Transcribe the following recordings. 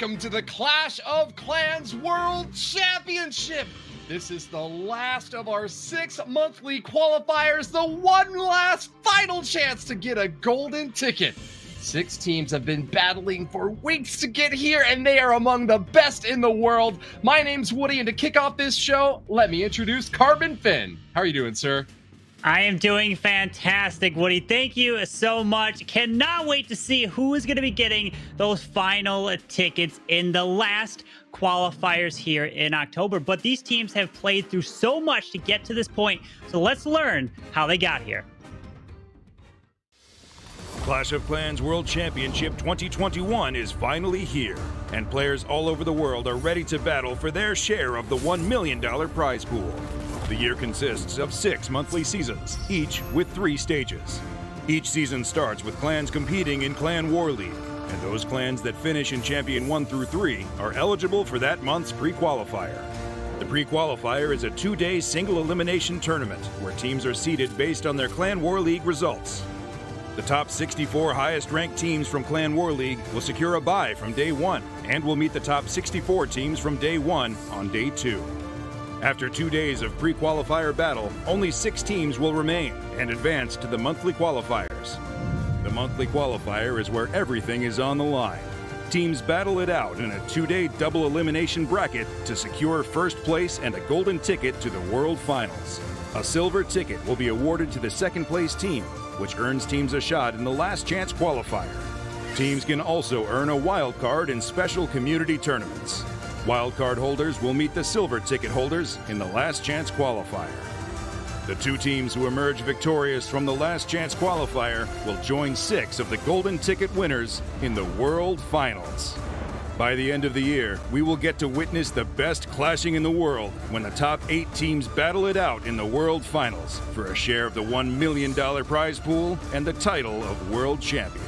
Welcome to the Clash of Clans World Championship. This is the last of our 6 monthly qualifiers, the one last final chance to get a golden ticket. 6 teams have been battling for weeks to get here, and they are among the best in the world. My name's Woody, and to kick off this show, let me introduce Carbon Finn. How are you doing, sir? I am doing fantastic, Woody. Thank you so much. Cannot wait to see who is going to be getting those final tickets in the last qualifiers here in October. But these teams have played through so much to get to this point, so let's learn how they got here. Clash of Clans World Championship 2021 is finally here, and players all over the world are ready to battle for their share of the $1 million prize pool. The year consists of 6 monthly seasons, each with 3 stages. Each season starts with clans competing in Clan War League, and those clans that finish in Champion 1 through 3 are eligible for that month's Pre-Qualifier. The Pre-Qualifier is a 2-day single elimination tournament where teams are seeded based on their Clan War League results. The top 64 highest-ranked teams from Clan War League will secure a bye from Day 1 and will meet the top 64 teams from Day 1 on Day 2. After 2 days of pre-qualifier battle, only 6 teams will remain and advance to the monthly qualifiers. The monthly qualifier is where everything is on the line. Teams battle it out in a 2-day double elimination bracket to secure first place and a golden ticket to the World Finals. A silver ticket will be awarded to the second place team, which earns teams a shot in the Last Chance Qualifier. Teams can also earn a wild card in special community tournaments. Wild card holders will meet the silver ticket holders in the Last Chance Qualifier. The 2 teams who emerge victorious from the Last Chance Qualifier will join 6 of the golden ticket winners in the World Finals. By the end of the year, we will get to witness the best clashing in the world when the top 8 teams battle it out in the World Finals for a share of the $1 million prize pool and the title of World Champion.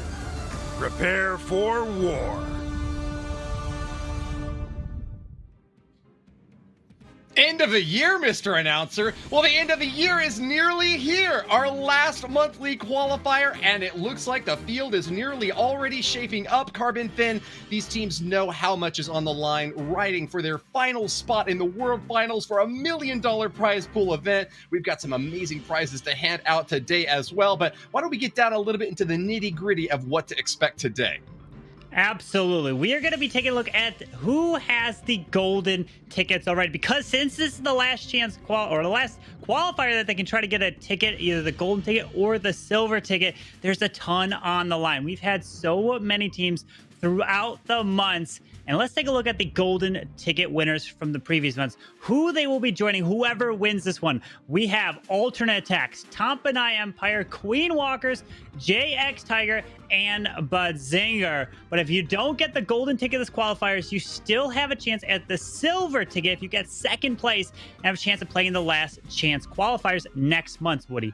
Prepare for war. End of the year, Mr. Announcer. Well, the end of the year is nearly here. Our last monthly qualifier, and it looks like the field is nearly already shaping up. Carbon Finn, these teams know how much is on the line, riding for their final spot in the World Finals for a $1 million prize pool event. We've got some amazing prizes to hand out today as well, but why don't we get down a little bit into the nitty-gritty of what to expect today? Absolutely. We are going to be taking a look at who has the golden tickets already, because since this is the last chance the last qualifier that they can try to get a ticket, either the golden ticket or the silver ticket, there's a ton on the line. We've had so many teams throughout the months. And let's take a look at the golden ticket winners from the previous months, who they will be joining, whoever wins this one. We have Alternate Attacks, Tompanai Empire, Queen Walkers, JX Tiger, and Budzinger. But if you don't get the golden ticket this qualifiers, you still have a chance at the silver ticket if you get second place and have a chance of playing the Last Chance Qualifiers next month, Woody.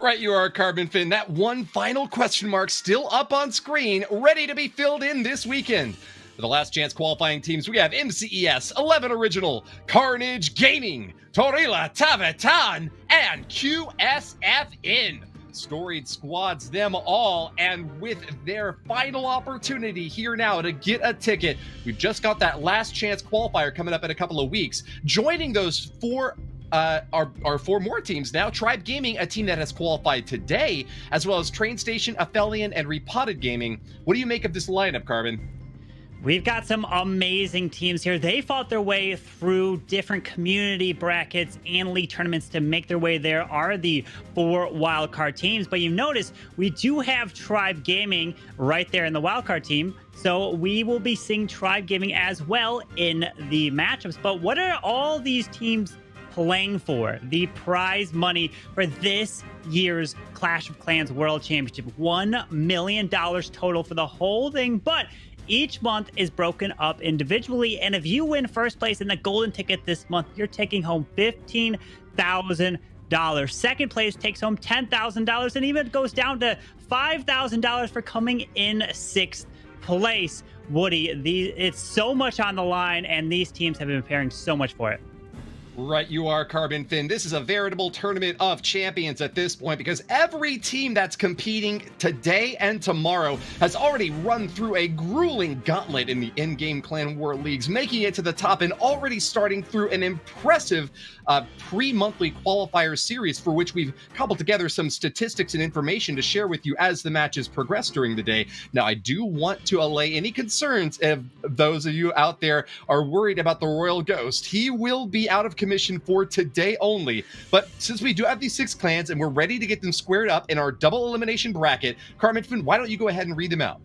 Right you are, Carbon Finn. That one final question mark still up on screen, ready to be filled in this weekend. For the Last Chance qualifying teams, we have MCES, 11 Original, Carnage Gaming, Torilla Tavatan, and QSFN. Storied squads, them all, and with their final opportunity here now to get a ticket. We've just got that Last Chance qualifier coming up in a couple of weeks. Joining those 4 are 4 more teams now. Tribe Gaming, a team that has qualified today, as well as Train Station, Aphelion, and Repotted Gaming. What do you make of this lineup, Carbon? We've got some amazing teams here. They fought their way through different community brackets and league tournaments to make their way there. Are the 4 wildcard teams. But you notice we do have Tribe Gaming right there in the wildcard team. So we will be seeing Tribe Gaming as well in the matchups. But what are all these teams playing for? The prize money for this year's Clash of Clans World Championship. $1 million total for the whole thing. But each month is broken up individually, and if you win first place in the golden ticket this month, you're taking home $15,000. Second place takes home $10,000, and even goes down to $5,000 for coming in 6th place. Woody, it's so much on the line, and these teams have been preparing so much for it. Right you are, Carbon Finn. This is a veritable tournament of champions at this point, because every team that's competing today and tomorrow has already run through a grueling gauntlet in the in-game Clan War Leagues, making it to the top and already starting through an impressive pre-monthly qualifier series, for which we've cobbled together some statistics and information to share with you as the matches progress during the day. Now, I do want to allay any concerns if those of you out there are worried about the Royal Ghost. He will be out of commission for today only. But since we do have these 6 clans and we're ready to get them squared up in our double elimination bracket, Carmen Finn, why don't you go ahead and read them out?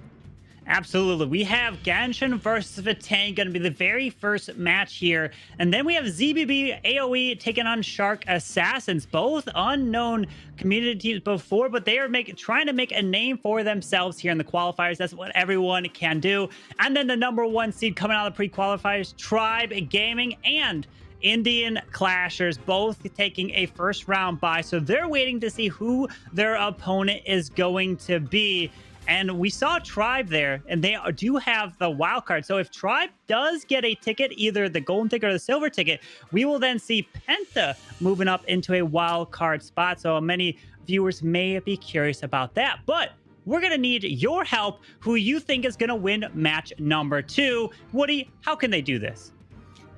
Absolutely. We have GENSAN versus Vatang, going to be the very first match here. And then we have ZBB-AOE taking on Shark Assassins, both unknown community teams before, but they are trying to make a name for themselves here in the qualifiers. That's what everyone can do. And then the #1 seed coming out of the pre-qualifiers, Tribe Gaming and Indian Clashers, both taking a first round bye. So they're waiting to see who their opponent is going to be. And we saw Tribe there, and they do have the wild card. So if Tribe does get a ticket, either the golden ticket or the silver ticket, we will then see Penta moving up into a wild card spot. So many viewers may be curious about that. But we're going to need your help. Who you think is going to win match #2? Woody, how can they do this?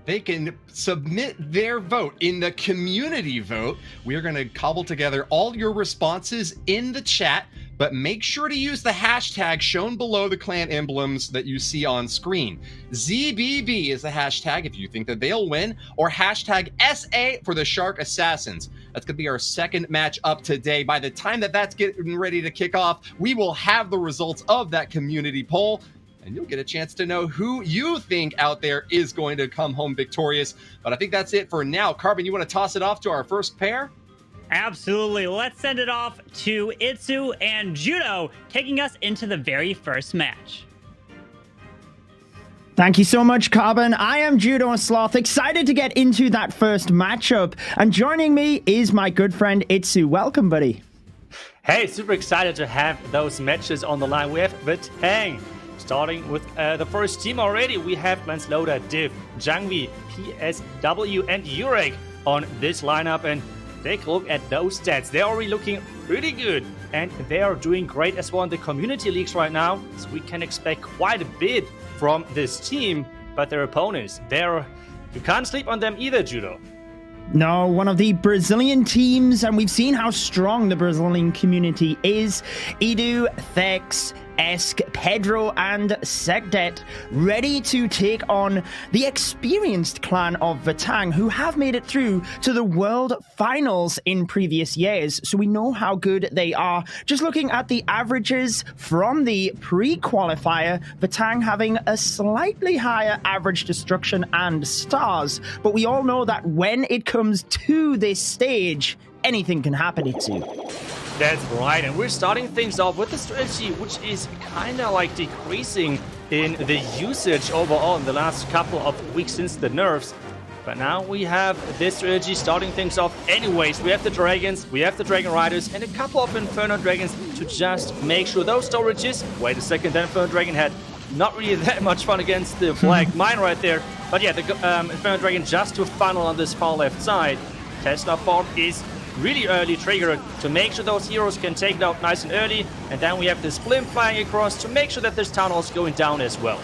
They can submit their vote in the community vote. We are going to cobble together all your responses in the chat, but make sure to use the hashtag shown below the clan emblems that you see on screen. ZBB is the hashtag if you think that they'll win, or hashtag SA for the Shark Assassins. That's going to be our second match up today. By the time that that's getting ready to kick off, we will have the results of that community poll, and you'll get a chance to know who you think out there is going to come home victorious. But I think that's it for now. Carbon, you want to toss it off to our first pair? Absolutely. Let's send it off to Itsu and Judo, taking us into the very first match. Thank you so much, Carbon. I am Judo and Sloth, excited to get into that first matchup. And joining me is my good friend Itsu. Welcome, buddy. Hey, super excited to have those matches on the line. We have Vatang. Starting with the first team already, we have Lanceloda, Div, Jangvi, PSW, and Urek on this lineup. And take a look at those stats. They're already looking pretty good. And they are doing great as well in the community leagues right now. So we can expect quite a bit from this team. But their opponents, you can't sleep on them either, Judo. No, one of the Brazilian teams, and we've seen how strong the Brazilian community is. Edu, Thex, Esk, Pedro, and Sekdet ready to take on the experienced clan of Vatang, who have made it through to the World Finals in previous years, so we know how good they are. Just looking at the averages from the Pre-Qualifier, Vatang having a slightly higher average destruction and stars, but we all know that when it comes to this stage, anything can happen, Itsu. That's right, and we're starting things off with a strategy which is kind of like decreasing in the usage overall in the last couple of weeks since the nerfs. But now we have this strategy starting things off anyways. We have the dragons, we have the dragon riders, and a couple of inferno dragons to just make sure those storages... Wait a second, that inferno dragon had not really that much fun against the black mine right there. But yeah, the inferno dragon just to funnel on this far left side. Tesla Fort is really early trigger to make sure those heroes can take it out nice and early, and then we have this blimp flying across to make sure that this town hall is going down as well.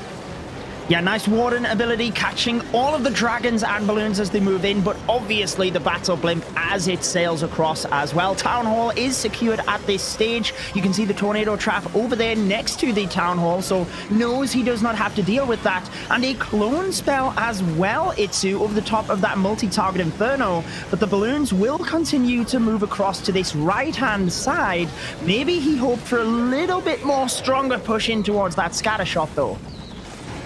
Yeah, nice Warden ability, catching all of the dragons and balloons as they move in, but obviously the battle blimp as it sails across as well. Town Hall is secured at this stage. You can see the tornado trap over there next to the Town Hall, so knows he does not have to deal with that. And a clone spell as well, Itsu, over the top of that multi-target Inferno, but the balloons will continue to move across to this right-hand side. Maybe he hoped for a little bit more stronger push in towards that scatter shot, though.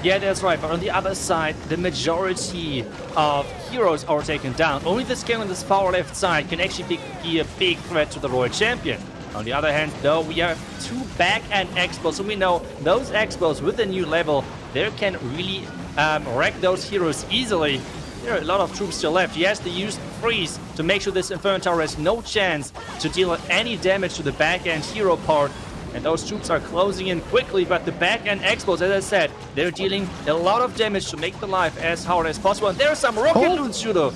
Yeah, that's right, but on the other side, the majority of heroes are taken down. Only the scale on this far left side can actually be a big threat to the Royal Champion. On the other hand, though, we have two back-end expos, so we know those expos with the new level, they can really wreck those heroes easily. There are a lot of troops still left. He has to use freeze to make sure this Inferno Tower has no chance to deal any damage to the back-end hero part. And those troops are closing in quickly, but the back-end expos, as I said, they're dealing a lot of damage to make the life as hard as possible. And there's some rocket loot, Judo.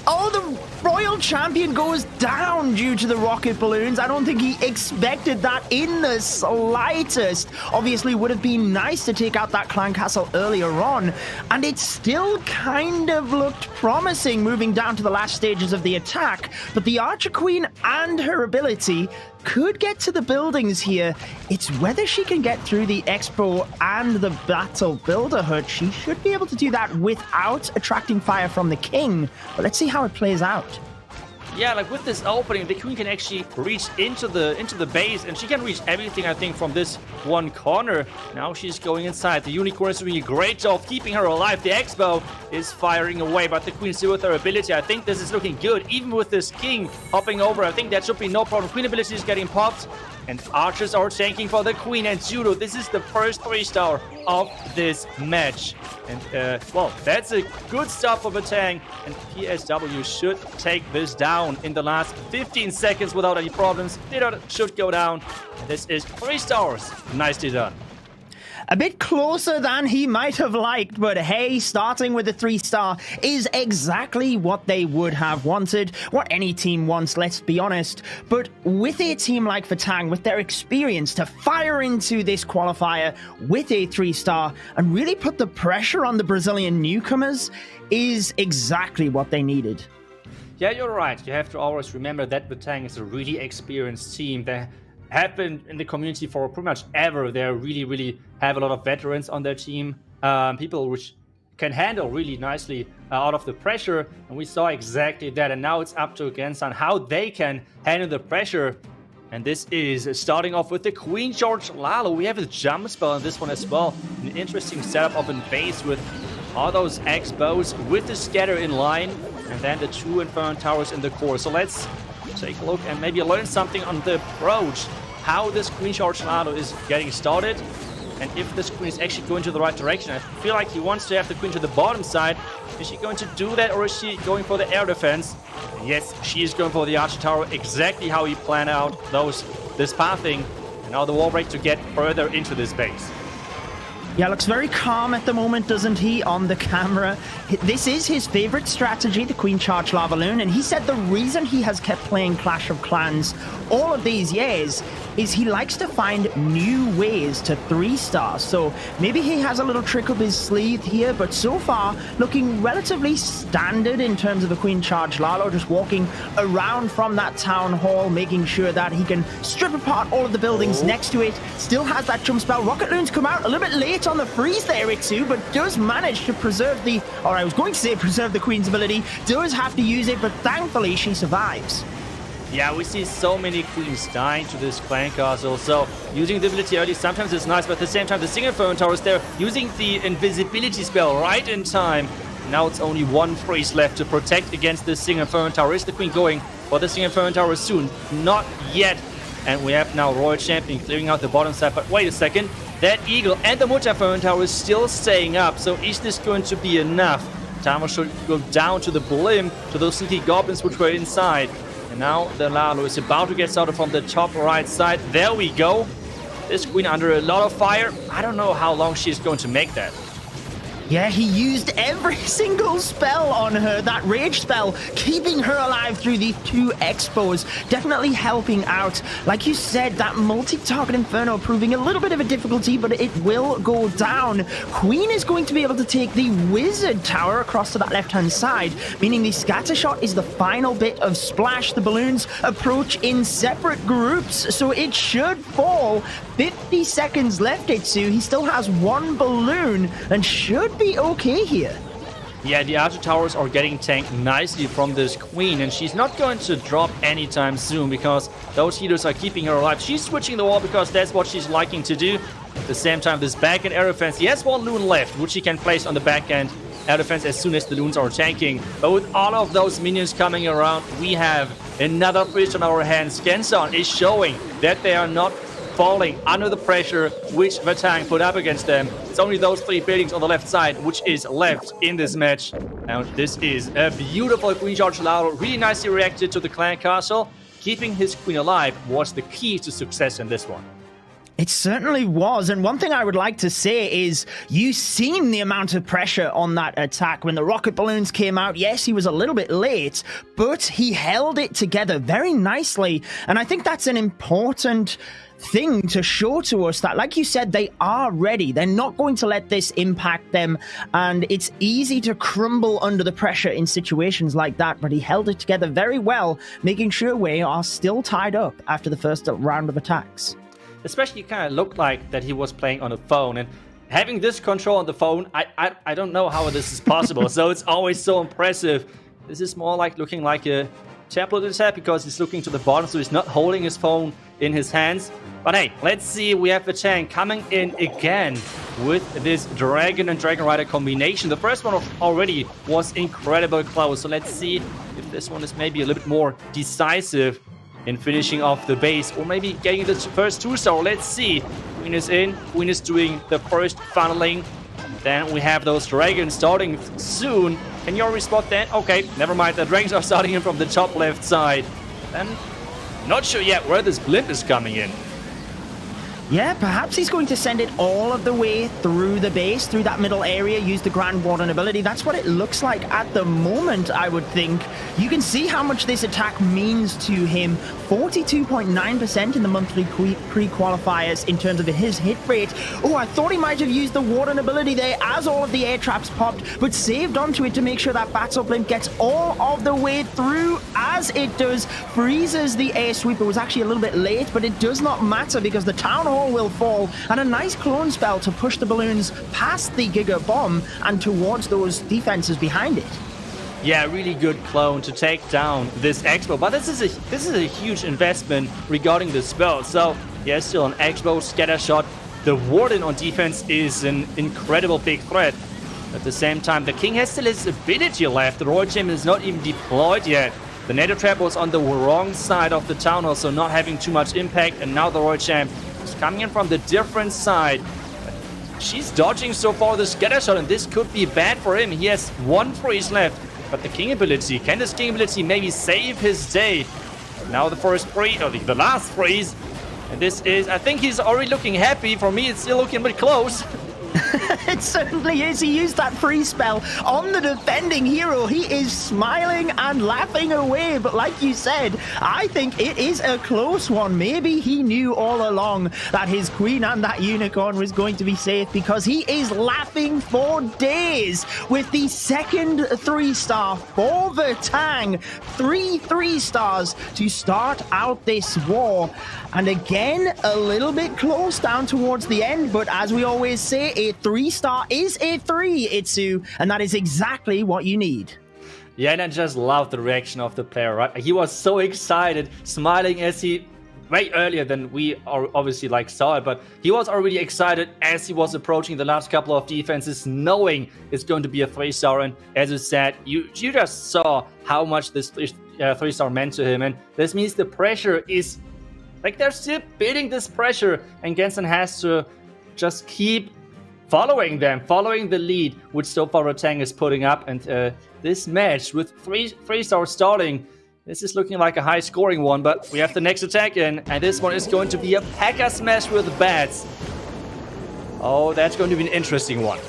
Oh, the Royal Champion goes down due to the rocket balloons. I don't think he expected that in the slightest. Obviously, would have been nice to take out that clan castle earlier on, and it still kind of looked promising moving down to the last stages of the attack. But the Archer Queen and her ability could get to the buildings here. It's whether she can get through the Expo and the Battle Builder Hut. She should be able to do that without attracting fire from the King. But let's see how it plays out. Yeah, like with this opening, the Queen can actually reach into the base, and she can reach everything, I think, from this one corner. Now she's going inside. The Unicorn is doing a great job keeping her alive. The Expo is firing away, but the Queen still with her ability. I think this is looking good, even with this King hopping over. I think that should be no problem. Queen ability is getting popped, and archers are tanking for the Queen and Judo. This is the first 3-star of this match. And, well, that's a good start for Vatang, and PSW should take this down in the last 15 seconds without any problems. It should go down. And this is 3 stars. Nicely done. A bit closer than he might have liked, but hey, starting with a 3-star is exactly what they would have wanted, what any team wants, let's be honest. But with a team like Vatang, with their experience to fire into this qualifier with a 3-star and really put the pressure on the Brazilian newcomers is exactly what they needed. Yeah, you're right. You have to always remember that Vatang is a really experienced team. have been in the community for pretty much ever. They really have a lot of veterans on their team. People which can handle really nicely out of the pressure. And we saw exactly that. And now it's up to GENSAN how they can handle the pressure. And this is starting off with the Queen Charge Lalo. We have a jump spell on this one as well. An interesting setup of a base with all those X-bows with the scatter in line. And then the 2 Inferno Towers in the core. So let's take a look and maybe learn something on the approach. How this Queen Charge Lalo is getting started. And if this queen is actually going to the right direction. I feel like he wants to have the queen to the bottom side. Is she going to do that, or is she going for the air defense? And yes, she is going for the archer tower, exactly how he planned out this pathing. And now the wall break to get further into this base. Yeah, looks very calm at the moment, doesn't he, on the camera? This is his favorite strategy, the Queen Charge Lava Loon, and he said the reason he has kept playing Clash of Clans all of these years is he likes to find new ways to 3-star. So maybe he has a little trick up his sleeve here, but so far looking relatively standard in terms of the Queen Charge Lalo, just walking around from that town hall, making sure that he can strip apart all of the buildings next to it. Still has that jump spell. Rocket Loons come out a little bit late on the freeze there, Itsu, but does manage to preserve the, or I was going to say preserve the Queen's ability, does have to use it, but thankfully she survives. Yeah, we see so many queens dying to this clan castle, so using the ability early sometimes is nice, but at the same time the single Inferno Towers there, using the invisibility spell right in time. Now it's only 1 freeze left to protect against this single Inferno Tower. Is the queen going for the single Inferno Tower soon? Not yet. And we have now Royal Champion clearing out the bottom side, but wait a second. That Eagle and the Mutter Inferno Tower is still staying up, so is this going to be enough? Timer should go down to the blim, to those sneaky goblins which were inside. And now the Lalo is about to get started from the top right side. There we go. This queen under a lot of fire. I don't know how long she's going to make that. Yeah, he used every single spell on her. That rage spell, keeping her alive through the 2 expos, definitely helping out. Like you said, that multi-target Inferno proving a little bit of a difficulty, but it will go down. Queen is going to be able to take the Wizard Tower across to that left-hand side, meaning the scatter shot is the final bit of splash. The balloons approach in separate groups, so it should fall. 50 seconds left, Itsu. He still has 1 balloon and should be okay here. Yeah, the archer towers are getting tanked nicely from this queen, and she's not going to drop anytime soon because those healers are keeping her alive. She's switching the wall because that's what she's liking to do. At the same time, this back-end air defense, he has 1 loon left, which he can place on the back-end air defense as soon as the loons are tanking. But with all of those minions coming around, we have another freeze on our hands. GENSAN is showing that they are not falling under the pressure which Vatang put up against them. It's only those 3 buildings on the left side which is left in this match. Now this is a beautiful Queen Charge Lalo, really nicely reacted to the clan castle. Keeping his queen alive was the key to success in this one. It certainly was, and one thing I would like to say is you've seen the amount of pressure on that attack. When the rocket balloons came out, yes, he was a little bit late, but he held it together very nicely, and I think that's an important thing to show to us that, like you said, they are ready. They're not going to let this impact them, and it's easy to crumble under the pressure in situations like that, but he held it together very well, making sure we are still tied up after the first round of attacks. Especially kind of looked like that he was playing on a phone, and having this control on the phone, I don't know how this is possible. So it's always so impressive. This is more like looking like a tablet attack because he's looking to the bottom, so he's not holding his phone in his hands. But hey, let's see. We have the tank coming in again with this Dragon and Dragon Rider combination. The first one already was incredibly close, so let's see if this one is maybe a little bit more decisive in finishing off the base, or maybe getting the first 2-star. Let's see. Queen is in. Queen is doing the first funneling. Then we have those dragons starting soon. Can you already spot that? Okay, never mind. The dragons are starting in from the top left side. And not sure yet where this blimp is coming in. Yeah, perhaps he's going to send it all of the way through the base, through that middle area, use the Grand Warden ability. That's what it looks like at the moment, I would think. You can see how much this attack means to him. 42.9% in the monthly pre-qualifiers in terms of his hit rate. Oh, I thought he might have used the Warden ability there as all of the air traps popped, but saved onto it to make sure that Bat's uplink gets all of the way through as it does. Freezes the air sweep. It was actually a little bit late, but it does not matter because the Town Hall will fall, and a nice clone spell to push the balloons past the Giga Bomb and towards those defenses behind it. Yeah, really good clone to take down this Expo, but this is a huge investment regarding the spell. So yeah, still an Expo scatter shot. The Warden on defense is an incredible big threat. At the same time, the King has still his ability left. The Royal Champion is not even deployed yet. The NATO Trap was on the wrong side of the Town Hall, so not having too much impact, and now the Royal Champ is coming in from the different side. She's dodging so far the scatter shot, and this could be bad for him. He has one freeze left, but the King ability, can this King ability maybe save his day? Now the first freeze, or the last freeze, and this is, I think he's already looking happy. For me, it's still looking a bit close. It certainly is. He used that free spell on the defending hero. He is smiling and laughing away. But like you said, I think it is a close one. Maybe he knew all along that his queen and that unicorn was going to be safe, because he is laughing for days with the second 3-star for Vatang. 3 stars to start out this war. And again, a little bit close down towards the end. But as we always say, a 3-star is a 3, Itsu, and that is exactly what you need. Yeah, and I just love the reaction of the player, right? He was so excited, smiling as he, way earlier than we are obviously saw it, but he was already excited as he was approaching the last couple of defenses, knowing it's going to be a 3-star. And as you said, you just saw how much this 3-star meant to him, and this means the pressure is, they're still building this pressure, and GENSAN has to just keep following them, following the lead, which so far Vatang is putting up. And this match with 3-star stalling, this is looking like a high-scoring one, but we have the next attack in, and this one is going to be a P.E.K.K.A smash with bats. Oh, that's going to be an interesting one.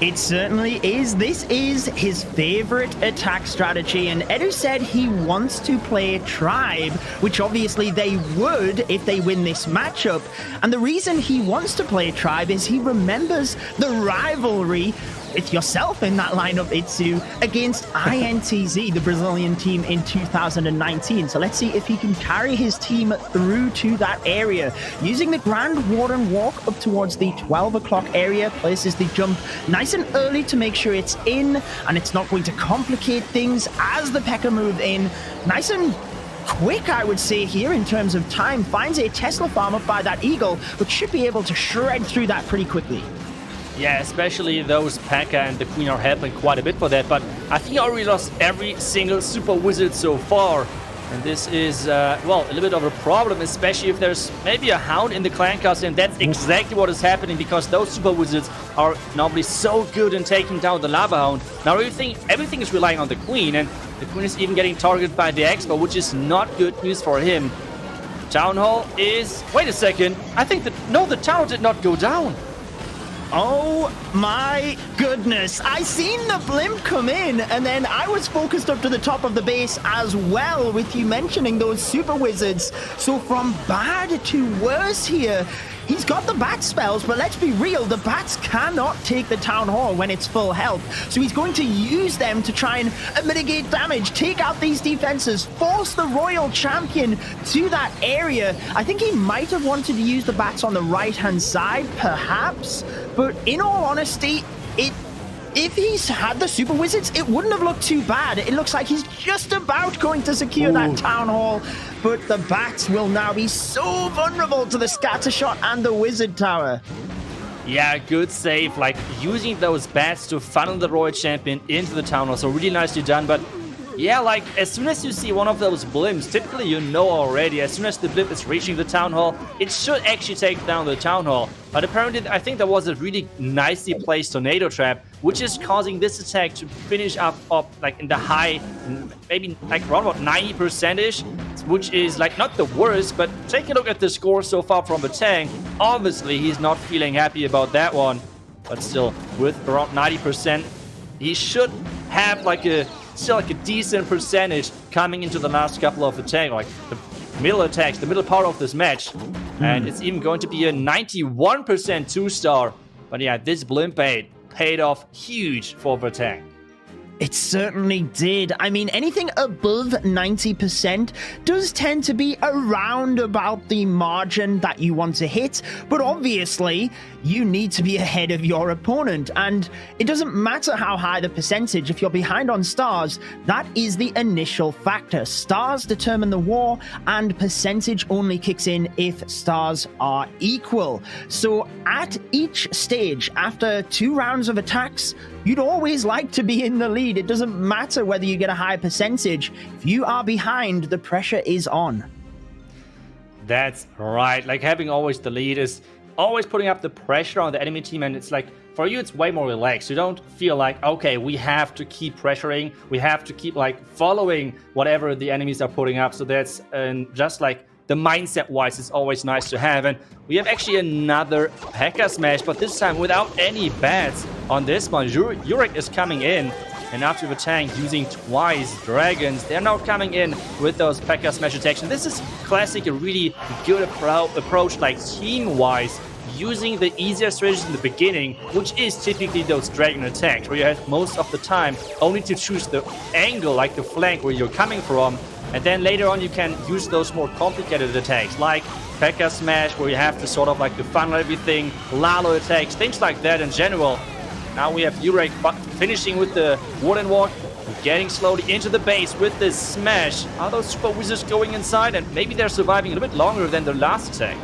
It certainly is. This is his favorite attack strategy, and Edu said he wants to play Tribe, which obviously they would if they win this matchup. And the reason he wants to play Tribe is he remembers the rivalry with yourself in that lineup, Itsu, against INTZ, the Brazilian team in 2019. So let's see if he can carry his team through to that area. Using the Grand Warden walk up towards the 12 o'clock area, places the jump nice and early to make sure it's in, and it's not going to complicate things as the P.E.K.K.A move in. Nice and quick, I would say, here in terms of time. Finds a Tesla farm up by that Eagle, but should be able to shred through that pretty quickly. Yeah, especially those P.E.K.K.A and the Queen are helping quite a bit for that, but I think I already lost every single Super Wizard so far. And this is, well, a little bit of a problem, especially if there's maybe a Hound in the clan castle, and that's exactly what is happening, because those Super Wizards are normally so good in taking down the Lava Hound. Now everything is relying on the Queen, and the Queen is even getting targeted by the Expo, which is not good news for him. Town Hall is... Wait a second. I think that... No, the tower did not go down. Oh my goodness. I seen the blimp come in, and then I was focused up to the top of the base as well, with you mentioning those Super Wizards. So from bad to worse here. He's got the bat spells, but let's be real, the bats cannot take the Town Hall when it's full health. So he's going to use them to try and mitigate damage, take out these defenses, force the Royal Champion to that area. I think he might have wanted to use the bats on the right-hand side, perhaps. But in all honesty, if he's had the Super Wizards, it wouldn't have looked too bad. It looks like he's just about going to secure that Town Hall, but the bats will now be so vulnerable to the scatter shot and the Wizard Tower. Yeah, good save, using those bats to funnel the Royal Champion into the Town Hall, so really nicely done. But yeah, as soon as you see one of those blimps, typically you know already, as soon as the blimp is reaching the Town Hall, it should actually take down the Town Hall. But apparently, I think there was a really nicely placed tornado trap, which is causing this attack to finish up in the high, maybe around about 90%-ish. It's which is like not the worst, but take a look at the score so far from Vatang. Obviously, he's not feeling happy about that one, but still, with around 90%, he should have still a decent percentage coming into the last couple of attacks, like the middle attacks, the middle part of this match. And it's even going to be a 91% 2-star. But yeah, this blimp bait paid off huge for Vatang. It certainly did. I mean, anything above 90% does tend to be around about the margin that you want to hit, but obviously you need to be ahead of your opponent, and it doesn't matter how high the percentage. If you're behind on stars, that is the initial factor. Stars determine the war, and percentage only kicks in if stars are equal. So at each stage, after 2 rounds of attacks, you'd always like to be in the lead. It doesn't matter whether you get a high percentage. If you are behind, the pressure is on. That's right. Like, having always the lead is always putting up the pressure on the enemy team, and it's like, for you, it's way more relaxed. You don't feel like, okay, we have to keep pressuring. We have to keep, like, following whatever the enemies are putting up. So that's just, like, the mindset-wise is always nice to have. And we have actually another P.E.K.K.A smash, but this time without any bats on this one. Jurek is coming in, and after Vatang using twice dragons, they're now coming in with those P.E.K.K.A smash attacks. And this is classic, a really good approach, like team-wise, using the easier strategies in the beginning, which is typically those dragon attacks, where you have most of the time only to choose the angle, like the flank where you're coming from. And then later on, you can use those more complicated attacks, like P.E.K.K.A smash, where you have to sort of like to funnel everything, Lalo attacks, things like that in general. Now we have Jurek finishing with the wooden walk, getting slowly into the base with this smash. Are those super wizards going inside? And maybe they're surviving a little bit longer than the last attack.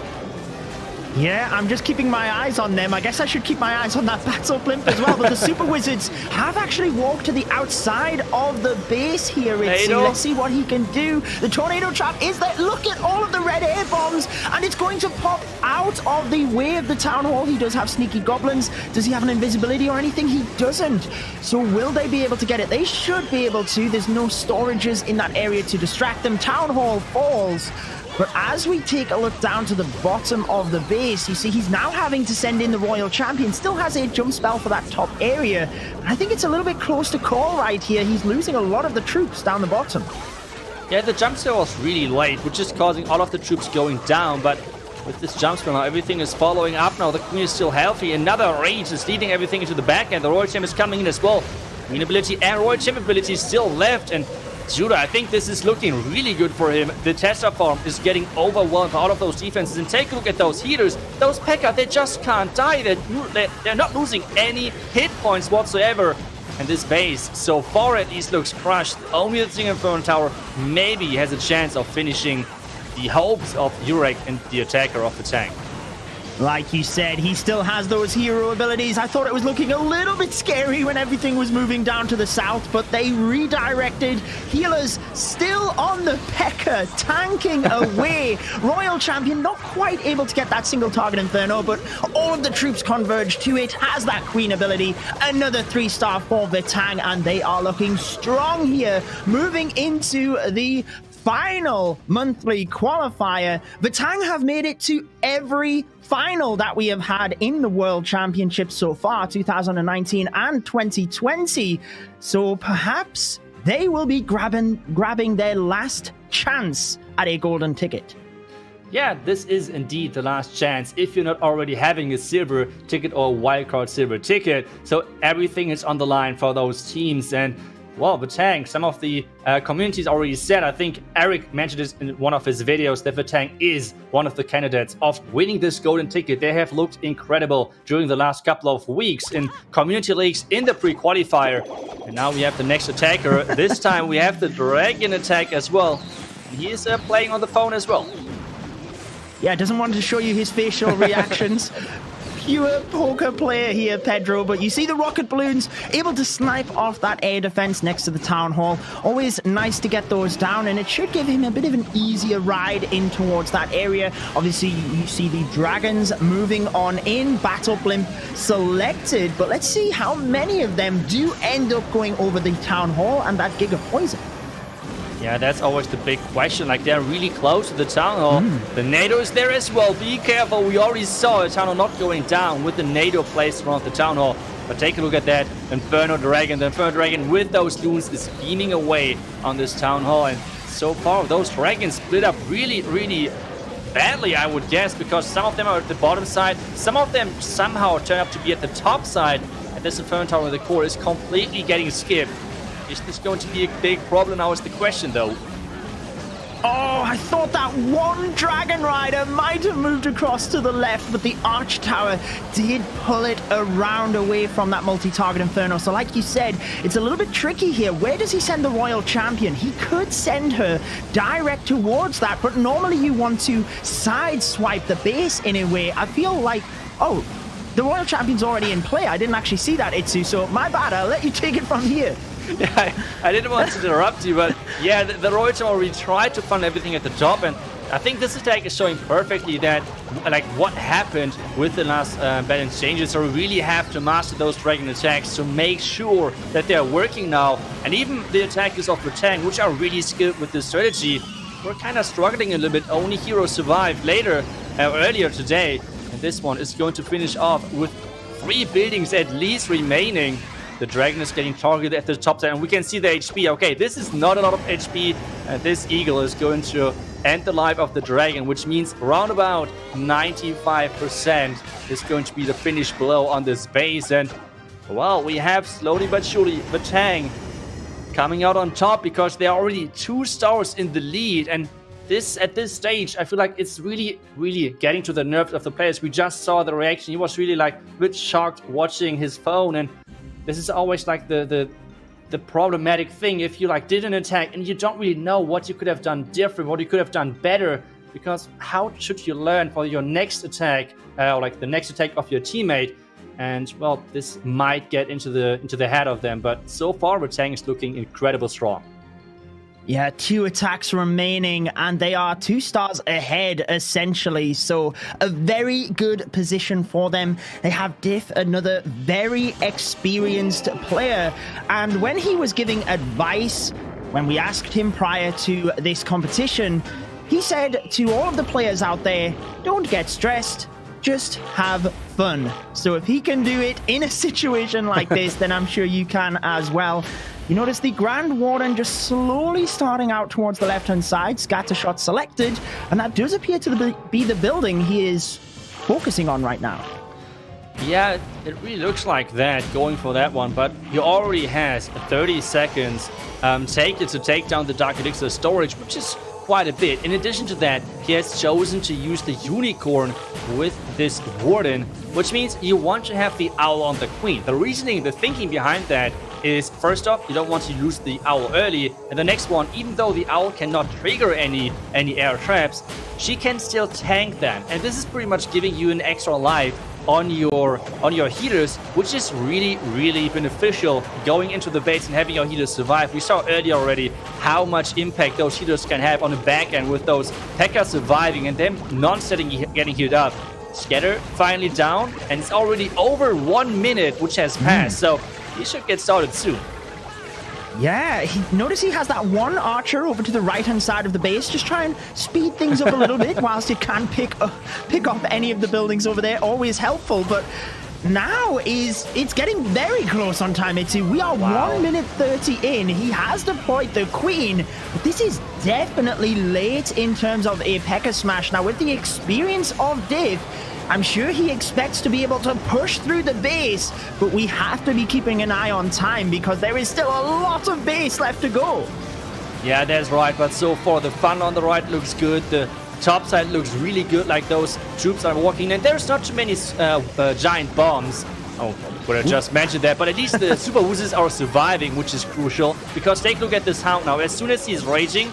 Yeah, I'm just keeping my eyes on them. I guess I should keep my eyes on that battle blimp as well. But the Super Wizards have actually walked to the outside of the base here. Let's see what he can do. The Tornado Trap is there. Look at all of the red air bombs. And it's going to pop out of the way of the Town Hall. He does have sneaky goblins. Does he have an invisibility or anything? He doesn't. So will they be able to get it? They should be able to. There's no storages in that area to distract them. Town Hall falls. But as we take a look down to the bottom of the base, you see he's now having to send in the Royal Champion. Still has a jump spell for that top area. I think it's a little bit close to call right here. He's losing a lot of the troops down the bottom. Yeah, the jump spell was really late, which is causing all of the troops going down. But with this jump spell now, everything is following up now. The Queen is still healthy. Another rage is leading everything into the back end. The Royal Champion is coming in as well. Queen ability and Royal Champion ability still left. And Judah, I think this is looking really good for him. The Tessa farm is getting overwhelmed by all of those defenses. And take a look at those healers. Those P.E.K.K.A, they just can't die. They're not losing any hit points whatsoever. And this base, so far at least, looks crushed. Only the Single Inferno Tower maybe has a chance of finishing the hopes of Jurek and the attacker of the tank. Like you said, he still has those hero abilities. I thought it was looking a little bit scary when everything was moving down to the south, but they redirected. Healers still on the P.E.K.K.A, tanking away. Royal Champion not quite able to get that single target Inferno, but all of the troops converge to it. Has that Queen ability. Another 3-star for Vatang, and they are looking strong here. Moving into the final monthly qualifier. Vatang have made it to every final that we have had in the World Championship so far, 2019 and 2020. So perhaps they will be grabbing their last chance at a golden ticket. Yeah, this is indeed the last chance if you're not already having a silver ticket or a wildcard silver ticket. So everything is on the line for those teams. And well, Vatang, some of the communities already said, I think Eric mentioned this in one of his videos, that Vatang is one of the candidates of winning this golden ticket. They have looked incredible during the last couple of weeks in community leagues, in the pre-qualifier. And now we have the next attacker. This time we have the dragon attack as well. And he is playing on the phone as well. Yeah, doesn't want to show you his facial reactions. Pure poker player here, Pedro, but you see the rocket balloons able to snipe off that air defense next to the town hall. Always nice to get those down, and it should give him a bit of an easier ride in towards that area. Obviously, you see the dragons moving on in, battle blimp selected, but let's see how many of them do end up going over the town hall and that gig of poison. Yeah, that's always the big question. Like, they're really close to the Town Hall. The NATO is there as well. Be careful. We already saw a Town Hall not going down with the NATO placed around the Town Hall. But take a look at that. Inferno Dragon. The Inferno Dragon with those loons is beaming away on this Town Hall. And so far, those dragons split up really, really badly, I would guess, because some of them are at the bottom side. Some of them somehow turn up to be at the top side. And this Inferno Tower in the core is completely getting skipped. Is this going to be a big problem? Now is the question, though. Oh, I thought that one Dragon Rider might have moved across to the left, but the Arch Tower did pull it around away from that multi-target Inferno. So like you said, it's a little bit tricky here. Where does he send the Royal Champion? He could send her direct towards that, but normally you want to sideswipe the base in a way. I feel like, oh, the Royal Champion's already in play. I didn't actually see that, Itsu, so my bad. I'll let you take it from here. Yeah, I didn't want to interrupt you, but yeah, the Royal Tower already tried to fund everything at the top, and I think this attack is showing perfectly that, like, what happened with the last balance changes. So we really have to master those dragon attacks to make sure that they're working now. And even the attackers of Vatang, which are really skilled with this strategy, we're kind of struggling a little bit. Only Hero survived earlier today, and this one is going to finish off with 3 buildings at least remaining. The dragon is getting targeted at the top side, and we can see the HP. Okay, this is not a lot of HP, and this eagle is going to end the life of the dragon, which means around about 95% is going to be the finish blow on this base. And, well, we have slowly but surely Vatang coming out on top because they are already 2 stars in the lead. And this, at this stage, I feel like it's really, really getting to the nerves of the players. We just saw the reaction. He was really, like, a bit shocked watching his phone, and this is always like the problematic thing if you like did an attack and you don't really know what you could have done different, what you could have done better, because how should you learn for your next attack, or like the next attack of your teammate? And well, this might get into the head of them, but so far Vatang is looking incredibly strong. Yeah, 2 attacks remaining, and they are 2 stars ahead, essentially. So a very good position for them. They have Diff, another very experienced player. And when he was giving advice, when we asked him prior to this competition, he said to all of the players out there, don't get stressed, just have fun. So if he can do it in a situation like this, then I'm sure you can as well. You notice the Grand Warden just slowly starting out towards the left-hand side. Scatter shot selected, and that does appear to be the building he is focusing on right now. Yeah, it really looks like that, going for that one, but he already has 30 seconds taken to take down the Dark Elixir storage, which is quite a bit. In addition to that, he has chosen to use the Unicorn with this Warden, which means you want to have the Owl on the Queen. The reasoning, the thinking behind that is, first off, you don't want to use the Owl early, and the next one, even though the Owl cannot trigger any air traps, she can still tank them, and this is pretty much giving you an extra life on your healers, which is really, really beneficial going into the base and having your healers survive. We saw earlier already how much impact those healers can have on the back end with those P.E.K.K.A surviving and them non-setting getting healed up. Scatter finally down, and it's already over 1 minute, which has passed, so he should get started soon. Yeah, notice he has that one archer over to the right-hand side of the base. Just try and speed things up a little bit whilst you can pick off any of the buildings over there. Always helpful, but now it's getting very close on time, Itsu. We are 1 minute 30 in. He has deployed the Queen, but this is definitely late in terms of a P.E.K.K.A smash. Now, with the experience of Div, I'm sure he expects to be able to push through the base, but we have to be keeping an eye on time because there is still a lot of base left to go. Yeah, that's right, but so far the funnel on the right looks good. The top side looks really good, like those troops are walking, and there's not too many giant bombs. Oh, I could have just mentioned that, but at least the Super Woozes are surviving, which is crucial, because take a look at this Hound now. As soon as he's raging,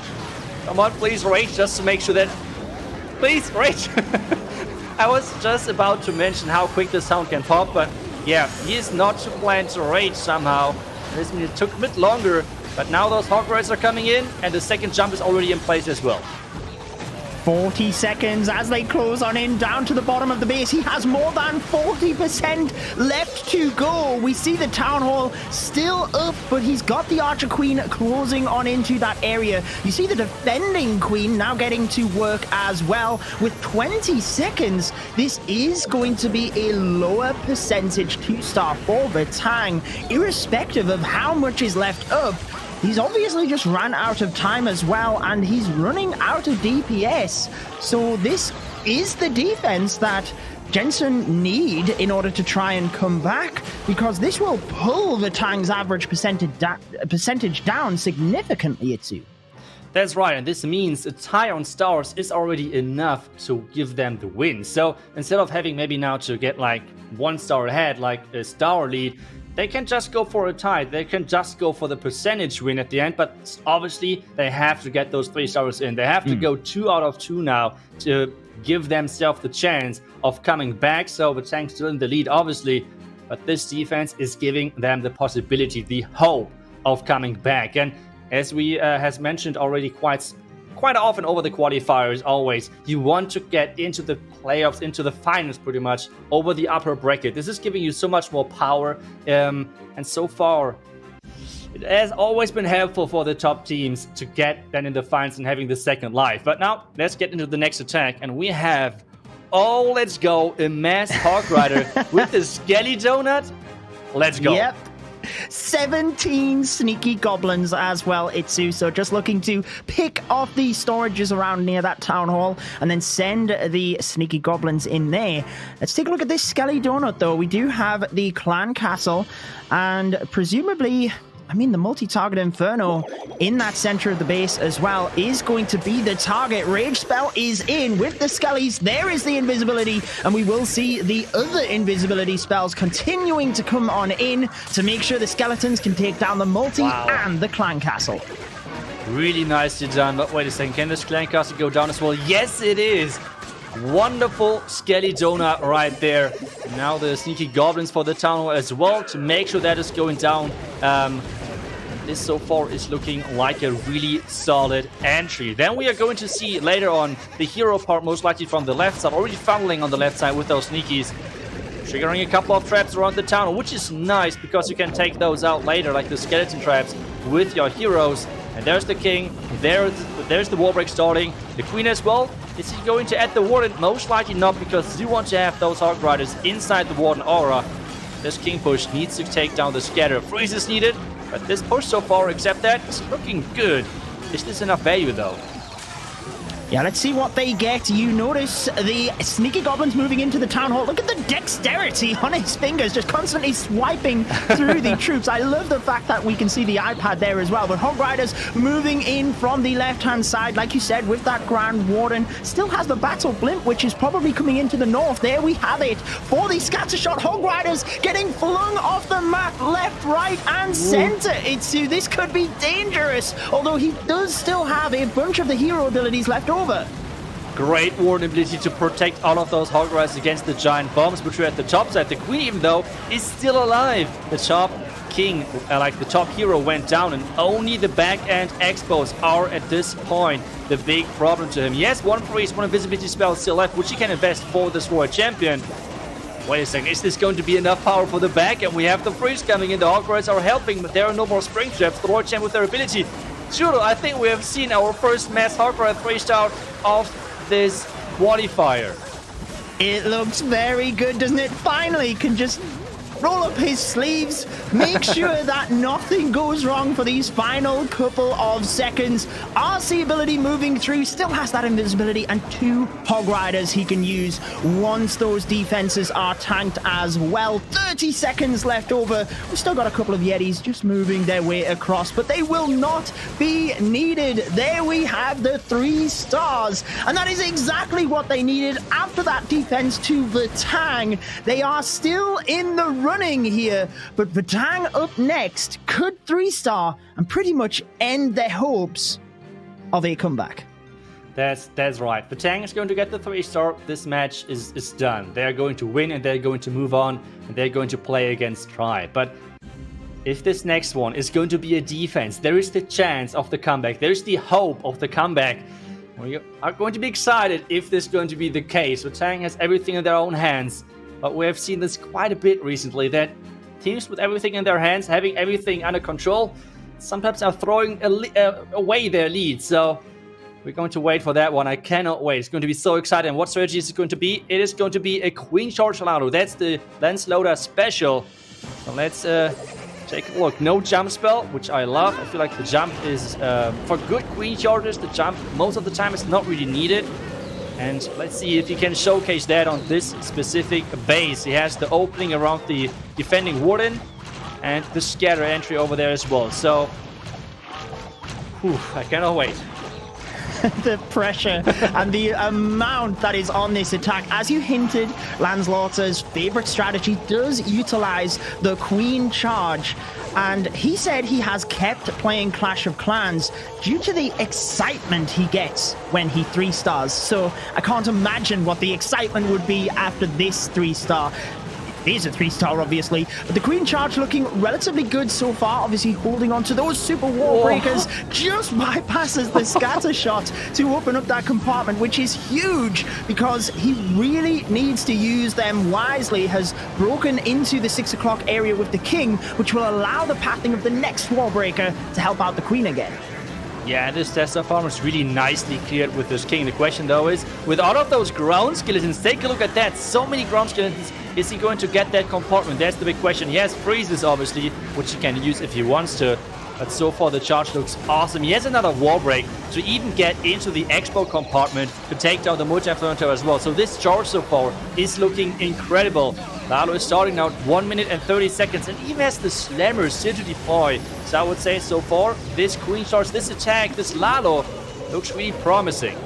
come on, please rage, just to make sure that... Please, rage! I was just about to mention how quick this Hound can pop, but yeah, he is not to plan to rage somehow. This means it took a bit longer, but now those Hog Rides are coming in, and the second jump is already in place as well. 40 seconds as they close on in down to the bottom of the base. He has more than 40% left to go. We see the Town Hall still up, but he's got the Archer Queen closing on into that area. You see the defending Queen now getting to work as well. With 20 seconds, this is going to be a lower percentage 2-star for Vatang, irrespective of how much is left up. He's obviously just ran out of time as well, and he's running out of DPS. So this is the defense that GENSAN need in order to try and come back, because this will pull Vatang's average percentage down significantly, Itsu. That's right, and this means a tie on stars is already enough to give them the win. So instead of having maybe now to get like 1 star ahead, like a star lead, they can just go for a tie. They can just go for the percentage win at the end, but obviously they have to get those 3 stars in. They have to go 2 out of 2 now to give themselves the chance of coming back. So Vatang still in the lead, obviously, but this defense is giving them the possibility, the hope of coming back. And as we has mentioned already quite often over the qualifiers, always, you want to get into the playoffs, into the finals pretty much, over the upper bracket. This is giving you so much more power, and so far, it has always been helpful for the top teams to get then in the finals and having the second life. But now, let's get into the next attack, and we have, oh, let's go, a mass Hog Rider with the Skelly Donut. Let's go. Yep. 17 sneaky goblins as well, Itsu. So just looking to pick off the storages around near that town hall and then send the sneaky goblins in there. Let's take a look at this Skelly Donut, though. We do have the clan castle, and presumably, I mean, the multi-target Inferno in that center of the base as well is going to be the target. Rage Spell is in with the Skellies. There is the invisibility, and we will see the other invisibility spells continuing to come on in to make sure the skeletons can take down the multi and the clan castle. Really nicely done, but wait a second, can this clan castle go down as well? Yes, it is! Wonderful Skelly Donut right there. Now the sneaky goblins for the town hall as well to make sure that is going down. This so far is looking like a really solid entry. Then we are going to see later on the hero part, most likely from the left side, already funneling on the left side with those sneakies. Triggering a couple of traps around the town, which is nice because you can take those out later, like the skeleton traps, with your heroes. And there's the king, there's the wall break starting. The queen as well. Is he going to add the warden? Most likely not, because you want to have those Hog Riders inside the warden aura. This king push needs to take down the scatter. Freeze is needed, but this push so far, except that, is looking good. Is this enough value, though? Yeah, let's see what they get. You notice the sneaky goblins moving into the town hall. Look at the dexterity on his fingers, just constantly swiping through the troops. I love the fact that we can see the iPad there as well. But Hog Riders moving in from the left-hand side, like you said, with that Grand Warden. Still has the Battle Blimp, which is probably coming into the north. There we have it. For the Scattershot, Hog Riders getting flung off the map left, right, and center. This could be dangerous, although he does still have a bunch of the hero abilities left over. Great warden ability to protect all of those Hog Riders against the giant bombs, which are at the top side. The queen, even though, is still alive. The top king, like the top hero, went down, and only the back end expos are at this point the big problem to him. Yes, one freeze, one invisibility spell still left, which he can invest for this Royal Champion. Wait a second, is this going to be enough power for the back? And we have the freeze coming in. The Hog Riders are helping, but there are no more spring traps. The Royal Champion with their ability. Sure, I think we have seen our first mass Hog Rider 3-star of this qualifier. It looks very good, doesn't it? Finally, can just roll up his sleeves, make sure that nothing goes wrong for these final couple of seconds. RC ability moving through, still has that invisibility, and 2 Hog Riders he can use once those defenses are tanked as well. 30 seconds left over. We've still got a couple of Yetis just moving their way across, but they will not be needed. There we have the 3 stars, and that is exactly what they needed after that defense to Vatang. They are still in the running here, but Vatang up next could 3-star and pretty much end their hopes of a comeback. That's right. Vatang is going to get the 3-star. This match is done. They're going to win, and they're going to move on, and they're going to play against Tri. But if this next one is going to be a defense, there is the chance of the comeback. There's the hope of the comeback. We are going to be excited if this is going to be the case. Vatang has everything in their own hands, but we have seen this quite a bit recently, that teams with everything in their hands, having everything under control, sometimes are throwing away their lead. So we're going to wait for that one. I cannot wait. It's going to be so exciting. What strategy is it going to be? It is going to be a Queen Charge Lalo. That's the Lance Loader special. So let's take a look. No jump spell, which I love. I feel like the jump is, for good Queen Chargers, the jump most of the time is not really needed. And let's see if he can showcase that on this specific base. He has the opening around the defending Warden and the scatter entry over there as well. So, I cannot wait. The pressure and the amount that is on this attack. As you hinted, Landslaughter's favorite strategy does utilize the Queen Charge, and he said he has kept playing Clash of Clans due to the excitement he gets when he 3-stars. So I can't imagine what the excitement would be after this 3-star. It is a 3-star, obviously, but the Queen Charge looking relatively good so far. Obviously holding on to those super wall breakers, just bypasses the scatter shot to open up that compartment, which is huge because he really needs to use them wisely. Has broken into the 6 o'clock area with the King, which will allow the pathing of the next wall breaker to help out the Queen again. Yeah, this Tesla farm is really nicely cleared with this King. The question, though, is with all of those ground skeletons, take a look at that. So many ground skeletons. Is he going to get that compartment? That's the big question. He has freezes, obviously, which he can use if he wants to. But so far, the charge looks awesome. He has another wall break to even get into the expo compartment to take down the multi-influencer as well. So this charge so far is looking incredible. Lalo is starting now 1 minute and 30 seconds and even has the slammer still to deploy. So I would say so far, this Queen Charge, this attack, this Lalo looks really promising.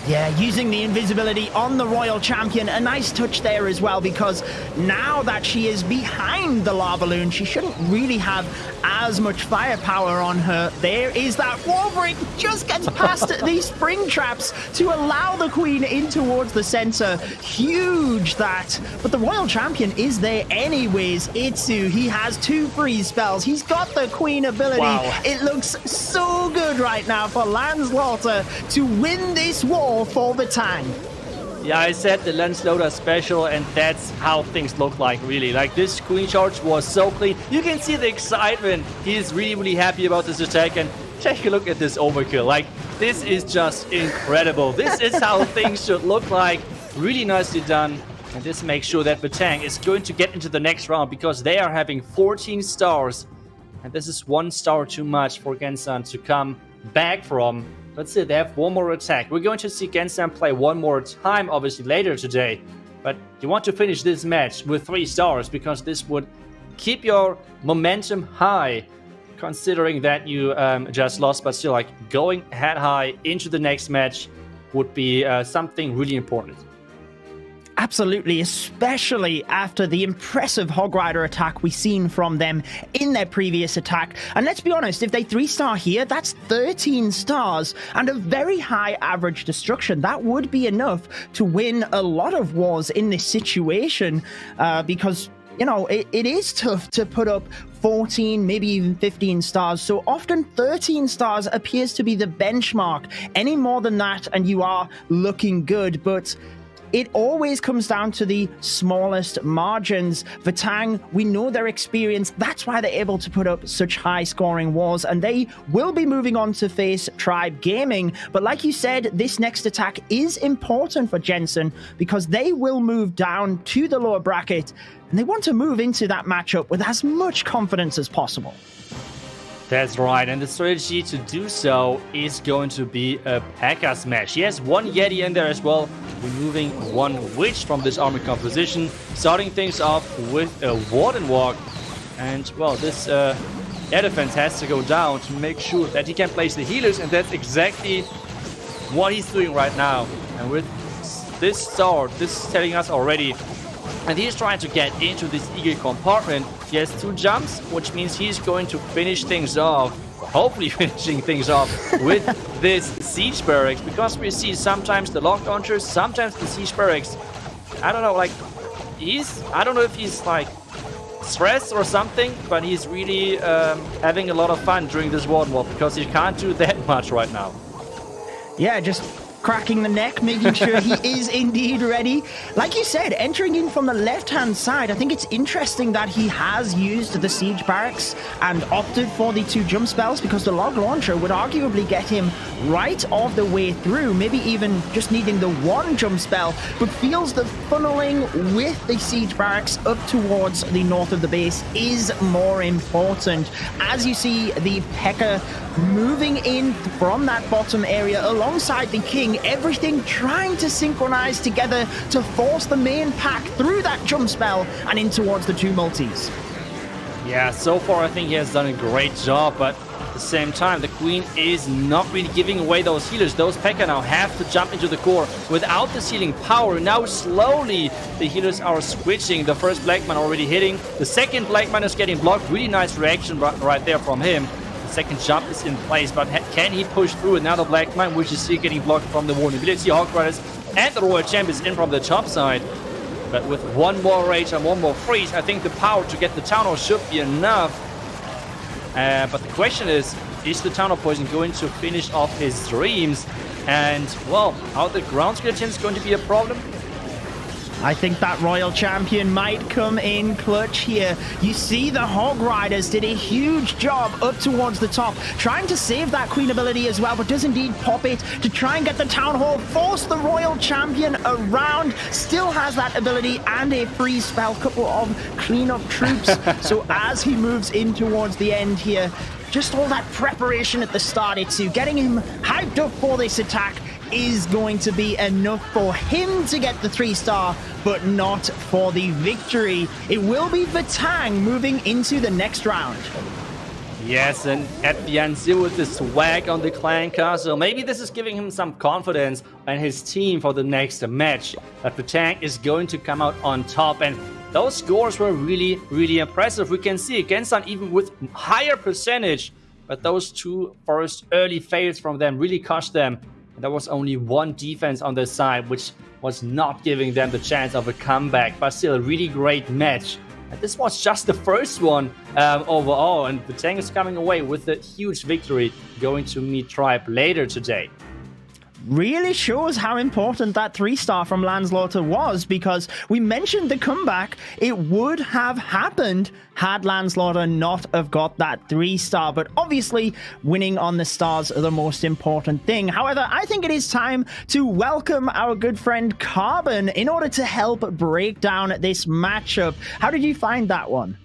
Yeah, using the invisibility on the Royal Champion. A nice touch there as well, because now that she is behind the lava balloon, she shouldn't really have as much firepower on her. There is that wall break, just gets past these spring traps to allow the Queen in towards the center. Huge that. But the Royal Champion is there anyways. Itsu, he has 2 freeze spells. He's got the Queen ability. Wow. It looks so good right now for Landslaughter to win this war for Vatang. Yeah, I said the Landslaughter special, and that's how things look like, really. Like, this Queen Charge was so clean. You can see the excitement. He is really, really happy about this attack, and take a look at this overkill. Like, this is just incredible. This is how things should look like. Really nicely done. And this makes sure that Vatang is going to get into the next round, because they are having 14 stars. And this is 1 star too much for GENSAN to come back from. Let's see, they have 1 more attack. We're going to see GENSAN play 1 more time, obviously, later today. But you want to finish this match with 3 stars, because this would keep your momentum high, considering that you just lost. But still, like, going head high into the next match would be something really important. Absolutely, especially after the impressive Hog Rider attack we've seen from them in their previous attack. And let's be honest, if they 3-star here, that's 13 stars and a very high average destruction. That would be enough to win a lot of wars in this situation, because, you know, it is tough to put up 14, maybe even 15 stars. So often 13 stars appears to be the benchmark. Any more than that and you are looking good, but it always comes down to the smallest margins. Vatang, we know their experience. That's why they're able to put up such high scoring wars, and they will be moving on to face Tribe Gaming. But like you said, this next attack is important for GENSAN because they will move down to the lower bracket, and they want to move into that matchup with as much confidence as possible. That's right, and the strategy to do so is going to be a P.E.K.K.A smash. He has 1 Yeti in there as well, removing 1 Witch from this army composition, starting things off with a Warden Walk. And, well, this air defense has to go down to make sure that he can place the healers, and that's exactly what he's doing right now. And with this start, this is telling us already, and he's trying to get into this Eagle compartment. He has 2 jumps, which means he's going to finish things off, hopefully finishing things off with this Siege Barracks, because we see sometimes the lock launchers, sometimes the Siege Barracks. I don't know, like, I don't know if he's, like, stressed or something, but he's really having a lot of fun during this Warden Wall, because he can't do that much right now. Yeah, just cracking the neck, making sure he is indeed ready. Like you said, entering in from the left-hand side, I think it's interesting that he has used the siege barracks and opted for the 2 jump spells, because the log launcher would arguably get him right all the way through, maybe even just needing the 1 jump spell, but feels that funneling with the siege barracks up towards the north of the base is more important. As you see the P.E.K.K.A. moving in from that bottom area alongside the king, everything trying to synchronize together to force the main pack through that jump spell and in towards the 2 multis. Yeah, so far I think he has done a great job, but at the same time, the Queen is not really giving away those healers. Those P.E.K.K.A. now have to jump into the core without this healing power. Now slowly the healers are switching. The first Blackman already hitting. The second Blackman is getting blocked. Really nice reaction right there from him. Second jump is in place, but can he push through another Blackman, which is still getting blocked from the vulnerability? Hog Riders and the Royal Champ is in from the top side. But with 1 more Rage and 1 more Freeze, I think the power to get the Town Hall should be enough. But the question is the Town Hall Poison going to finish off his dreams? And, well, are the ground skeletons going to be a problem? I think that Royal Champion might come in clutch here. You see the Hog Riders did a huge job up towards the top, trying to save that Queen ability as well, but does indeed pop it to try and get the Town Hall, force the Royal Champion around, still has that ability and a freeze spell, couple of cleanup troops. So as he moves in towards the end here, just all that preparation at the start, Itsu, getting him hyped up for this attack is going to be enough for him to get the 3-star, but not for the victory. It will be Vatang moving into the next round. Yes, and at the end, still with the swag on the clan castle. Maybe this is giving him some confidence and his team for the next match. That Vatang is going to come out on top, and those scores were really, really impressive. We can see GENSAN even with higher percentage, but those 2 first early fails from them really cost them. There was only 1 defense on their side, which was not giving them the chance of a comeback, but still a really great match. And this was just the first one overall, and Vatang is coming away with a huge victory, going to meet Tribe later today. Really shows how important that 3-star from Landslaughter was, because we mentioned the comeback. It would have happened had Landslaughter not have got that 3-star, but obviously winning on the stars are the most important thing. However, I think it is time to welcome our good friend Carbon in order to help break down this matchup. How did you find that one?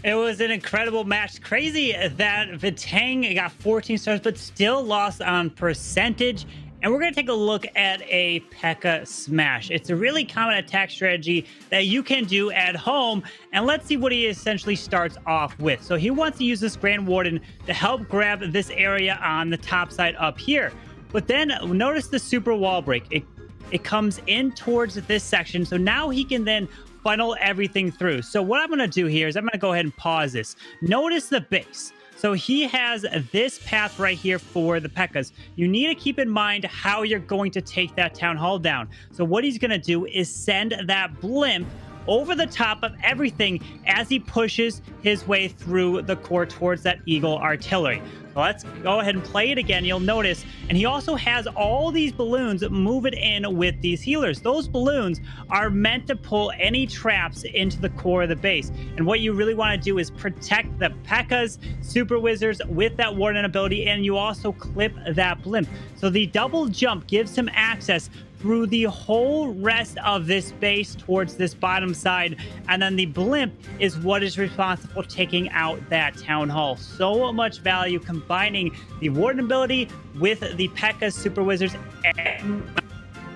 It was an incredible match. Crazy that Vatang got 14 stars, but still lost on percentage. And we're going to take a look at a P.E.K.K.A. Smash. It's a really common attack strategy that you can do at home. And let's see what he essentially starts off with. So he wants to use this Grand Warden to help grab this area on the top side up here. But then notice the super wall break. It comes in towards this section. So now he can then funnel everything through. So what I'm going to do here is I'm going to go ahead and pause this. Notice the base. So he has this path right here for the P.E.K.K.A.s. You need to keep in mind how you're going to take that Town Hall down. So what he's going to do is send that blimp over the top of everything as he pushes his way through the core towards that Eagle artillery. So let's go ahead and play it again. You'll notice, and he also has all these balloons moving in with these healers. Those balloons are meant to pull any traps into the core of the base. And what you really want to do is protect the P.E.K.K.A.s, Super Wizards with that Warden ability, and you also clip that blimp. So the double jump gives him access through the whole rest of this base towards this bottom side, and then the blimp is what is responsible for taking out that Town Hall. So much value combining the Warden ability with the P.E.K.K.A. Super Wizards and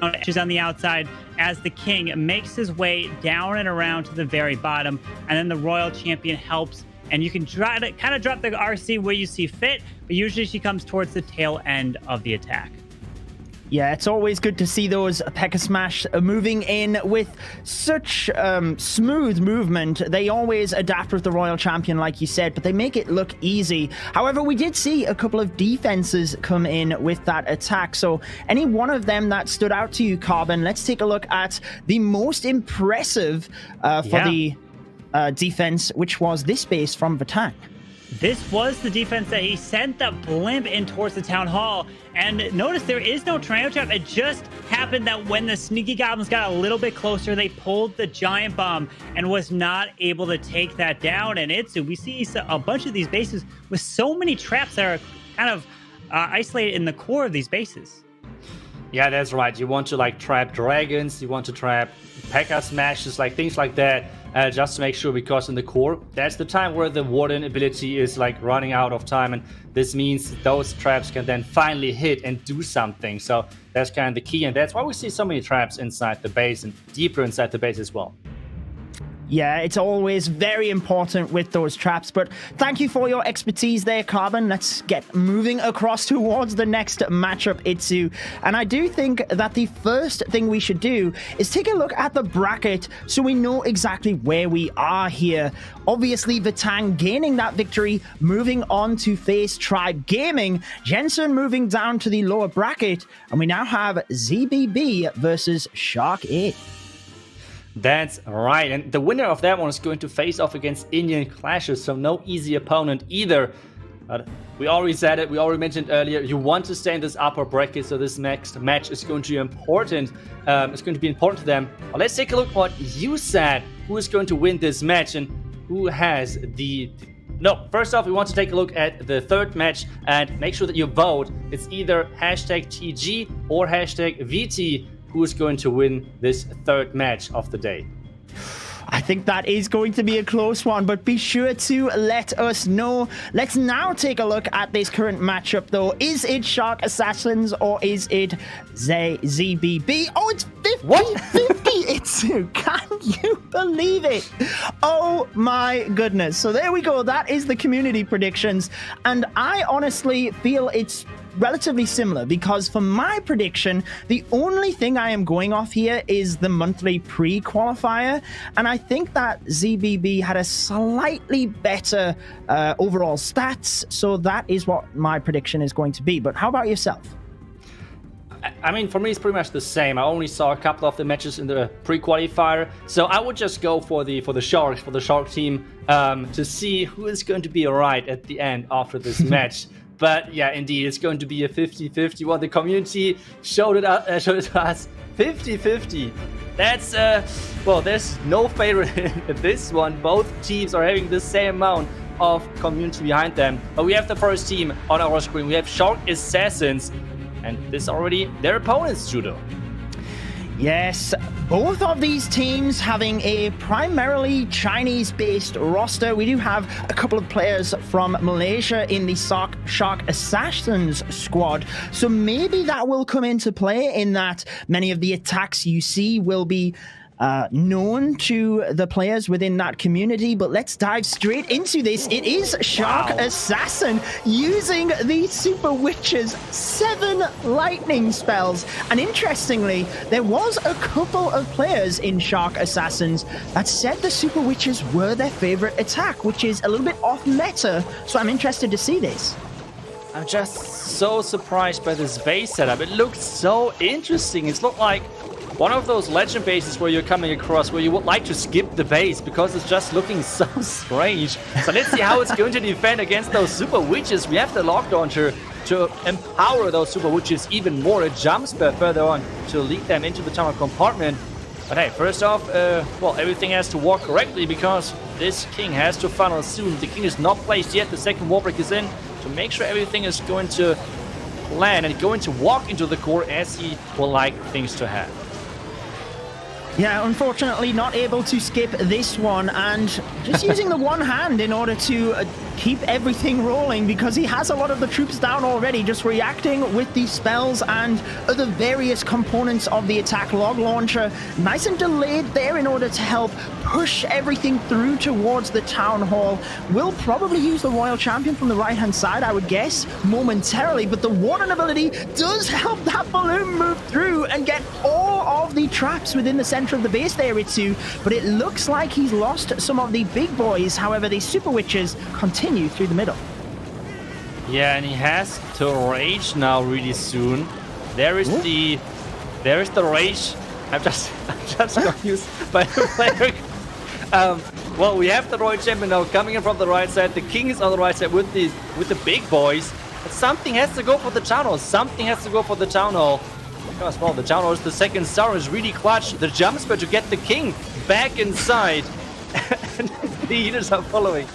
on the outside as the King makes his way down and around to the very bottom, and then the Royal Champion helps. And you can try to kind of drop the RC where you see fit, but usually she comes towards the tail end of the attack. Yeah, it's always good to see those P.E.K.K.A. Smash moving in with such smooth movement. They always adapt with the Royal Champion, like you said, but they make it look easy. However, we did see a couple of defenses come in with that attack. So any one of them that stood out to you, Carbon, let's take a look at the most impressive for the defense, which was this base from Vatang. this was the defense that he sent the blimp in towards the town hall. And notice there is no tornado trap. It just happened that when the sneaky goblins got a little bit closer, they pulled the giant bomb and was not able to take that down. And we see a bunch of these bases with so many traps that are kind of isolated in the core of these bases. Yeah, that's right. You want to like trap dragons, you want to trap P.E.K.K.A smashes, like things like that, just to make sure, because in the core, that's the time where the warden ability is like running out of time, and this means those traps can then finally hit and do something. So that's kind of the key, and that's why we see so many traps inside the base and deeper inside the base as well. Yeah, it's always very important with those traps, but thank you for your expertise there, Carbon. Let's get moving across towards the next matchup, Itsu. And I do think that the first thing we should do is take a look at the bracket so we know exactly where we are here. Obviously, Vatang gaining that victory, moving on to face Tribe Gaming. GENSAN moving down to the lower bracket, and we now have ZBB versus Shark 8. That's right, and the winner of that one is going to face off against Indian Clashes, so no easy opponent either. But we already said it, we already mentioned earlier, you want to stay in this upper bracket, so this next match is going to be important. It's going to be important to them. But let's take a look at what you said, who is going to win this match and who has the... No, first off, we want to take a look at the third match and make sure that you vote. It's either #TG or #VT. Who is going to win this third match of the day? I think that is going to be a close one, but be sure to let us know. Let's now take a look at this current matchup, though. Is it Shark Assassins or is it ZBB? Oh, it's 50-50, Itsu. Can you believe it? Oh my goodness. So there we go. That is the community predictions. And I honestly feel it's relatively similar, because for my prediction, the only thing I am going off here is the monthly pre-qualifier, and I think that ZBB had a slightly better overall stats, so that is what my prediction is going to be. But how about yourself? I mean, for me, it's pretty much the same. I only saw a couple of the matches in the pre-qualifier, so I would just go for the Sharks, for the Shark team, to see who is going to be right at the end after this match. But yeah, indeed, it's going to be a 50-50 one. The community showed it us 50-50. That's, well, there's no favorite in this one. Both teams are having the same amount of community behind them. But we have the first team on our screen. We have Shark Assassins. And this is already their opponents, Judo. Yes, both of these teams having a primarily Chinese-based roster. We do have a couple of players from Malaysia in the Shark Assassins squad, so maybe that will come into play in that many of the attacks you see will be known to the players within that community. But let's dive straight into this. It is Shark Assassin using the Super Witch's 7 lightning spells. And interestingly, there was a couple of players in Shark Assassins that said the Super Witches were their favorite attack, which is a little bit off meta. So I'm interested to see this. I'm just so surprised by this base setup. It looked so interesting. It's not like one of those legend bases where you're coming across where you would like to skip the base because it's just looking so strange. So let's see how it's going to defend against those Super Witches. We have the Lock Launcher to empower those Super Witches even more. A jump spell further on to lead them into the tunnel compartment. But hey, first off, well, everything has to work correctly because this king has to funnel soon. The king is not placed yet. The second wall break is in to make sure everything is going to land and going to walk into the core as he will like things to have. Yeah, unfortunately not able to skip this one, and just using the one hand in order to keep everything rolling because he has a lot of the troops down already, just reacting with the spells and other various components of the attack. Log Launcher nice and delayed there in order to help push everything through towards the Town Hall. Will probably use the Royal Champion from the right-hand side, I would guess, momentarily, but the Warden ability does help that balloon move through and get all of the traps within the center of the base there, Itsu, but it looks like he's lost some of the big boys. However, the Super Witches continue through the middle. Yeah, and he has to rage now really soon. There is the rage. I'm just confused by the player. Well, we have the Royal Champion now coming in from the right side. The King is on the right side with the big boys. But something has to go for the Town Hall. Something has to go for the Town Hall. Because, well, the Town Hall is the second star. Is really clutch. The jump spare to get the King back inside. And the healers are following.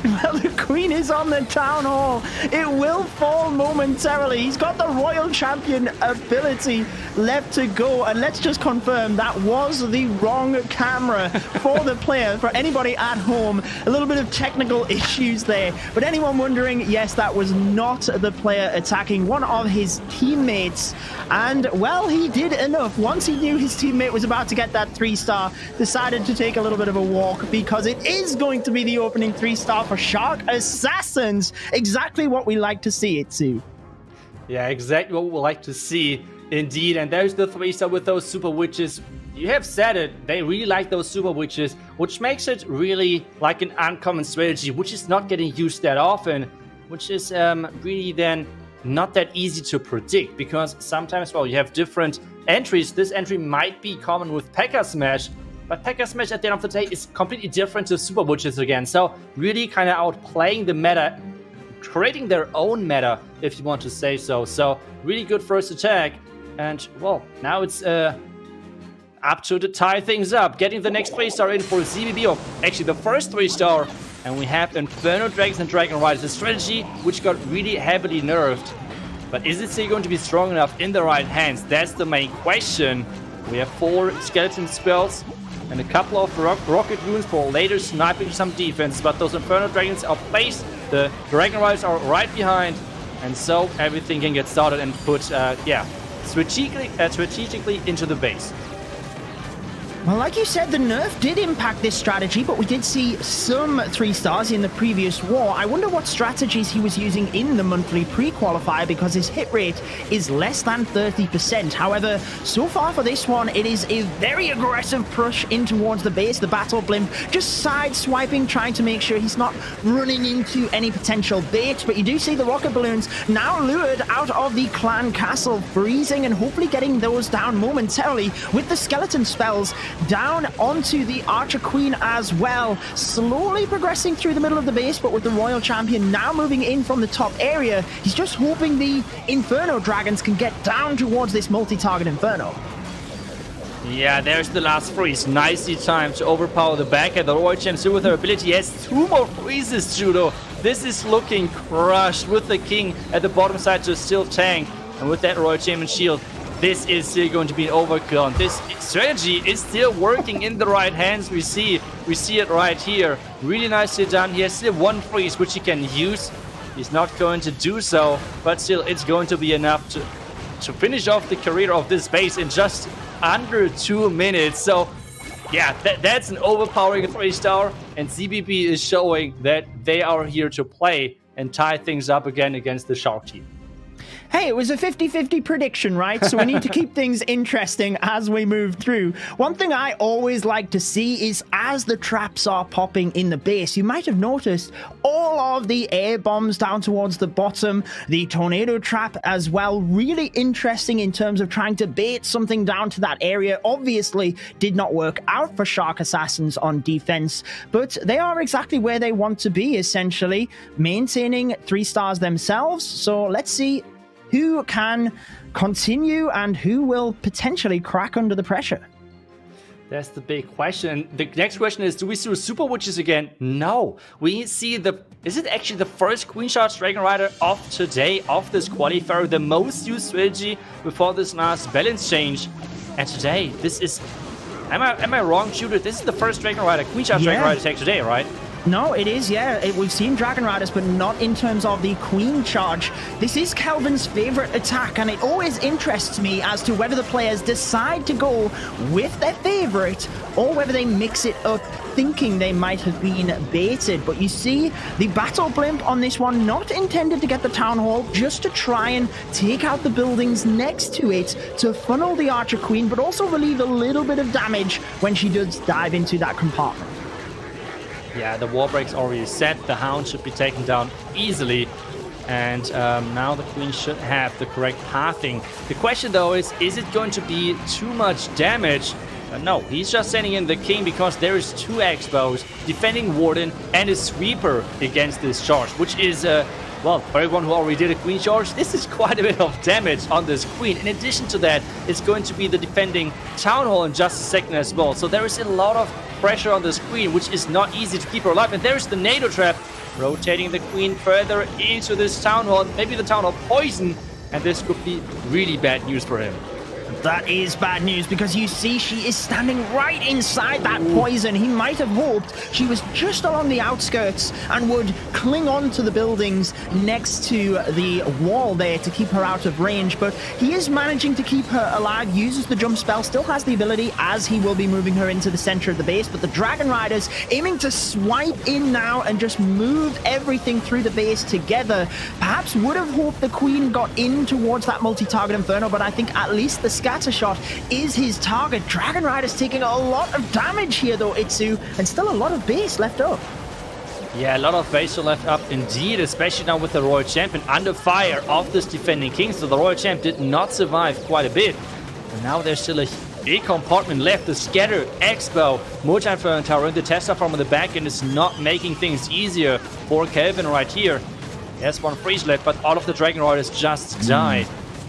Well, the Queen is on the Town Hall. It will fall momentarily. He's got the Royal Champion ability left to go. And let's just confirm that was the wrong camera for the player. For anybody at home, a little bit of technical issues there. But anyone wondering, yes, that was not the player attacking one of his teammates. And, well, he did enough. Once he knew his teammate was about to get that 3-star, decided to take a little bit of a walk because it is going to be the opening 3-star for Shark Assassins. Exactly what we like to see it to. Yeah, exactly what we like to see, indeed. And there's the 3-star with those super witches. You have said it, they really like those super witches, which makes it really like an uncommon strategy, which is not getting used that often, which is really then not that easy to predict, because sometimes, well, you have different entries. This entry might be common with P.E.K.K.A. Smash, but P.E.K.K.A. Smash at the end of the day is completely different to Super Witches again. So really kind of outplaying the meta, creating their own meta, if you want to say so. So really good first attack. And, well, now it's up to tie things up. Getting the next 3-star in for ZBB, or actually the first 3-star. And we have Inferno Dragons and Dragon Riders, a strategy which got really heavily nerfed. But is it still going to be strong enough in the right hands? That's the main question. We have 4 skeleton spells and a couple of rocket runes for later sniping some defense. But those Inferno Dragons are placed. The Dragon Riders are right behind. And so everything can get started and put, strategically into the base. Well, like you said, the nerf did impact this strategy, but we did see some 3-stars in the previous war. I wonder what strategies he was using in the monthly pre-qualifier, because his hit rate is less than 30%. However, so far for this one, it is a very aggressive push in towards the base. The Battle Blimp just side-swiping, trying to make sure he's not running into any potential bait. But you do see the rocket balloons now lured out of the clan castle, freezing and hopefully getting those down momentarily with the skeleton spells down onto the Archer Queen as well. Slowly progressing through the middle of the base, but with the Royal Champion now moving in from the top area, he's just hoping the Inferno Dragons can get down towards this multi-target Inferno. Yeah, there's the last freeze. Nicely timed to overpower the back end. The Royal Champion still with her ability has 2 more freezes, Judo. This is looking crushed with the King at the bottom side to still tank. And with that Royal Champion shield, this is still going to be an overkill. And this strategy is still working in the right hands. We see it right here. Really nicely done. He has still 1 freeze, which he can use. He's not going to do so, but still it's going to be enough to finish off the career of this base in just under 2 minutes. So yeah, that's an overpowering 3-star, and ZBB is showing that they are here to play and tie things up again against the Shark team. Hey, it was a 50-50 prediction, right? So we need to keep things interesting as we move through. One thing I always like to see is as the traps are popping in the base, you might have noticed all of the air bombs down towards the bottom, the tornado trap as well. Really interesting in terms of trying to bait something down to that area. Obviously did not work out for Shark Assassins on defense, but they are exactly where they want to be, essentially maintaining 3-stars themselves. So let's see who can continue and who will potentially crack under the pressure. That's the big question. The next question is, do we see Super Witches again? No. We see is it actually the first Queen Charge Dragon Rider of today, of this qualifier, the most used strategy before this last balance change. And today, this is, am I wrong, Judith? This is the first Dragon Rider, Queen Charge Dragon Rider tag today, right? No, it is, yeah. We've seen Dragon Riders, but not in terms of the Queen Charge. This is Kelvin's favorite attack, and it always interests me as to whether the players decide to go with their favorite or whether they mix it up thinking they might have been baited. But you see, the Battle Blimp on this one, not intended to get the Town Hall, just to try and take out the buildings next to it to funnel the Archer Queen, but also relieve a little bit of damage when she does dive into that compartment. Yeah, the wall break's already set. The Hound should be taken down easily. And now the Queen should have the correct pathing. The question, though, is it going to be too much damage No, he's just sending in the king because there is 2 Expos, defending Warden, and a sweeper against this charge, which is, well, for everyone who already did a queen charge, this is quite a bit of damage on this queen. In addition to that, it's going to be the defending Town Hall in just a second as well. So there is a lot of pressure on this queen, which is not easy to keep her alive. And there's the NATO trap, rotating the queen further into this Town Hall, maybe the Town Hall poison, and this could be really bad news for him. That is bad news because you see she is standing right inside that poison. He might have hoped she was just along the outskirts and would cling on to the buildings next to the wall there to keep her out of range, but he is managing to keep her alive, uses the jump spell, still has the ability as he will be moving her into the center of the base, but the Dragon Riders aiming to swipe in now and just move everything through the base together. Perhaps would have hoped the Queen got in towards that multi-target Inferno, but I think at least the scatter shot is his target. Dragon Rider's taking a lot of damage here though, Itsu, and still a lot of base left up. Yeah, a lot of base left up indeed, especially now with the Royal Champion under fire of this defending king. So the Royal Champ did not survive quite a bit. And now there's still a big compartment left. The Scatter, Expo, Multi-Inferno Tower, and the Tesla farm on the back end is not making things easier for Kelvin right here. There's one freeze left, but all of the Dragon Riders just died.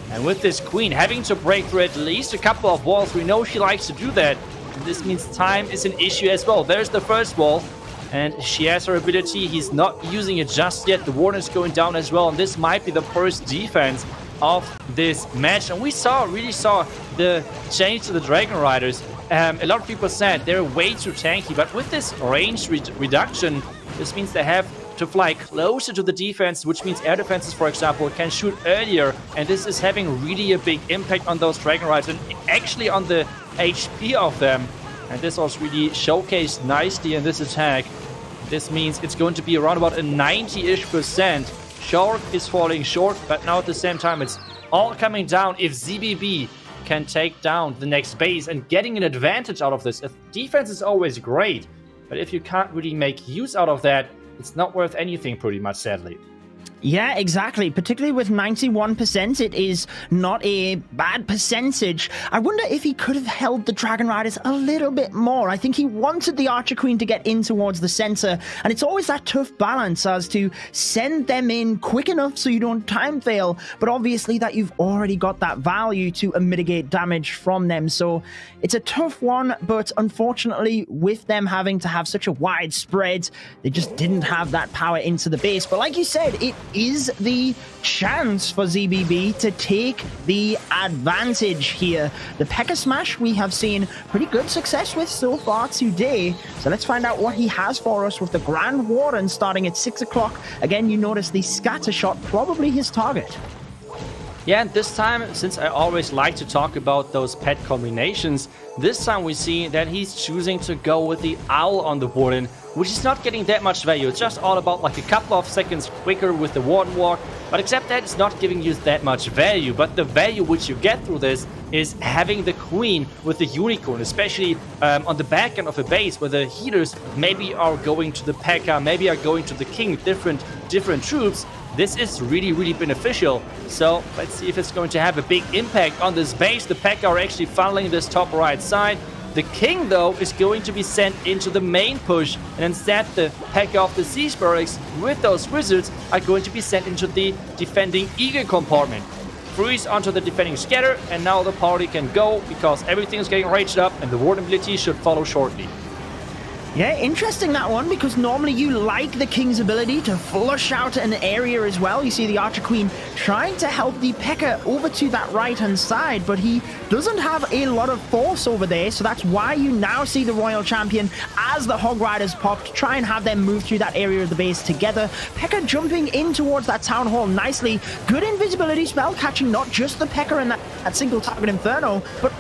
And with this Queen having to break through at least a couple of walls, we know she likes to do that. And this means time is an issue as well. There's the first wall, and she has her ability. He's not using it just yet. The Warden is going down as well, and this might be the first defense of this match. And we really saw the change to the Dragon Riders. A lot of people said they're way too tanky, but with this range reduction, this means they have to fly closer to the defense, which means air defenses, for example, can shoot earlier, and this is having really a big impact on those Dragon Riders and actually on the HP of them. And this was really showcased nicely in this attack. This means it's going to be around about a 90-ish%. Short is falling short, but now at the same time it's all coming down if ZBB can take down the next base and getting an advantage out of this. Defense is always great, but if you can't really make use out of that, it's not worth anything pretty much, sadly. Yeah, exactly. Particularly with 91%, it is not a bad percentage. I wonder if he could have held the Dragon Riders a little bit more. I think he wanted the Archer Queen to get in towards the center, and it's always that tough balance as to send them in quick enough so you don't time fail, but obviously that you've already got that value to mitigate damage from them. So it's a tough one, but unfortunately with them having to have such a wide spread, they just didn't have that power into the base. But like you said, it is the chance for ZBB to take the advantage here. The P.E.K.K.A. Smash we have seen pretty good success with so far today. So let's find out what he has for us with the Grand Warden starting at 6 o'clock. Again, you notice the scatter shot, probably his target. Yeah, and this time, since I always like to talk about those pet combinations, this time we see that he's choosing to go with the Owl on the Warden, which is not getting that much value. It's just all about like a couple of seconds quicker with the Warden Walk, but except that it's not giving you that much value. But the value which you get through this is having the Queen with the Unicorn, especially on the back end of a base where the healers maybe are going to the P.E.K.K.A., maybe are going to the King, different troops. This is really, really beneficial. So let's see if it's going to have a big impact on this base. The P.E.K.K.A. are actually funneling this top right side. The King, though, is going to be sent into the main push, and instead the P.E.K.K.A. of the Siege Barracks with those wizards are going to be sent into the defending Eagle compartment. Freeze onto the defending Scatter, and now the party can go because everything is getting raged up and the Warden ability should follow shortly. Yeah, interesting that one, because normally you like the King's ability to flush out an area as well. You see the Archer Queen trying to help the P.E.K.K.A. over to that right-hand side, but he doesn't have a lot of force over there, so that's why you now see the Royal Champion as the Hog Riders pop to try and have them move through that area of the base together. P.E.K.K.A. jumping in towards that Town Hall nicely. Good invisibility spell, catching not just the P.E.K.K.A. in that single target Inferno, but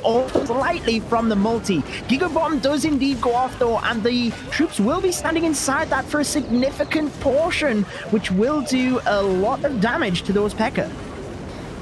also slightly from the multi. Giga Bomb does indeed go off though, and the troops will be standing inside that for a significant portion, which will do a lot of damage to those P.E.K.K.A.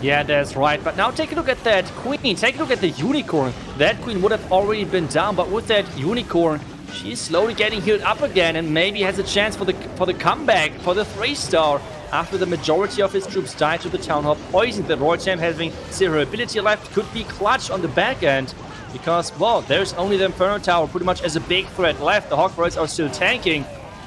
Yeah, that's right. But now take a look at that Queen. Take a look at the Unicorn. That Queen would have already been down, but with that Unicorn, she's slowly getting healed up again and maybe has a chance for the comeback, for the 3-star. After the majority of his troops died to the Town Hall poison, the Royal Champ having 0 ability left could be clutch on the back end. because, well, there's only the Inferno Tower pretty much as a big threat left. The Hawk Birds are still tanking.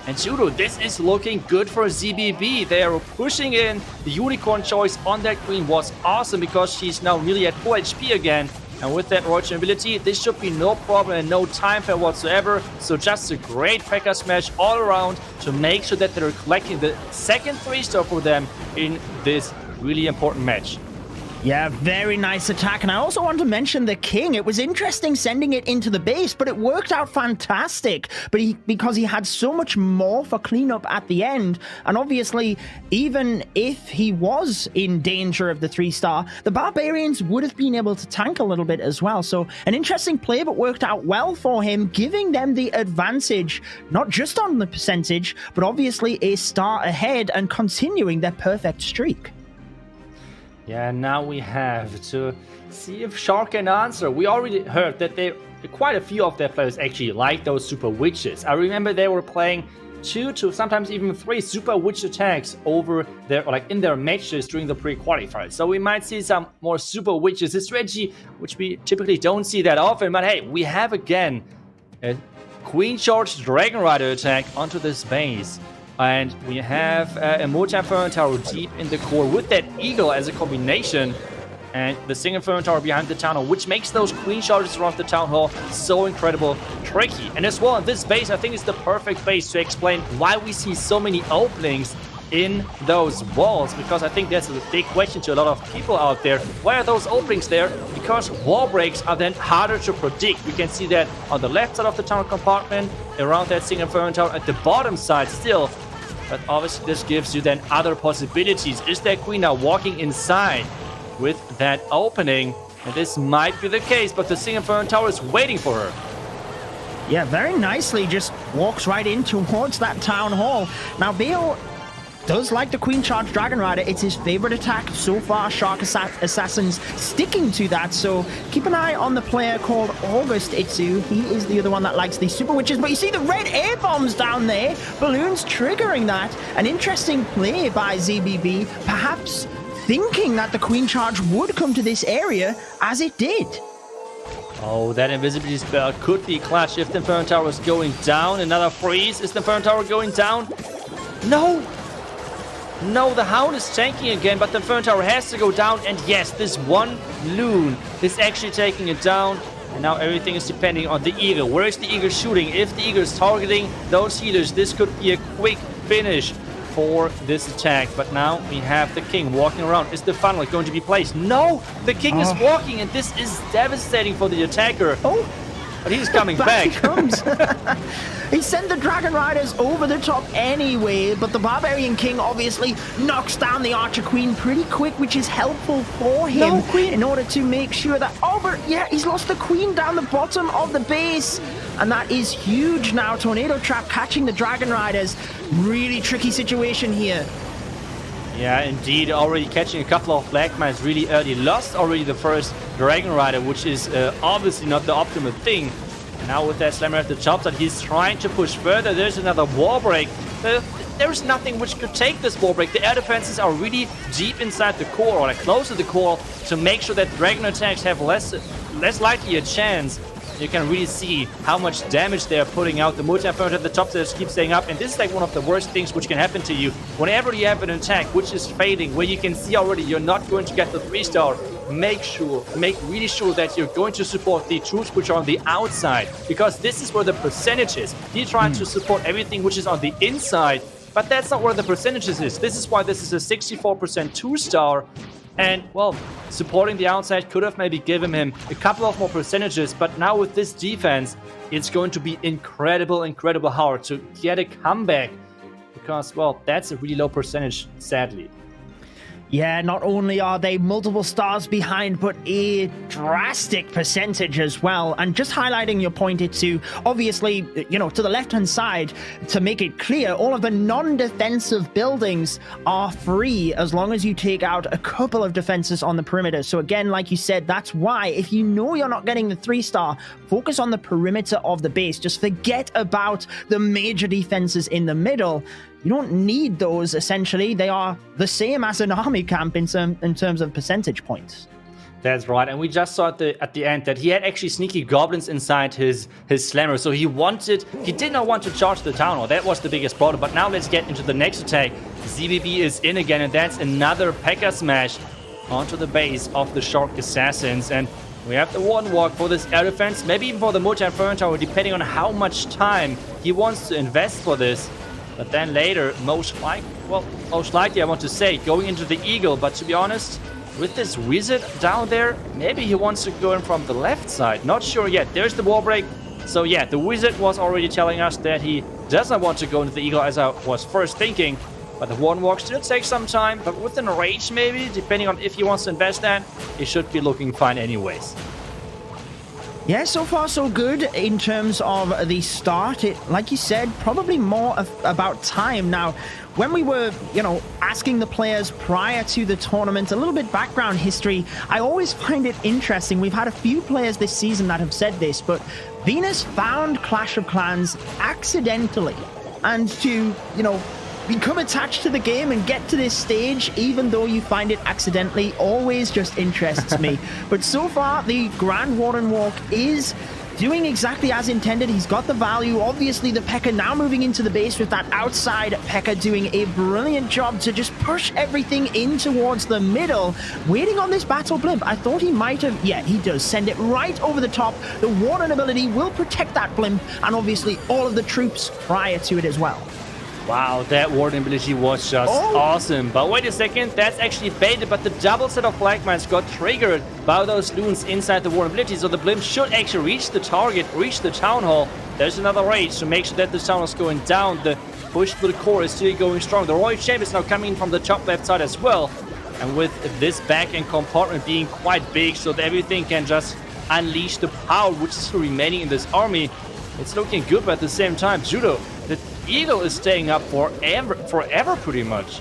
And Judo, this is looking good for ZBB. They are pushing in. The Unicorn choice on that queen was awesome because she's now nearly at full HP again. And with that Royal ability, this should be no problem and no time fail whatsoever. So just a great P.E.K.K.A. smash all around to make sure that they're collecting the second 3-star for them in this really important match. Yeah, very nice attack. And I also want to mention the king. It was interesting sending it into the base, but it worked out fantastic. But because he had so much more for cleanup at the end. And obviously, even if he was in danger of the 3-star, the Barbarians would have been able to tank a little bit as well. So an interesting play, but worked out well for him, giving them the advantage, not just on the percentage, but obviously a star ahead and continuing their perfect streak. Yeah, now we have to see if Shark can answer. We already heard that quite a few of their players actually like those Super Witches. I remember they were playing 2 to sometimes even 3 Super Witch attacks over their, in their matches during the pre-qualifier. So we might see some more Super Witches, a strategy which we typically don't see that often. But hey, we have again a Queen Charge Dragon Rider attack onto this base. And we have a Multi-Inferno Tower deep in the core with that Eagle as a combination. And the single Inferno Tower behind the Town Hall, which makes those Queen Charges around the Town Hall so incredible tricky. And as well, this base, I think, is the perfect base to explain why we see so many openings in those walls. Because I think that's a big question to a lot of people out there. Why are those openings there? Because wall breaks are then harder to predict. We can see that on the left side of the tunnel compartment, around that single Inferno Tower, at the bottom side still. But obviously this gives you then other possibilities. Is that queen now walking inside with that opening? And this might be the case, but the single Inferno Tower is waiting for her. Yeah, very nicely just walks right in towards that Town Hall. Now, Bale does like the Queen Charge Dragon Rider. It's his favorite attack so far. Shark Assassins sticking to that. So keep an eye on the player called August Itsu. He is the other one that likes these Super Witches. But you see the red air bombs down there. Balloons triggering that. An interesting play by ZBB. Perhaps thinking that the Queen Charge would come to this area as it did. Oh, that invisibility spell could be clutch if the Inferno Tower is going down. Another freeze. Is the Inferno Tower going down? No! No, the Hound is tanking again, but the Inferno Tower has to go down. And yes, this one Loon is actually taking it down. And now everything is depending on the Eagle. Where is the Eagle shooting? If the Eagle is targeting those healers, this could be a quick finish for this attack. But now we have the King walking around. Is the funnel going to be placed? No! The King is walking, and this is devastating for the attacker. Oh! But he's coming back. He comes. He sent the Dragon Riders over the top anyway, but the Barbarian King obviously knocks down the Archer Queen pretty quick, which is helpful for him in order to make sure that... Oh, but yeah, he's lost the Queen down the bottom of the base. And that is huge now. Tornado Trap catching the Dragon Riders. Really tricky situation here. Yeah, indeed, already catching a couple of Black Mines really early. Lost already the first Dragon Rider, which is obviously not the optimal thing. And now with that Slammer at the top side, he's trying to push further. There's another wall break. There's nothing which could take this wall break. The air defenses are really deep inside the core, or close to the core, to make sure that Dragon attacks have less likely a chance. You can really see how much damage they are putting out. The multi-inferno at the top just keeps staying up, and this is like one of the worst things which can happen to you. Whenever you have an attack which is fading, where you can see already you're not going to get the 3-star, make really sure that you're going to support the troops which are on the outside, because this is where the percentage is. You're trying to support everything which is on the inside, but that's not where the percentages is. This is why this is a 64% 2-star. And, well, supporting the outside could have maybe given him a couple of more percentages, but now with this defense, it's going to be incredible hard to get a comeback, because, well, that's a really low percentage, sadly. Yeah, not only are they multiple stars behind, but a drastic percentage as well. And just highlighting your point, Itsu, obviously, you know, to the left-hand side, to make it clear, all of the non-defensive buildings are free as long as you take out a couple of defenses on the perimeter. So again, like you said, that's why if you know you're not getting the 3-star, focus on the perimeter of the base. Just forget about the major defenses in the middle. You don't need those, essentially. They are the same as an army camp in terms of percentage points. That's right, and we just saw at the end that he had actually sneaky goblins inside his slammer, so he did not want to charge the town hall. That was the biggest problem. But now let's get into the next attack. ZBB is in again, and that's another P.E.K.K.A smash onto the base of the Shark Assassins. And we have the one walk for this air defense, maybe even for the multi-inferno tower, depending on how much time he wants to invest for this. But then later, most likely I want to say, going into the Eagle. But to be honest, with this wizard down there, maybe he wants to go in from the left side. Not sure yet. There's the wall break. So yeah, the wizard was already telling us that he doesn't want to go into the Eagle, as I was first thinking. But the one walk still takes some time. But with an rage, maybe, depending on if he wants to invest that, it should be looking fine anyways. Yeah, so far so good in terms of the start. It, like you said, probably more about time. Now, when we were, asking the players prior to the tournament, a little bit background history, I always find it interesting. We've had a few players this season that have said this, but Venus found Clash of Clans accidentally. And to, become attached to the game and get to this stage, even though you find it accidentally, always just interests me. But so far, the Grand Warden Walk is doing exactly as intended. He's got the value. Obviously, the P.E.K.K.A now moving into the base with that outside P.E.K.K.A doing a brilliant job to just push everything in towards the middle, waiting on this battle blimp. I thought he might have... Yeah, he does send it right over the top. The Warden ability will protect that blimp, and obviously all of the troops prior to it as well. Wow, that Warden ability was just awesome. But wait a second, that's actually baited, but the double set of flag mines got triggered by those loons inside the Warden ability, so the blimp should actually reach the target, reach the town hall. There's another rage to make sure that the town hall is going down. The push to the core is still going strong. The Royal Champ is now coming in from the top left side as well. And with this back-end compartment being quite big, so that everything can just unleash the power which is remaining in this army, it's looking good. But at the same time, Judo, the Eagle is staying up forever pretty much.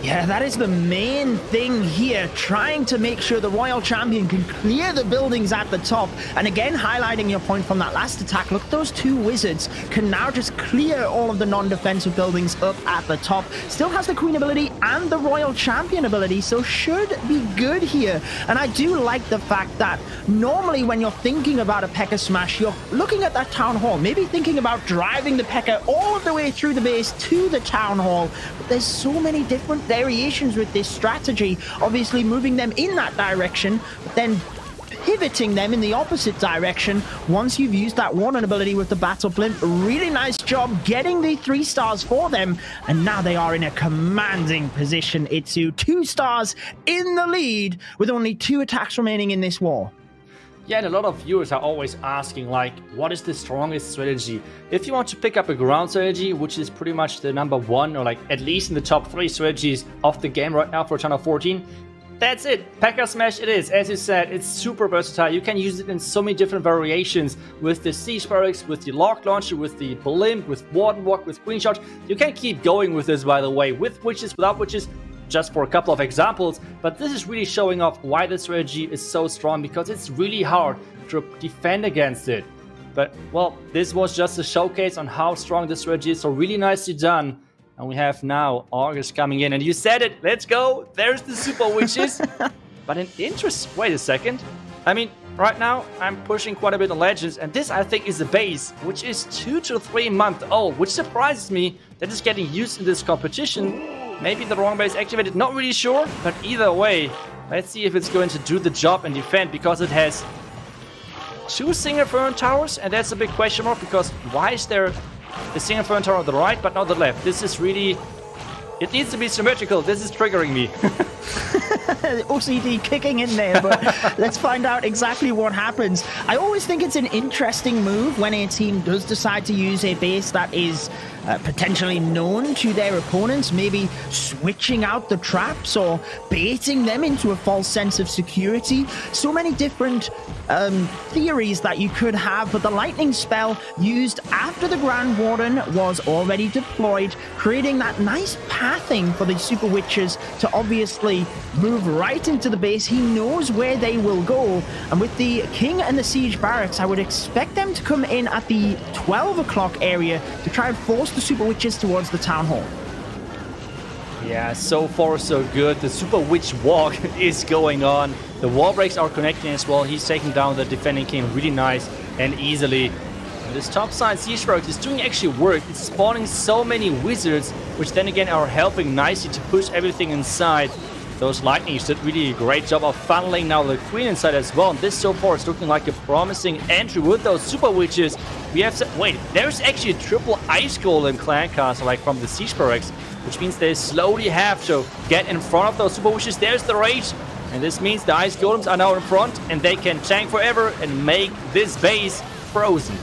Yeah, that is the main thing here, trying to make sure the Royal Champion can clear the buildings at the top. And again, highlighting your point from that last attack, look, those two wizards can now just clear all of the non-defensive buildings up at the top. Still has the Queen ability and the Royal Champion ability, so should be good here. And I do like the fact that normally when you're thinking about a P.E.K.K.A smash, you're looking at that town hall, maybe thinking about driving the P.E.K.K.A all of the way through the base to the town hall. But there's so many different variations with this strategy, obviously moving them in that direction, but then pivoting them in the opposite direction once you've used that Warden ability with the battle blimp. Really nice job getting the 3 stars for them, and now they are in a commanding position. Itsu 2 stars in the lead with only 2 attacks remaining in this war. Yeah, and a lot of viewers are always asking, like, what is the strongest strategy? If you want to pick up a ground strategy, which is pretty much the #1, or like at least in the top 3 strategies of the game right now for Channel 14, that's it. P.E.K.K.A Smash it is. As you said, it's super versatile. You can use it in so many different variations with the Siege Barracks, with the Lock Launcher, with the Blimp, with Warden Walk, with Queen Charge. You can keep going with this, by the way, with witches, without witches, just for a couple of examples. But this is really showing off why the strategy is so strong, because it's really hard to defend against it. But, well, this was just a showcase on how strong this strategy is, so really nicely done. And we have now August coming in, and you said it, let's go, there's the Super Witches. But in interest, wait a second. I mean, right now, I'm pushing quite a bit on Legends, and this, I think, is a base, which is 2 to 3 months old, which surprises me that it's getting used in this competition. Maybe the wrong base activated, not really sure, but either way, let's see if it's going to do the job and defend, because it has 2 single Inferno towers, and that's a big question mark, because why is there a single Inferno tower on the right but not the left? This is really... It needs to be symmetrical. This is triggering me. OCD kicking in there, but let's find out exactly what happens. I always think it's an interesting move when a team does decide to use a base that is potentially known to their opponents, maybe switching out the traps or baiting them into a false sense of security. So many different theories that you could have, but the lightning spell used after the Grand Warden was already deployed, creating that nice pathing for the Super Witches to obviously move right into the base. He knows where they will go, and with the King and the Siege Barracks, I would expect them to come in at the 12 o'clock area to try and force the Super Witches towards the Town Hall. Yeah, so far so good. The Super Witch Walk is going on. The wall breaks are connecting as well. He's taking down the defending king really nice and easily. And this top side Siege Barracks is doing actually work. It's spawning so many wizards, which then again are helping nicely to push everything inside. Those lightnings did really a great job of funneling now the queen inside as well. And this so far is looking like a promising entry with those Super Witches. We have wait, there's actually a triple ice golem clan castle like from the Siege Barracks, which means they slowly have to get in front of those Super Witches. There's the rage. And this means the ice golems are now in front and they can tank forever and make this base frozen.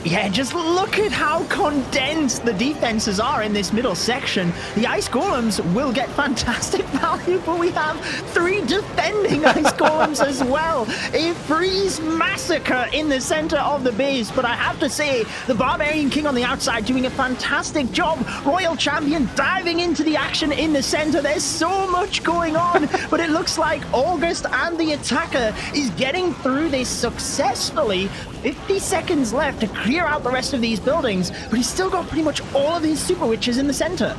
Yeah, just look at how condensed the defenses are in this middle section. The ice golems will get fantastic value, but we have 3 defending ice golems as well. A freeze massacre in the center of the base, but I have to say, the Barbarian King on the outside doing a fantastic job. Royal Champion diving into the action in the center. There's so much going on, but it looks like August and the attacker is getting through this successfully. 50 seconds left to clear out the rest of these buildings, but he's still got pretty much all of his Super Witches in the center.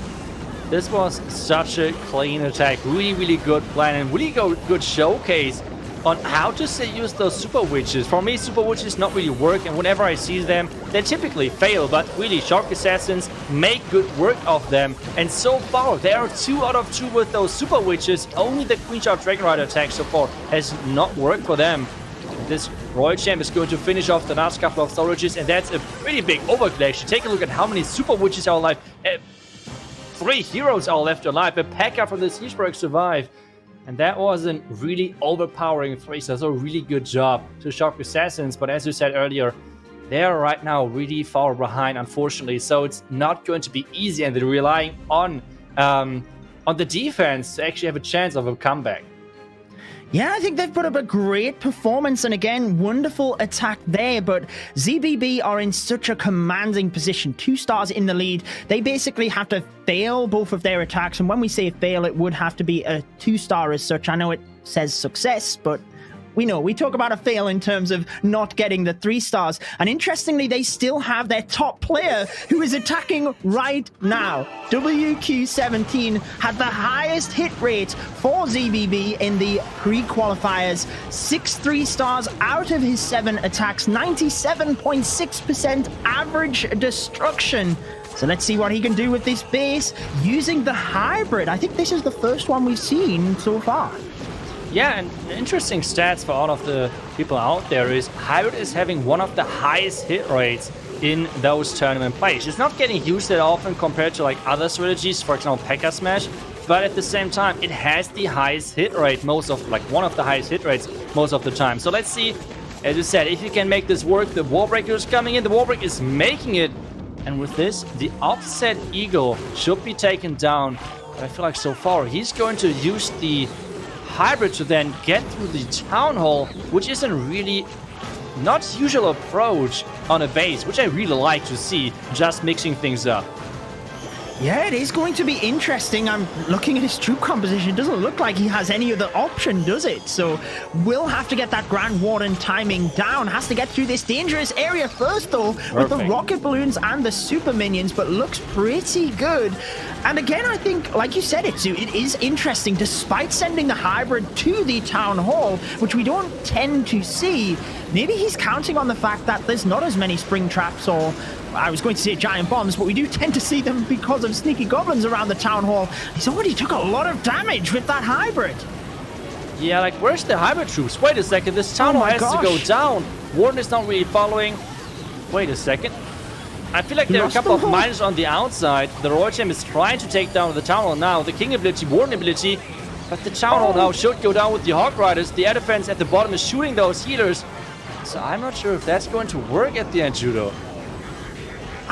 This was such a clean attack. Really, really good plan and really good showcase on how to use those Super Witches. For me, Super Witches not really work, and whenever I see them, they typically fail, but really, Shark Assassins make good work of them. And so far, they are 2 out of 2 with those Super Witches. Only the Queen Shark Dragon Rider attack so far has not worked for them. This Royal Champ is going to finish off the last couple of storages, and that's a pretty big overkill actually. Take a look at how many Super Witches are alive. 3 heroes are left alive. A P.E.K.K.A. from the Siege Barracks survived. And that was a really overpowering 3-star. So a really good job to Shark Assassins. But as you said earlier, they are right now really far behind, unfortunately. So it's not going to be easy, and they're relying on the defense to actually have a chance of a comeback. Yeah, I think they've put up a great performance, and again, wonderful attack there, but ZBB are in such a commanding position. 2 stars in the lead. They basically have to fail both of their attacks, and when we say fail, it would have to be a 2-star as such. I know it says success, but we talk about a fail in terms of not getting the 3 stars. And interestingly, they still have their top player who is attacking right now. WQ17 had the highest hit rate for ZBB in the pre-qualifiers. 6 3-stars out of his 7 attacks, 97.6% average destruction. So let's see what he can do with this base using the hybrid. I think this is the first one we've seen so far. Yeah, and interesting stats for all of the people out there is Hybrid is having one of the highest hit rates in those tournament plays. It's not getting used that often compared to like other strategies, for example P.E.K.K.A. Smash, but at the same time it has the highest hit rate, one of the highest hit rates most of the time. So let's see, as you said, if you can make this work. The Warbreaker is coming in, the Warbreaker is making it, and with this, the offset Eagle should be taken down. But I feel like so far he's going to use the Hybrid to then get through the Town Hall, which is a really not usual approach on a base, which I really like to see, just mixing things up. Yeah, it is going to be interesting. I'm looking at his troop composition. It doesn't look like he has any other option, does it? So we'll have to get that Grand Warden timing down. Has to get through this dangerous area first, though, with the rocket balloons and the super minions, but looks pretty good. And again, I think, like you said, it is interesting. Despite sending the Hybrid to the Town Hall, which we don't tend to see, maybe he's counting on the fact that there's not as many spring traps, or I was going to say giant bombs, but we do tend to see them because of sneaky goblins around the Town Hall. He's already took a lot of damage with that Hybrid. Yeah, like, where's the Hybrid troops? Wait a second, this Town Hall has to go down. Warden is not really following. Wait a second. I feel like there are a couple of miners on the outside. The Royal Champ is trying to take down the Town Hall now. The King ability, Warden ability. But the Town Hall now should go down with the Hawk Riders. The air defense at the bottom is shooting those healers. So I'm not sure if that's going to work at the end, Judo.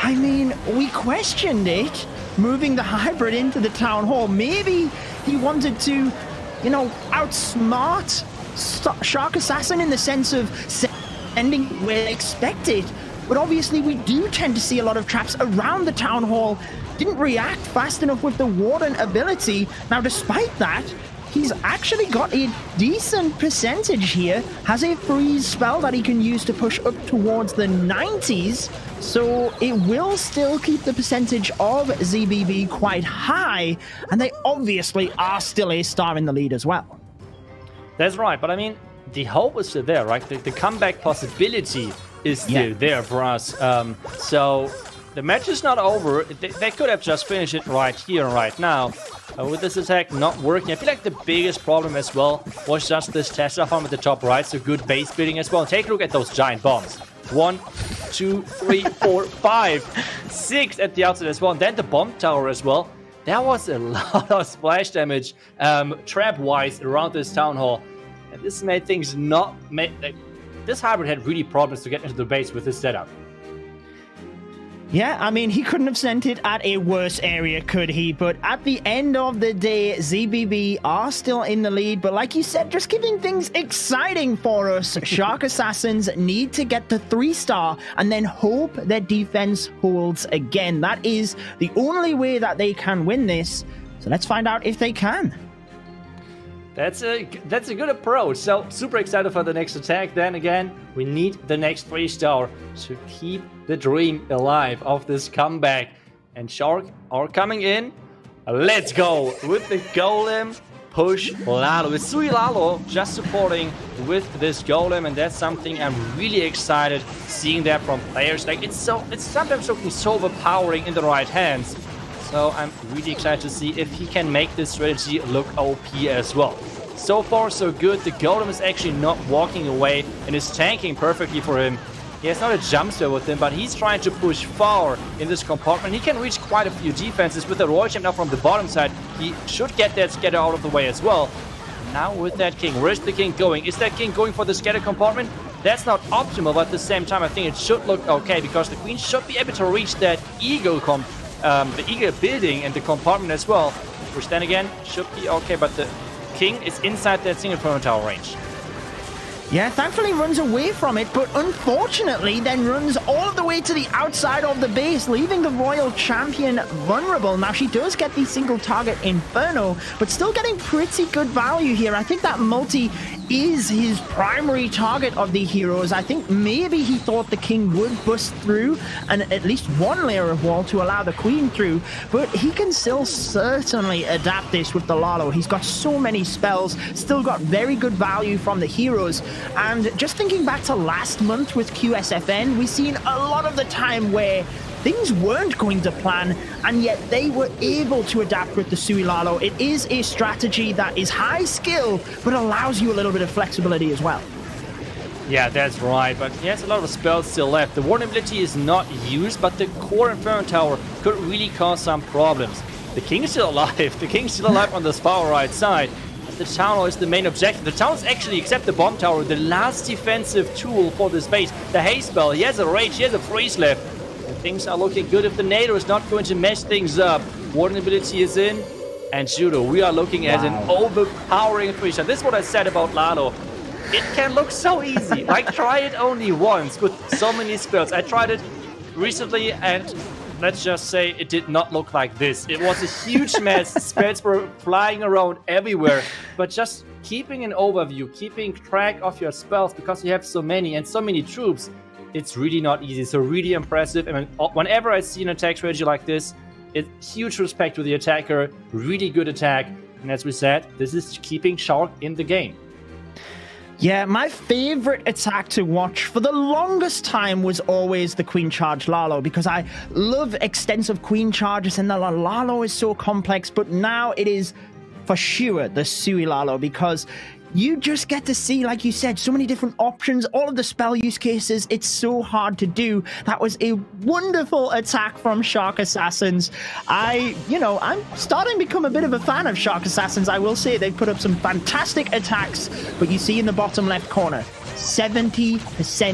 I mean, we questioned it, moving the Hybrid into the Town Hall. Maybe he wanted to, outsmart Shark Assassin in the sense of sending where expected. But obviously, we do tend to see a lot of traps around the Town Hall. Didn't react fast enough with the Warden ability. Now, despite that, he's actually got a decent percentage here. Has a freeze spell that he can use to push up towards the 90s. So it will still keep the percentage of ZBB quite high, and they obviously are still a star in the lead as well. That's right, but I mean, the hope is still there, right? The comeback possibility is still there for us. So the match is not over. They could have just finished it right here and right now. With this attack not working, I feel like the biggest problem as well was just this Tesla farm at the top right, so good base building as well. Take a look at those giant bombs. 1, 2, 3, 4, 5, 6 at the outside as well, and then the bomb tower as well. There was a lot of splash damage trap-wise around this town hall, and this made things not... this hybrid had really problems to get into the base with this setup. Yeah, I mean, he couldn't have sent it at a worse area, could he? But at the end of the day, ZBB are still in the lead. But like you said, just keeping things exciting for us. Shark Assassins need to get the 3-star and then hope their defense holds again. That is the only way that they can win this. So let's find out if they can. That's a good approach. So super excited for the next attack. Then again, we need the next 3-star to keep the dream alive of this comeback. And Shark are coming in. Let's go with the golem. Push Lalo. With Sui Lalo just supporting with this golem, and that's something I'm really excited seeing that from players. Like it's sometimes looking so overpowering in the right hands. So I'm really excited to see if he can make this strategy look OP as well. So far, so good. The golem is actually not walking away and is tanking perfectly for him. He has not a jump spell with him, but he's trying to push far in this compartment. He can reach quite a few defenses with the Royal Champ now from the bottom side. He should get that scatter out of the way as well. Now with that king, where's the king going? Is that king going for the scatter compartment? That's not optimal, but at the same time, I think it should look okay because the queen should be able to reach that eagle the eagle building and the compartment as well, which then again should be okay, but the king is inside that single point tower range. Yeah, thankfully runs away from it, but unfortunately then runs all the way to the outside of the base, leaving the Royal Champion vulnerable. Now, she does get the single target Inferno, but still getting pretty good value here. I think that multi is his primary target of the heroes. I think maybe he thought the king would bust through and at least one layer of wall to allow the queen through, but he can still certainly adapt this with the Lalo. He's got so many spells, still got very good value from the heroes. And just thinking back to last month with QSFN, we've seen a lot of the time where things weren't going to plan, and yet they were able to adapt with the Sui Lalo. It is a strategy that is high skill, but allows you a little bit of flexibility as well. Yeah, that's right, but he has a lot of spells still left. The vulnerability is not used, but the core Inferno Tower could really cause some problems. The king is still alive. The king is still alive on this far right side. The town hall is the main objective. The town is actually, except the bomb tower, the last defensive tool for this base. The haste spell, he has a rage, he has a freeze left. And things are looking good if the NATO is not going to mess things up. Vulnerability is in. And Judo, we are looking at an overpowering creature. This is what I said about Lalo. It can look so easy. Like, try it only once with so many spells. I tried it recently and let's just say it did not look like this. It was a huge mess. Spells were flying around everywhere. But just keeping an overview, keeping track of your spells because you have so many and so many troops, it's really not easy. So really impressive. I mean, whenever I see an attack strategy like this, it's huge respect to the attacker. Really good attack. And as we said, this is keeping Shark in the game. Yeah, my favorite attack to watch for the longest time was always the Queen Charge Lalo, because I love extensive Queen Charges and the Lalo is so complex, but now it is for sure the Sui Lalo, because you just get to see, like you said, so many different options, all of the spell use cases. It's so hard to do. That was a wonderful attack from Shark Assassins. I'm starting to become a bit of a fan of Shark Assassins. I will say they've put up some fantastic attacks, but you see in the bottom left corner, 70%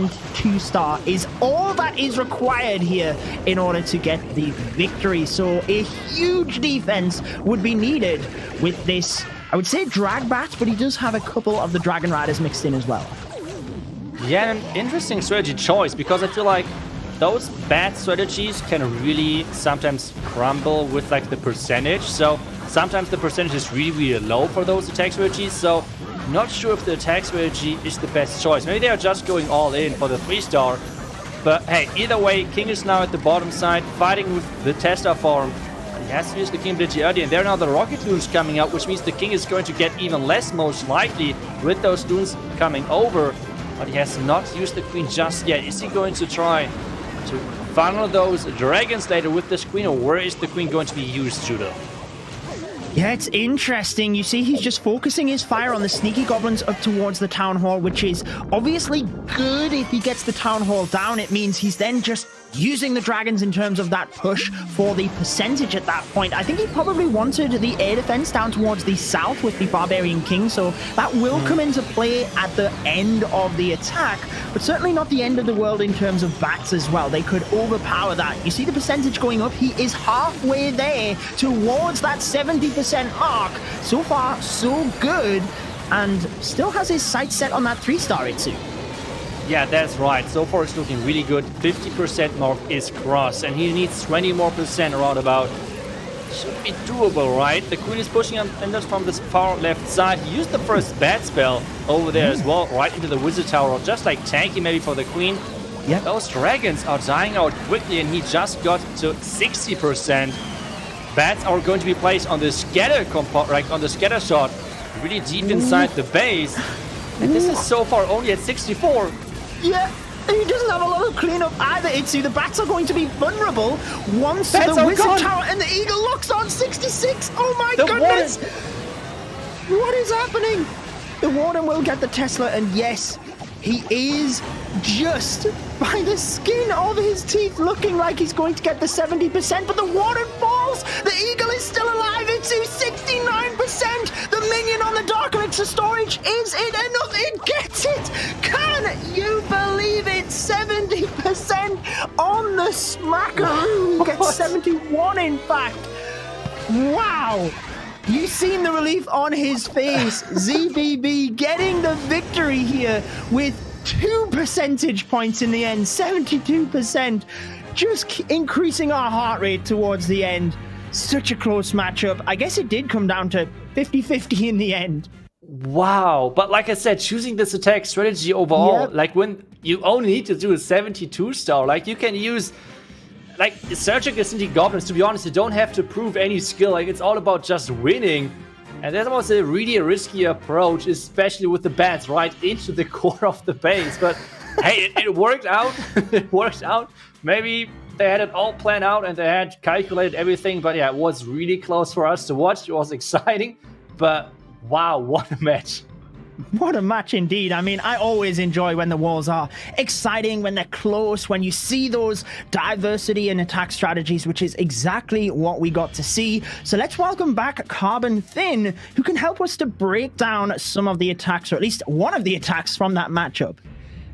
2-star is all that is required here in order to get the victory. So a huge defense would be needed with this, I would say, drag bat, but he does have a couple of the Dragon Riders mixed in as well. Yeah, an interesting strategy choice, because I feel like those bad strategies can really sometimes crumble with like the percentage. So sometimes the percentage is really, really low for those attack strategies. So not sure if the attack strategy is the best choice. Maybe they are just going all in for the 3-star. But hey, either way, King is now at the bottom side, fighting with the Testa farm. He has to use the King ability early, and there are now the Rocket Loons coming out, which means the King is going to get even less, most likely, with those Loons coming over. But he has not used the Queen just yet. Is he going to try to funnel those Dragons later with this Queen, or where is the Queen going to be used, Judo? Yeah, it's interesting. You see, he's just focusing his fire on the sneaky goblins up towards the town hall, which is obviously good. If he gets the town hall down, it means he's then just using the dragons in terms of that push for the percentage at that point. I think he probably wanted the air defense down towards the south with the Barbarian King, so that will come into play at the end of the attack, but certainly not the end of the world in terms of bats as well. They could overpower that. You see the percentage going up. He is halfway there towards that 70% mark. So far, so good, and still has his sights set on that 3-star Itsu. Yeah, that's right. So far it's looking really good. 50% mark is crossed, and he needs 20 more percent roundabout. Should be doable, right? The Queen is pushing him from this far left side. He used the first bat spell over there as well, right into the Wizard Tower, just like tanky maybe for the Queen. Yeah, those dragons are dying out quickly, and he just got to 60%. Bats are going to be placed on the scatter on the scatter shot, really deep inside the base. And this is so far only at 64. Yeah, he doesn't have a lot of cleanup either, Itsu. The bats are going to be vulnerable once the Wizard Tower and the Eagle locks on 66. Oh my goodness! What is happening? The Warden will get the Tesla, and yes, he is just by the skin of his teeth looking like he's going to get the 70%, but the Warden falls! The Eagle is still alive! Itsu, 69%! The minion on the Dark Elixir storage, is it enough? It gets it! Can you believe it? 70% on the smackaroo! Gets 71 in fact! Wow! You've seen the relief on his face. ZBB getting the victory here with 2 percentage points in the end. 72%. Just increasing our heart rate towards the end. Such a close matchup. I guess it did come down to 50-50 in the end. Wow. But like I said, choosing this attack strategy overall, like when you only need to do a 72-star, like you can use... Like, searching against goblins, to be honest, you don't have to prove any skill. Like, it's all about just winning. And that was a really risky approach, especially with the bats right into the core of the base. But, hey, it worked out. It worked out. Maybe they had it all planned out and they had calculated everything. But, yeah, it was really close for us to watch. It was exciting. But, wow, what a match. What a match indeed. I mean, I always enjoy when the walls are exciting, when they're close, when you see those diversity in attack strategies, which is exactly what we got to see. So let's welcome back Carbon Thin, who can help us to break down some of the attacks, or at least one of the attacks from that matchup.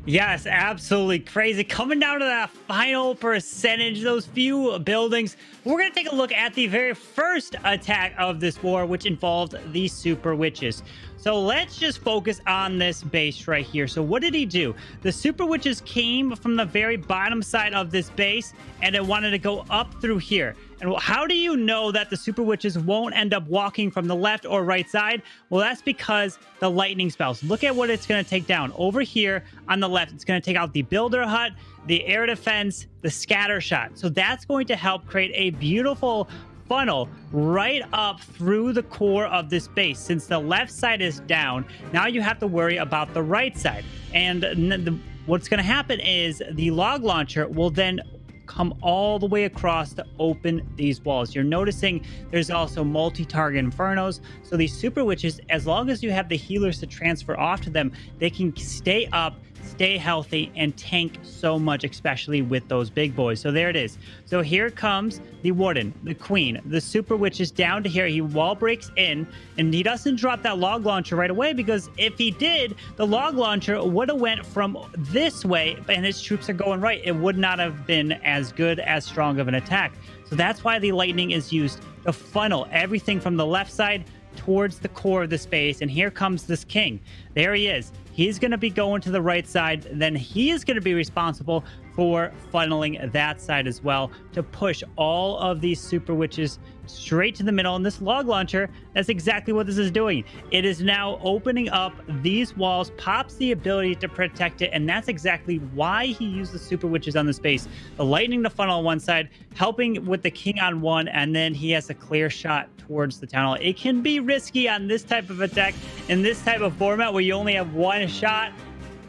Yes, absolutely crazy. Coming down to that final percentage, those few buildings. We're going to take a look at the very first attack of this war, which involved the Super Witches. So let's just focus on this base right here. So what did he do? The Super Witches came from the very bottom side of this base, and it wanted to go up through here. And how do you know that the Super Witches won't end up walking from the left or right side? Well, that's because the lightning spells. Look at what it's going to take down. Over here on the left, it's going to take out the Builder Hut, the Air Defense, the Scatter Shot. So that's going to help create a beautiful funnel right up through the core of this base. Since the left side is down, now you have to worry about the right side. And what's going to happen is the log launcher will then come all the way across to open these walls. You're noticing there's also multi-target infernos. So these Super Witches, as long as you have the healers to transfer off to them, they can stay up, stay healthy, and tank so much, especially with those big boys. So there it is. So here comes the Warden, the Queen, the Super Witches down to here. He wall breaks in, and he doesn't drop that log launcher right away, because if he did, the log launcher would have went from this way, and his troops are going right. It would not have been as good, as strong of an attack. So that's why the lightning is used to funnel everything from the left side towards the core of the space. And here comes this King. There he is. He's going to be going to the right side. Then he is going to be responsible for funneling that side as well to push all of these super witches straight to the middle. And this log launcher, that's exactly what this is doing. It is now opening up these walls, pops the ability to protect it, and that's exactly why he used the super witches on the space. The lightning to funnel on one side, helping with the king on one, and then he has a clear shot towards the town hall. It can be risky on this type of attack in this type of format where you only have one shot,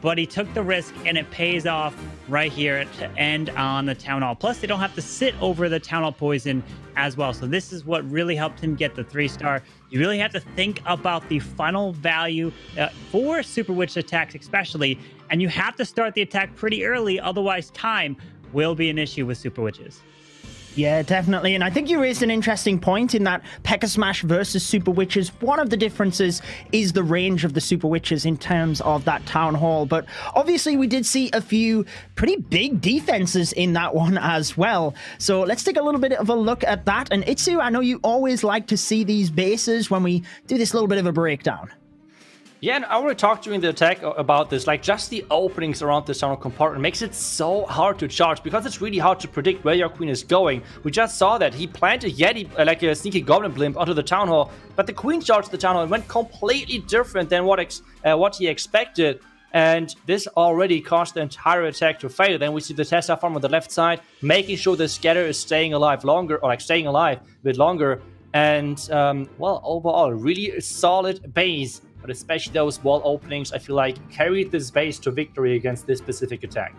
but he took the risk and it pays off right here to end on the town hall. Plus, they don't have to sit over the town hall poison as well. So this is what really helped him get the 3-star. You really have to think about the final value for Super Witch attacks especially, and you have to start the attack pretty early, otherwise time will be an issue with Super Witches. Yeah, definitely. And I think you raised an interesting point in that P.E.K.K.A Smash versus Super Witches. One of the differences is the range of the Super Witches in terms of that Town Hall. But obviously, we did see a few pretty big defenses in that one as well. So let's take a little bit of a look at that. And Itsu, I know you always like to see these bases when we do this little bit of a breakdown. Yeah, and I already talked during the attack about this, like just the openings around the tunnel compartment makes it so hard to charge because it's really hard to predict where your queen is going. We just saw that he planted Yeti, like a sneaky goblin blimp onto the town hall, but the queen charged the town hall and went completely different than what he expected. And this already caused the entire attack to fail. Then we see the Tesla farm on the left side, making sure the scatter is staying alive longer, or like staying alive a bit longer. And, well, overall, really solid base. But especially those wall openings, I feel like carried this base to victory against this specific attack.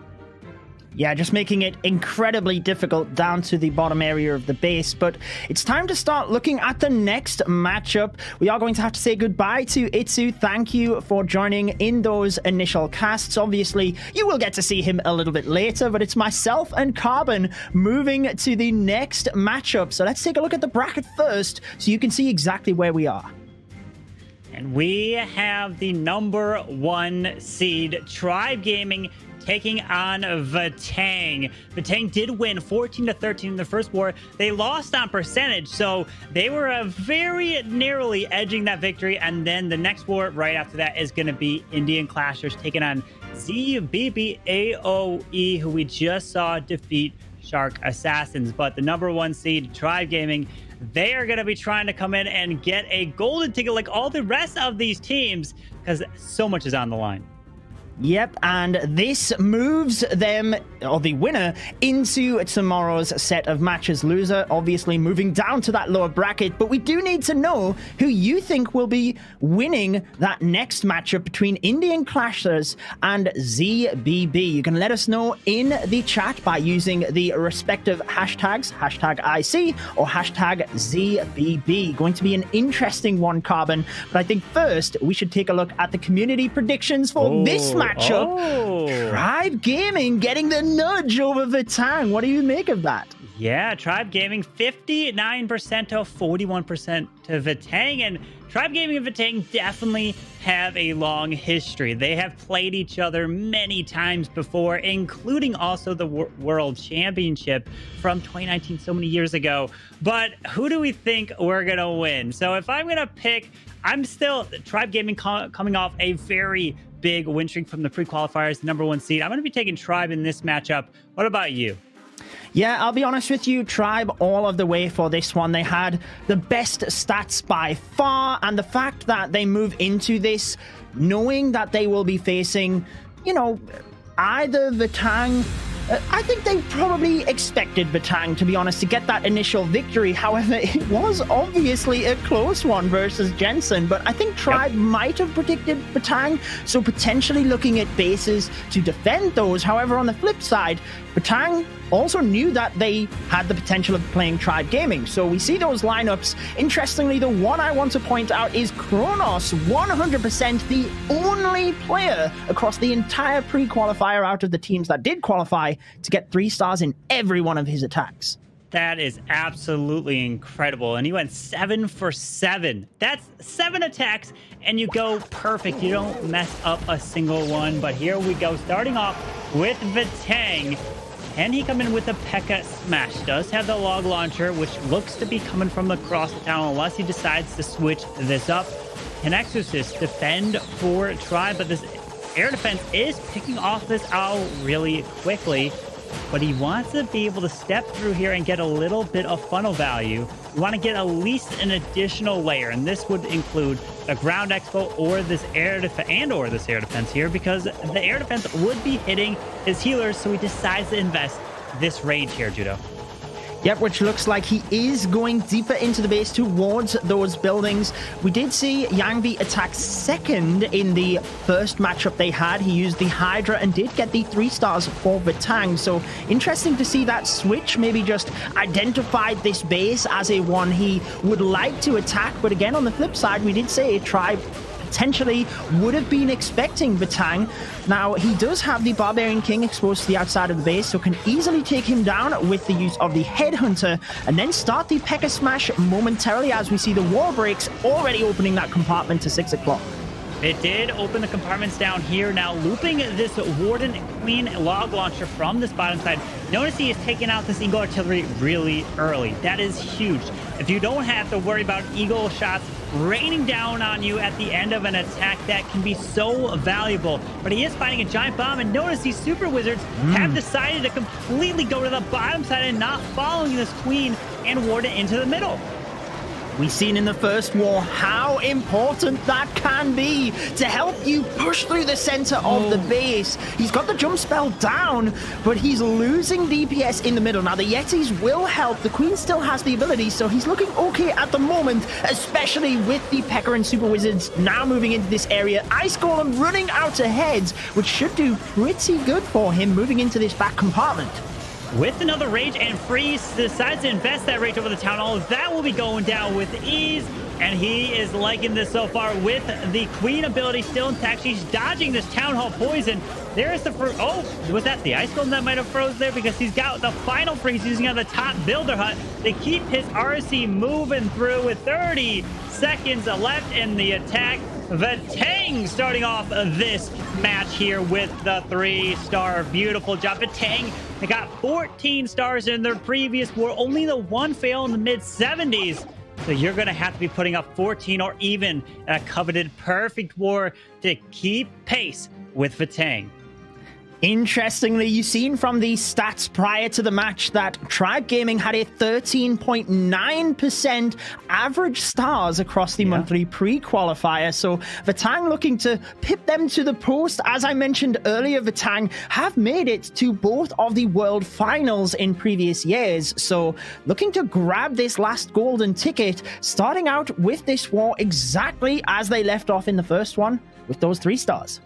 Yeah, just making it incredibly difficult down to the bottom area of the base. But it's time to start looking at the next matchup. We are going to have to say goodbye to Itsu. Thank you for joining in those initial casts. Obviously, you will get to see him a little bit later, but it's myself and Carbon moving to the next matchup. So let's take a look at the bracket first so you can see exactly where we are. And we have the number 1 seed, Tribe Gaming, taking on Vatang. Vatang did win 14-13 in the first war. They lost on percentage, so they were very narrowly edging that victory. And then the next war right after that is going to be Indian Clashers taking on ZBB-AOE, who we just saw defeat Shark Assassins. But the number 1 seed, Tribe Gaming, they are going to be trying to come in and get a golden ticket like all the rest of these teams because so much is on the line. Yep, and this moves them, or the winner, into tomorrow's set of matches. Loser, obviously, moving down to that lower bracket, but we do need to know who you think will be winning that next matchup between Indian Clashers and ZBB. You can let us know in the chat by using the respective hashtags, hashtag IC or hashtag ZBB. Going to be an interesting one, Carbon, but I think first we should take a look at the community predictions for this matchup. Tribe Gaming getting the nudge over Vatang. What do you make of that? Yeah, Tribe Gaming 59% to 41% to Vatang. And Tribe Gaming and Vatang definitely have a long history. They have played each other many times before, including also the World Championship from 2019, so many years ago. But who do we think we're going to win? So if I'm going to pick, I'm still Tribe Gaming coming off a very big win streak from the pre-qualifiers, number 1 seed. I'm going to be taking Tribe in this matchup. What about you? Yeah, I'll be honest with you, Tribe all of the way for this one. They had the best stats by far, and the fact that they move into this knowing that they will be facing, you know, either Vatang. I think they probably expected Vatang, to be honest, to get that initial victory. However, it was obviously a close one versus GENSAN, but I think Tribe might have predicted Vatang, so potentially looking at bases to defend those. However, on the flip side, Vatang also knew that they had the potential of playing Tribe Gaming. So we see those lineups. Interestingly, the one I want to point out is Kronos, 100% the only player across the entire pre-qualifier out of the teams that did qualify to get 3 stars in every one of his attacks. That is absolutely incredible. And he went 7 for 7. That's 7 attacks, and you go perfect. You don't mess up a single one. But here we go, starting off with Vatang. Can he come in with a P.E.K.K.A Smash? Does have the log launcher, which looks to be coming from across the town unless he decides to switch this up. Can Exorcist defend for Tribe? But this air defense is picking off this owl really quickly. but he wants to be able to step through here and get a little bit of funnel value. We want to get at least an additional layer, and this would include a ground expo or this air defense here, because the air defense would be hitting his healers, so he decides to invest this range here, Judo. Yep, which looks like he is going deeper into the base towards those buildings. We did see Yangvi attack second in the first matchup they had. He used the Hydra and did get the 3 stars for Vatang. So interesting to see that switch. Maybe just identified this base as a one he would like to attack. But again, on the flip side, we did say Tribe potentially would have been expecting Vatang. Now, he does have the Barbarian King exposed to the outside of the base, so can easily take him down with the use of the Headhunter, and then start the P.E.K.K.A. Smash momentarily as we see the wall breaks already opening that compartment to 6 o'clock. It did open the compartments down here. Now looping this Warden Queen log launcher from this bottom side. Notice he is taking out this Eagle Artillery really early. That is huge. If you don't have to worry about Eagle shots raining down on you at the end of an attack, that can be so valuable. But he is fighting a giant bomb, and notice these Super Wizards have decided to completely go to the bottom side and not following this Queen and Warden into the middle. We've seen in the first war how important that can be to help you push through the center of the base. He's got the jump spell down, but he's losing DPS in the middle. Now, the Yetis will help. The Queen still has the ability, so he's looking okay at the moment, especially with the P.E.K.K.A. and Super Wizards now moving into this area. Ice Golem running out ahead, which should do pretty good for him moving into this back compartment. With another Rage, and Freeze decides to invest that Rage over the Town Hall. That will be going down with ease, and he is liking this so far with the Queen ability still intact. She's dodging this Town Hall poison. There's the oh, was that the Ice Golem that might have froze there? Because he's got the final freeze using on the top Builder Hut to keep his RC moving through with 30 seconds left in the attack. Vatang starting off this match here with the 3-star. Beautiful job. Vatang, they got 14 stars in their previous war. Only the one fail in the mid-70s. So you're going to have to be putting up 14 or even a coveted perfect war to keep pace with Vatang. Interestingly, you've seen from the stats prior to the match that Tribe Gaming had a 13.9% average stars across the monthly pre-qualifier. So Vatang looking to pip them to the post. As I mentioned earlier, Vatang have made it to both of the World Finals in previous years. So looking to grab this last golden ticket, starting out with this war exactly as they left off in the first one with those 3 stars.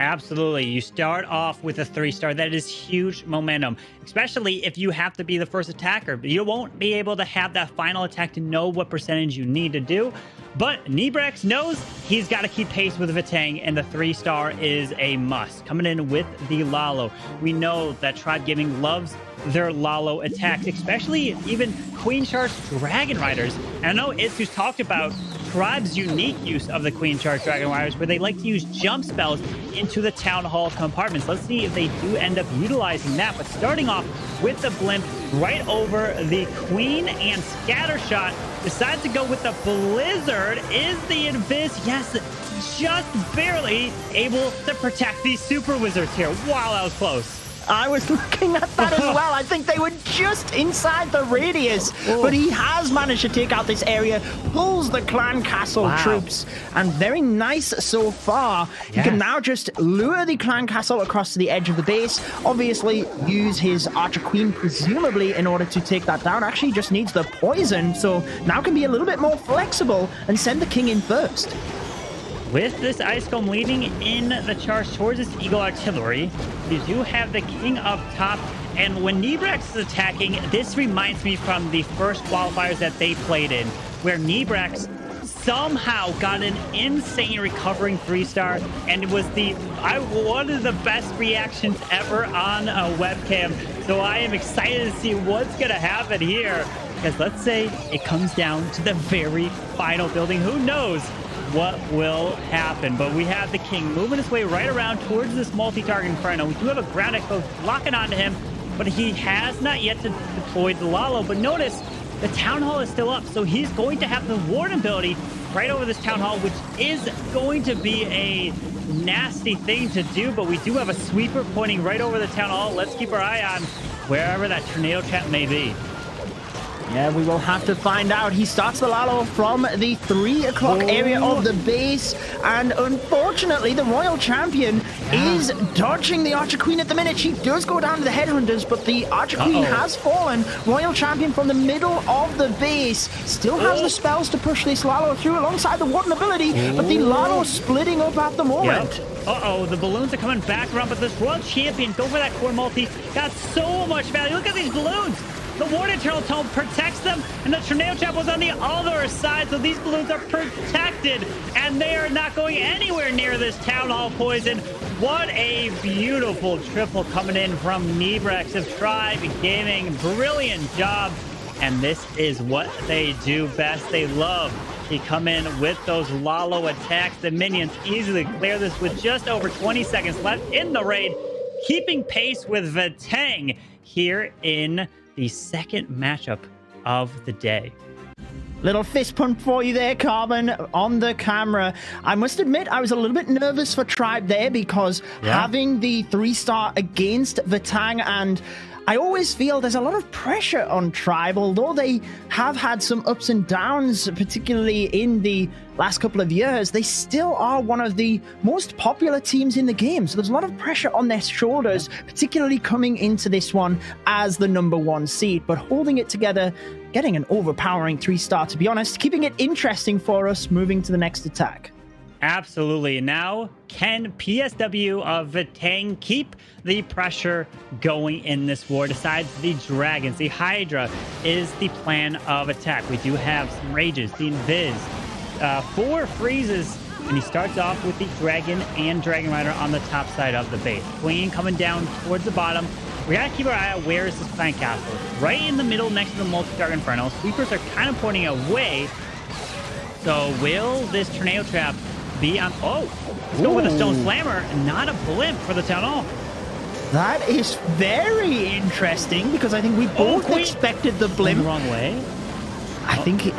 Absolutely. You start off with a 3-star. That is huge momentum, especially if you have to be the first attacker. You won't be able to have that final attack to know what percentage you need to do. But Nebrex knows he's got to keep pace with Vatang, and the 3-star is a must. Coming in with the Lalo. We know that Tribe Gaming loves their Lalo attacks, especially even Queen Charge Dragon Riders. And I know Itsu's talked about Tribe's unique use of the Queen Charge Dragon Riders, where they like to use jump spells into the Town Hall compartments. Let's see if they do end up utilizing that. But starting off with the Blimp right over the Queen and Scattershot, decides to go with the Blizzard. Is the Invis, yes, just barely able to protect these Super Wizards here. Wow, that was close. I was looking at that as well. I think they were just inside the radius, but he has managed to take out this area, pulls the Clan Castle troops, and very nice so far. He can now just lure the Clan Castle across to the edge of the base, obviously use his Archer Queen presumably in order to take that down. Actually just needs the poison, so now can be a little bit more flexible and send the King in first. With this Ice Golem leading in the charge towards this Eagle Artillery, you do have the King up top. And when Nebrex is attacking, this reminds me from the first qualifiers that they played in, where Nebrex somehow got an insane recovering 3-star, and it was one of the best reactions ever on a webcam. So I am excited to see what's going to happen here, because let's say it comes down to the very final building. Who knows what will happen? But we have the King moving his way right around towards this multi-target Inferno. We do have a ground expo locking onto him, but he has not yet deployed the Lalo. But notice the Town Hall is still up, so he's going to have the Warden ability right over this Town Hall, which is going to be a nasty thing to do. But we do have a sweeper pointing right over the Town Hall. Let's keep our eye on wherever that tornado trap may be. Yeah, we will have to find out. He starts the Lalo from the 3 o'clock area of the base. And unfortunately, the Royal Champion is dodging the Archer Queen at the minute. She does go down to the Headhunters, but the Archer Queen has fallen. Royal Champion from the middle of the base still has the spells to push this Lalo through alongside the Warden ability, but the Lalo splitting up at the moment. The balloons are coming back around, but this Royal Champion, go for that core multi, got so much value. Look at these balloons. The Warden Eternal Tome protects them, and the Tornado Trap was on the other side, so these balloons are protected, and they are not going anywhere near this Town Hall poison. What a beautiful triple coming in from Nebrex of Tribe Gaming. Brilliant job. And this is what they do best. They love to come in with those Lalo attacks. The minions easily clear this with just over 20 seconds left in the raid, keeping pace with Vatang here in the second matchup of the day. Little fist pump for you there, Carbon, on the camera. I must admit, I was a little bit nervous for Tribe there because having the 3-star against Vatang, and I always feel there's a lot of pressure on Tribe, although they have had some ups and downs, particularly in the last couple of years. They still are one of the most popular teams in the game, so there's a lot of pressure on their shoulders, particularly coming into this one as the #1 seed, but holding it together, getting an overpowering 3-star, to be honest, keeping it interesting for us moving to the next attack. Absolutely. Now, can PSW of Vatang keep the pressure going in this war? Besides the Dragons, the Hydra is the plan of attack. We do have some Rages, the Invis, 4 freezes, and he starts off with the Dragon and Dragon Rider on the top side of the base. Queen coming down towards the bottom. We gotta keep our eye out. Where is this Clan Castle? Right in the middle next to the Multi-Dark Inferno. Sweepers are kind of pointing away. So will this Tornado Trap be on... Let's go with a Stone Slammer, not a Blimp for the Town Hall. That is very interesting because I think we both expected the Blimp. The wrong way. I think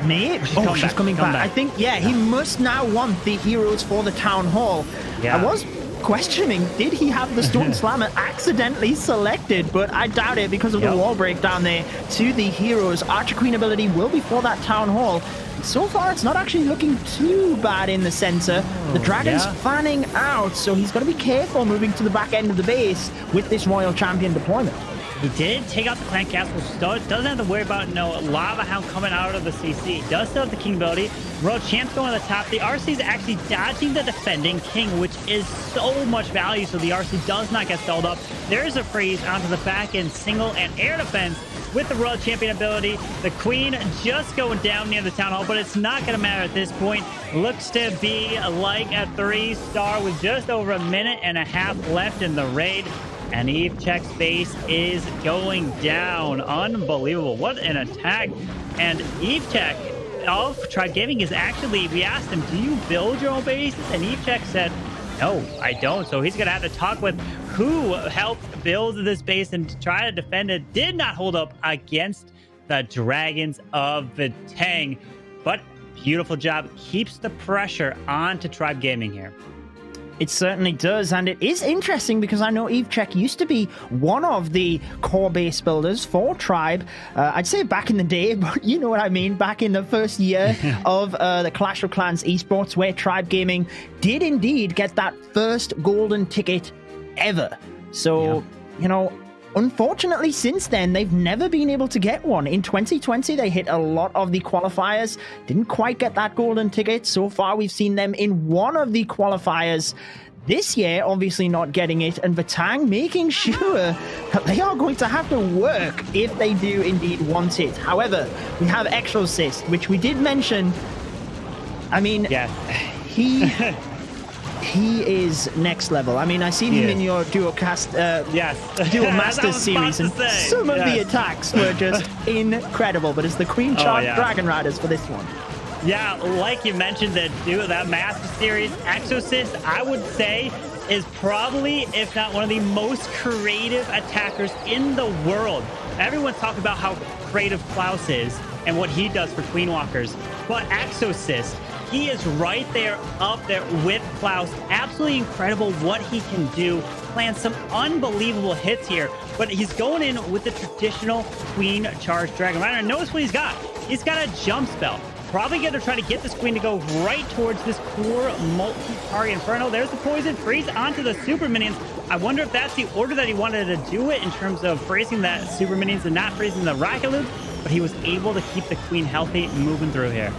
maybe. She's coming back. I think, he must now want the heroes for the Town Hall. Yeah. I was questioning, did he have the Stone Slammer accidentally selected? But I doubt it because of the wall break down there to the heroes. Archer Queen ability will be for that Town Hall. So far, it's not actually looking too bad in the center. The Dragon's fanning out, so he's got to be careful moving to the back end of the base with this Royal Champion deployment. He did take out the Clan Castle, doesn't have to worry about no Lava Hound coming out of the CC. Does still have the King ability. Royal Champ's going to the top. The RC is actually dodging the defending King, which is so much value, so the RC does not get stalled up. There's a freeze onto the back end single and air defense with the Royal Champion ability. The Queen just going down near the Town Hall, but it's not going to matter at this point. Looks to be like a 3-star with just over 1.5 minutes left in the raid. And Evecheck's base is going down. Unbelievable. What an attack. And Evecheck of Tribe Gaming is actually, we asked him, do you build your own bases? And Evecheck said, no, I don't. So he's going to have to talk with who helped build this base and try to defend it. Did not hold up against the Dragons of Vatang. But beautiful job. Keeps the pressure on to Tribe Gaming here. It certainly does, and it is interesting because I know Evecheck used to be one of the core base builders for Tribe. I'd say back in the day, but you know what I mean, back in the first year of the Clash of Clans Esports, where Tribe Gaming did indeed get that first golden ticket ever. So, you know, unfortunately, since then, they've never been able to get one. In 2020, they hit a lot of the qualifiers, didn't quite get that golden ticket. So far, we've seen them in one of the qualifiers. This year, obviously not getting it, and Vatang making sure that they are going to have to work if they do indeed want it. However, we have Exorcist, which we did mention. I mean, he is next level. I mean, I see him in your Duo Masters series, and some of the attacks were just incredible. But it's the Queen Charge Dragon Riders for this one. Yeah, like you mentioned, that Master Series, Exorcist, I would say, is probably, if not one of the most creative attackers in the world. Everyone's talking about how creative Klaus is and what he does for Queen Walkers. But Exorcist, He is right there, up there with Klaus. Absolutely incredible what he can do. Plans some unbelievable hits here, but he's going in with the traditional Queen Charge Dragon Rider. Notice what he's got. He's got a jump spell. Probably going to try to get this queen to go right towards this core multi-target Inferno. There's the poison freeze onto the super minions. I wonder if that's the order that he wanted to do it in terms of freezing that super minions and not freezing the rocket loop, but he was able to keep the queen healthy moving through here.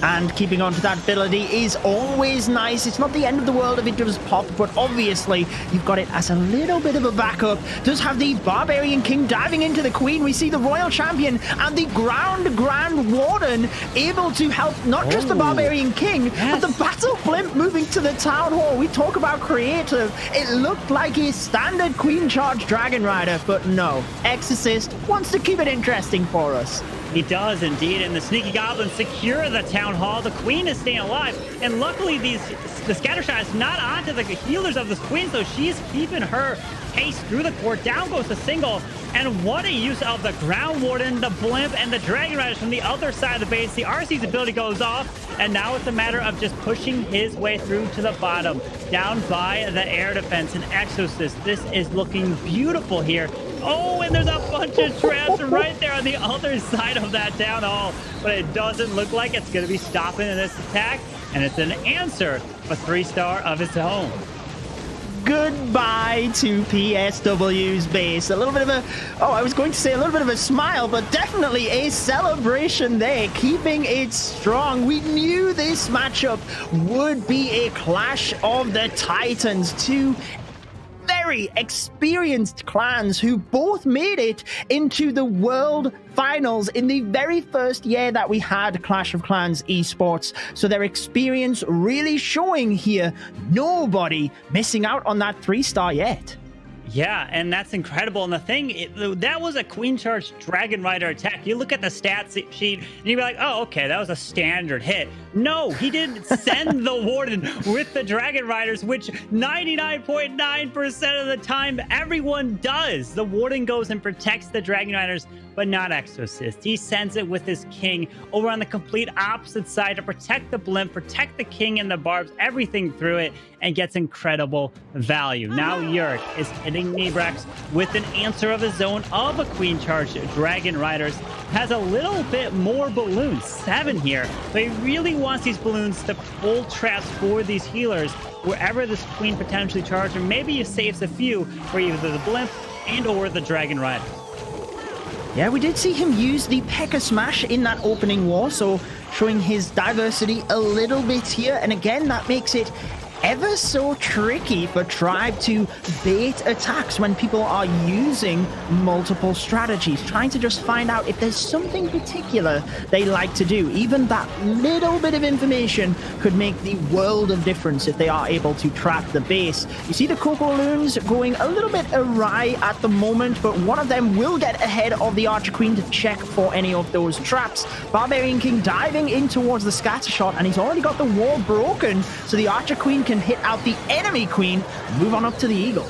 And keeping on to that ability is always nice. It's not the end of the world if it does pop, but obviously you've got it as a little bit of a backup. Does have the Barbarian King diving into the Queen. We see the Royal Champion and the Grand Warden able to help not just the Barbarian King, but the Battle Blimp moving to the Town Hall. We talk about creative. It looked like a standard Queen Charge Dragon Rider, but no. Exorcist wants to keep it interesting for us. He does indeed, and the Sneaky Goblins secure the Town Hall. The Queen is staying alive, and luckily the Scattershot is not onto the healers of this Queen, so she's keeping her pace through the court. Down goes the single, and what a use of the Ground Warden, the Blimp, and the Dragon Riders from the other side of the base. The RC's ability goes off, and now it's a matter of just pushing his way through to the bottom, down by the air defense. And Exorcist, this is looking beautiful here. Oh, and there's a bunch of traps right there on the other side of that Town Hall, but it doesn't look like it's going to be stopping this attack, and it's an answer, a 3-star of its own. Goodbye to PSW's base. A little bit of a, I was going to say a little bit of a smile, but definitely a celebration there, keeping it strong. We knew this matchup would be a clash of the Titans, two very experienced clans who both made it into the World Finals in the very first year that we had Clash of Clans Esports. So their experience really showing here. Nobody missing out on that 3-star yet. Yeah, and that's incredible. And the thing, that was a Queen Charge Dragon Rider attack. You look at the stats sheet, and you'd be like, oh, okay, that was a standard hit. No, he didn't send the Warden with the Dragon Riders, which 99.9% of the time, everyone does. The Warden goes and protects the Dragon Riders, but not Exorcist. He sends it with his King over on the complete opposite side to protect the Blimp, protect the King and the Barbs, everything through it, and gets incredible value. Now Yurik is hitting Nebrex with an answer of his own of a Queen Charge Dragon Riders. Has a little bit more balloons, 7 here, but he really wants these balloons to pull traps for these healers wherever this Queen potentially charges, or maybe he saves a few for either the Blimp and or the Dragon Rider. Yeah, we did see him use the P.E.K.K.A. Smash in that opening war, so showing his diversity a little bit here. And again, that makes it ever so tricky for Tribe to bait attacks when people are using multiple strategies, trying to just find out if there's something particular they like to do. Even that little bit of information could make the world of difference if they are able to trap the base. You see the Coco Loons going a little bit awry at the moment, but one of them will get ahead of the Archer Queen to check for any of those traps. Barbarian King diving in towards the scatter shot, and he's already got the wall broken, so the Archer Queen can hit out the enemy Queen, move on up to the Eagle.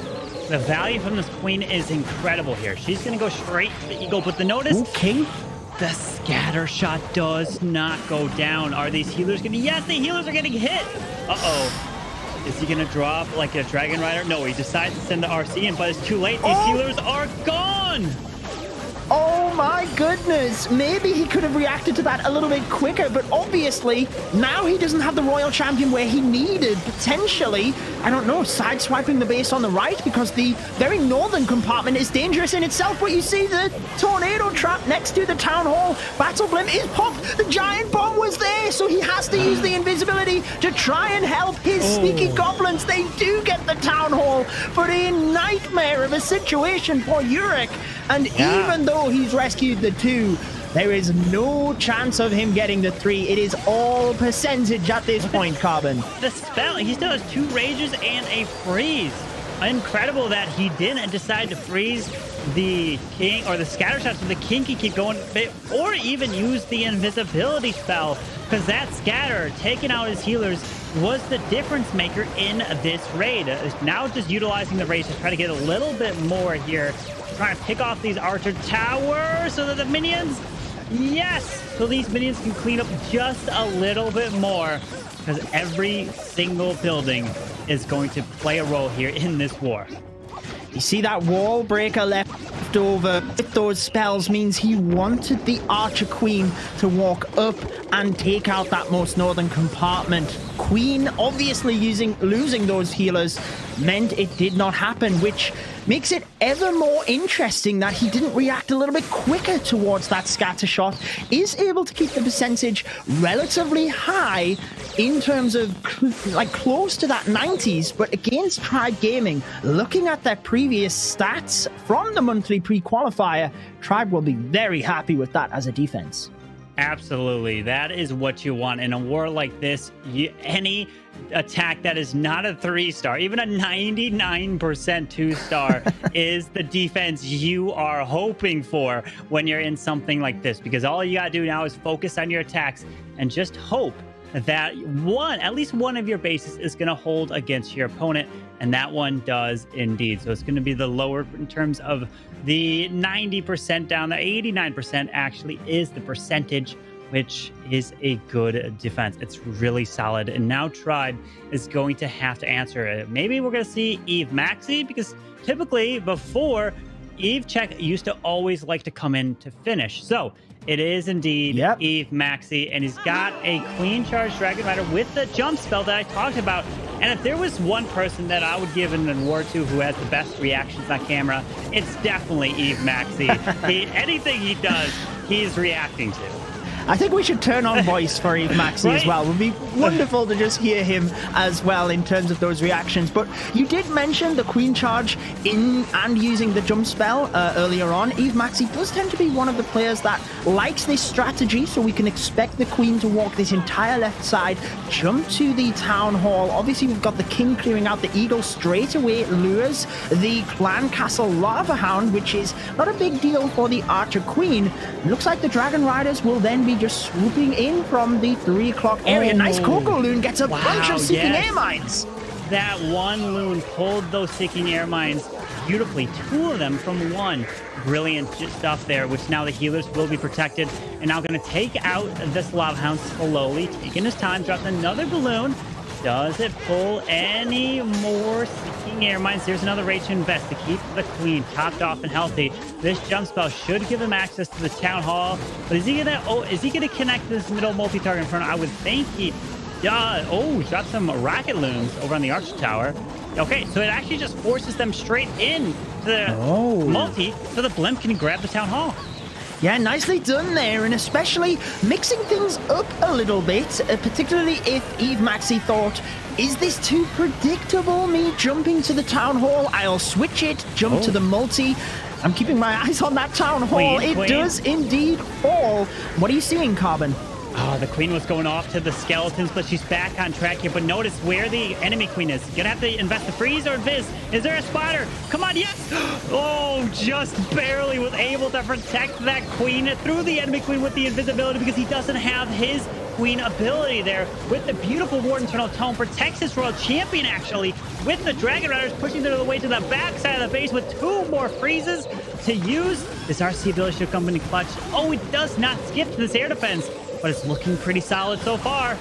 The value from this Queen is incredible here. She's going to go straight to the Eagle, but the notice... Okay. The scatter shot does not go down. Are these healers going to... Yes, the healers are getting hit. Uh-oh. Is he going to drop like a Dragon Rider? No, he decides to send the RC in, but it's too late. These healers are gone. Oh my goodness, maybe he could have reacted to that a little bit quicker, but obviously now he doesn't have the Royal Champion where he needed, potentially, I don't know, sideswiping the base on the right, because the very northern compartment is dangerous in itself. But you see the tornado trap next to the Town Hall. Battle Blimp is popped. The giant bomb was there, so he has to use the invisibility to try and help his sneaky goblins. They do get the Town Hall, but a nightmare of a situation for Yurik. And even though he's rescued the 2, there is no chance of him getting the 3. It is all percentage at this point, Carbon. The spell, he still has 2 rages and a freeze. Incredible that he didn't decide to freeze the King or the scatter shot so the King can keep going, or even use the invisibility spell, because that scatter taking out his healers was the difference maker in this raid. Now just utilizing the rage to try to get a little bit more here, trying to pick off these archer towers so that the minions Yes! So these minions can clean up just a little bit more, because every single building is going to play a role here in this war. You see that wall breaker left over with those spells means he wanted the Archer Queen to walk up and take out that most northern compartment. Queen obviously losing those healers meant it did not happen, which makes it ever more interesting that he didn't react a little bit quicker towards that scatter shot, is able to keep the percentage relatively high in terms of like close to that 90s, but against Tribe Gaming, looking at their previous stats from the monthly pre-qualifier, Tribe will be very happy with that as a defense. Absolutely. That is what you want in a war like this. Any attack that is not a 3-star, even a 99% 2-star is the defense you are hoping for when you're in something like this, because all you gotta do now is focus on your attacks and just hope that at least one of your bases is going to hold against your opponent, and that one does indeed. So it's going to be the lower in terms of the 90% down. The 89% actually is the percentage, which is a good defense. It's really solid. And now Tribe is going to have to answer it. Maybe we're going to see Eve Maxi, because typically before, Eve Check used to always like to come in to finish. So it is indeed Eve Maxi, and he's got a Queen Charge Dragon Rider with the jump spell that I talked about. And if there was one person that I would give an award to who has the best reactions on camera, it's definitely Eve Maxi. Anything he does, he's reacting to. I think we should turn on voice for Eve Maxi as well. It would be wonderful to just hear him as well in terms of those reactions. But you did mention the Queen Charge in and using the jump spell earlier on. Eve Maxi does tend to be one of the players that likes this strategy, so we can expect the Queen to walk this entire left side, jump to the Town Hall. Obviously, we've got the King clearing out. The Eagle straight away lures the Clan Castle Lava Hound, which is not a big deal for the Archer Queen. Looks like the Dragon Riders will then be just swooping in from the 3 o'clock area. Nice Coco Loon gets a bunch of Seeking Air Mines. That one Loon pulled those Seeking Air Mines beautifully. 2 of them from 1. Brilliant stuff there, which now the healers will be protected. And now going to take out this Lava Hound slowly, taking his time, drops another balloon. Does it pull any more Seeking Air Mines? Here's another rate to invest to keep the Queen topped off and healthy. This jump spell should give him access to the Town Hall. But is he gonna connect this middle multi-target in front? I would think he does. Oh, he's got some rocket looms over on the Archer Tower. Okay, so it actually just forces them straight in to the multi, so the Blimp can grab the Town Hall. Yeah, nicely done there, and especially mixing things up a little bit, particularly if Eve Maxi thought, is this too predictable, me jumping to the Town Hall? I'll switch it, jump to the multi. I'm keeping my eyes on that Town Hall. It does indeed fall. What are you seeing, Carbon? Oh, the Queen was going off to the skeletons, but she's back on track here. But notice where the enemy Queen is. Gonna have to invest the freeze or Viz. Is there a spotter? Come on, yes! Oh, just barely was able to protect that Queen through the enemy Queen with the invisibility, because he doesn't have his Queen ability there. With the beautiful Ward Internal Tone, protects his Royal Champion actually, with the Dragon Riders pushing their way to the back side of the base with 2 more freezes to use. This RC ability should come in clutch. Oh, it does not skip to this air defense, but it's looking pretty solid so far.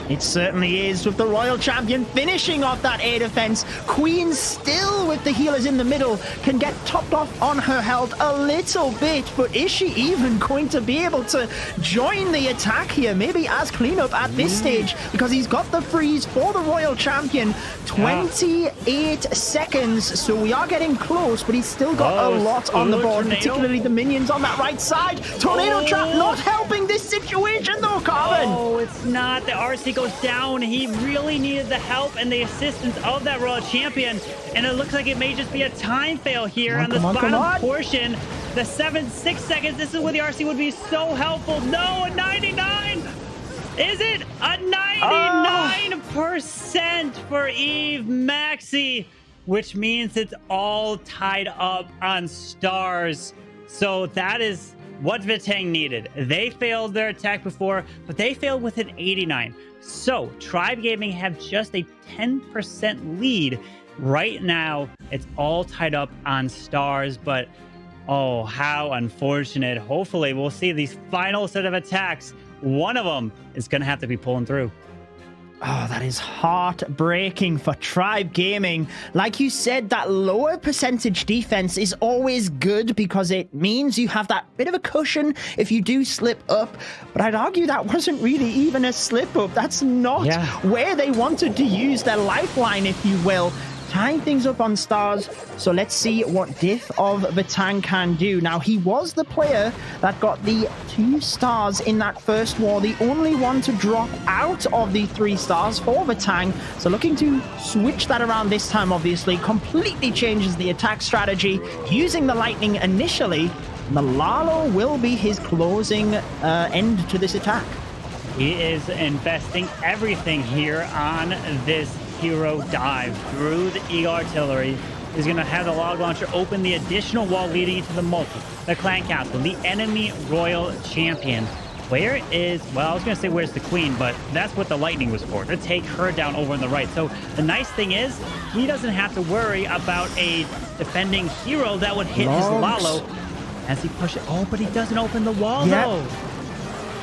It certainly is, with the Royal Champion finishing off that air defense. Queen still with the healers in the middle, can get topped off on her health a little bit, but is she even going to be able to join the attack here? Maybe as cleanup at this stage, because he's got the freeze for the Royal Champion. 28 seconds, so we are getting close, but he's still got a lot on the board, particularly the minions on that right side. Tornado Trap not helping this situation though, Carbon. Oh, it's not. The RC goes down. He really needed the help and the assistance of that Royal Champion, and it looks like it may just be a time fail here on this bottom portion. The 6 seconds. This is where the RC would be so helpful. No, a 99. Is it a 99% for Eve Maxi, which means it's all tied up on stars. So that is what Vatang needed. They failed their attack before, but they failed with an 89. So Tribe Gaming have just a 10% lead. Right now, it's all tied up on stars, but Oh, how unfortunate. Hopefully, we'll see these final set of attacks. One of them is going to have to be pulling through. Oh, that is heartbreaking for Tribe Gaming. Like you said, that lower percentage defense is always good because it means you have that bit of a cushion if you do slip up. But I'd argue that wasn't really even a slip up. That's not where they wanted to use their lifeline, if you will. Tying things up on stars, so let's see what Diff of Vatang can do. Now, he was the player that got the 2 stars in that first war, the only one to drop out of the 3 stars for Vatang. So looking to switch that around this time, obviously, completely changes the attack strategy, using the lightning initially. The Lalo will be his closing end to this attack. He is investing everything here on this hero dive through the Eagle Artillery. He's going to have the log launcher open the additional wall leading into the multi, the clan council, the enemy royal champion. Where is, well, I was going to say where's the queen, but that's what the lightning was for, to take her down over on the right. So the nice thing is he doesn't have to worry about a defending hero that would hit his Lalo as he pushes. Oh, but he doesn't open the wall though.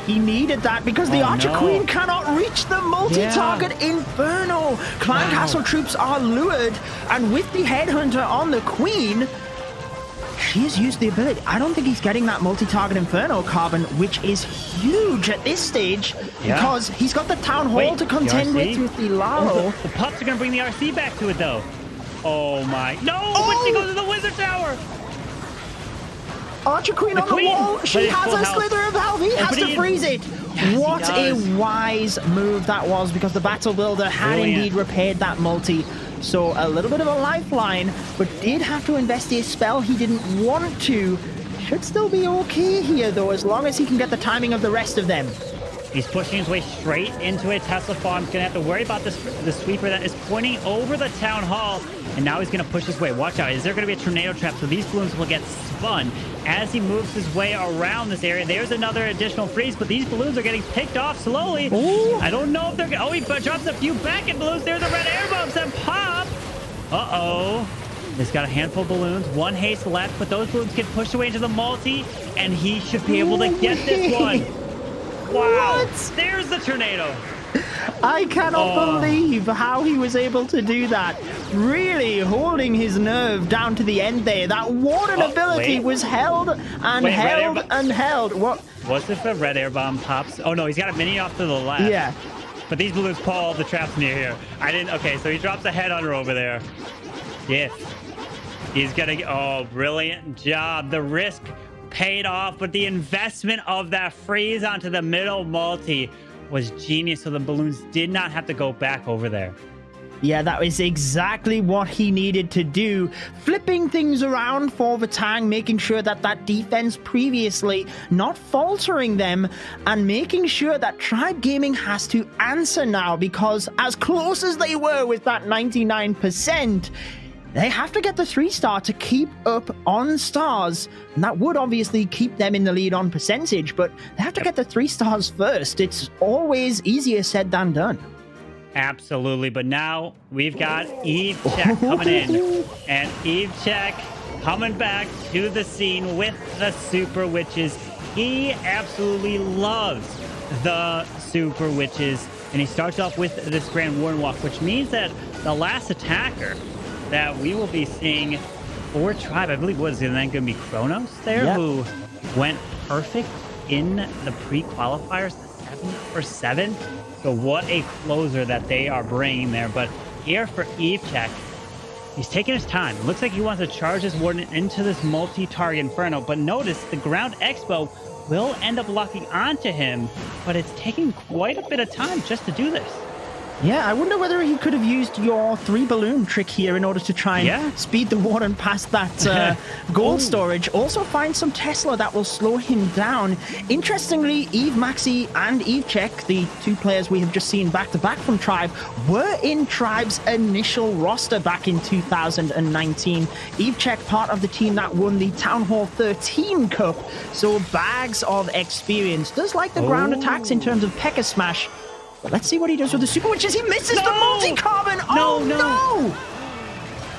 He needed that because the Archer Queen cannot reach the multi-target Inferno. Clan Castle troops are lured, and with the Headhunter on the Queen, she has used the ability. I don't think he's getting that multi-target Inferno, Carbon, which is huge at this stage because he's got the Town Hall to contend with the Lalo. The pups are going to bring the RC back to it, though. Oh, my. No, but she goes to the Wizard Tower. Archer Queen on the wall. She has a slither of health. He has to freeze it. Yes, what a wise move that was, because the Battle Builder had indeed repaired that multi. So a little bit of a lifeline, but did have to invest a spell he didn't want to. Should still be okay here, though, as long as he can get the timing of the rest of them. He's pushing his way straight into a Tesla farm. He's going to have to worry about this, the sweeper that is pointing over the Town Hall. And now he's going to push his way. Watch out. Is there going to be a tornado trap? So these balloons will get spun as he moves his way around this area. There's another additional freeze, but these balloons are getting picked off slowly. Ooh. I don't know if they're... Oh, he drops a few back in balloons. There's the red air bombs that pop. Uh-oh. He's got a handful of balloons. One haste left, but those balloons get pushed away into the multi, and he should be able to get this one. Wow. What? There's the tornado. I cannot believe how he was able to do that. Really holding his nerve down to the end there. That Warden ability was held and held and held. What? What's if a red air bomb pops? Oh, no, he's got a mini off to the left. Yeah. But these balloons pull all the traps near here. I didn't... Okay, so he drops a headhunter over there. Yes. He's gonna... Oh, brilliant job. The risk paid off, but the investment of that freeze onto the middle multi was genius, so the balloons did not have to go back over there. Yeah, that is exactly what he needed to do. Flipping things around for Vatang, making sure that that defense previously not faltering them, and making sure that Tribe Gaming has to answer now, because as close as they were with that 99%, they have to get the 3-star to keep up on stars. And that would obviously keep them in the lead on percentage, but they have to get the 3 stars first. It's always easier said than done. Absolutely, but now we've got Eve Check coming in. And Eve Check coming back to the scene with the Super Witches. He absolutely loves the Super Witches. And he starts off with this Grand Warden Walk, which means that the last attacker that we will be seeing for Tribe, I believe, was then going to be Kronos there, who went perfect in the pre-qualifiers, 7-for-7. So what a closer that they are bringing there. But here for Eve Check, he's taking his time. It looks like he wants to charge his Warden into this multi-target Inferno. But notice the Ground Expo will end up locking onto him, but it's taking quite a bit of time just to do this. Yeah, I wonder whether he could have used your 3-balloon trick here in order to try and speed the Warden past that gold storage. Also find some Tesla that will slow him down. Interestingly, Eve Maxi and Eve Check, the 2 players we have just seen back-to-back from Tribe, were in Tribe's initial roster back in 2019. Eve Check, part of the team that won the Town Hall 13 Cup, so bags of experience. Does like the ground attacks in terms of P.E.K.K.A. Smash. But let's see what he does with the Super Witches. He misses the multi-carbon. Oh, no.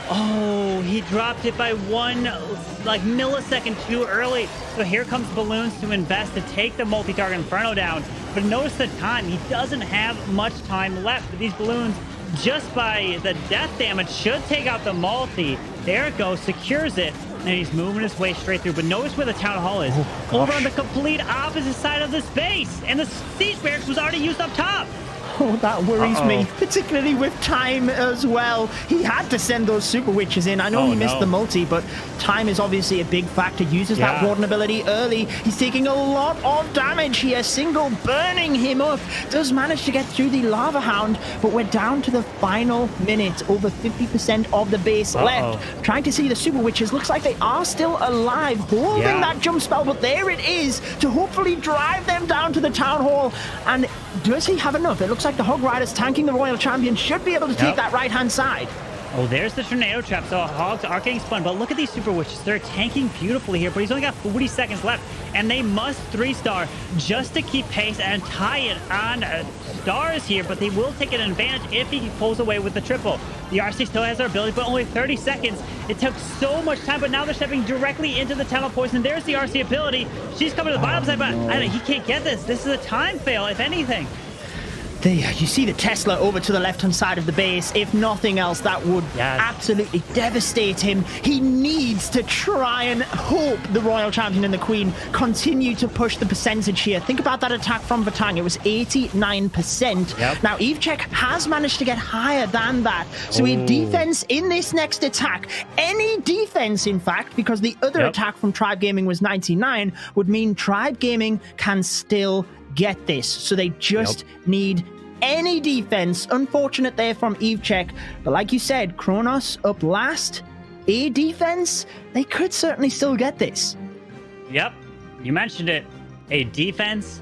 Oh, he dropped it by one millisecond too early. So here comes Balloons to invest to take the multi-target Inferno down. But notice the time. He doesn't have much time left. But these Balloons, just by the death damage, should take out the multi. There it goes, secures it. And he's moving his way straight through. But notice where the Town Hall is. Over on the complete opposite side of the space. And the Siege Barracks was already used up top. Oh, that worries me, particularly with time as well. He had to send those Super Witches in. I know he missed the multi, but time is obviously a big factor. Uses that Warden ability early. He's taking a lot of damage here. Single burning him up. Does manage to get through the Lava Hound, but we're down to the final minute. Over 50% of the base left. Trying to see the Super Witches. Looks like they are still alive, holding that jump spell, but there it is to hopefully drive them down to the Town Hall. And does he have enough? It looks like the Hog Riders tanking the Royal Champion should be able to take that right-hand side. Oh, there's the Tornado Trap. So Hogs are getting spun, but look at these Super Witches. They're tanking beautifully here, but he's only got 40 seconds left, and they must 3-star just to keep pace and tie it on stars here, but they will take an advantage if he pulls away with the triple. The RC still has their ability, but only 30 seconds. It took so much time, but now they're stepping directly into the Tunnel Poison. There's the RC ability. She's coming to the bottom side, but he can't get this. This is a time fail, if anything. You see the Tesla over to the left-hand side of the base. If nothing else, that would absolutely devastate him. He needs to try and hope the Royal Champion and the Queen continue to push the percentage here. Think about that attack from Vatang. It was 89%. Now, Evechek has managed to get higher than that. So a defense in this next attack, any defense, in fact, because the other attack from Tribe Gaming was 99, would mean Tribe Gaming can still get this. So they just need any defense. Unfortunate there from Evechek, but like you said, Kronos up last. A defense, they could certainly still get this. Yep, you mentioned it. A defense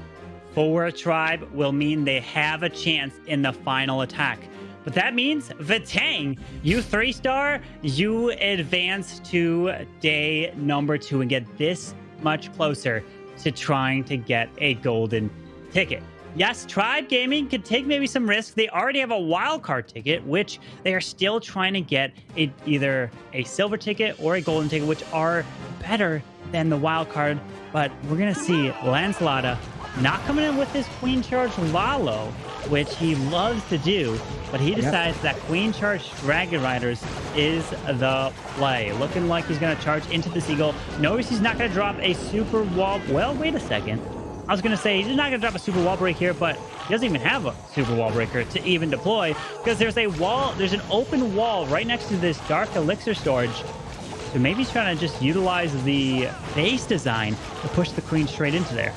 for a Tribe will mean they have a chance in the final attack. But that means, Vatang, you 3-star, you advance to day number 2 and get this much closer to trying to get a golden ticket. Yes, Tribe Gaming could take maybe some risks. They already have a wild card ticket, which they are still trying to get either a silver ticket or a golden ticket, which are better than the wild card. But we're going to see Lancelota not coming in with his Queen Charge Lalo, which he loves to do, but he decides that Queen Charge Dragon Riders is the play. Looking like he's going to charge into the Seagull. Notice he's not going to drop a super wall. Well, wait a second. I was going to say he's not going to drop a super wall break here, but he doesn't even have a super wall breaker to even deploy because there's a wall, there's an open wall right next to this Dark Elixir storage. So maybe he's trying to just utilize the base design to push the Queen straight into there.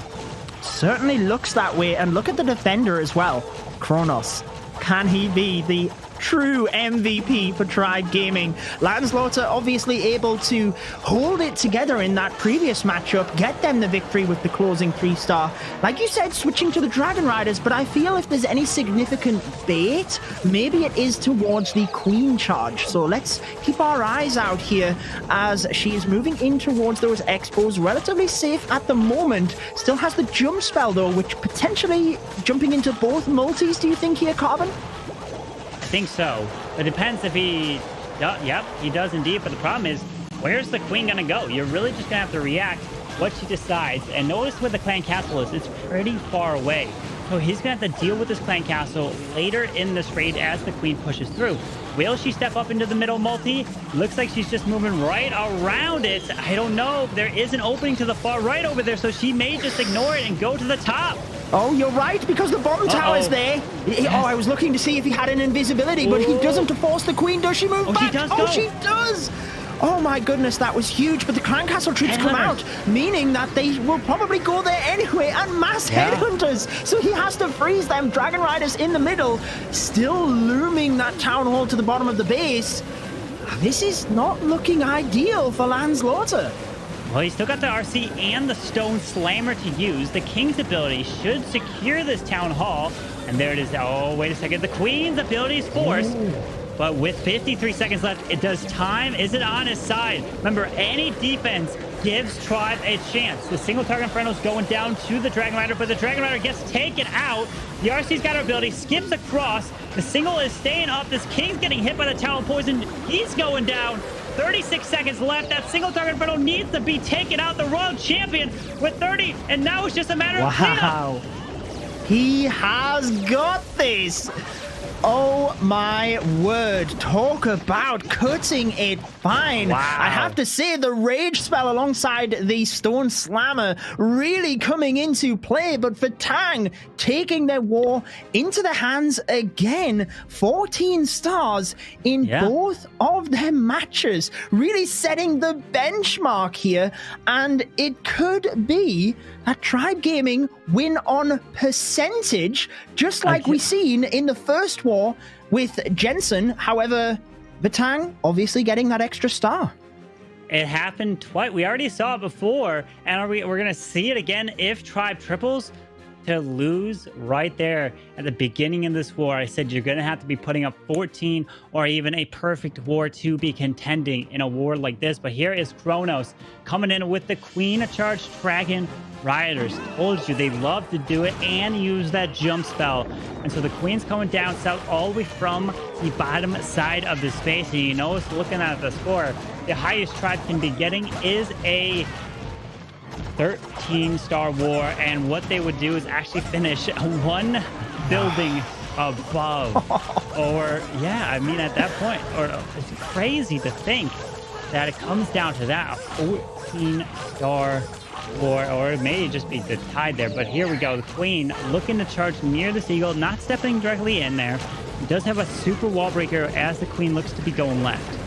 Certainly looks that way, and look at the defender as well. Kronos. Can he be the true MVP for Tribe Gaming? Lancelota obviously able to hold it together in that previous matchup, get them the victory with the closing 3-star. Like you said, switching to the Dragon Riders, but I feel if there's any significant bait, maybe it is towards the Queen Charge. So let's keep our eyes out here as she is moving in towards those expos. Relatively safe at the moment. Still has the jump spell though, which potentially jumping into both multis, do you think here, Carbon? I think so. It depends if he... Yep, he does indeed. But the problem is, where's the Queen going to go? You're really just going to have to react what she decides. And notice where the Clan Castle is. It's pretty far away. So he's going to have to deal with this Clan Castle later in this raid as the Queen pushes through. Will she step up into the middle multi? Looks like she's just moving right around it. I don't know. There is an opening to the far right over there, so she may just ignore it and go to the top. Oh, you're right, because the bottom tower's there. Yes. Oh, I was looking to see if he had an invisibility, but he doesn't to force the Queen. Does she move back? She does go. She does! Oh my goodness, that was huge, but the Clan Castle troops come out, meaning that they will probably go there anyway, and mass headhunters. So he has to freeze them. Dragon Riders in the middle, still looming that Town Hall to the bottom of the base. This is not looking ideal for Lancelota. Well, he's still got the RC and the Stone Slammer to use. The King's ability should secure this Town Hall. And there it is. Oh, wait a second. The Queen's ability is forced. But with 53 seconds left, it does time. Is it on his side? Remember, any defense gives Tribe a chance. The single target Inferno's going down to the Dragon Rider, but the Dragon Rider gets taken out. The RC's got her ability, skips across. The single is staying up. This King's getting hit by the Talon Poison. He's going down. 36 seconds left. That single target Inferno needs to be taken out. The Royal Champion with 30, and now it's just a matter of cleanup. Wow. He has got this. Oh my word. Talk about cutting it fine. Wow. I have to say the Rage spell alongside the Stone Slammer really coming into play, but Vatang taking their war into the hands again. 14 stars in both of their matches, really setting the benchmark here, and it could be that Tribe Gaming win on percentage, just like we seen in the first war with GENSAN. However, Vatang obviously getting that extra star. It happened twice. We already saw it before, and we're going to see it again if Tribe triples. To lose right there at the beginning of this war, I said you're going to have to be putting up 14 or even a perfect war to be contending in a war like this. But here is Kronos coming in with the Queen Charged Dragon Riders. Told you they love to do it and use that jump spell. And so the Queen's coming down south all the way from the bottom side of the space. And you notice, looking at the score, the highest Tribe can be getting is a 13-star war, and what they would do is actually finish one building above. Or yeah, I mean, at that point, or it's crazy to think that it comes down to that, a 14-star war, or it may just be the tide there. But here we go, the Queen looking to charge near the Seagull, not stepping directly in there. He does have a super wall breaker as the Queen looks to be going left.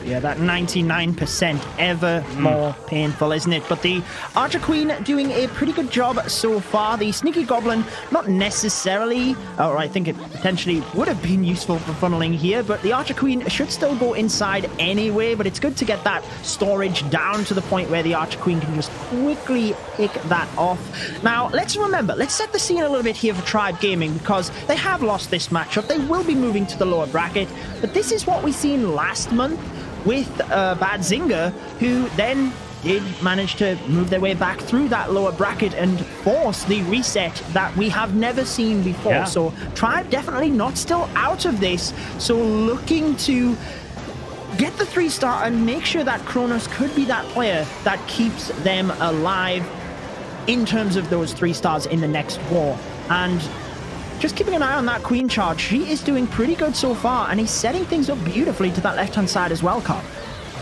Yeah, that 99% ever more painful, isn't it? But the Archer Queen doing a pretty good job so far. The Sneaky Goblin, not necessarily, or I think it potentially would have been useful for funneling here, but the Archer Queen should still go inside anyway, but it's good to get that storage down to the point where the Archer Queen can just quickly pick that off. Now, let's set the scene a little bit here for Tribe Gaming, because they have lost this matchup. They will be moving to the lower bracket, but this is what we seen last month with Bad Zinger, who then did manage to move their way back through that lower bracket and force the reset that we have never seen before. Yeah. So Tribe definitely not still out of this. So looking to get the 3-star and make sure that Kronos could be that player that keeps them alive in terms of those 3 stars in the next war. And just keeping an eye on that Queen charge. She is doing pretty good so far, and he's setting things up beautifully to that left-hand side as well, Carl.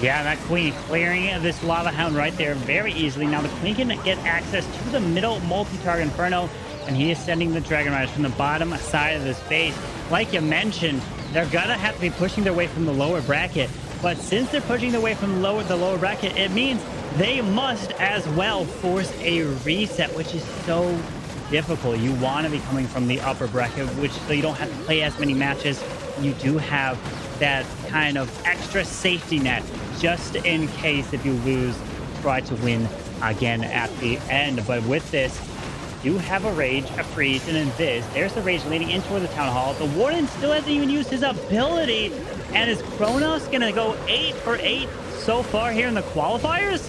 Yeah, that Queen clearing this Lava Hound right there very easily. Now the Queen can get access to the middle multi-target Inferno, and he is sending the Dragon Riders from the bottom side of the space. Like you mentioned, they're gonna have to be pushing their way from the lower bracket. But since they're pushing their way from the lower bracket, it means they must as well force a reset, which is so difficult. You want to be coming from the upper bracket, which so you don't have to play as many matches. You do have that kind of extra safety net just in case if you lose, try to win again at the end. But with this, you have a Rage, a Freeze, and an Invis. There's the Rage leading in toward the Town Hall. The Warden still hasn't even used his ability. And is Kronos going to go 8 for 8 so far here in the qualifiers?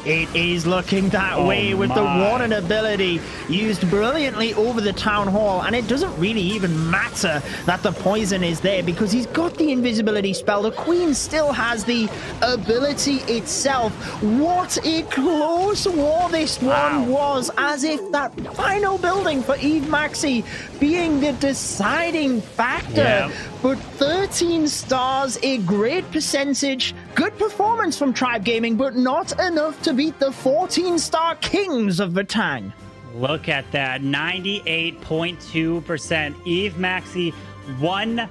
It is looking that way with the Warden ability used brilliantly over the Town Hall, and it doesn't really even matter that the poison is there because he's got the invisibility spell. The Queen still has the ability itself. What a close war this one was, as if that final building for Eve Maxi being the deciding factor. Yeah. But 13 stars, a great percentage, good performance from Tribe Gaming, but not enough to beat the 14-star Kings of Vatang. Look at that, 98.2%. Eve Maxi, one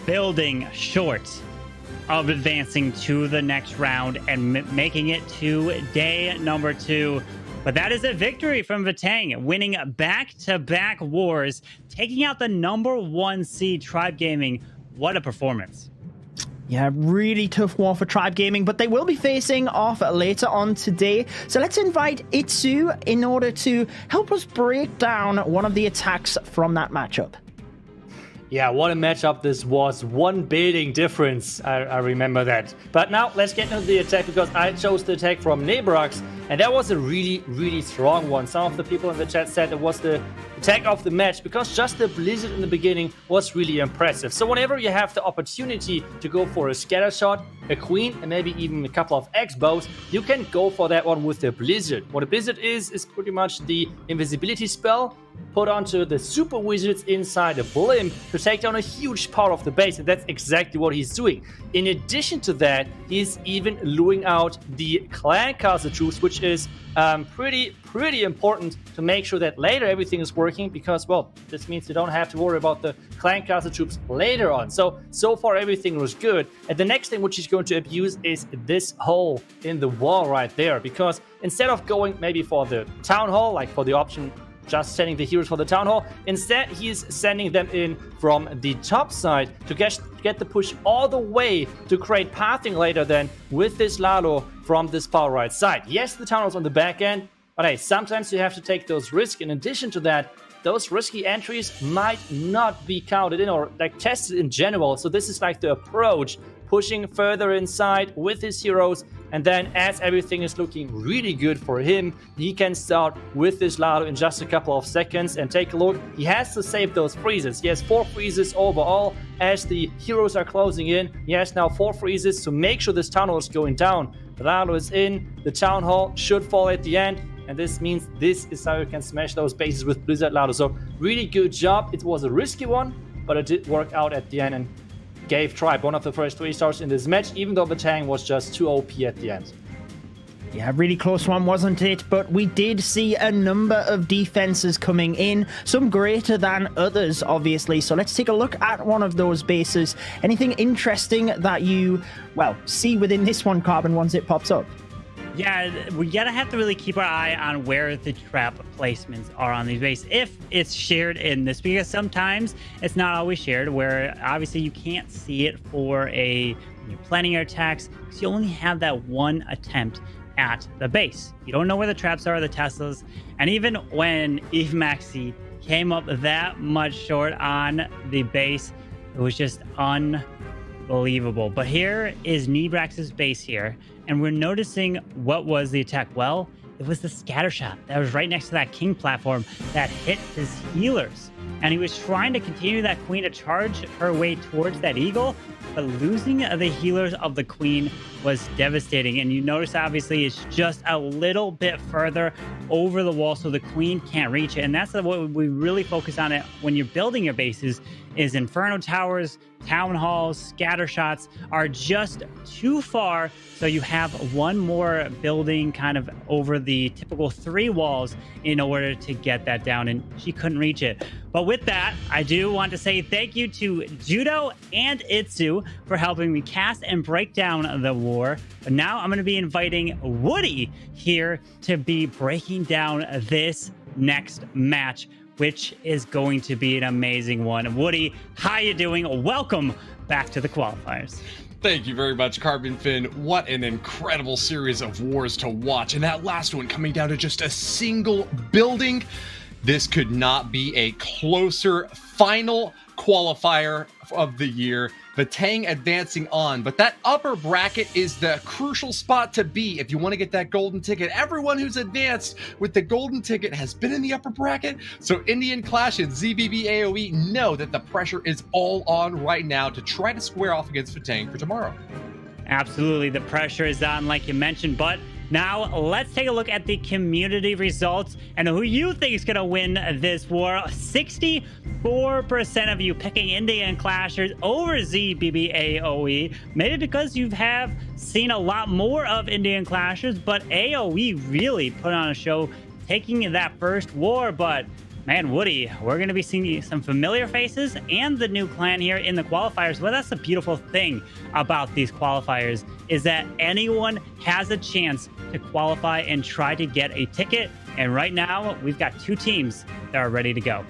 building short of advancing to the next round and making it to day number 2. But that is a victory from Vatang, winning back-to-back wars, taking out the #1 seed Tribe Gaming. What a performance. Yeah, really tough war for Tribe Gaming, but they will be facing off later on today. So let's invite Itsu in order to help us break down one of the attacks from that matchup. Yeah, what a matchup this was. One building difference. I remember that. But now let's get into the attack, because I chose the attack from Nebrox, and that was a really, really strong one. Some of the people in the chat said it was the attack of the match, because just the Blizzard in the beginning was really impressive. So whenever you have the opportunity to go for a scatter shot, a queen, and maybe even a couple of X-bows, you can go for that one with the Blizzard. What a Blizzard is pretty much the invisibility spell put onto the super wizards inside a blimp to take down a huge part of the base, and that's exactly what he's doing. In addition to that, he's even luring out the clan castle troops, which is pretty important to make sure that later everything is working, because, well, this means you don't have to worry about the clan castle troops later on. So far everything was good. And the next thing which he's going to abuse is this hole in the wall right there, because instead of going maybe for the town hall, like for the option just sending the heroes for the town hall, instead he's sending them in from the top side to get the push all the way to create pathing later then with this Lalo from this far right side. Yes, the town hall's on the back end, but hey, sometimes you have to take those risks. In addition to that, those risky entries might not be counted in or like tested in general. So this is like the approach, pushing further inside with his heroes, and then as everything is looking really good for him, he can start with this Lalo in just a couple of seconds. And take a look, he has to save those freezes. He has 4 freezes overall. As the heroes are closing in, he has now 4 freezes to make sure this town hall is going down. The Lalo is in, the town hall should fall at the end, and this means this is how you can smash those bases with Blizzard Lalo. So really good job. It was a risky one, but it did work out at the end and gave Tribe one of the first 3 stars in this match, even though Vatang was just too OP at the end. Yeah, really close one, wasn't it? But we did see a number of defenses coming in, some greater than others, obviously. So let's take a look at one of those bases. Anything interesting that you, well, see within this one, Carbon, once it pops up? Yeah, we gotta have to really keep our eye on where the trap placements are on these bases, if it's shared in this, because sometimes it's not always shared, where obviously you can't see it for when you're planning your attacks, because you only have that one attempt at the base. You don't know where the traps are, the Teslas, and even when Eve Maxi came up that much short on the base, it was just unbelievable. But here is Nebrax's base here, and we're noticing what was the attack. Well, it was the scatter shot that was right next to that king platform that hit his healers, and he was trying to continue that queen to charge her way towards that eagle, but losing the healers of the queen was devastating. And you notice obviously it's just a little bit further over the wall, so the queen can't reach it. And that's what we really focus on it when you're building your bases, is Inferno Towers, Town Halls, scatter shots are just too far, so you have one more building kind of over the typical 3 walls in order to get that down, and she couldn't reach it. But with that, I do want to say thank you to Judo and Itsu for helping me cast and break down the war. But now I'm going to be inviting Woody here to be breaking down this next match, which is going to be an amazing one. Woody, how you doing? Welcome back to the qualifiers. Thank you very much, Carbon Finn. What an incredible series of wars to watch. And that last one coming down to just a single building. This could not be a closer final qualifier of the year. Vatang advancing on, but that upper bracket is the crucial spot to be if you want to get that golden ticket. Everyone who's advanced with the golden ticket has been in the upper bracket, so Indian Clash and ZBB-AOE know that the pressure is all on right now to try to square off against Vatang for tomorrow. Absolutely, the pressure is on, like you mentioned, but now let's take a look at the community results and who you think is going to win this war. 64% of you picking Indian Clashers over ZBB-AOE. Maybe because you have seen a lot more of Indian Clashers, but AOE really put on a show taking that first war. But man, Woody, we're going to be seeing some familiar faces and the new clan here in the qualifiers. Well, that's the beautiful thing about these qualifiers, is that anyone has a chance to qualify and try to get a ticket. And right now, we've got 2 teams that are ready to go.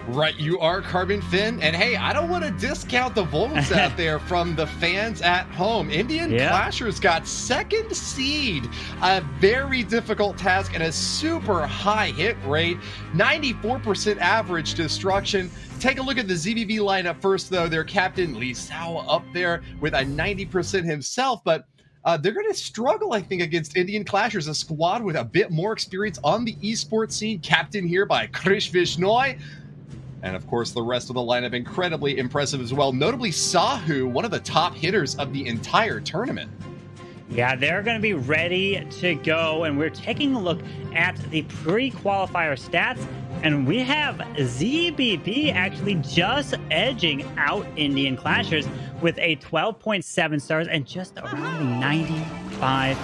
Right, you are, Carbon Finn. And hey, I don't want to discount the votes out there from the fans at home. Indian Clashers got second seed. A very difficult task and a super high hit rate. 94% average destruction. Take a look at the ZBB lineup first, though. Their captain, Lee Sao, up there with a 90% himself. But they're going to struggle, I think, against Indian Clashers, a squad with a bit more experience on the esports scene. Captained here by Krish Vishnoi. And of course, the rest of the lineup incredibly impressive as well. Notably, Sahu, one of the top hitters of the entire tournament. Yeah, they're going to be ready to go. And we're taking a look at the pre-qualifier stats. And we have ZBB actually just edging out Indian Clashers with a 12.7 stars and just around 95%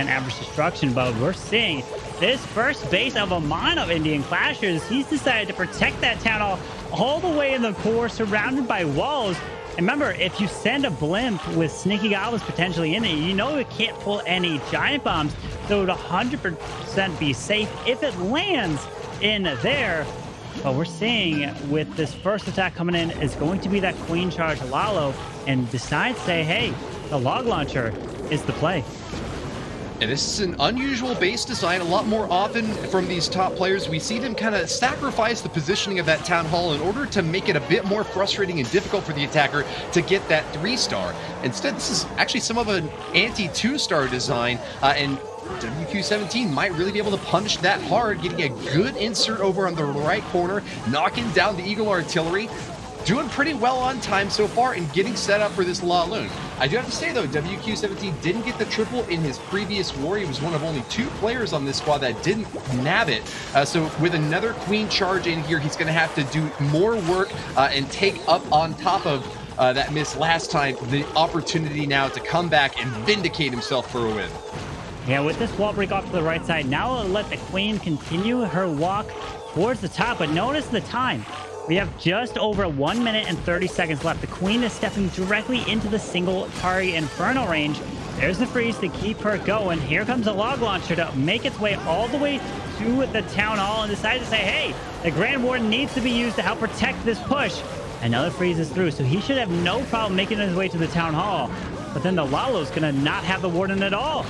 average destruction. But we're seeing this first base of Aman of Indian Clashers. He's decided to protect that town hall all the way in the core, surrounded by walls. And remember, if you send a blimp with sneaky goblins potentially in it, you know it can't pull any giant bombs. So it would 100% be safe if it lands in there. But we're seeing with this first attack coming in is going to be that Queen Charge Lalo, and decide to say, hey, the log launcher is the play. And this is an unusual base design. A lot more often from these top players, we see them kind of sacrifice the positioning of that town hall in order to make it a bit more frustrating and difficult for the attacker to get that 3-star. Instead, this is actually some of an anti-2-star design, and WQ17 might really be able to punish that hard, getting a good insert over on the right corner, knocking down the Eagle Artillery. Doing pretty well on time so far and getting set up for this La Lune. I do have to say, though, WQ17 didn't get the triple in his previous war. He was one of only 2 players on this squad that didn't nab it. So with another Queen Charge in here, he's going to have to do more work and take up on top of that miss last time, the opportunity now to come back and vindicate himself for a win. Yeah, with this wall break off to the right side, now I'll let the Queen continue her walk towards the top, but notice the time. We have just over 1 minute and 30 seconds left. The Queen is stepping directly into the single target Inferno range. There's the freeze to keep her going. Here comes a log launcher to make its way all the way to the town hall and decide to say, hey, the Grand Warden needs to be used to help protect this push. Another freeze is through, so he should have no problem making his way to the town hall. But then the Lalo's gonna not have the Warden at all.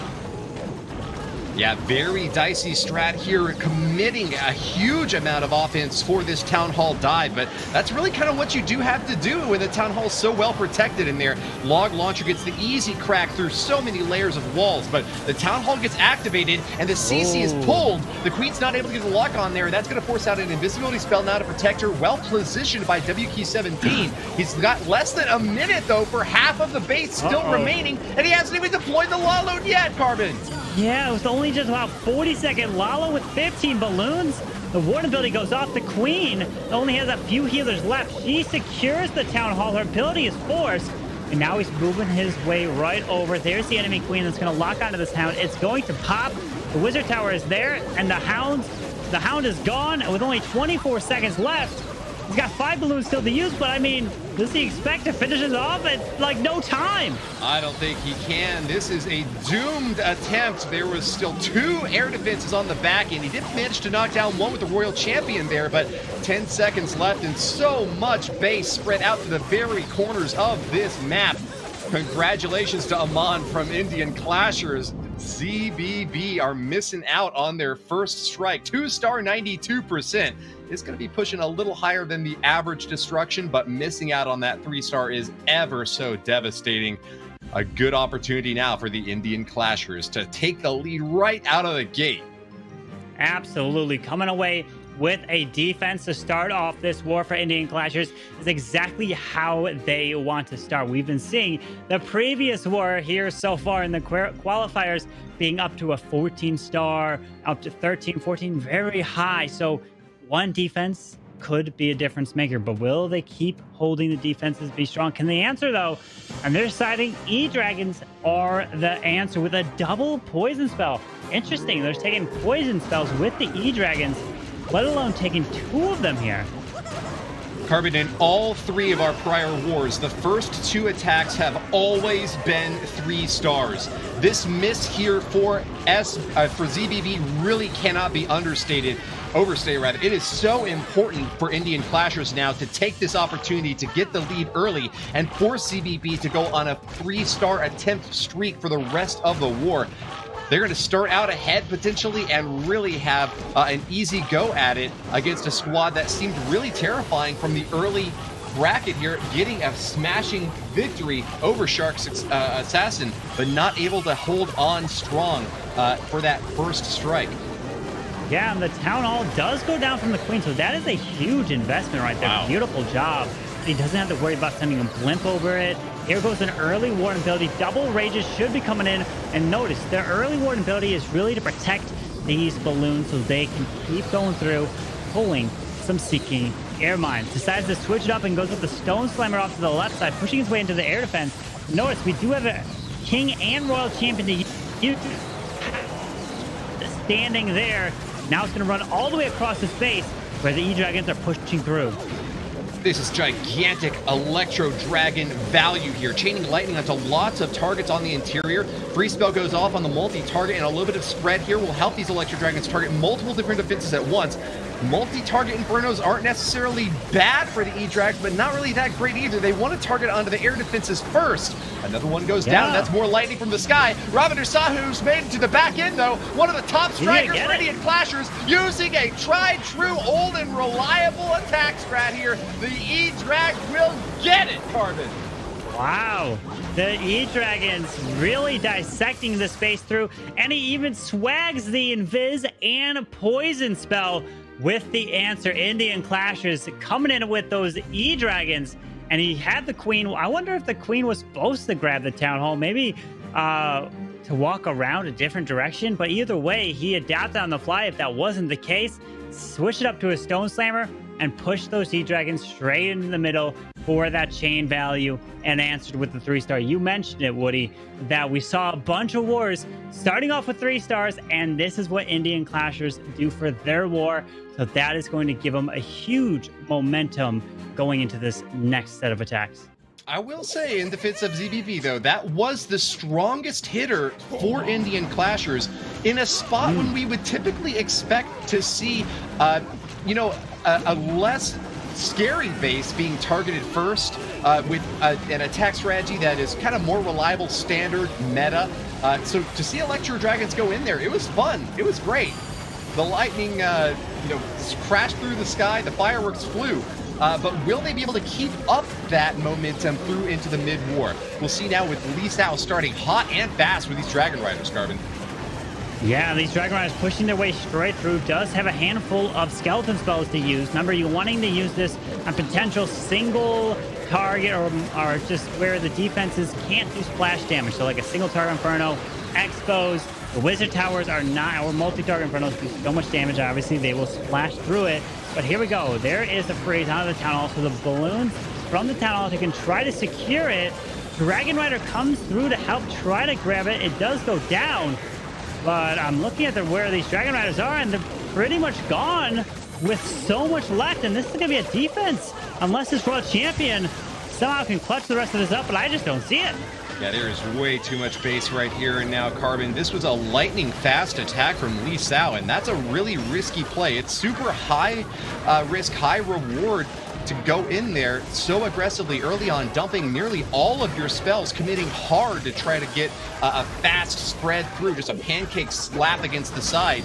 Yeah, very dicey strat here, committing a huge amount of offense for this Town Hall dive, but that's really kind of what you do have to do when the Town Hall is so well protected in there. Log Launcher gets the easy crack through so many layers of walls, but the Town Hall gets activated and the CC is pulled. The Queen's not able to get the lock on there. That's going to force out an invisibility spell now to protect her. Well positioned by WQ17. He's got less than a minute, though, for half of the base still remaining, and he hasn't even deployed the Lalo yet, Carbon. Yeah, it was only just about 40-second Lalo with 15 balloons. The Warden ability goes off. The Queen only has a few healers left. She secures the Town Hall. Her ability is forced. And now he's moving his way right over. There's the enemy Queen that's going to lock onto this Hound. It's going to pop. The Wizard Tower is there. And the Hound is gone with only 24 seconds left. He's got 5 balloons still to use, but I mean, does he expect to finish this off at like no time? I don't think he can. This is a doomed attempt. There was still 2 air defenses on the back end. He did manage to knock down one with the Royal Champion there, but 10 seconds left and so much base spread out to the very corners of this map. Congratulations to Aman from Indian Clashers. ZBB are missing out on their first strike. 2-star, 92%. It's going to be pushing a little higher than the average destruction, but missing out on that 3-star is ever so devastating. A good opportunity now for the Indian Clashers to take the lead right out of the gate. Absolutely. Coming away with a defense to start off this war for Indian Clashers is exactly how they want to start. We've been seeing the previous war here so far in the qualifiers being up to a 14-star, up to 13, 14, very high. So one defense could be a difference maker, but will they keep holding the defenses be strong? Can they answer, though? And they're deciding E-Dragons are the answer with a double poison spell. Interesting. They're taking poison spells with the E-Dragons, let alone taking 2 of them here. Carbon, in all 3 of our prior wars, the first 2 attacks have always been 3 stars. This miss here for ZBB really cannot be overstated. It is so important for Indian Clashers now to take this opportunity to get the lead early and force ZBB to go on a 3-star attempt streak for the rest of the war. They're going to start out ahead potentially and really have an easy go at it against a squad that seemed really terrifying from the early bracket here, getting a smashing victory over Shark's Assassin, but not able to hold on strong for that first strike. Yeah, and the Town Hall does go down from the Queen, so that is a huge investment right there. Wow. Beautiful job. He doesn't have to worry about sending a blimp over it. Here goes an early Warden ability. Double Rages should be coming in. And notice, their early Warden ability is really to protect these balloons so they can keep going through, pulling some Seeking Air Mines. Decides to switch it up and goes with the Stone Slammer off to the left side, pushing his way into the air defense. Notice, we do have a King and Royal Champion to use. Standing there. Now it's going to run all the way across the space where the E-Dragons are pushing through. This is gigantic Electro Dragon value here. Chaining Lightning onto lots of targets on the interior. Free Spell goes off on the multi-target, and a little bit of spread here will help these Electro Dragons target multiple different defenses at once. Multi-target Infernos aren't necessarily bad for the E-Drags, but not really that great either. They want to target onto the air defenses first. Another one goes down. That's more lightning from the sky. Ravender Sahu's made it to the back end, though. One of the top strikers for Indian Clashers, using a tried, true, old, and reliable attack strat here. The E-Drag will get it, Carbon. Wow, the E-Dragons really dissecting the space through, and he even swags the Invis and Poison spell with the answer. Indian Clashers coming in with those E-Dragons, and he had the Queen. I wonder if the Queen was supposed to grab the Town Hall, maybe to walk around a different direction, but either way, he adapted on the fly. If that wasn't the case, switch it up to a Stone Slammer and push those E-Dragons straight into the middle for that chain value, and answered with the 3-star. You mentioned it, Woody, that we saw a bunch of wars starting off with 3 stars, and this is what Indian Clashers do for their war. So that is going to give them a huge momentum going into this next set of attacks. I will say, in defense of ZBB, though, that was the strongest hitter for Indian Clashers in a spot when we would typically expect to see, a less scary base being targeted first with an attack strategy that is kind of more reliable, standard, meta. So to see Electro Dragons go in there, it was fun. It was great. The lightning, crashed through the sky. The fireworks flew. But will they be able to keep up that momentum through into the mid-war? We'll see now with Lee Sao starting hot and fast with these Dragon Riders, Carbon. Yeah, these Dragon Riders pushing their way straight through. Does have a handful of skeleton spells to use. Remember, you wanting to use this on potential single target or just where the defenses can't do splash damage. So like a single target Inferno, Expos. The Wizard Towers are not, or multi-target Infernos do so much damage. Obviously, they will splash through it. But here we go. There is the freeze out of the Town Hall. So the balloons from the Town Hall, they can try to secure it. Dragon Rider comes through to help try to grab it. It does go down. But I'm looking at where these Dragon Riders are, and they're pretty much gone with so much left. And this is going to be a defense, unless this World Champion somehow can clutch the rest of this up, but I just don't see it. Yeah, there is way too much base right here and now, Carbon. This was a lightning fast attack from Lee Sao, and that's a really risky play. It's super high risk, high reward to go in there so aggressively early on, dumping nearly all of your spells, committing hard to try to get a fast spread through, just a pancake slap against the side.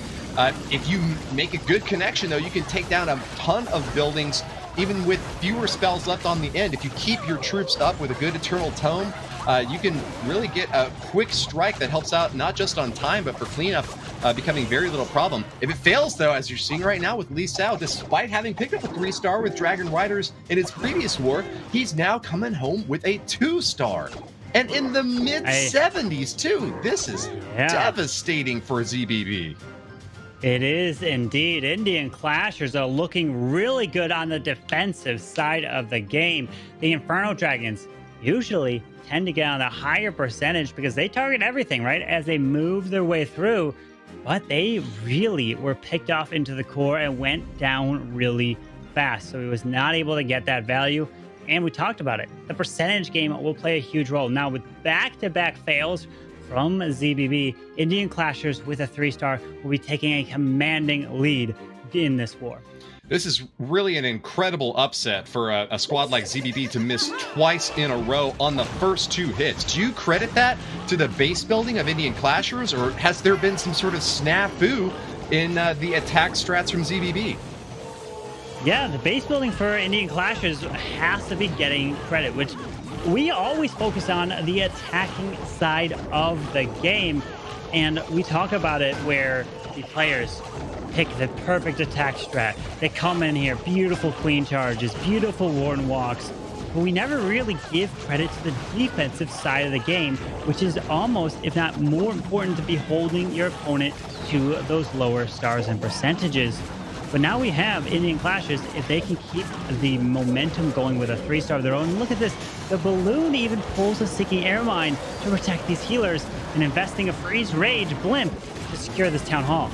If you make a good connection, though, you can take down a ton of buildings, even with fewer spells left on the end. If you keep your troops up with a good Eternal Tome, you can really get a quick strike that helps out not just on time, but for cleanup becoming very little problem. If it fails, though, as you're seeing right now with Lee Sao, despite having picked up a 3-star with Dragon Riders in his previous war, he's now coming home with a 2-star. And in the mid-70s, too. This is devastating for ZBB. It is indeed. Indian Clashers are looking really good on the defensive side of the game. The Inferno Dragons usually tend to get on a higher percentage because they target everything, right, as they move their way through. But they really were picked off into the core and went down really fast, so he was not able to get that value. And we talked about it. The percentage game will play a huge role. Now, with back-to-back fails from ZBB, Indian Clashers with a 3-star will be taking a commanding lead in this war. This is really an incredible upset for a squad like ZBB to miss twice in a row on the first 2 hits. Do you credit that to the base building of Indian Clashers, or has there been some sort of snafu in the attack strats from ZBB? Yeah, the base building for Indian Clashers has to be getting credit, which we always focus on the attacking side of the game. And we talk about it where the players pick the perfect attack strat. They come in here, beautiful queen charges, beautiful warden walks, but we never really give credit to the defensive side of the game, which is almost, if not more important, to be holding your opponent to those lower stars and percentages. But now we have Indian Clashers, if they can keep the momentum going with a 3-star of their own. Look at this, the balloon even pulls a Seeking Air Mine to protect these healers and investing a Freeze Rage Blimp to secure this Town Hall.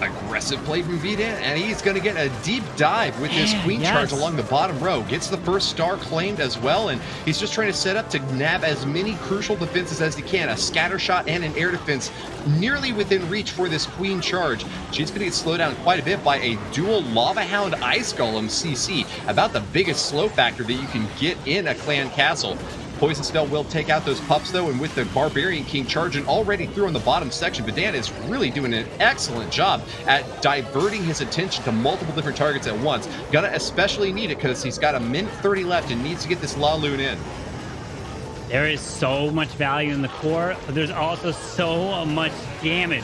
Aggressive play from Vatang, and he's going to get a deep dive with this queen charge along the bottom row. Gets the first star claimed as well, and he's just trying to set up to nab as many crucial defenses as he can. A scatter shot and an air defense nearly within reach for this queen charge. She's going to get slowed down quite a bit by a dual Lava Hound Ice Golem CC, about the biggest slow factor that you can get in a clan castle. Poison Spell will take out those pups, though, and with the Barbarian King charging already through in the bottom section, Vatang is really doing an excellent job at diverting his attention to multiple different targets at once. Gonna especially need it because he's got a min 30 left and needs to get this La Lune in. There is so much value in the core, but there's also so much damage.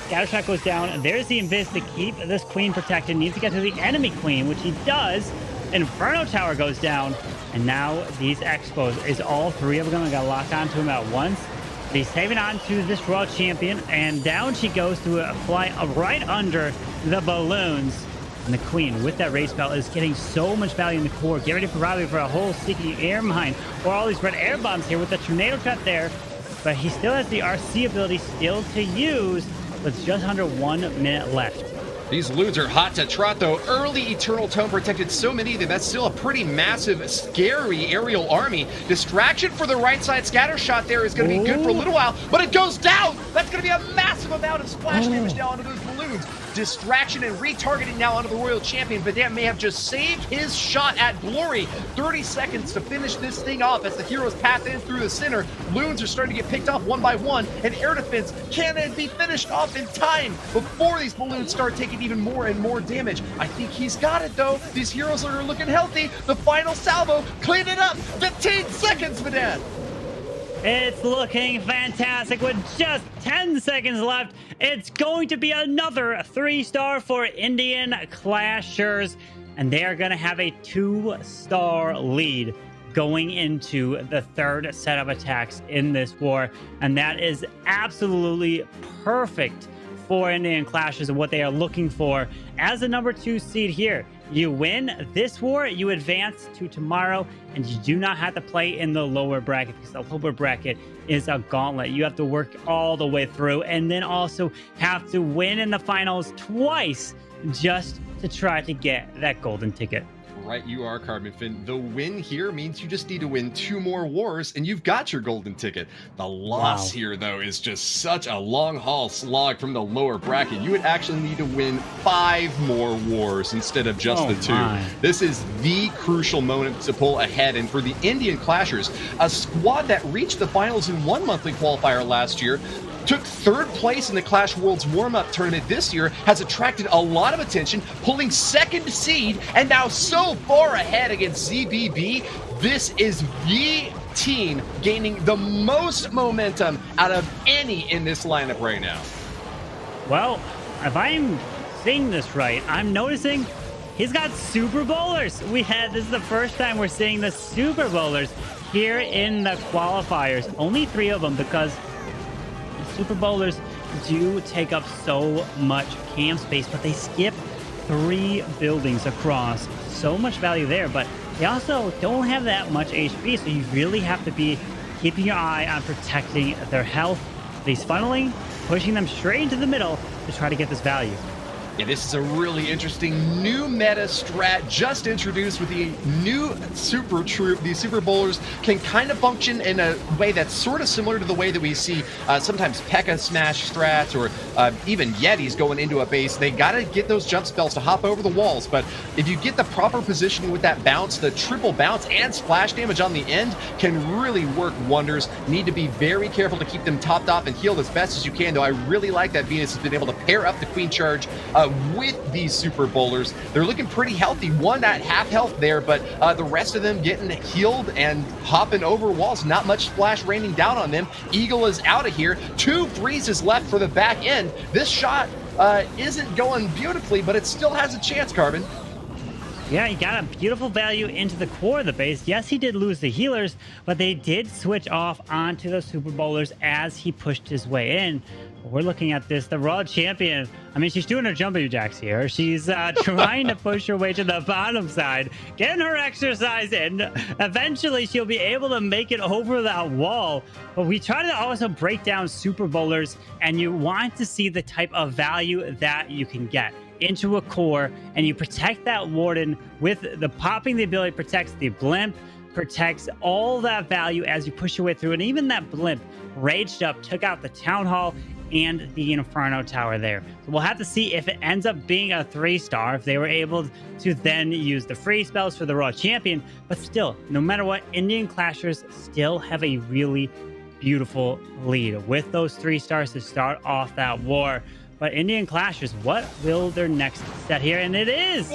Scattershot goes down, and there's the Invis to keep this queen protected. Needs to get to the enemy queen, which he does. Inferno Tower goes down, and now these Expos is all 3 of them going to lock onto him at once. He's saving on to this Royal Champion, and down she goes to fly right under the balloons. And the queen, with that race spell, is getting so much value in the core. Get ready for probably for a whole Seeking Air Mine, or all these red air bombs here with the Tornado Trap there. But he still has the RC ability still to use, with just under 1 minute left. These Loons are hot to trot, though. Early Eternal Tome protected so many of them. That's still a pretty massive, scary aerial army. Distraction for the right side scatter shot there is going to be good for a little while, but it goes down. That's going to be a massive amount of splash damage now onto those balloons. Distraction and retargeting now onto the Royal Champion. Vatang may have just saved his shot at glory. 30 seconds to finish this thing off as the heroes path in through the center. Loons are starting to get picked off one by one, and air defense can be finished off in time before these balloons start taking even more and more damage. I think he's got it, though. These heroes are looking healthy. The final salvo, clean it up. 15 seconds, Vatang. It's looking fantastic with just 10 seconds left. It's going to be another 3-star for Indian Clashers, and they are going to have a 2-star lead going into the 3rd set of attacks in this war, and that is absolutely perfect for Indian Clashers and what they are looking for as the number 2 seed here. You win this war, you advance to tomorrow, and you do not have to play in the lower bracket, because the lower bracket is a gauntlet. You have to work all the way through, and then also have to win in the finals twice just to try to get that golden ticket. Right, you are, Carbon Fin. The win here means you just need to win 2 more wars, and you've got your golden ticket. The loss here, though, is just such a long-haul slog from the lower bracket. You would actually need to win 5 more wars instead of just the 2. This is the crucial moment to pull ahead, and for the Indian Clashers, a squad that reached the finals in 1 monthly qualifier last year, took 3rd place in the Clash Worlds warm-up tournament this year, has attracted a lot of attention, pulling 2nd seed, and now so far ahead against ZBB. This is the team gaining the most momentum out of any in this lineup right now. Well, if I'm seeing this right, I'm noticing he's got Super Bowlers. This is the first time we're seeing the Super Bowlers here in the qualifiers. Only 3 of them, because Super Bowlers do take up so much cam space, but they skip 3 buildings across. So much value there, but they also don't have that much HP, so you really have to be keeping your eye on protecting their health. These funneling, pushing them straight into the middle to try to get this value. Yeah, this is a really interesting new meta strat just introduced with the new super troop. These super bowlers can kind of function in a way that's sort of similar to the way that we see sometimes P.E.K.K.A smash strats or even Yetis going into a base. They got to get those jump spells to hop over the walls, but if you get the proper positioning with that bounce, the triple bounce and splash damage on the end can really work wonders. Need to be very careful to keep them topped off and healed as best as you can, though I really like that Venus has been able to pair up the Queen Charge with these super bowlers. They're looking pretty healthy. One at half health there, but the rest of them getting healed and hopping over walls. Not much splash raining down on them. Eagle is out of here. 2 freezes left for the back end. This shot isn't going beautifully, but it still has a chance, Carbon. Yeah, he got a beautiful value into the core of the base. Yes, he did lose the healers, but they did switch off onto the super bowlers as he pushed his way in. We're looking at this, the Raw Champion. I mean, she's doing her jumping jacks here. She's trying to push her way to the bottom side, getting her exercise in. Eventually, she'll be able to make it over that wall. But we try to also break down super bowlers, and you want to see the type of value that you can get into a core, and you protect that warden with the popping. The ability protects the blimp, protects all that value as you push your way through. And even that blimp raged up, took out the town hall and the Inferno Tower there. So we'll have to see if it ends up being a 3-star, if they were able to then use the free spells for the Raw Champion. But still, no matter what, Indian Clashers still have a really beautiful lead with those 3 stars to start off that war. But Indian Clashers, what will their next set here? And it is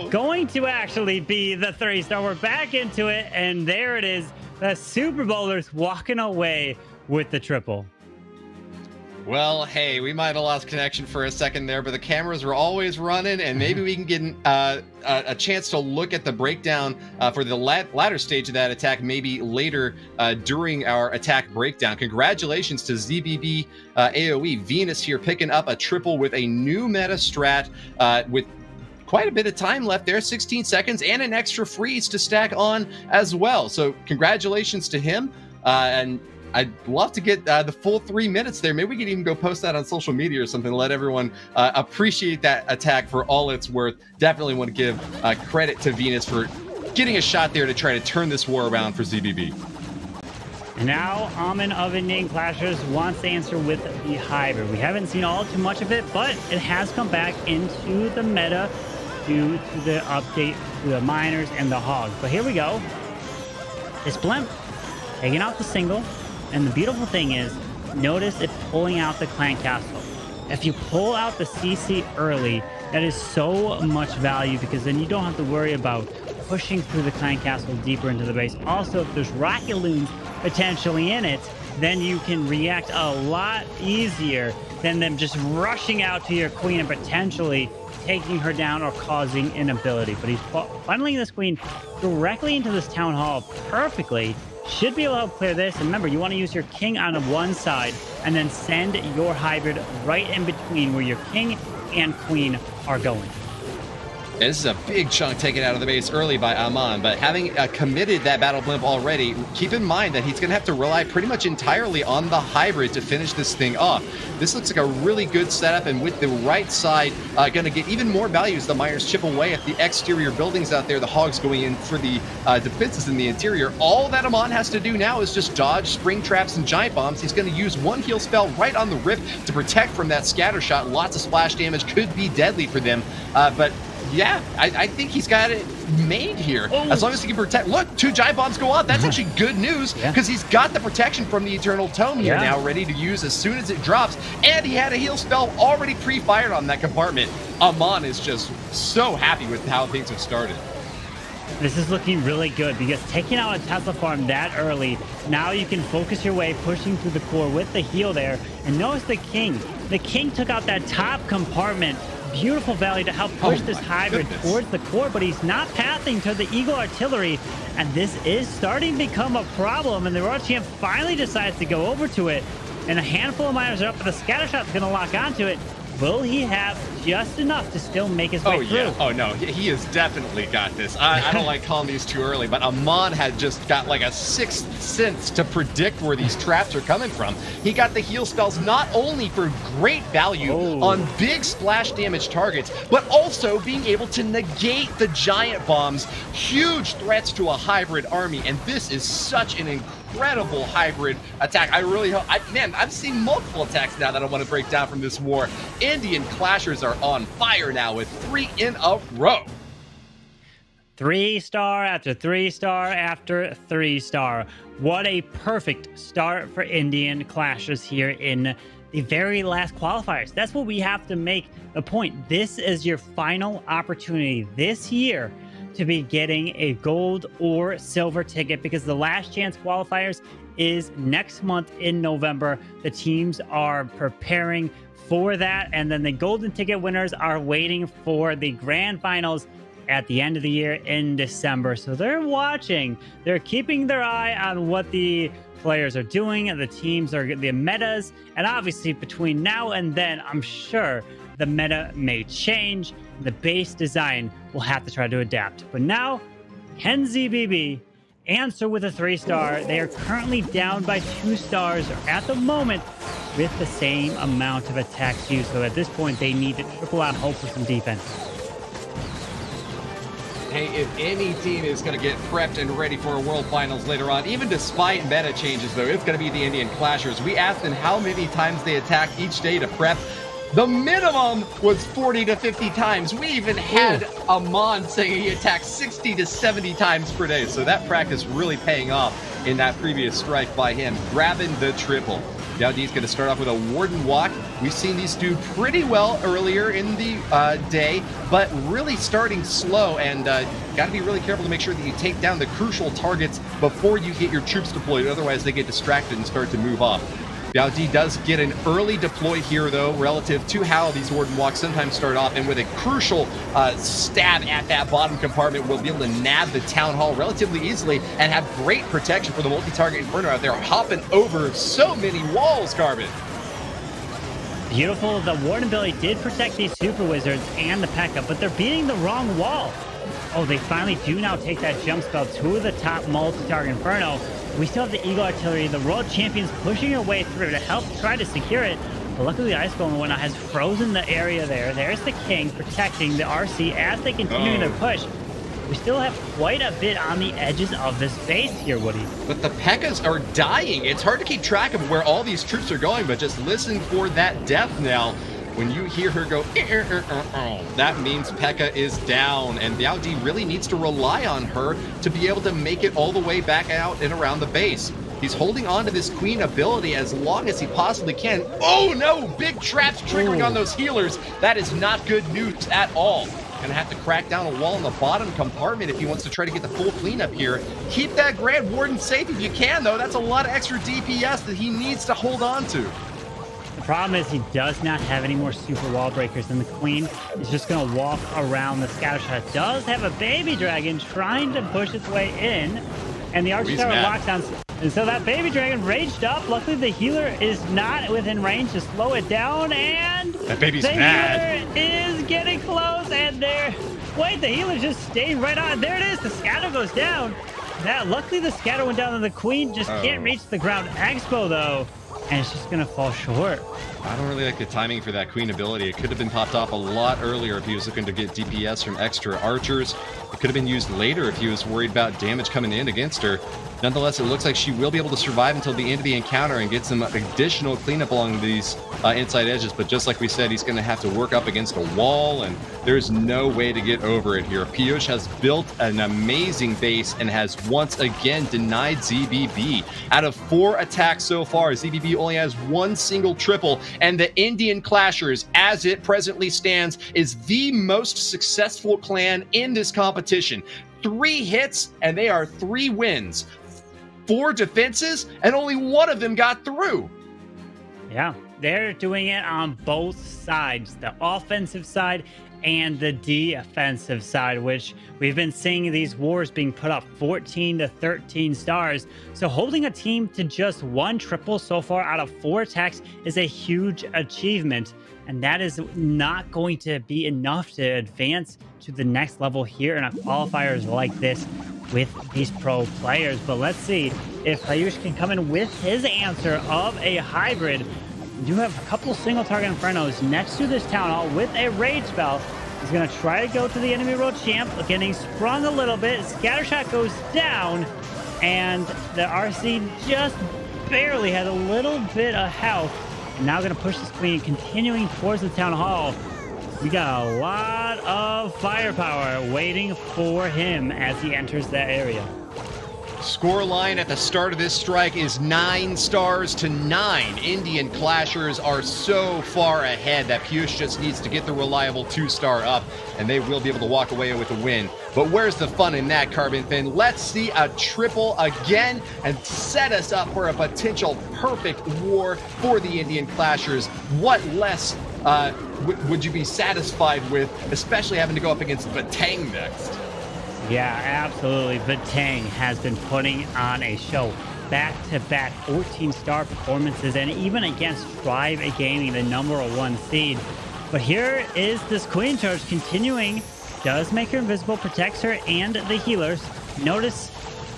going to actually be the 3-star. We're back into it, and there it is. The Super Bowlers walking away with the triple. Well, hey, we might have lost connection for a second there, but the cameras were always running, and maybe we can get a chance to look at the breakdown for the latter stage of that attack, maybe later during our attack breakdown. Congratulations to ZBB-AOE. Venus here picking up a triple with a new meta strat with quite a bit of time left there, 16 seconds, and an extra freeze to stack on as well. So congratulations to him, and I'd love to get the full 3 minutes there. Maybe we could even go post that on social media or something, let everyone appreciate that attack for all it's worth. Definitely want to give credit to Venus for getting a shot there to try to turn this war around for ZBB. And now, Amin of Indian Clashers wants to answer with the hybrid. We haven't seen all too much of it, but it has come back into the meta due to the update to the miners and the hogs. But here we go. This blimp taking out the single. And the beautiful thing is, notice it pulling out the clan castle. If you pull out the CC early, that is so much value, because then you don't have to worry about pushing through the clan castle deeper into the base. Also, if there's rocket loons potentially in it, then you can react a lot easier than them just rushing out to your queen and potentially taking her down or causing an ability. But he's funneling this queen directly into this town hall perfectly. Should be able to help clear this. And remember, you want to use your king on one side and then send your hybrid right in between where your king and queen are going. And this is a big chunk taken out of the base early by Aman, but having committed that battle blimp already, keep in mind that he's going to have to rely pretty much entirely on the hybrid to finish this thing off. This looks like a really good setup, and with the right side, going to get even more value as the miners chip away at the exterior buildings out there, the hogs going in for the defenses in the interior. All that Aman has to do now is just dodge spring traps and giant bombs. He's going to use one heal spell right on the rift to protect from that scatter shot. Lots of splash damage, could be deadly for them, but yeah, I think he's got it made here. Oh. As long as he can protect. Look, 2 giant bombs go off. That's actually good news, because he's got the protection from the Eternal Tome here now ready to use as soon as it drops. And he had a heal spell already pre-fired on that compartment. Aman is just so happy with how things have started. This is looking really good, because taking out a Tesla farm that early, now you can focus your way pushing through the core with the heal there. And notice the king. The king took out that top compartment. Beautiful value to help push this hybrid towards the core, but he's not pathing to the Eagle Artillery, and this is starting to become a problem. And the Raw Champ finally decides to go over to it, and a handful of miners are up, but the scatter shot's going to lock onto it. Will he have just enough to still make his way through. Yeah. Oh, no. He has definitely got this. I don't like calling these too early, but Amon had just got like a sixth sense to predict where these traps are coming from. He got the heal spells not only for great value on big splash damage targets, but also being able to negate the giant bombs. Huge threats to a hybrid army, and this is such an incredible hybrid attack. I really hope, man, I've seen multiple attacks now that I want to break down from this war. Indian Clashers are on fire now with 3 in a row. 3-star after 3-star after 3-star. What a perfect start for Indian Clashers here in the very last qualifiers. That's what we have to make the point. This is your final opportunity this year to be getting a gold or silver ticket, because the last chance qualifiers is next month in November. The teams are preparing for that, and then the golden ticket winners are waiting for the grand finals at the end of the year in December. So they're watching, they're keeping their eye on what the players are doing, and the teams are the metas, and obviously between now and then, I'm sure the meta may change. The base design will have to try to adapt. But now, can ZBB answer with a 3-star? They are currently down by 2 stars at the moment with the same amount of attacks used. So at this point, they need to triple out hope for some defense. Hey, if any team is going to get prepped and ready for a World Finals later on, even despite meta changes, though, it's going to be the Indian Clashers. We asked them how many times they attack each day to prep. The minimum was 40 to 50 times. We even had Amon saying he attacked 60 to 70 times per day. So that practice really paying off in that previous strike by him, grabbing the triple. Now D's going to start off with a Warden Walk. We've seen these do pretty well earlier in the day, but really starting slow, and got to be really careful to make sure that you take down the crucial targets before you get your troops deployed. Otherwise, they get distracted and start to move off. Now D does get an early deploy here, though, relative to how these Warden Walks sometimes start off, and with a crucial stab at that bottom compartment, will be able to nab the Town Hall relatively easily and have great protection for the multi-target Inferno out there, hopping over so many walls, Carbon. Beautiful. The Warden ability did protect these Super Wizards and the P.E.K.K.A, but they're beating the wrong wall. Oh, they finally do now take that jump spell to the top multi-target Inferno. We still have the Eagle Artillery, the World Champions pushing their way through to help try to secure it. But luckily, the Ice Golem and whatnot has frozen the area there. There's the King protecting the RC as they continue their push. We still have quite a bit on the edges of this base here, Woody. But the P.E.K.K.A.s are dying. It's hard to keep track of where all these troops are going, but just listen for that death now. When you hear her go, that means P.E.K.K.A is down, and Biao really needs to rely on her to be able to make it all the way back out and around the base. He's holding on to this Queen ability as long as he possibly can. Oh no, big traps triggering on those healers. That is not good news at all. Gonna have to crack down a wall in the bottom compartment if he wants to try to get the full cleanup here. Keep that Grand Warden safe if you can, though. That's a lot of extra DPS that he needs to hold on to. The problem is he does not have any more super wall breakers, and the Queen is just going to walk around the scatter shot. Does have a baby dragon trying to push its way in, and the Archer Tower locks down. And so that baby dragon raged up. Luckily, the healer is not within range to slow it down, and that baby's the mad. Healer is getting close, and there. Wait, the healer just stayed right on. There it is. The scatter goes down. Luckily, the scatter went down, and the Queen just can't reach the ground. Expo, though. And it's just going to fall short. I don't really like the timing for that Queen ability. It could have been popped off a lot earlier if he was looking to get DPS from extra archers. It could have been used later if he was worried about damage coming in against her. Nonetheless, it looks like she will be able to survive until the end of the encounter and get some additional cleanup along these inside edges. But just like we said, he's going to have to work up against a wall, and there's no way to get over it here. Piyush has built an amazing base and has once again denied ZBB. Out of 4 attacks so far, ZBB only has 1 single triple, and the Indian Clashers, as it presently stands, is the most successful clan in this competition. 3 hits, and they are 3 wins. 4 defenses, and only 1 of them got through. Yeah, they're doing it on both sides, the offensive side and the defensive side, which we've been seeing these wars being put up 14 to 13 stars. So holding a team to just 1 triple so far out of 4 attacks is a huge achievement. And that is not going to be enough to advance to the next level here in a qualifiers like this with these pro players. But let's see if Payush can come in with his answer of a hybrid. We do have a couple of single target Infernos next to this Town Hall with a Rage Spell. He's going to try to go to the enemy road champ, getting sprung a little bit. Scattershot goes down, and the RC just barely had a little bit of health. And now going to push this queen, continuing towards the Town Hall. We got a lot of firepower waiting for him as he enters that area. Scoreline at the start of this strike is 9 stars to 9. Indian Clashers are so far ahead that Piyush just needs to get the reliable 2-star up, and they will be able to walk away with a win. But where's the fun in that, Carbon Thin? Let's see a triple again and set us up for a potential perfect war for the Indian Clashers. What less would you be satisfied with, especially having to go up against Vatang next? Yeah, absolutely. Vatang has been putting on a show. Back-to-back 14-star performances, and even against Strive Gaming, the #1 seed. But here is this Queen Charge continuing. Does make her invisible, protects her and the healers. Notice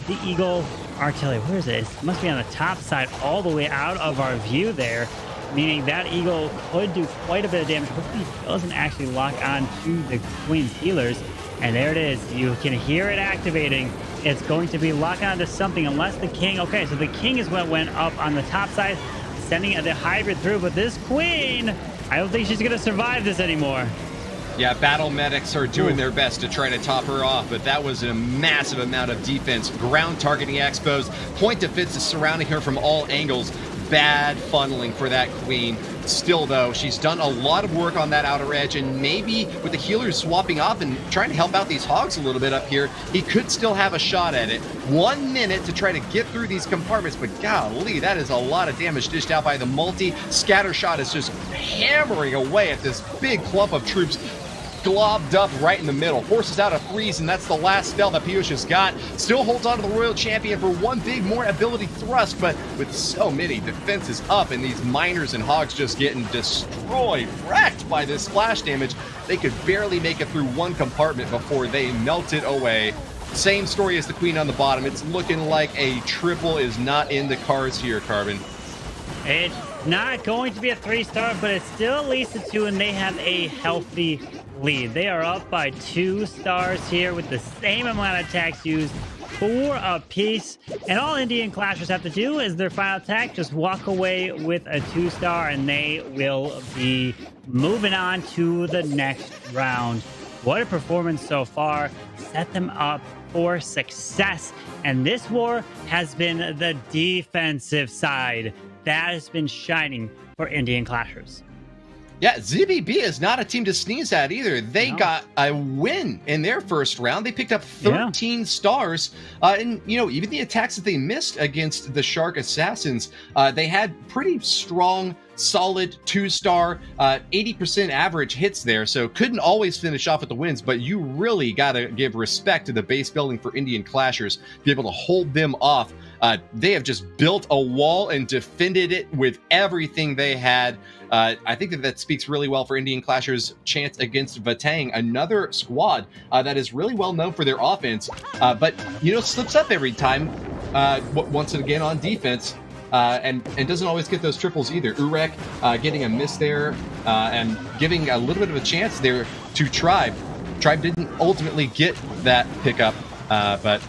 the Eagle Artillery. Where is it? It must be on the top side, all the way out of our view there. Meaning that Eagle could do quite a bit of damage. Hopefully it doesn't actually lock on to the Queen's healers. And there it is. You can hear it activating. It's going to be locked onto something unless the King... Okay, so the King is what went up on the top side, sending the hybrid through. But this Queen, I don't think she's going to survive this anymore. Yeah, battle medics are doing their best to try to top her off, but that was a massive amount of defense. Ground targeting expos. Point defense is surrounding her from all angles. Bad funneling for that Queen. Still, though, she's done a lot of work on that outer edge, and maybe with the healers swapping off and trying to help out these hogs a little bit up here, he could still have a shot at it. 1 minute to try to get through these compartments, but golly, that is a lot of damage dished out by the multi. Scattershot is just hammering away at this big clump of troops globbed up right in the middle. Forces out a freeze, and that's the last spell that Piyush has got. Still holds on to the Royal Champion for one big more ability thrust, but with so many defenses up and these miners and hogs just getting destroyed, wrecked by this splash damage, they could barely make it through one compartment before they melted away. Same story as the Queen on the bottom. It's looking like a triple is not in the cards here, Carbon. It's not going to be a 3-star, but it's still at least a 2, and they have a healthy lead. They are up by 2 stars here with the same amount of attacks used, 4 apiece. And all Indian Clashers have to do is their final attack, just walk away with a 2-star, and they will be moving on to the next round. What a performance so far. Set them up for success. And this war has been the defensive side that has been shining for Indian Clashers. Yeah, ZBB is not a team to sneeze at either. They got a win in their first round. They picked up 13 stars. And, you know, even the attacks that they missed against the Shark Assassins, they had pretty strong, solid 2-star, 80% average hits there. So couldn't always finish off with the wins, but you really got to give respect to the base building for Indian Clashers, be able to hold them off. They have just built a wall and defended it with everything they had. I think that speaks really well for Indian Clashers' chance against Vatang, another squad that is really well known for their offense, but, you know, slips up every time, once again on defense, and doesn't always get those triples either. Urek getting a miss there and giving a little bit of a chance there to Tribe. Tribe didn't ultimately get that pickup, but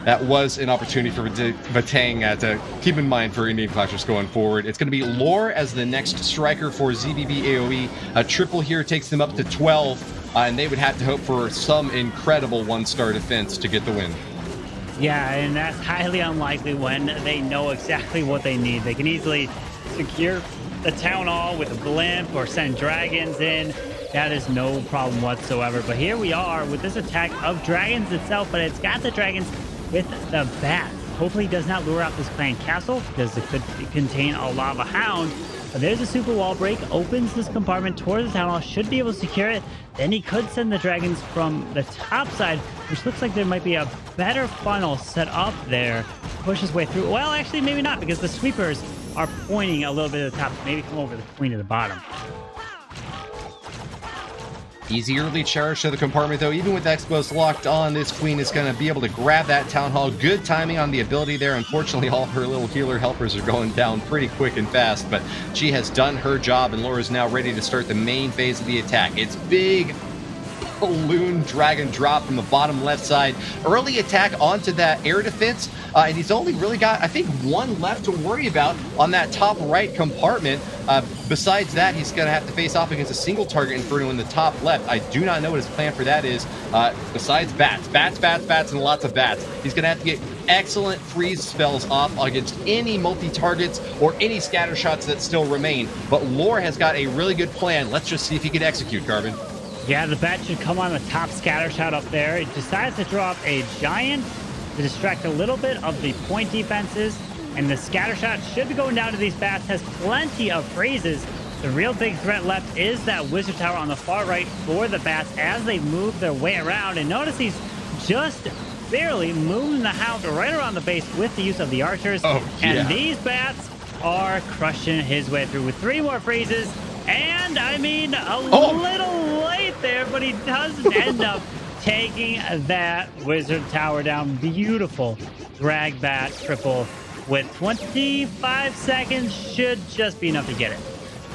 that was an opportunity for Vatang to keep in mind for Indian Clashers going forward. It's going to be Lore as the next striker for ZBB-AOE. A triple here takes them up to 12, and they would have to hope for some incredible 1-star defense to get the win. Yeah, and that's highly unlikely when they know exactly what they need. They can easily secure the Town Hall with a blimp or send dragons in. That is no problem whatsoever. But here we are with this attack of dragons itself, but it's got the dragons with the bat. Hopefully it does not lure out this clan castle, because it could contain a lava hound. There's a super wall break, opens this compartment towards the town hall, should be able to secure it. Then he could send the dragons from the top side, which looks like there might be a better funnel set up there. Push his way through. Well, actually, maybe not, because the sweepers are pointing a little bit at the top. Maybe come over the queen to the bottom. Easy early charge to the compartment, though. Even with Expos locked on, this queen is going to be able to grab that town hall. Good timing on the ability there. Unfortunately, all her little healer helpers are going down pretty quick and fast, but she has done her job, and Laura's now ready to start the main phase of the attack. It's big balloon dragon drop from the bottom left side. Early attack onto that air defense, and he's only really got, I think, one left to worry about on that top right compartment. Besides that, he's going to have to face off against a single target Inferno in the top left. I do not know what his plan for that is, besides bats, and lots of bats. He's going to have to get excellent freeze spells off against any multi-targets or any scatter shots that still remain. But Lore has got a really good plan. Let's just see if he can execute, Carbon. Yeah, the bat should come on the top scatter shot up there. It decides to drop a giant to distract a little bit of the point defenses. And the scatter shot should be going down to these bats. Has plenty of phrases. The real big threat left is that wizard tower on the far right for the bats as they move their way around. And notice he's just barely moving the hound right around the base with the use of the archers. Oh, yeah. And these bats are crushing his way through with 3 more phrases. And I mean, a little late there, but he does end up taking that wizard tower down. Beautiful drag bat triple with 25 seconds. Should just be enough to get it.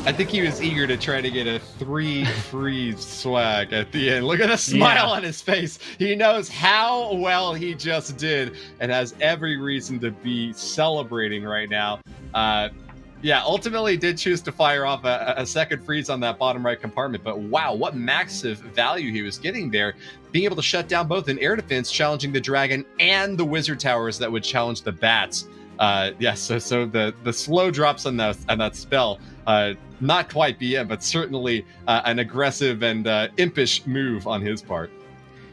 I think he was eager to try to get a 3 freeze swag at the end. Look at the smile on his face. He knows how well he just did and has every reason to be celebrating right now. Yeah, ultimately did choose to fire off a second freeze on that bottom right compartment. But wow, what massive value he was getting there. Being able to shut down both an air defense challenging the dragon and the wizard towers that would challenge the bats. Yeah, so the slow drops on that spell, not quite BM, but certainly an aggressive and impish move on his part.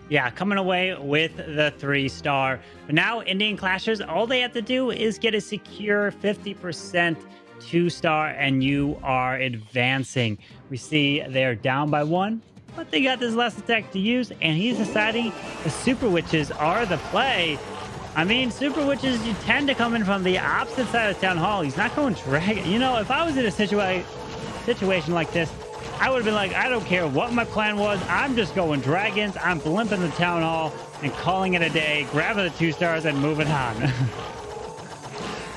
Yeah, coming away with the 3-star. But now Indian Clashers, all they have to do is get a secure 50% 2-star and you are advancing. We see they're down by 1, but they got this last attack to use, and he's deciding the Super Witches are the play. I mean, Super Witches, you tend to come in from the opposite side of Town Hall. He's not going Dragon. You know, if I was in a situation like this, I would have been like, I don't care what my plan was. I'm just going Dragons. I'm blimping the Town Hall and calling it a day, grabbing the 2 stars and moving on.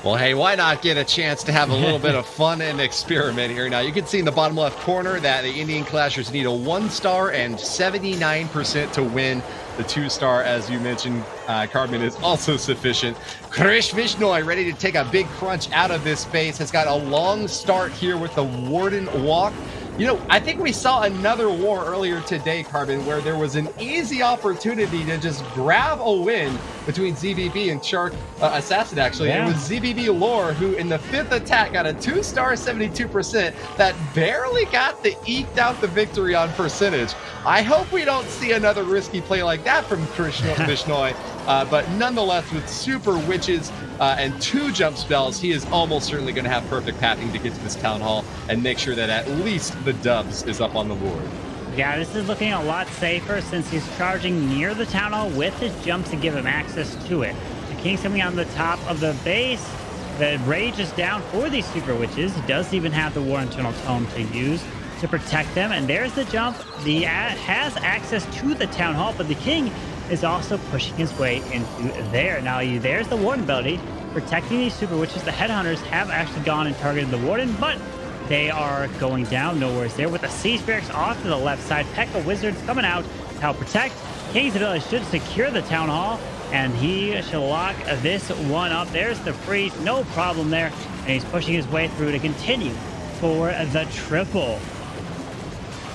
Well, hey, why not get a chance to have a little bit of fun and experiment here? Now, you can see in the bottom left corner that the Indian Clashers need a 1-star and 79% to win. The 2-star, as you mentioned, Carbon, is also sufficient. Krish Vishnoi ready to take a big crunch out of this space. Has got a long start here with the Warden Walk. You know, I think we saw another war earlier today, Carbon, where there was an easy opportunity to just grab a win between ZBB and Shark Assassin, actually. Yeah. It was ZBB Lore, who in the 5th attack got a 2-star 72% that barely got the eked out the victory on percentage. I hope we don't see another risky play like that from Krishna Vishnoi, but nonetheless, with Super Witches and 2 jump spells, he is almost certainly going to have perfect pathing to get to this Town Hall and make sure that at least the dubs is up on the board. Yeah, this is looking a lot safer since he's charging near the Town Hall with his jumps to give him access to it. The King's coming on the top of the base. The rage is down for these Super Witches. He does even have the War Internal Tome to use to protect them. And there's the jump. The has access to the Town Hall, but the King is also pushing his way into there. Now, there's the Warden ability protecting these Super Witches. The Headhunters have actually gone and targeted the Warden, but they are going down. No worries there with the Sea Spirits off to the left side. P.E.K.K.A. Wizards coming out to help protect. King's ability should secure the Town Hall, and he should lock this one up. There's the freeze, no problem there, and he's pushing his way through to continue for the triple.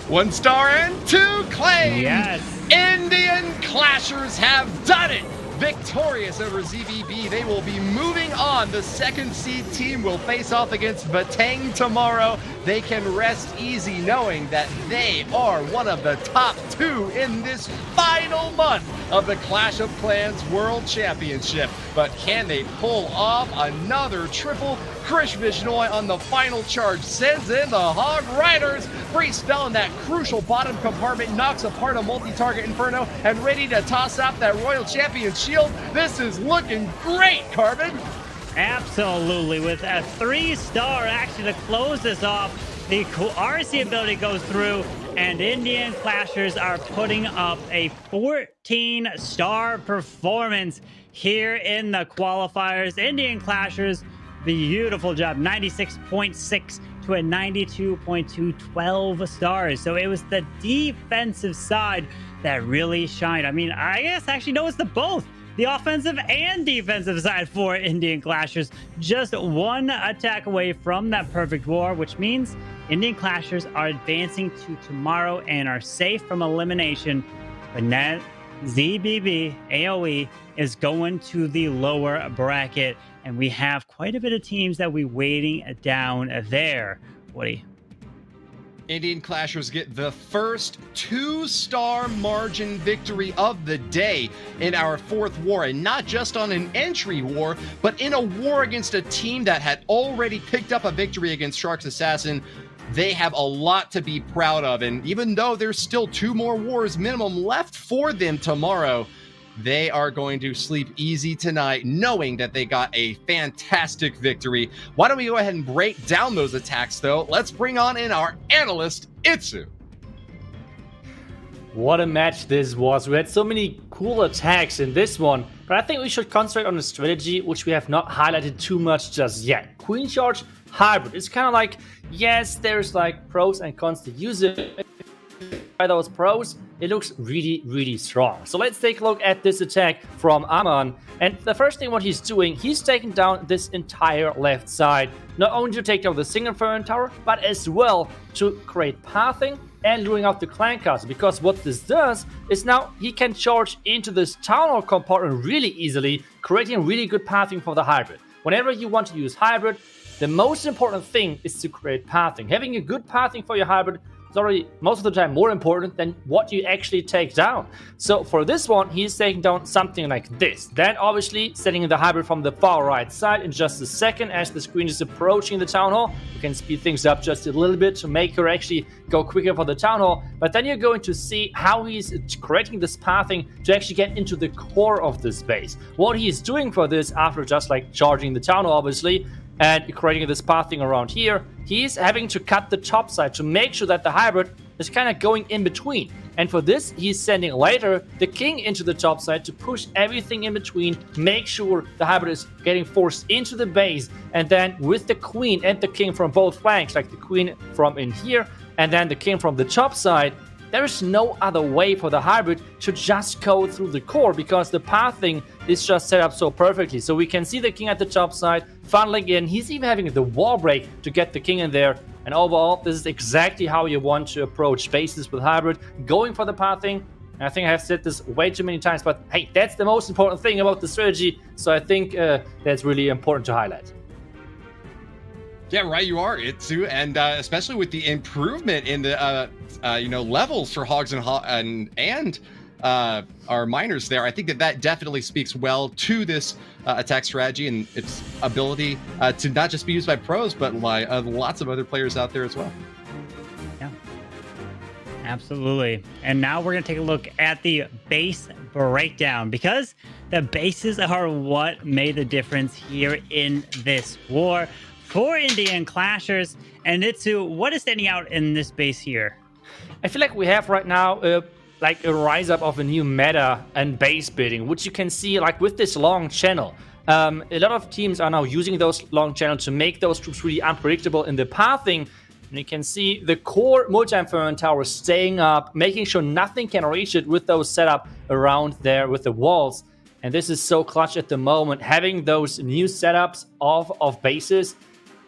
1-star and 2 claims. Yes. Indian Clashers have done it. victorious over ZBB. They will be moving on. The second seed team will face off against Vatang tomorrow. They can rest easy knowing that they are one of the top 2 in this final month of the Clash of Clans World Championship. But can they pull off another triple? Krish Vishnoi on the final charge sends in the Hog Riders. Free spell in that crucial bottom compartment, knocks apart a multi-target Inferno, and ready to toss out that Royal Champion shield. This is looking great, Carbon. Absolutely, with a 3-star action to close this off. The RC ability goes through, and Indian Clashers are putting up a 14-star performance here in the qualifiers. Indian Clashers, beautiful job, 96.6 to a 92.2, 12 stars. So it was the defensive side that really shined. I mean, I guess actually no, it's the both. The offensive and defensive side for Indian Clashers. Just one attack away from that perfect war, which means Indian Clashers are advancing to tomorrow and are safe from elimination. But now ZBB-AOE is going to the lower bracket, and we have quite a bit of teams that we're waiting down there. Woody? Indian Clashers get the first 2-star margin victory of the day in our 4th war, and not just on an entry war, but in a war against a team that had already picked up a victory against Shark's Assassin. They have a lot to be proud of, and even though there's still 2 more wars minimum left for them tomorrow, they are going to sleep easy tonight, knowing that they got a fantastic victory. Why don't we go ahead and break down those attacks, though? Let's bring on in our analyst, Itsu. What a match this was. We had so many cool attacks in this one, but I think we should concentrate on the strategy, which we have not highlighted too much just yet. Queen Charge Hybrid. It's kind of like, yes, there's like pros and cons to use it. By those pros, it looks really, really strong. So let's take a look at this attack from Aman. And the first thing what he's doing, he's taking down this entire left side. Not only to take down the single Inferno Tower, but as well to create pathing and luring out the clan castle. Because what this does is now he can charge into this town hall compartment really easily, creating really good pathing for the hybrid. Whenever you want to use hybrid, the most important thing is to create pathing. Having a good pathing for your hybrid is already most of the time more important than what you actually take down. So for this one, he's taking down something like this. Then obviously setting the hybrid from the far right side in just a second as the screen is approaching the town hall. You can speed things up just a little bit to make her actually go quicker for the town hall. But then you're going to see how he's creating this pathing to actually get into the core of this base. What he's doing for this after just like charging the town hall obviously, and creating this pathing around here, he's having to cut the top side to make sure that the hybrid is kind of going in between. And for this, he's sending later the king into the top side to push everything in between, make sure the hybrid is getting forced into the base, and then with the queen and the king from both flanks, like the queen from in here, and then the king from the top side, there is no other way for the hybrid to just go through the core because the pathing is just set up so perfectly. So we can see the king at the top side funneling in. He's even having the wall break to get the king in there. And overall, this is exactly how you want to approach bases with hybrid, going for the pathing. And I think I have said this way too many times, but hey, that's the most important thing about the strategy. So I think that's really important to highlight. Yeah, right, you are, Itsu, and especially with the improvement in the levels for hogs and our miners there, I think that definitely speaks well to this attack strategy and its ability to not just be used by pros, but by lots of other players out there as well. Yeah, absolutely. And now we're going to take a look at the base breakdown, because the bases are what made the difference here in this war for Indian Clashers. And Itsu, what is standing out in this base here? I feel like we have right now like a rise up of a new meta and base building, which you can see like with this long channel. A lot of teams are now using those long channels to make those troops really unpredictable in the pathing. And you can see the core multi-Inferno Tower staying up, making sure nothing can reach it with those setup around there with the walls. And this is so clutch at the moment, having those new setups of bases.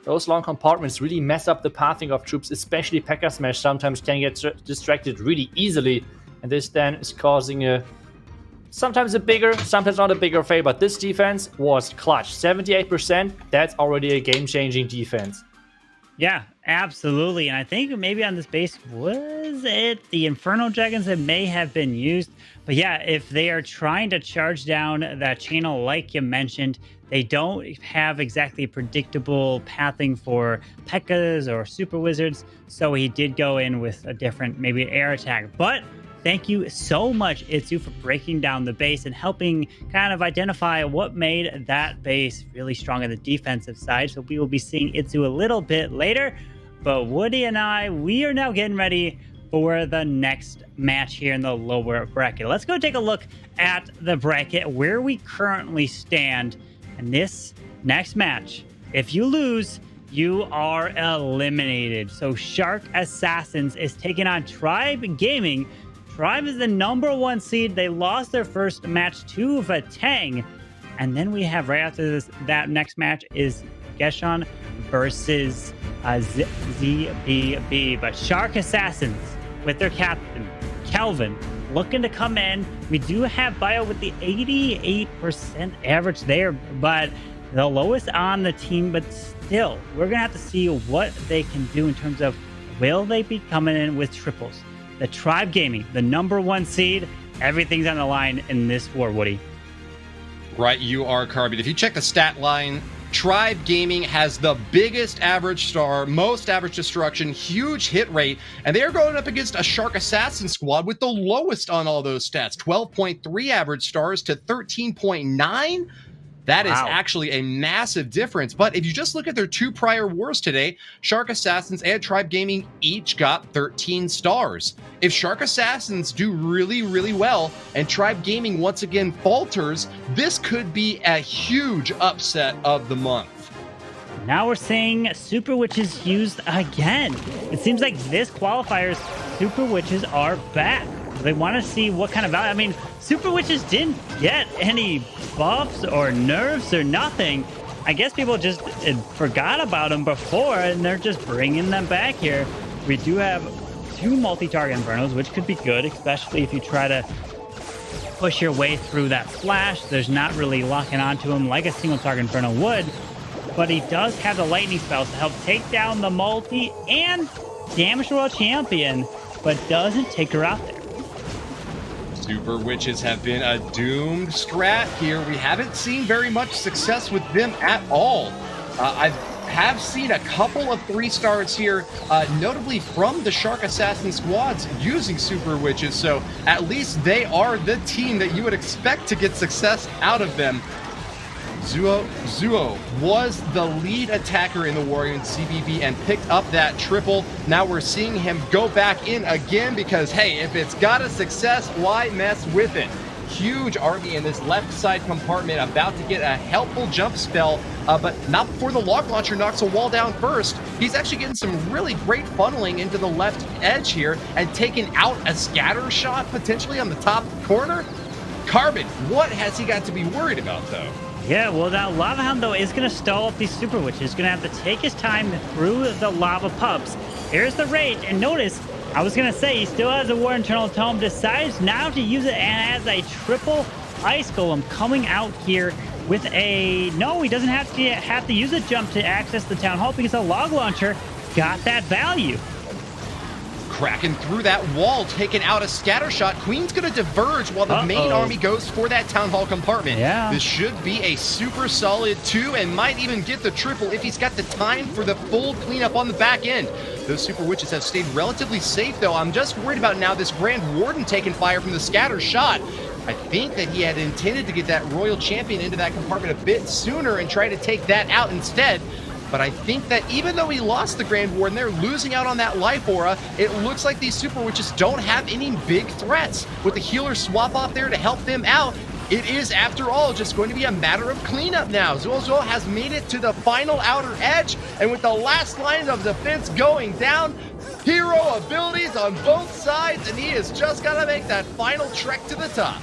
Those long compartments really mess up the pathing of troops, especially P.E.K.K.A. Smash sometimes can get distracted really easily. And this then is causing a sometimes a bigger, sometimes not a bigger fail, but this defense was clutch. 78%, that's already a game-changing defense. Yeah, absolutely. And I think maybe on this base, was it the Inferno Dragons that may have been used? But yeah, if they are trying to charge down that channel, like you mentioned, they don't have exactly predictable pathing for P.E.K.K.A.s or Super Wizards. So he did go in with a different, maybe air attack. But thank you so much, Itsu, for breaking down the base and helping kind of identify what made that base really strong on the defensive side. So we will be seeing Itsu a little bit later. But Woody and I, we are now getting ready for the next match here in the lower bracket. Let's go take a look at the bracket, where we currently stand. And this next match, if you lose, you are eliminated. So Shark Assassins is taking on Tribe Gaming. Tribe is the #1 seed. They lost their first match to Vatang. And then we have right after this, that next match is GENSAN versus ZBB. But Shark Assassins with their captain, Kelvin, looking to come in. We do have Bio with the 88% average there, but the lowest on the team. But still, we're going to have to see what they can do in terms of, will they be coming in with triples? The Tribe Gaming, the #1 seed, everything's on the line in this war, Woody. Right, you are, Carbon. If you check the stat line, Tribe Gaming has the biggest average star, most average destruction, huge hit rate, and they are going up against a Shark Assassin squad with the lowest on all those stats, 12.3 average stars to 13.9. That is actually a massive difference. But if you just look at their 2 prior wars today, Shark Assassins and Tribe Gaming each got 13 stars. If Shark Assassins do really, really well and Tribe Gaming once again falters, this could be a huge upset of the month. Now we're seeing Super Witches used again. It seems like this qualifier's Super Witches are back. They want to see what kind of value. I mean, Super Witches didn't get any buffs or nerfs or nothing. I guess people just forgot about them before, and they're just bringing them back here. We do have 2 multi-target Infernos, which could be good, especially if you try to push your way through that flash. There's not really locking onto him like a single target Inferno would, but he does have the lightning spells to help take down the multi and damage the world champion, but doesn't take her out there. Super Witches have been a doomed strat here. We haven't seen very much success with them at all. I have seen a couple of 3-stars here, notably from the Shark Assassin squads using Super Witches, so at least they are the team that you would expect to get success out of them. Zuo was the lead attacker in the war against ZBB and picked up that triple. Now we're seeing him go back in again because, hey, if it's got a success, why mess with it? Huge army in this left side compartment, about to get a helpful jump spell, but not before the log launcher knocks a wall down first. He's actually getting some really great funneling into the left edge here and taking out a scatter shot potentially on the top corner. Carbon, what has he got to be worried about, though? Yeah, well, that Lava Hound, though, is going to stall up these Super Witches. He's going to have to take his time through the lava pups. Here's the rage, and notice, I was going to say, he still has a War Internal Tome, decides now to use it, and has a triple Ice Golem coming out here with a... No, he doesn't have to use a jump to access the Town Hall because the log launcher got that value. Cracking through that wall, taking out a scatter shot. Queen's going to diverge while the main army goes for that Town Hall compartment. Yeah. This should be a super solid 2 and might even get the triple if he's got the time for the full cleanup on the back end. Those Super Witches have stayed relatively safe, though. I'm just worried about now this Grand Warden taking fire from the scatter shot. I think that he had intended to get that Royal Champion into that compartment a bit sooner and try to take that out instead. But I think that even though he lost the Grand Warden, they're losing out on that life aura. It looks like these Super Witches don't have any big threats. With the healer swap off there to help them out, it is, after all, just going to be a matter of cleanup now. Zuo has made it to the final outer edge, and with the last line of defense going down, hero abilities on both sides, and he has just got to make that final trek to the top.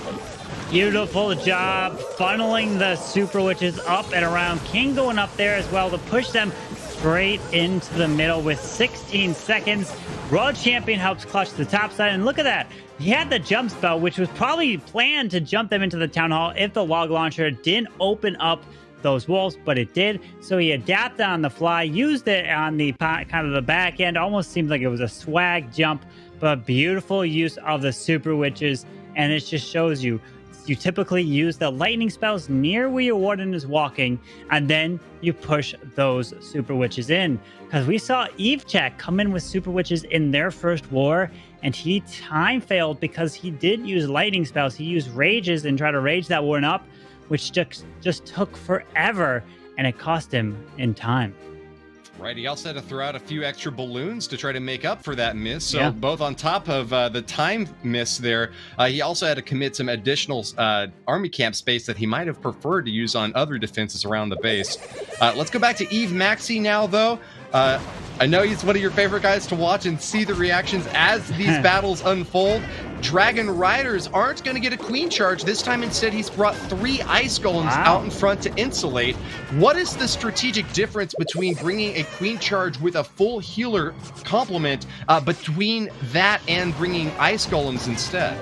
Beautiful job funneling the Super Witches up and around. King going up there as well to push them straight into the middle with 16 seconds. World Champion helps clutch the top side. And look at that. He had the jump spell, which was probably planned to jump them into the Town Hall if the log launcher didn't open up those walls, but it did. So he adapted on the fly, used it on the kind of the back end. Almost seemed like it was a swag jump, but beautiful use of the Super Witches. And it just shows you typically use the lightning spells near where your warden is walking, and then you push those Super Witches in. Because we saw Eve Chat come in with Super Witches in their first war, and he time failed because he did use lightning spells. He used rages and tried to rage that warden up, which just took forever, and it cost him in time. Right, he also had to throw out a few extra balloons to try to make up for that miss. So both on top of the time miss there, he also had to commit some additional army camp space that he might have preferred to use on other defenses around the base. Let's go back to Eve Maxi now, though. I know he's one of your favorite guys to watch and see the reactions as these battles unfold. Dragon Riders aren't going to get a queen charge. This time, instead, he's brought 3 ice golems out in front to insulate. What is the strategic difference between bringing a queen charge with a full healer complement between that and bringing ice golems instead?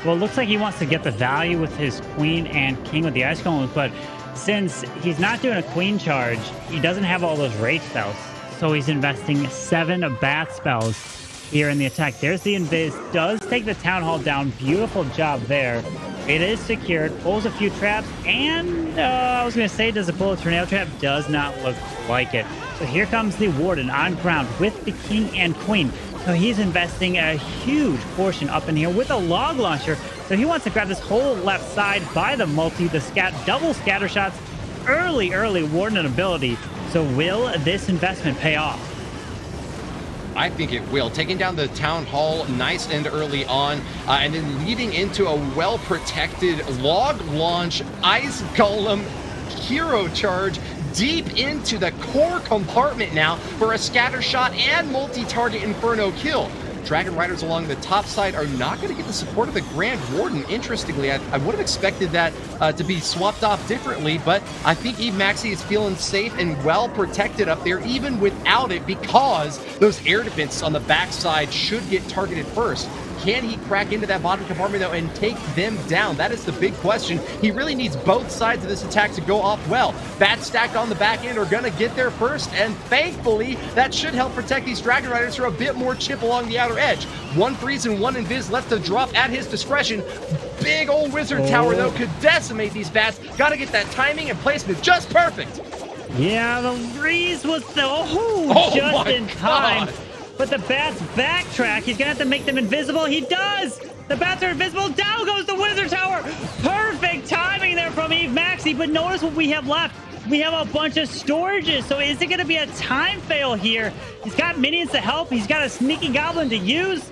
Well, it looks like he wants to get the value with his queen and king with the ice golems, but since he's not doing a queen charge, he doesn't have all those rage spells. So he's investing 7 bat spells here in the attack. There's the invis. Does take the town hall down. Beautiful job there. It is secured. Pulls a few traps. And I was going to say, does it pull a tornado trap? Does not look like it. So here comes the warden on ground with the king and queen. So he's investing a huge portion up in here with a log launcher. So he wants to grab this whole left side by the multi, the double scatter shots. Early warden ability. So will this investment pay off? I think it will. Taking down the town hall nice and early on, and then leading into a well-protected log launch ice golem hero charge deep into the core compartment now for a scatter shot and multi-target inferno kill. Dragon Riders along the top side are not going to get the support of the Grand Warden. Interestingly, I would have expected that to be swapped off differently, but I think Eve Maxi is feeling safe and well protected up there, even without it, because those air defenses on the backside should get targeted first. Can he crack into that bottom compartment, though, and take them down? That is the big question. He really needs both sides of this attack to go off well. Bats stacked on the back end are going to get there first, and thankfully, that should help protect these Dragon Riders for a bit more chip along the outer edge. 1 freeze and 1 invis left to drop at his discretion. Big old wizard tower, though, could decimate these bats. Got to get that timing and placement just perfect. Yeah, the freeze was just in time. God. But the bats backtrack. He's going to have to make them invisible. He does! The bats are invisible. Down goes the wizard tower. Perfect timing there from Eve Maxi. But notice what we have left. We have a bunch of storages. So is it going to be a time fail here? He's got minions to help. He's got a sneaky goblin to use.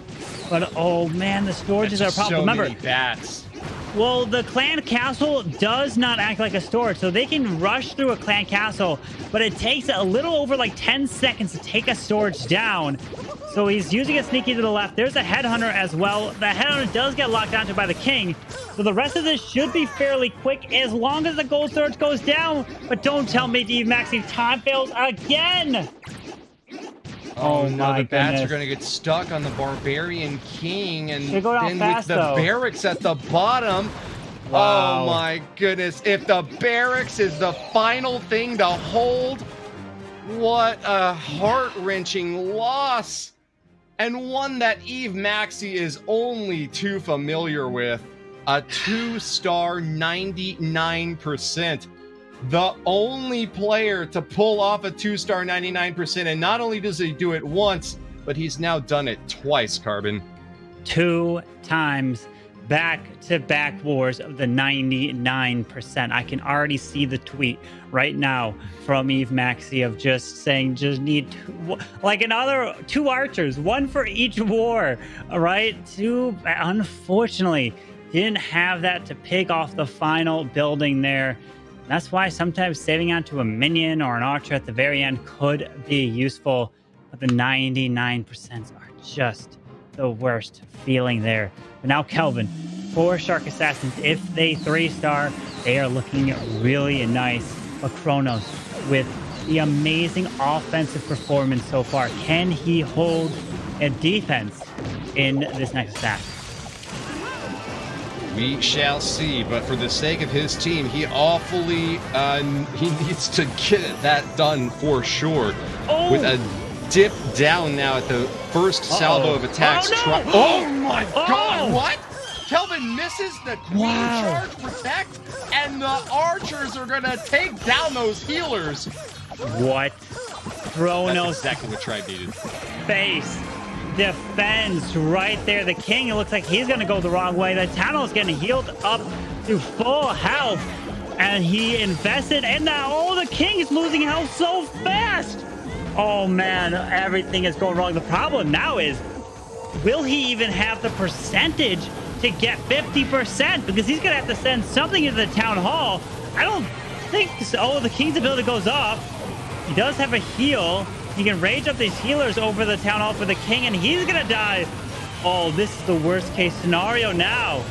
But, oh, man, the storages are a problem. So Remember, many bats. well, the clan castle does not act like a storage, so they can rush through a clan castle, but it takes a little over like 10 seconds to take a storage down. So he's using a sneaky to the left. There's a headhunter as well. The headhunter does get locked onto by the king, so the rest of this should be fairly quick as long as the gold storage goes down. But don't tell me Eve Maxi time fails again. Oh no, the bats are going to get stuck on the Barbarian King, and then with the barracks at the bottom. Wow. Oh my goodness. If the barracks is the final thing to hold, what a heart-wrenching loss. And one that Eve Maxi is only too familiar with. A 2-star 99%. The only player to pull off a 2-star 99%, and not only does he do it once, but he's now done it twice, Carbon. 2 times back-to-back wars of the 99%. I can already see the tweet right now from Eve Maxi of just saying, just need like another 2 archers, 1 for each war, all right? 2, unfortunately, didn't have that to pick off the final building there. That's why sometimes saving onto a minion or an archer at the very end could be useful, but the 99% are just the worst feeling there. But now Kelvin, 4 Shark Assassins. If they 3-star, they are looking really nice. But Kronos, with the amazing offensive performance so far, can he hold a defense in this next attack? We shall see, but for the sake of his team, he needs to get that done for sure. Oh. With a dip down now at the first salvo of attacks. Oh, no. Oh my God! What? Kelvin misses the Queen Charge Protect, and the archers are gonna take down those healers. What? That's Kronos exactly what Tribe needed. face defends right there. The king, it looks like he's gonna go the wrong way. The tunnel is getting healed up to full health, and he invested in that. Oh, the king is losing health so fast. Oh man, everything is going wrong. The problem now is, will he even have the percentage to get 50%? Because he's gonna have to send something into the town hall. I don't think so. Oh, the king's ability goes off. He does have a heal. He can rage up these healers over the town hall for the king, and he's gonna die. Oh, this is the worst case scenario now.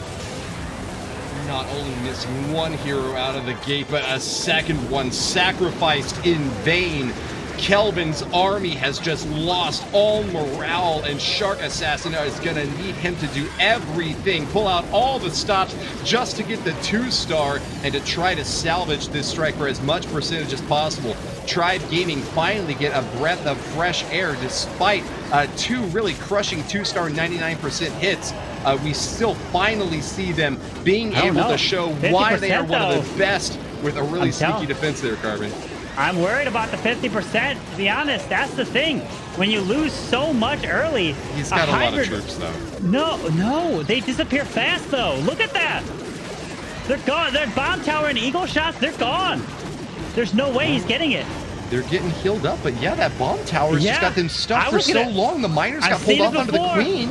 Not only missing one hero out of the gate, but a second one sacrificed in vain. Kelvin's army has just lost all morale, and Shark Assassin is going to need him to do everything, pull out all the stops just to get the 2-star and to try to salvage this strike for as much percentage as possible. Tribe Gaming finally get a breath of fresh air despite 2 really crushing 2-star 99% hits. We still finally see them being able to show why they are one of the best with a really sneaky defense there, Carbon. I'm worried about the 50%, to be honest. That's the thing. When you lose so much early... He's got a lot of troops, though. No. They disappear fast, though. Look at that. They're gone. Their bomb tower and eagle shots, they're gone. There's no way he's getting it. They're getting healed up, but yeah, that bomb tower's just got them stuck for so long. The miners got pulled off onto the queen.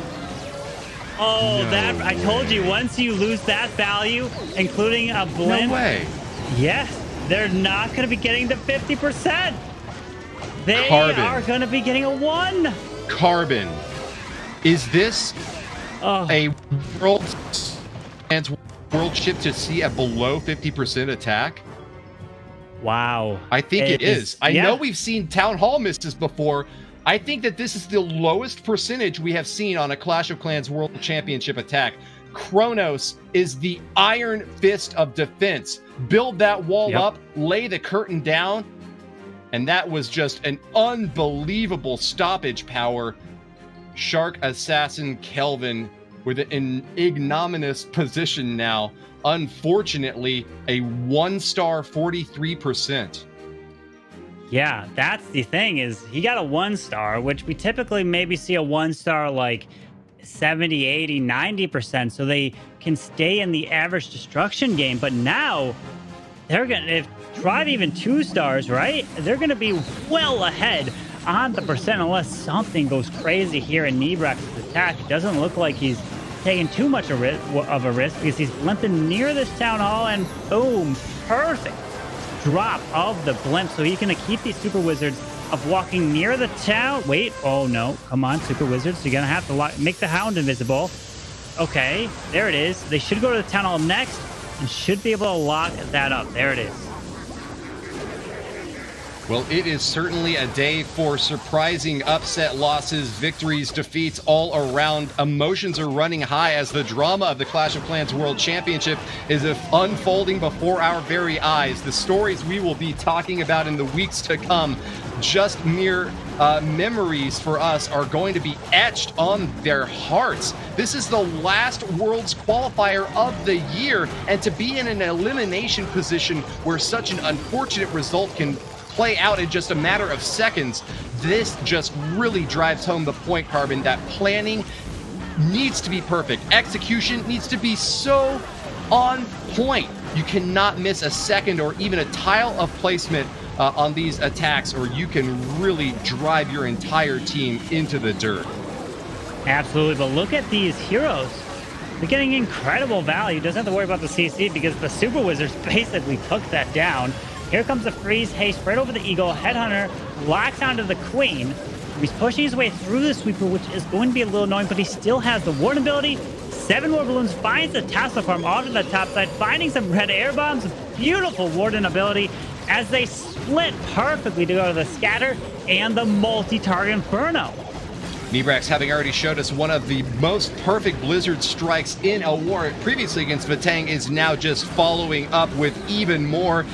Oh, no. That... I told you, once you lose that value, including a blimp... No way. Yes. They're not going to be getting the 50%. They are going to be getting a 1. Carbon. Is this a world ship to see a below 50% attack? Wow. I think it is. I know we've seen Town Hall misses before. I think that this is the lowest percentage we have seen on a Clash of Clans World Championship attack. Kronos is the iron fist of defense. Build that wall up, lay the curtain down, and that was just an unbelievable stoppage power. Shark Assassin Kelvin with an ignominious position now. Unfortunately, a 1-star 43%. Yeah, that's the thing, is he got a 1-star, which we typically maybe see a 1-star like 70, 80, 90%, so they can stay in the average destruction game. But now they're gonna, if Tribe even 2-stars, right, they're gonna be well ahead on the percent unless something goes crazy here in Nebrax's attack. It doesn't look like he's taking too much of a risk because he's limping near this town hall, and boom, perfect drop of the blimp. So he's gonna keep these super wizards of walking near the town. Wait, oh no, come on, super wizards. You're gonna have to make the hound invisible. Okay, there it is. They should go to the town hall next and should be able to lock that up. There it is. Well, it is certainly a day for surprising upset losses, victories, defeats all around. Emotions are running high as the drama of the Clash of Clans World Championship is unfolding before our very eyes. The stories we will be talking about in the weeks to come, just mere memories for us, are going to be etched on their hearts. This is the last Worlds qualifier of the year, and to be in an elimination position where such an unfortunate result can play out in just a matter of seconds, this just really drives home the point, Carbon, that planning needs to be perfect. Execution needs to be so on point. You cannot miss a second or even a tile of placement on these attacks, or you can really drive your entire team into the dirt. Absolutely, but look at these heroes. They're getting incredible value. Doesn't have to worry about the CC because the Super Wizards basically took that down. Here comes the freeze haste right over the eagle. Headhunter locks onto the queen. He's pushing his way through the sweeper, which is going to be a little annoying, but he still has the warden ability. 7 more balloons, finds the tassel farm onto the top side, finding some red air bombs. Beautiful warden ability as they split perfectly to go to the scatter and the multi-target inferno. Nebrex, having already showed us one of the most perfect Blizzard strikes in a war previously against Vatang, is now just following up with even more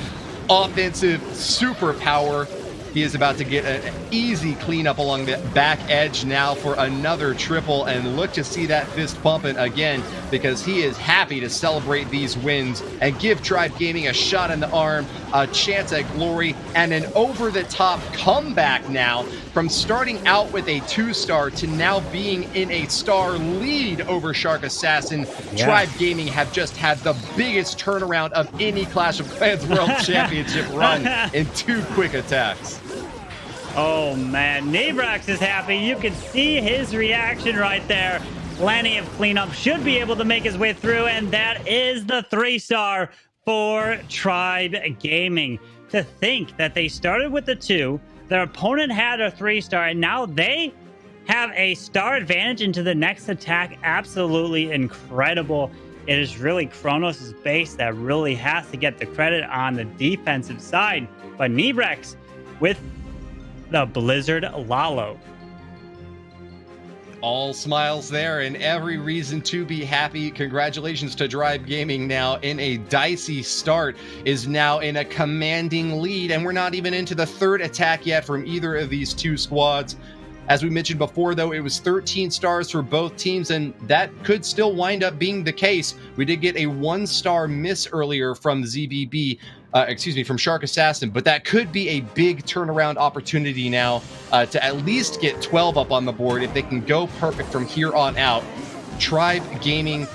offensive superpower. He is about to get an easy cleanup along the back edge now for another triple, and look to see that fist pumping again, because he is happy to celebrate these wins and give Tribe Gaming a shot in the arm, a chance at glory, and an over-the-top comeback now from starting out with a 2-star to now being in a star lead over Shark Assassin. Yeah. Tribe Gaming have just had the biggest turnaround of any Clash of Clans World Championship run in 2 quick attacks. Oh man, Nebrex is happy. You can see his reaction right there. Plenty of cleanup, should be able to make his way through, and that is the 3-star for Tribe Gaming. To think that they started with the 2, their opponent had a 3-star, and now they have a star advantage into the next attack. Absolutely incredible. It is really Kronos' base that really has to get the credit on the defensive side. But Nebrex with the Blizzard Lalo. All smiles there and every reason to be happy. Congratulations to Tribe Gaming, now in a dicey start, is now in a commanding lead, and we're not even into the 3rd attack yet from either of these 2 squads. As we mentioned before, though, it was 13 stars for both teams, and that could still wind up being the case. We did get a 1-star miss earlier from from Shark Assassin, but that could be a big turnaround opportunity now to at least get 12 up on the board if they can go perfect from here on out. Tribe Gaming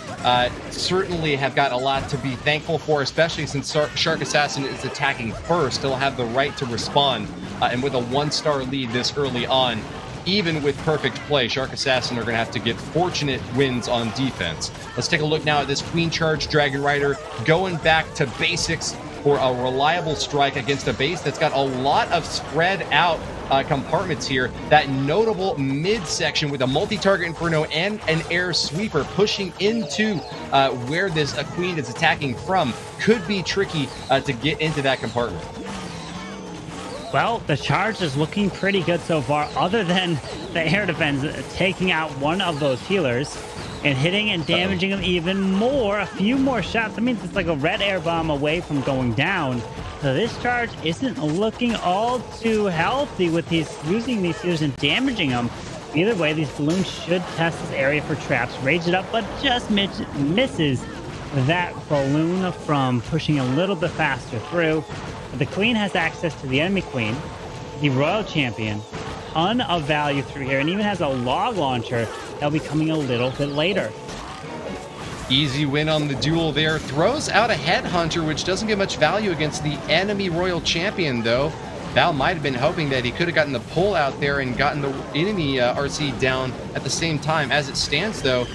certainly have got a lot to be thankful for, especially since Shark Assassin is attacking first. They'll have the right to respond, and with a 1-star lead this early on, even with perfect play, Shark Assassin are going to have to get fortunate wins on defense. Let's take a look now at this Queen Charge Dragon Rider, going back to basics for a reliable strike against a base that's got a lot of spread out compartments here. That notable midsection with a multi-target Inferno and an air sweeper pushing into where this Queen is attacking from could be tricky to get into that compartment. Well, the charge is looking pretty good so far, other than the air defense taking out one of those healers and hitting and damaging them even more. A few more shots. That means it's like a red air bomb away from going down. So this charge isn't looking all too healthy with using these healers and damaging them. Either way, these balloons should test this area for traps. Rage it up, but just misses that balloon from pushing a little bit faster through. The Queen has access to the enemy Queen, the Royal Champion, ton of value through here, and even has a log launcher that'll be coming a little bit later. Easy win on the duel there. Throws out a Headhunter, which doesn't get much value against the enemy Royal Champion, though. Val might have been hoping that he could have gotten the pull out there and gotten the enemy RC down at the same time. As it stands, though,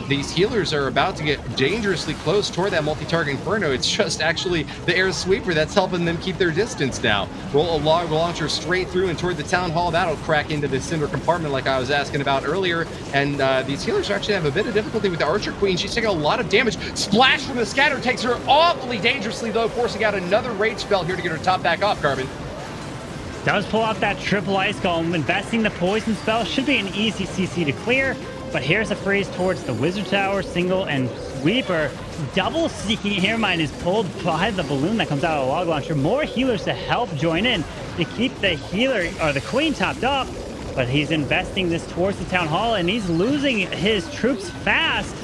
these healers are about to get dangerously close toward that multi-target Inferno. It's just actually the air sweeper that's helping them keep their distance now. Roll a log launcher straight through and toward the Town Hall. That'll crack into the cinder compartment like I was asking about earlier. And these healers actually have a bit of difficulty with the Archer Queen. She's taking a lot of damage. Splash from the scatter takes her awfully dangerously, though, forcing out another rage spell here to get her top back off, Carbon. Does pull out that triple ice golem. Investing the poison spell should be an easy CC to clear, but here's a freeze towards the Wizard Tower, single and sweeper. Double Seeking Airmine is pulled by the balloon that comes out of the log launcher. More healers to help join in to keep the healer or the Queen topped up, but he's investing this towards the Town Hall, and he's losing his troops fast.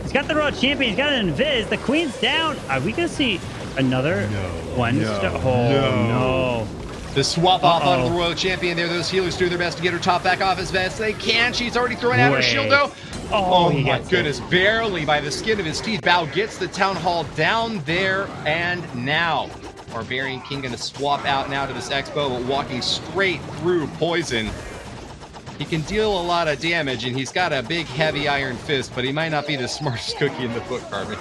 He's got the Royal Champion, he's got an Invis, the Queen's down. Are we gonna see another one? No. The swap off onto the Royal Champion there. Those healers do their best to get her top back off as best they can. She's already throwing out her shield, though. Oh my goodness. Barely by the skin of his teeth. Bao gets the Town Hall down there and now. Barbarian King going to swap out now to this Expo, but walking straight through poison. He can deal a lot of damage, and he's got a big, heavy iron fist, but he might not be the smartest cookie in the book, Carbon.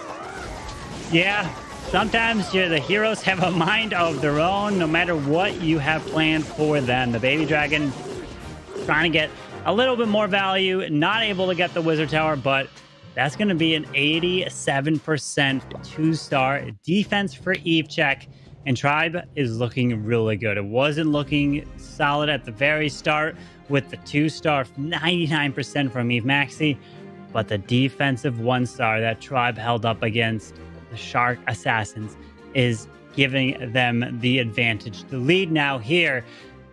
Yeah. Sometimes the heroes have a mind of their own, no matter what you have planned for them. The baby dragon trying to get a little bit more value, not able to get the Wizard Tower, but that's going to be an 87% 2-star defense for Eve check. And Tribe is looking really good. It wasn't looking solid at the very start with the 2-star 99% from Eve Maxi, but the defensive 1-star that Tribe held up against the Shark Assassins is giving them the advantage. The lead now here.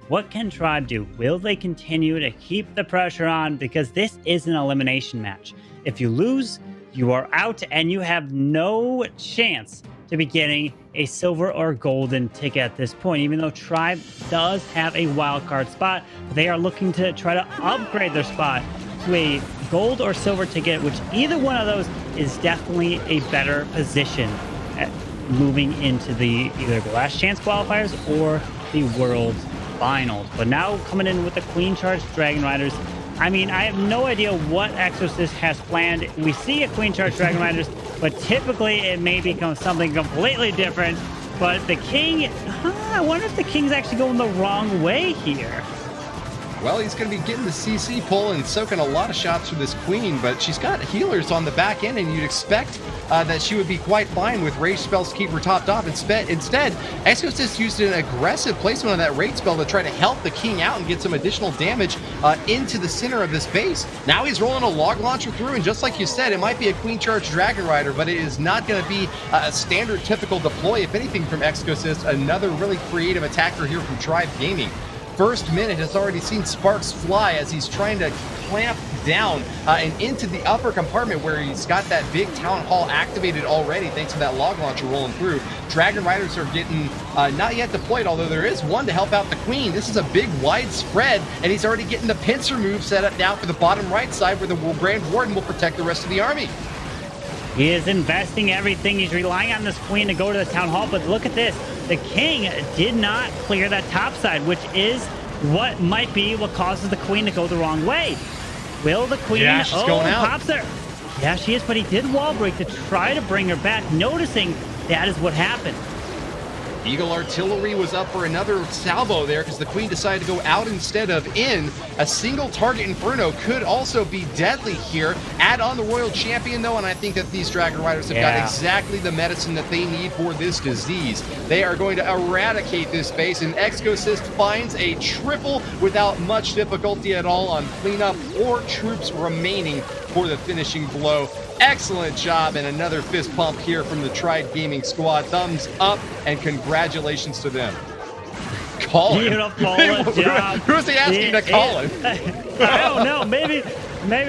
What can Tribe do? Will they continue to keep the pressure on? Because this is an elimination match. If you lose, you are out and you have no chance to be getting a silver or golden ticket at this point, even though Tribe does have a wild card spot. They are looking to try to upgrade their spot to a gold or silver ticket, which either one of those is definitely a better position at moving into either the Last Chance Qualifiers or the World Finals. But now coming in with the Queen Charge Dragon Riders, I mean, I have no idea what Exorcist has planned. We see a Queen Charge Dragon Riders, but typically it may become something completely different. But the King, I wonder if the King's actually going the wrong way here. Well, he's going to be getting the CC pull and soaking a lot of shots for this Queen, but she's got healers on the back end, and you'd expect that she would be quite fine with rage spells to keep her topped off. Instead, Exorcist used an aggressive placement on that rage spell to try to help the King out and get some additional damage into the center of this base. Now he's rolling a log launcher through, and just like you said, it might be a Queen Charge Dragon Rider, but it is not going to be a standard typical deploy, if anything, from Exorcist. Another really creative attacker here from Tribe Gaming. First minute has already seen sparks fly as he's trying to clamp down and into the upper compartment where he's got that big town hall activated already thanks to that log launcher rolling through. Dragon Riders are getting not yet deployed, although there is one to help out the Queen. This is a big wide spread, and he's already getting the pincer move set up now for the bottom right side where the Grand Warden will protect the rest of the army. He is investing everything. He's relying on this Queen to go to the town hall, but look at this. The King did not clear that top side, which is what might be what causes the Queen to go the wrong way. Will the Queen... Yeah, she's going out. Pops her. Yeah, she is, but he did wall break to try to bring her back, noticing that is what happened. Eagle Artillery was up for another salvo there because the Queen decided to go out instead of in. A single target Inferno could also be deadly here. Add on the Royal Champion, though, and I think that these Dragon Riders have got exactly the medicine that they need for this disease. They are going to eradicate this base, and Exorcist finds a triple without much difficulty at all on cleanup or troops remaining for the finishing blow. Excellent job, and another fist pump here from the Tribe Gaming squad. Thumbs up and congratulations to them. Call him. Beautiful job. Who's he asking to call him? I don't know. Maybe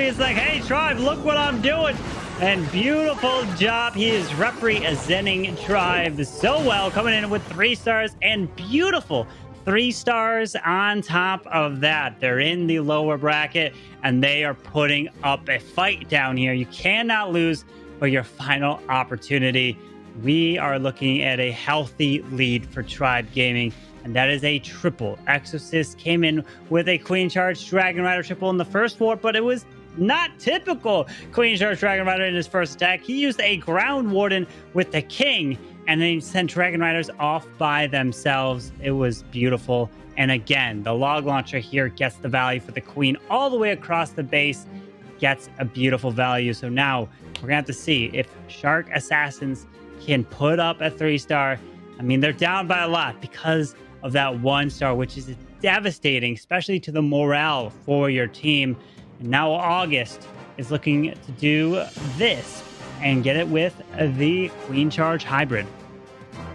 it's like, hey, Tribe, look what I'm doing. And beautiful job. He is representing Tribe so well, coming in with 3 stars and beautiful 3 stars on top of that. They're in the lower bracket, and they are putting up a fight down here. You cannot lose for your final opportunity. We are looking at a healthy lead for Tribe Gaming, and that is a triple. Exorcist came in with a Queen Charge Dragon Rider triple in the first war, but it was not typical Queen Charge Dragon Rider in his first attack. He used a Ground Warden with the King, and then he sent Dragon Riders off by themselves. It was beautiful. And again, the log launcher here gets the value for the Queen all the way across the base, gets a beautiful value. So now we're gonna have to see if Shark Assassins can put up a 3-star. I mean, they're down by a lot because of that 1-star, which is devastating, especially to the morale for your team. And now August is looking to do this and get it with the Queen Charge Hybrid.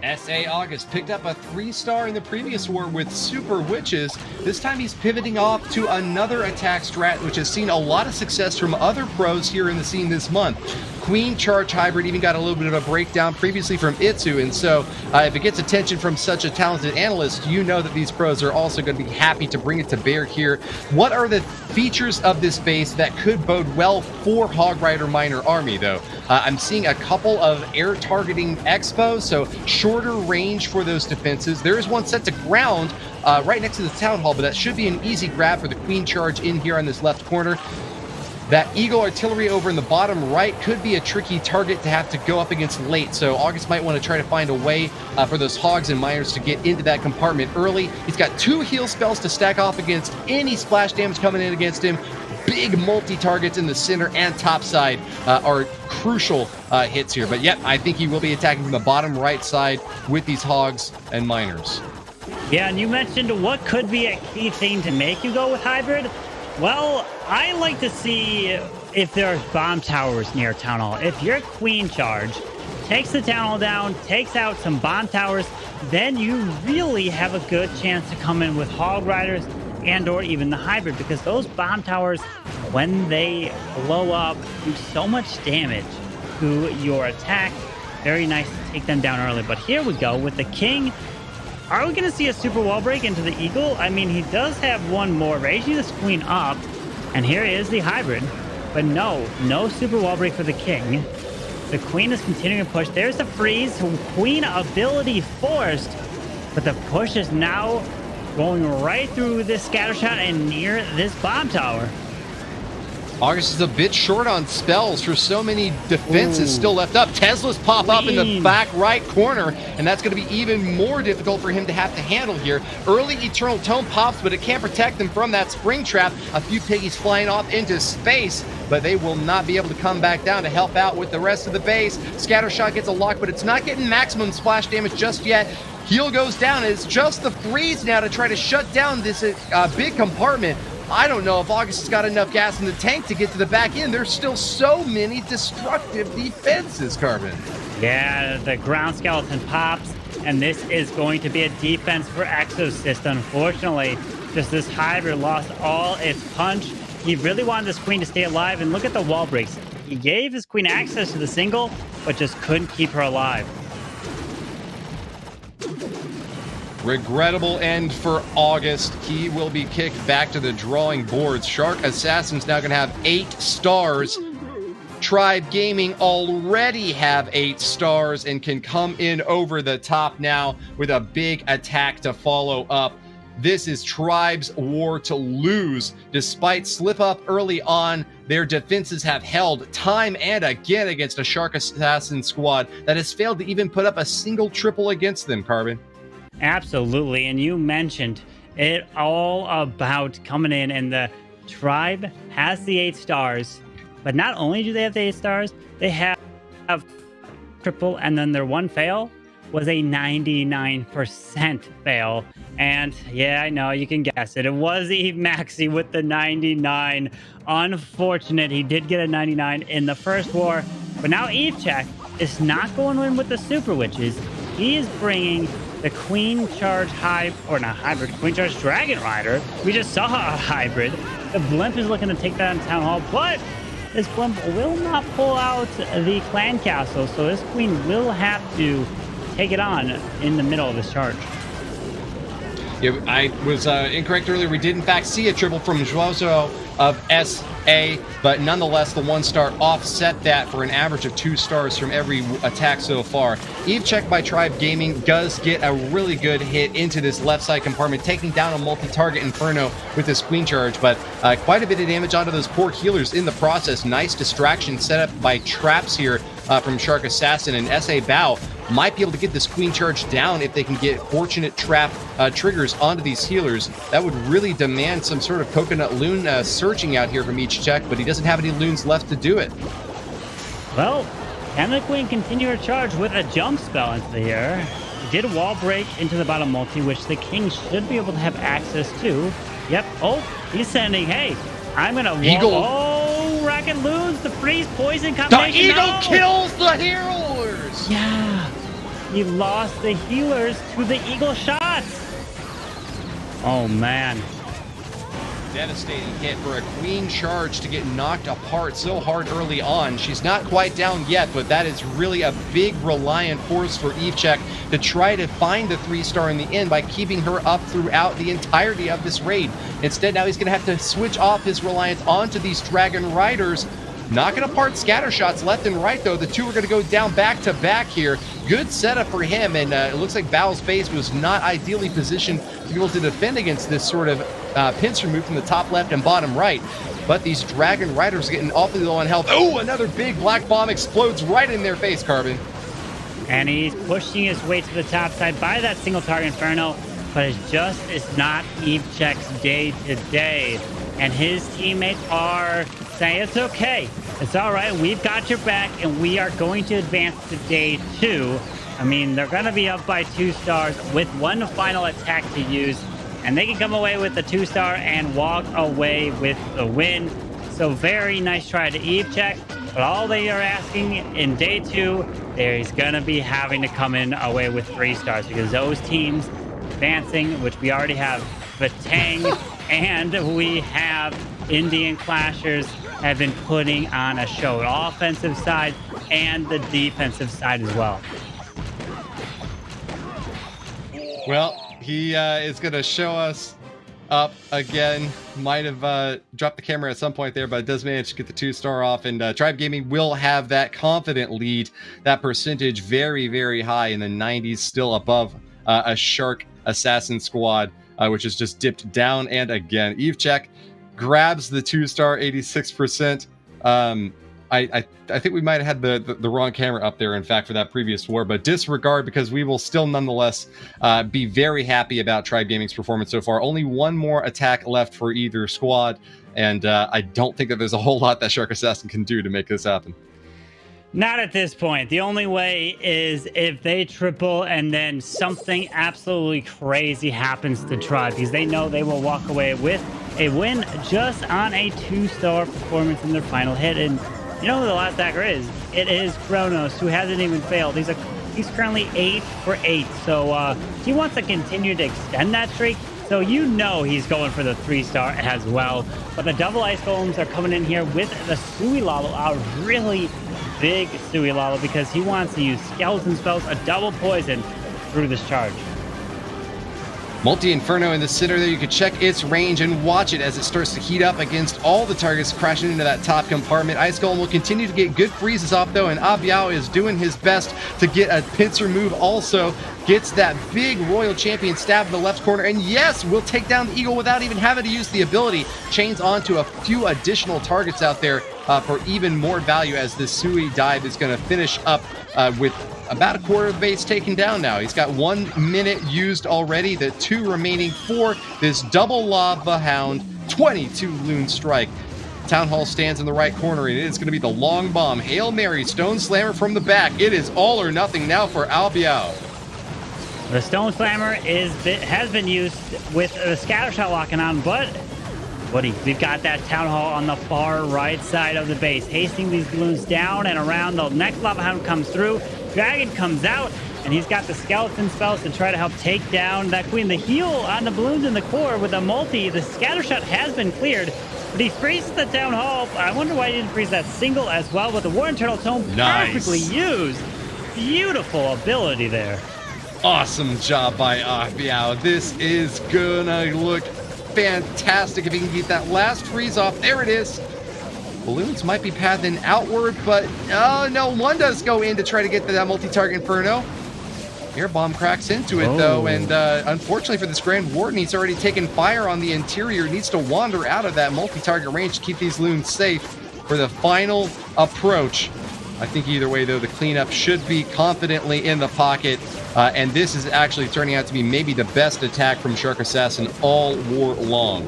S.A. August picked up a 3-star in the previous war with Super Witches. This time he's pivoting off to another attack strat, which has seen a lot of success from other pros here in the scene this month. Queen Charge Hybrid even got a little bit of a breakdown previously from Itsu, and so if it gets attention from such a talented analyst, you know that these pros are also going to be happy to bring it to bear here. What are the features of this base that could bode well for Hog Rider Minor Army, though? I'm seeing a couple of air targeting expos, so shorter range for those defenses. There is one set to ground right next to the town hall, but that should be an easy grab for the Queen Charge in here on this left corner. That Eagle artillery over in the bottom right could be a tricky target to have to go up against late. So August might want to try to find a way for those Hogs and Miners to get into that compartment early. He's got 2 heal spells to stack off against any splash damage coming in against him. Big multi-targets in the center and top side are crucial hits here. But yep, I think he will be attacking from the bottom right side with these Hogs and Miners. Yeah, and you mentioned what could be a key thing to make you go with hybrid. Well, I like to see if there's bomb towers near Town Hall. If your Queen Charge takes the Town Hall down, takes out some bomb towers, then you really have a good chance to come in with Hog Riders and or even the hybrid, because those bomb towers, when they blow up, do so much damage to your attack. Very nice to take them down early. But here we go with the King. Are we going to see a super wall break into the Eagle? I mean, he does have one more, raising this Queen up. And here is the hybrid. But no super wall break for the King. The Queen is continuing to push. There's the freeze. Queen ability forced. But the push is now going right through this scattershot and near this bomb tower. August is a bit short on spells for so many defenses still left up. Teslas pop up in the back right corner, and that's going to be even more difficult for him to have to handle here. Early Eternal Tome pops, but it can't protect them from that spring trap. A few piggies flying off into space, but they will not be able to come back down to help out with the rest of the base. Scattershot gets a lock, but it's not getting maximum splash damage just yet. Heal goes down. It's just the freeze now to try to shut down this big compartment. I don't know if August has got enough gas in the tank to get to the back end. There's still so many destructive defenses, Carbon. Yeah, the ground skeleton pops, and this is going to be a defense for Exosist. Unfortunately, just this hybrid lost all its punch. He really wanted this Queen to stay alive, and look at the wall breaks. He gave his Queen access to the single, but just couldn't keep her alive. Regrettable end for August. He will be kicked back to the drawing boards. Shark Assassin's now going to have 8 stars. Tribe Gaming already have 8 stars and can come in over the top now with a big attack to follow up. This is Tribe's war to lose. Despite slip up early on, their defenses have held time and again against a Shark Assassin squad that has failed to even put up a single triple against them, Carbon. Absolutely, and you mentioned it all about coming in, and the Tribe has the 8 stars, but not only do they have the 8 stars, they have triple, and then their one fail was a 99% fail. And yeah, I know, you can guess it. It was Eve Maxi with the 99. Unfortunate, he did get a 99 in the first war, but now Eve Check is not going in with the Super Witches. He is bringing the Queen Charge Queen Charge Dragon Rider. We just saw a hybrid. The Blimp is looking to take that on Town Hall, but this Blimp will not pull out the Clan Castle, so this Queen will have to take it on in the middle of this charge. Yeah, I was incorrect earlier. We did, in fact, see a triple from Joao of SA, but nonetheless, the 1-star offset that for an average of 2 stars from every attack so far. Eve Check by Tribe Gaming does get a really good hit into this left side compartment, taking down a multi-target Inferno with this Queen Charge, but quite a bit of damage onto those poor healers in the process. Nice distraction set up by traps here from Shark Assassin, and SA Bao might be able to get this Queen Charge down if they can get fortunate trap triggers onto these healers. That would really demand some sort of Coconut Loon searching out here from each check, but he doesn't have any loons left to do it. Well, can the Queen continue her charge with a jump spell into the air? He did a wall break into the bottom multi, which the King should be able to have access to. Yep. Oh, he's sending, hey, I'm going to Eagle. Oh, Rocket Loons, the freeze poison combination. The Eagle kills the healers! Yeah. He lost the healers to the Eagle shots. Oh, man. Devastating hit for a Queen Charge to get knocked apart so hard early on. She's not quite down yet, but that is really a big reliant force for Eve Check to try to find the 3-star in the end by keeping her up throughout the entirety of this raid. Instead, now he's going to have to switch off his reliance onto these Dragon Riders. Knocking apart scatter shots left and right, though. The two are going to go down back to back here. Good setup for him, and it looks like Bao's base was not ideally positioned to be able to defend against this sort of pincer move from the top left and bottom right. but these Dragon Riders are getting awfully low on health. Oh, another big black bomb explodes right in their face, Carbon. And he's pushing his way to the top side by that single target Inferno, but it's not EveCheck's day today. And his teammates are saying, it's okay. It's all right. We've got your back, and we are going to advance to day 2. I mean, they're going to be up by 2 stars with one final attack to use, and they can come away with the 2-star and walk away with the win. So very nice try to EveCheck, but all they are asking in day 2, he's going to be having to come in away with 3 stars because those teams advancing, which we already have Vatang and we have Indian Clashers, have been putting on a show, the offensive side and the defensive side as well. Well, he is going to show us up again. Might have dropped the camera at some point there, but does manage to get the 2-star off. And Tribe Gaming will have that confident lead. That percentage very, very high in the 90s, still above a Shark Assassin squad, which has just dipped down. And again, EveCheck grabs the 2-star, 86%. I think we might have had the wrong camera up there, in fact, for that previous war, but disregard because we will still nonetheless be very happy about Tribe Gaming's performance so far. Only one more attack left for either squad, and I don't think that there's a whole lot that Shark Assassin can do to make this happen. Not at this point. The only way is if they triple and then something absolutely crazy happens to Tribe, because they know they will walk away with a win just on a 2-star performance in their final hit. And you know who the last attacker is? It is Kronos, who hasn't even failed. He's currently 8 for 8, so he wants to continue to extend that streak. So you know he's going for the 3-star as well. But the double ice golems are coming in here with the Suilalo, a really big Suilalo, because he wants to use skeleton spells, a double poison through this charge. Multi-Inferno in the center there. You can check its range and watch it as it starts to heat up against all the targets crashing into that top compartment. Ice Golem will continue to get good freezes off, though, and Abiao is doing his best to get a pincer move. Also gets that big Royal Champion stab in the left corner, and yes, will take down the Eagle without even having to use the ability. Chains onto a few additional targets out there for even more value, as this Sui dive is going to finish up with about a quarter of the base taken down now. He's got 1 minute used already, the 2 remaining for this double Lava Hound, 22 Loon Strike. Town Hall stands in the right corner, and it is going to be the long bomb. Hail Mary, Stone Slammer from the back. It is all or nothing now for Albiao. The Stone Slammer has been used with the Scatter Shot locking on, but we've got that Town Hall on the far right side of the base, hasting these balloons down and around. The next Lava Hound comes through. Dragon comes out, and he's got the skeleton spells to try to help take down that queen. The heal on the balloons in the core with a multi. The Scatter Shot has been cleared, but he freezes the Town Hall. I wonder why he didn't freeze that single as well, but the War Eternal Tome perfectly used. Beautiful ability there. Awesome job by Abiao. This is gonna look fantastic if he can get that last freeze off. There it is. Balloons might be pathing outward, but oh no, one does go in to try to get to that multi-target Inferno. Air bomb cracks into it though, and unfortunately for this Grand Warden, he's already taken fire on the interior. Needs to wander out of that multi-target range to keep these loons safe for the final approach. I think either way though, the cleanup should be confidently in the pocket, and this is actually turning out to be maybe the best attack from Shark Assassin all war long.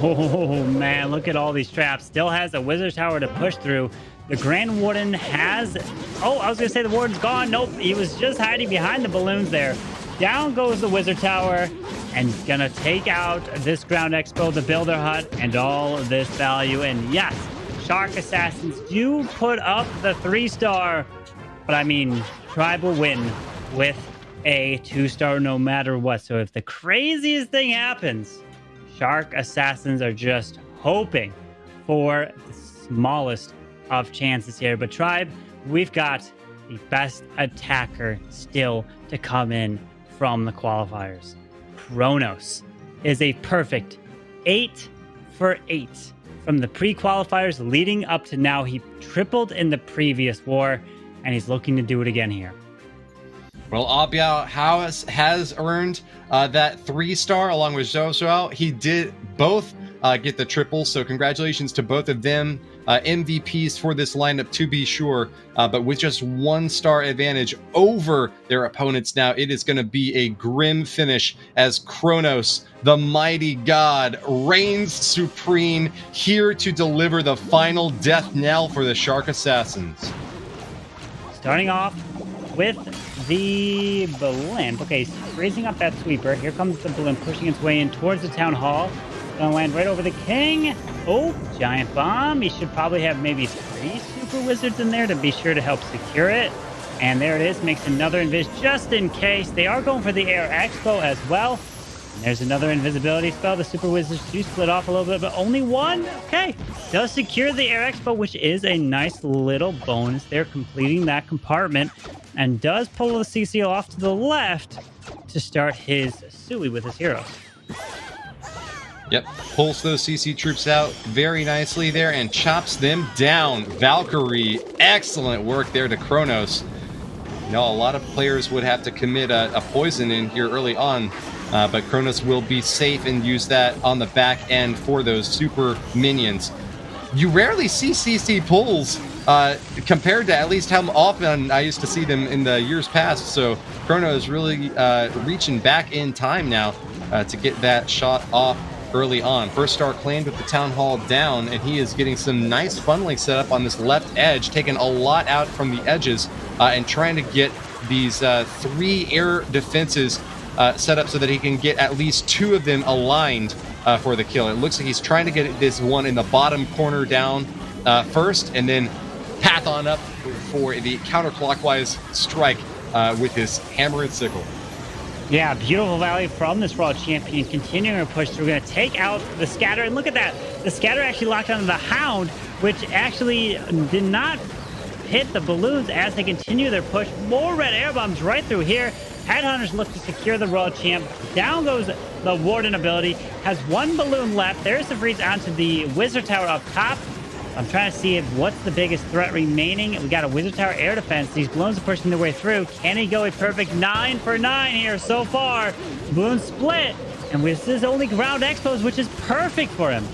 Oh man, look at all these traps. Still has a Wizard Tower to push through. The Grand Warden has... Oh, I was going to say the Warden's gone. Nope, he was just hiding behind the balloons there. Down goes the Wizard Tower, and he's going to take out this Ground Expo, the Builder Hut, and all of this value. And yes, Shark Assassins do put up the 3-star, but I mean, Tribe will win with a 2-star no matter what. So if the craziest thing happens, Shark Assassins are just hoping for the smallest of chances here. But Tribe, we've got the best attacker still to come in from the qualifiers. Kronos is a perfect 8 for 8 from the pre-qualifiers leading up to now. He tripled in the previous war, and he's looking to do it again here. Well, Abiao has earned that 3-star along with Zhou Zhou. He did both get the triple. So congratulations to both of them. MVPs for this lineup, to be sure. But with just 1-star advantage over their opponents now, it is going to be a grim finish as Kronos, the mighty god, reigns supreme, here to deliver the final death knell for the Shark Assassins. Starting off with the blimp. Okay, he's raising up that sweeper. Here comes the blimp, pushing its way in towards the town hall. Gonna land right over the king. Oh, giant bomb. He should probably have maybe 3 super wizards in there to be sure to help secure it. And there it is. Makes another invis just in case. They are going for the air expo as well. And there's another invisibility spell. The super wizards do split off a little bit, but only one. Okay. Does secure the air expo, which is a nice little bonus there, completing that compartment. And does pull the CC off to the left to start his Sui with his heroes. Yep, pulls those CC troops out very nicely there and chops them down. Valkyrie, excellent work there to Kronos. You know, a lot of players would have to commit a poison in here early on, but Kronos will be safe and use that on the back end for those super minions. You rarely see CC pulls compared to at least how often I used to see them in the years past, so Kronos really reaching back in time now to get that shot off early on. First star claimed with the town hall down, and he is getting some nice funneling set up on this left edge, taking a lot out from the edges and trying to get these 3 air defenses set up so that he can get at least 2 of them aligned for the kill. It looks like he's trying to get this one in the bottom corner down first, and then path on up for the counterclockwise strike with his hammer and sickle. Yeah, beautiful rally from this World Champion, continuing to push through. Going to take out the scatter, and look at that. The scatter actually locked onto the Hound, which actually did not hit the balloons as they continue their push. More red air bombs right through here. Headhunters look to secure the World Champ. Down goes the Warden ability. Has 1 balloon left. There's the freeze onto the Wizard Tower up top. I'm trying to see what's the biggest threat remaining. We got a Wizard Tower air defense. These balloons are pushing their way through. Can he go a perfect 9 for 9 here so far? Balloons split. And this is only ground expos, which is perfect for him.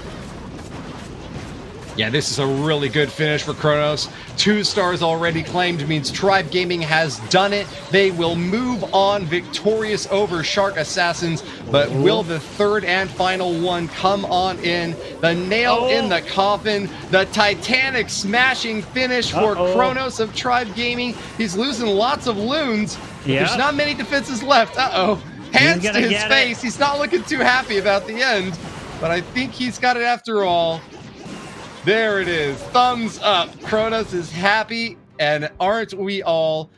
Yeah, this is a really good finish for Kronos. 2 stars already claimed means Tribe Gaming has done it. They will move on victorious over Shark Assassins, but will the 3rd and final one come on in? The nail in the coffin, the Titanic smashing finish for Kronos of Tribe Gaming. He's losing lots of loons. Yep. There's not many defenses left. Hands to his face. He's not looking too happy about the end, but I think he's got it after all. There it is. Thumbs up. Kronos is happy, and aren't we all?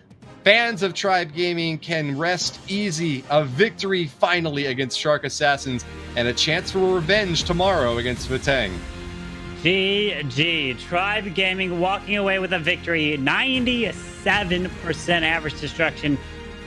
Fans of Tribe Gaming can rest easy. A victory finally against Shark Assassins, and a chance for revenge tomorrow against Vatang. GG. Tribe Gaming walking away with a victory. 97% average destruction.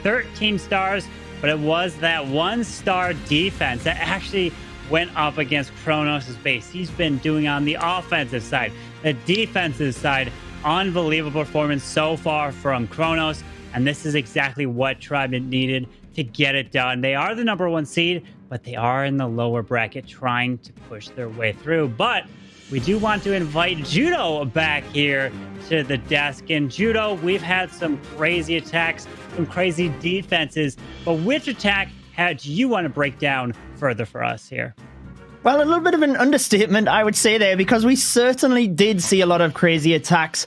13 stars, but it was that 1-star defense that actually went up against Kronos' base. He's been doing on the offensive side. The defensive side, unbelievable performance so far from Kronos, and this is exactly what Tribe needed to get it done. They are the #1 seed, but they are in the lower bracket trying to push their way through. But we do want to invite Judo back here to the desk. And Judo, we've had some crazy attacks, some crazy defenses, but which attack do you want to break down further for us here? Well, a little bit of an understatement, I would say there, because we certainly did see a lot of crazy attacks.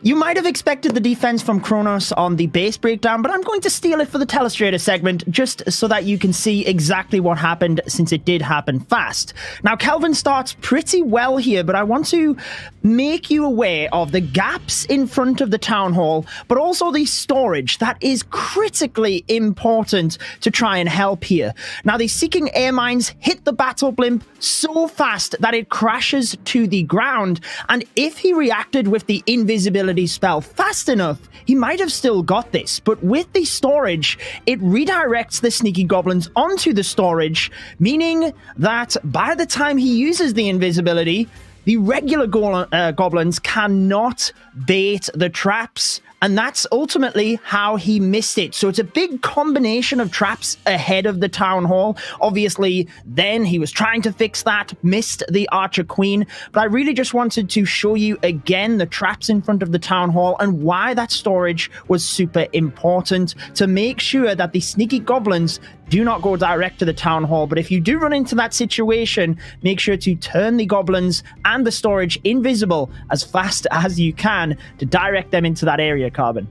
You might have expected the defense from Kronos on the base breakdown, but I'm going to steal it for the Telestrator segment, just so that you can see exactly what happened, since it did happen fast. Now, Kelvin starts pretty well here, but I want to make you aware of the gaps in front of the Town Hall, but also the storage that is critically important to try and help here. Now, the Seeking Air Mines hit the Battle Blimp so fast that it crashes to the ground, and if he reacted with the invisibility spell fast enough, he might have still got this. But with the storage, it redirects the sneaky goblins onto the storage, meaning that by the time he uses the invisibility, the regular goblins cannot bait the traps And that's ultimately how he missed it. So it's a big combination of traps ahead of the Town Hall. Obviously, then he was trying to fix that, missed the Archer Queen. But I really just wanted to show you again the traps in front of the Town Hall and why that storage was super important to make sure that the sneaky goblins do not go direct to the Town Hall. But if you do run into that situation, make sure to turn the goblins and the storage invisible as fast as you can to direct them into that area, Carbon.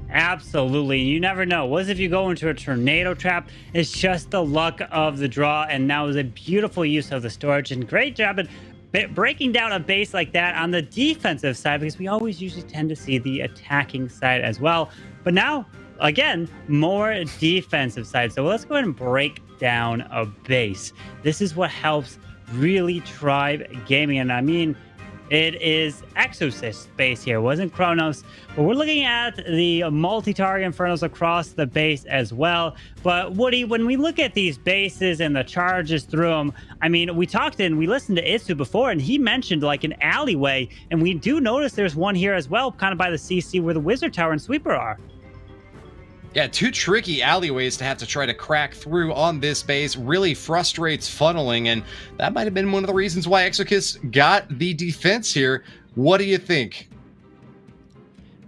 Absolutely. You never know. What if you go into a tornado trap? It's just the luck of the draw, and that was a beautiful use of the storage, and great job at breaking down a base like that on the defensive side, because we always usually tend to see the attacking side as well. But now, again, more defensive side. So let's go ahead and break down a base. This is what helps really Tribe Gaming. And I mean, it is Exorcist base here. It wasn't Kronos, but we're looking at the multi-target Infernos across the base as well. But Woody, when we look at these bases and the charges through them, I mean, we talked and we listened to Itsu before, and he mentioned like an alleyway, and we do notice there's one here as well, kind of by the CC where the Wizard Tower and Sweeper are. Yeah, two tricky alleyways to have to try to crack through on this base. Really frustrates funneling, and that might have been one of the reasons why Exorcist got the defense here. What do you think?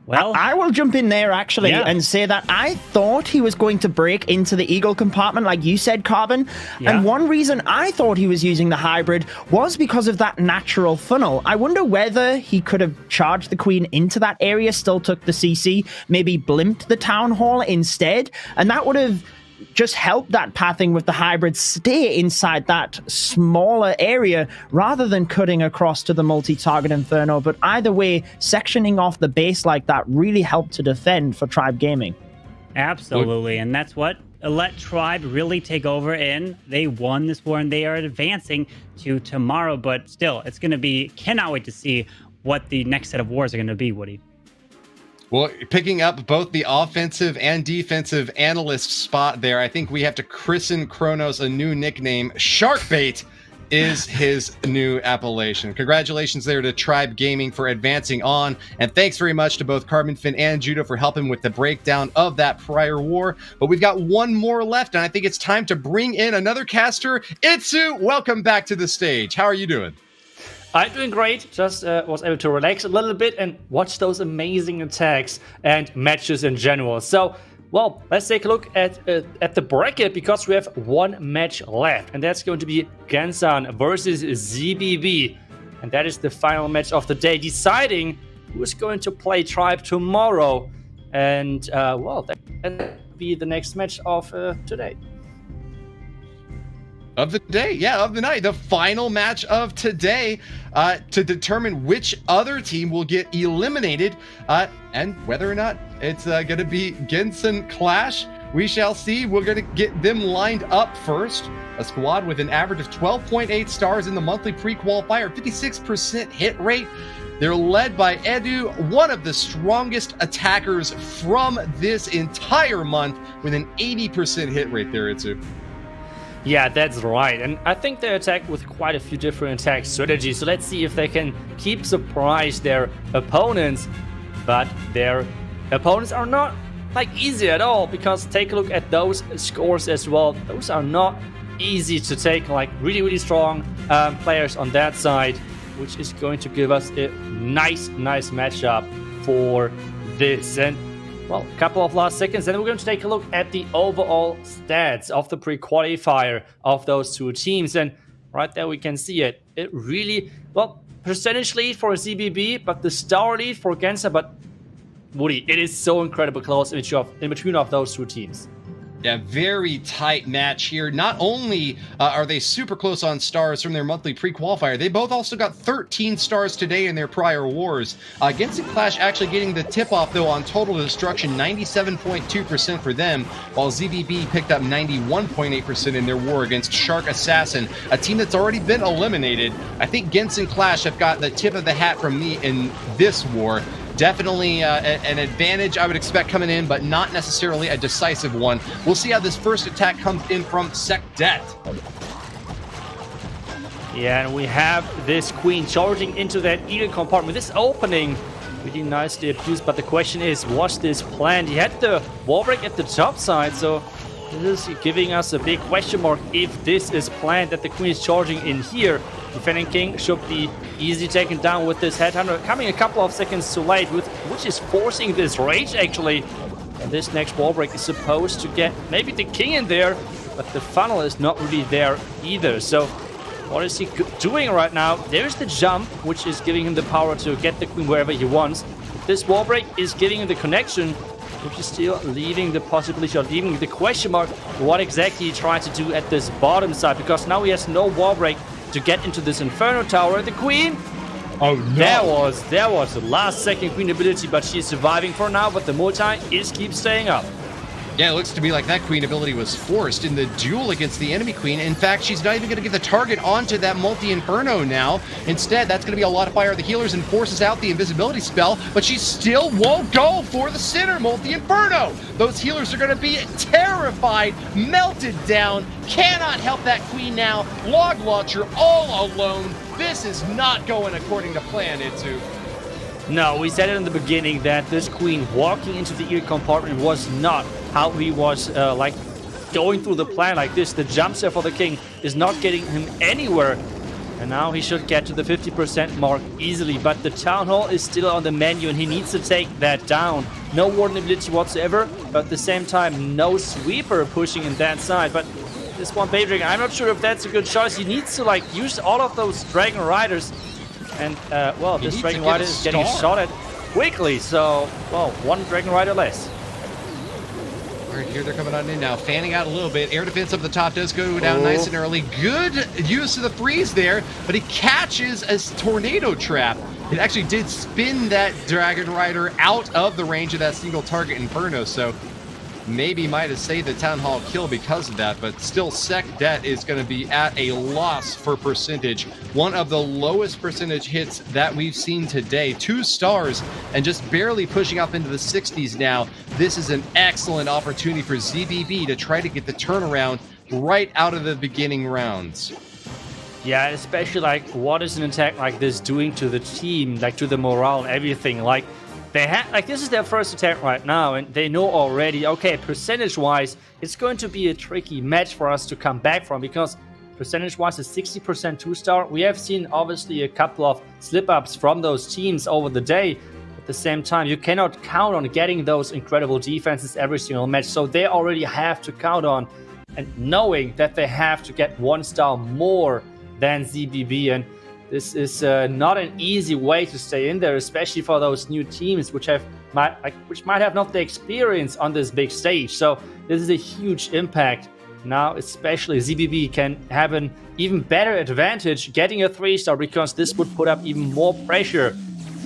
Well, I will jump in there actually and say that I thought he was going to break into the Eagle compartment, like you said, Carbon. Yeah. And one reason I thought he was using the hybrid was because of that natural funnel. I wonder whether he could have charged the Queen into that area, still took the CC, maybe blimped the Town Hall instead, and that would have just help that pathing with the hybrid stay inside that smaller area rather than cutting across to the multi-target Inferno. But either way, sectioning off the base like that really helped to defend for Tribe Gaming. Absolutely, and that's what let Tribe really take over, and they won this war, and they are advancing to tomorrow. But still, it's going to be, cannot wait to see what the next set of wars are going to be, Woody. Well, picking up both the offensive and defensive analyst spot there, I think we have to christen Kronos a new nickname. Sharkbait is his new appellation. Congratulations there to Tribe Gaming for advancing on, and thanks very much to both Carbon Fin and Judo for helping with the breakdown of that prior war. But we've got one more left, and I think it's time to bring in another caster. Itsu, welcome back to the stage. How are you doing? I'm doing great. Just was able to relax a little bit and watch those amazing attacks and matches in general. So, well, let's take a look at the bracket, because we have one match left, and that's going to be GENSAN versus ZBB, and that is the final match of the day, deciding who's going to play Tribe tomorrow. And well, that will be the next match of today. Of the day, yeah, of the night, the final match of today to determine which other team will get eliminated and whether or not it's going to be GENSAN Clash. We shall see. We're going to get them lined up first. A squad with an average of 12.8 stars in the monthly pre-qualifier, 56% hit rate. They're led by Edu, one of the strongest attackers from this entire month, with an 80% hit rate there, Itsu. Yeah, that's right, and I think they attack with quite a few different attack strategies, so let's see if they can keep surprise their opponents. But their opponents are not like easy at all, because take a look at those scores as well. Those are not easy to take, like really strong players on that side, which is going to give us a nice matchup for this. And well, a couple of last seconds, and we're going to take a look at the overall stats of the pre-qualifier of those two teams. And right there we can see it. It really, well, percentage lead for ZBB, but the star lead for GENSAN. But Woody, it is so incredibly close in between of those two teams. Yeah, very tight match here. Not only are they super close on stars from their monthly pre-qualifier, they both also got 13 stars today in their prior wars. GENSAN Clash actually getting the tip-off, though, on total destruction, 97.2% for them, while ZBB picked up 91.8% in their war against Shark Assassin, a team that's already been eliminated. I think GENSAN Clash have got the tip of the hat from me in this war. Definitely an advantage I would expect coming in, but not necessarily a decisive one. We'll see how this first attack comes in from Sekdet. Yeah, and we have this Queen charging into that Eagle compartment. This opening Really nicely abused, but the question is, was this planned? He had the wall break at the top side, so this is giving us a big question mark if this is planned, that the queen is charging in here. Defending king should be easily taken down with this headhunter coming a couple of seconds too late, which is forcing this rage actually. And this next wall break is supposed to get maybe the king in there, but the funnel is not really there either. So what is he doing right now? There's the jump, which is giving him the power to get the queen wherever he wants. This wall break is giving him the connection, which is still leaving the possibility of leaving the question mark what exactly he tried to do at this bottom side, because now he has no wall break to get into this Inferno Tower. The queen, oh no, there was the last second queen ability, but she's surviving for now, but the multi keeps staying up. Yeah, it looks to me like that queen ability was forced in the duel against the enemy queen. In fact, she's not even going to get the target onto that multi-inferno now. Instead, that's going to be a lot of fire of the healers and forces out the invisibility spell, but she still won't go for the center multi-inferno. Those healers are going to be terrified, melted down, cannot help that queen now. Log launcher all alone. This is not going according to plan, Itsu. No, we said it in the beginning that this queen walking into the ear compartment was not how he was like going through the plan like this. The jump set for the king is not getting him anywhere. And now he should get to the 50% mark easily. But the Town Hall is still on the menu and he needs to take that down. No warden ability whatsoever, but at the same time, no sweeper pushing in that side. But this one Beydragon, I'm not sure if that's a good choice. He needs to like use all of those Dragon Riders. And, well, this Dragon Rider is getting shot at quickly, so, well, one Dragon Rider less. All right, here they're coming on in now, fanning out a little bit. Air defense up the top does go down nice and early. Good use of the freeze there, but he catches a tornado trap. It actually did spin that Dragon Rider out of the range of that single target Inferno, so maybe might have saved the Town Hall kill because of that, but still SecDet is going to be at a loss for percentage. One of the lowest percentage hits that we've seen today. 2 stars and just barely pushing up into the 60s now. This is an excellent opportunity for ZBB to try to get the turnaround right out of the beginning rounds. Yeah, especially like what is an attack like this doing to the team, like to the morale and everything. Like they had, like this is their first attack right now, and they know already, okay, percentage-wise, it's going to be a tricky match for us to come back from, because percentage-wise, it's 60% 2-star. We have seen, obviously, a couple of slip-ups from those teams over the day. At the same time, you cannot count on getting those incredible defenses every single match, so they already have to count on and knowing that they have to get 1 star more than ZBB, and this is not an easy way to stay in there, especially for those new teams which might have not the experience on this big stage. So this is a huge impact. Now, especially ZBB can have an even better advantage getting a 3-star, because this would put up even more pressure.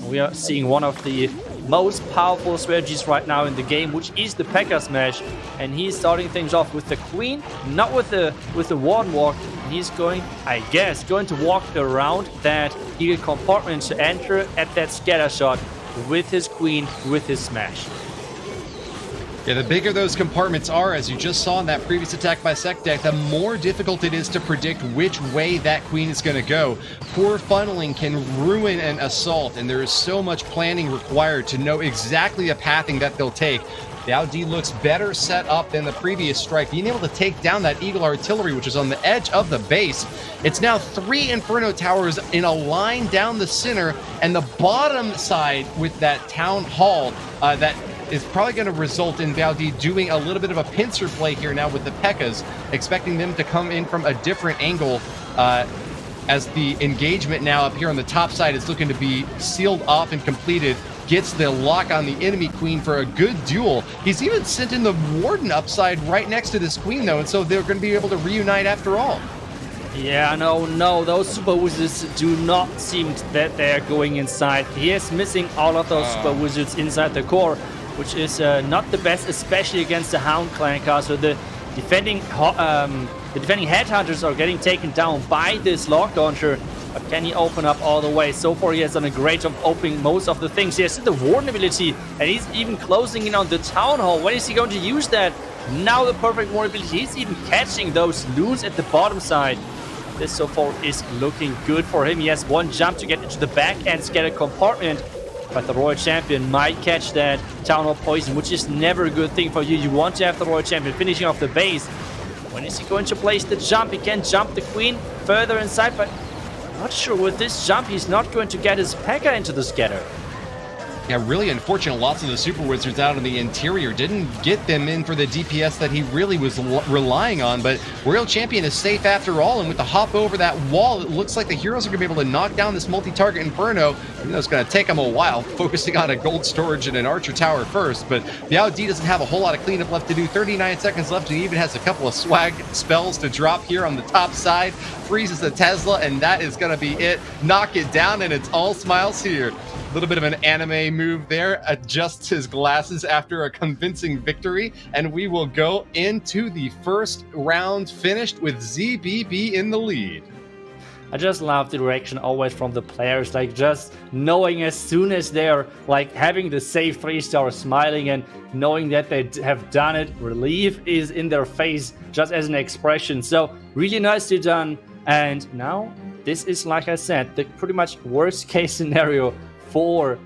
We are seeing one of the most powerful strategies right now in the game, which is the P.E.K.K.A smash, and he's starting things off with the queen, not with the warden walk. He's going, I guess, going to walk around that eagle compartment to enter at that scatter shot with his queen, with his smash. Yeah, the bigger those compartments are, as you just saw in that previous attack by SecDet, the more difficult it is to predict which way that queen is going to go. Poor funneling can ruin an assault, and there is so much planning required to know exactly the pathing that they'll take. The Audi looks better set up than the previous strike, being able to take down that Eagle Artillery, which is on the edge of the base. It's now 3 Inferno Towers in a line down the center, and the bottom side with that Town Hall that is probably going to result in Valdi doing a little bit of a pincer play here now with the P.E.K.K.As, expecting them to come in from a different angle as the engagement now up here on the top side is looking to be sealed off and completed. Gets the lock on the enemy queen for a good duel. He's even sent in the warden upside right next to this queen, though, and so they're going to be able to reunite after all. Yeah, no, those super wizards do not seem that they're going inside. He is missing all of those super wizards inside the core, which is not the best, especially against the Hound Clan card. So the defending headhunters are getting taken down by this lock launcher. But can he open up all the way? So far, he has done a great job opening most of the things. He has the warden ability, and he's even closing in on the Town Hall. When is he going to use that? Now the perfect warden ability. He's even catching those loons at the bottom side. This so far is looking good for him. He has 1 jump to get into the back and scatter compartment. but the Royal Champion might catch that Town Hall poison, which is never a good thing for you. You want to have the Royal Champion finishing off the base. When is he going to place the jump? He can jump the Queen further inside, but I'm not sure with this jump he's not going to get his P.E.K.K.A into the scatter. Yeah, really unfortunate. Lots of the Super Wizards out in the interior didn't get them in for the DPS that he really was relying on, but Royal Champion is safe after all, and with the hop over that wall, it looks like the heroes are going to be able to knock down this multi-target Inferno. You know, it's going to take them a while, focusing on a gold storage and an Archer Tower first, but the AOE doesn't have a whole lot of cleanup left to do. 39 seconds left, and he even has a couple of swag spells to drop here on the top side. Freezes the Tesla, and that is going to be it. Knock it down, and it's all smiles here. A little bit of an anime move there, adjusts his glasses after a convincing victory, and we will go into the first round finished with ZBB in the lead. I just love the direction always from the players, like just knowing as soon as they're like having the safe 3-star, smiling and knowing that they have done it, relief is in their face just as an expression. So really nicely done. And now this is, like I said, the pretty much worst case scenario for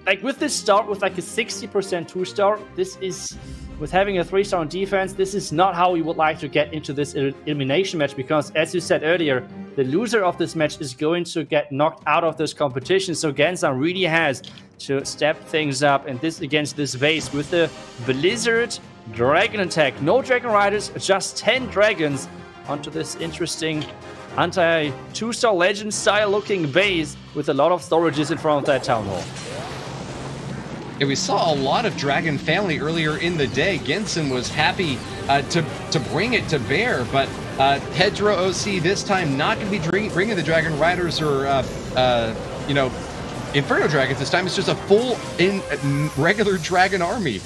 like with this start with like a 60% 2-star, this is with having a 3-star on defense, this is not how we would like to get into this elimination match, because as you said earlier, the loser of this match is going to get knocked out of this competition. So GENSAN really has to step things up, and this against this base with the Blizzard Dragon attack. No Dragon Riders, just 10 dragons onto this interesting anti-2-star legend style looking base with a lot of storages in front of that town hall. Yeah, we saw a lot of Dragon family earlier in the day. GENSAN was happy to bring it to bear, but Pedro OC this time not going to be bringing the Dragon Riders or you know, Inferno Dragons this time. It's just a full regular Dragon army.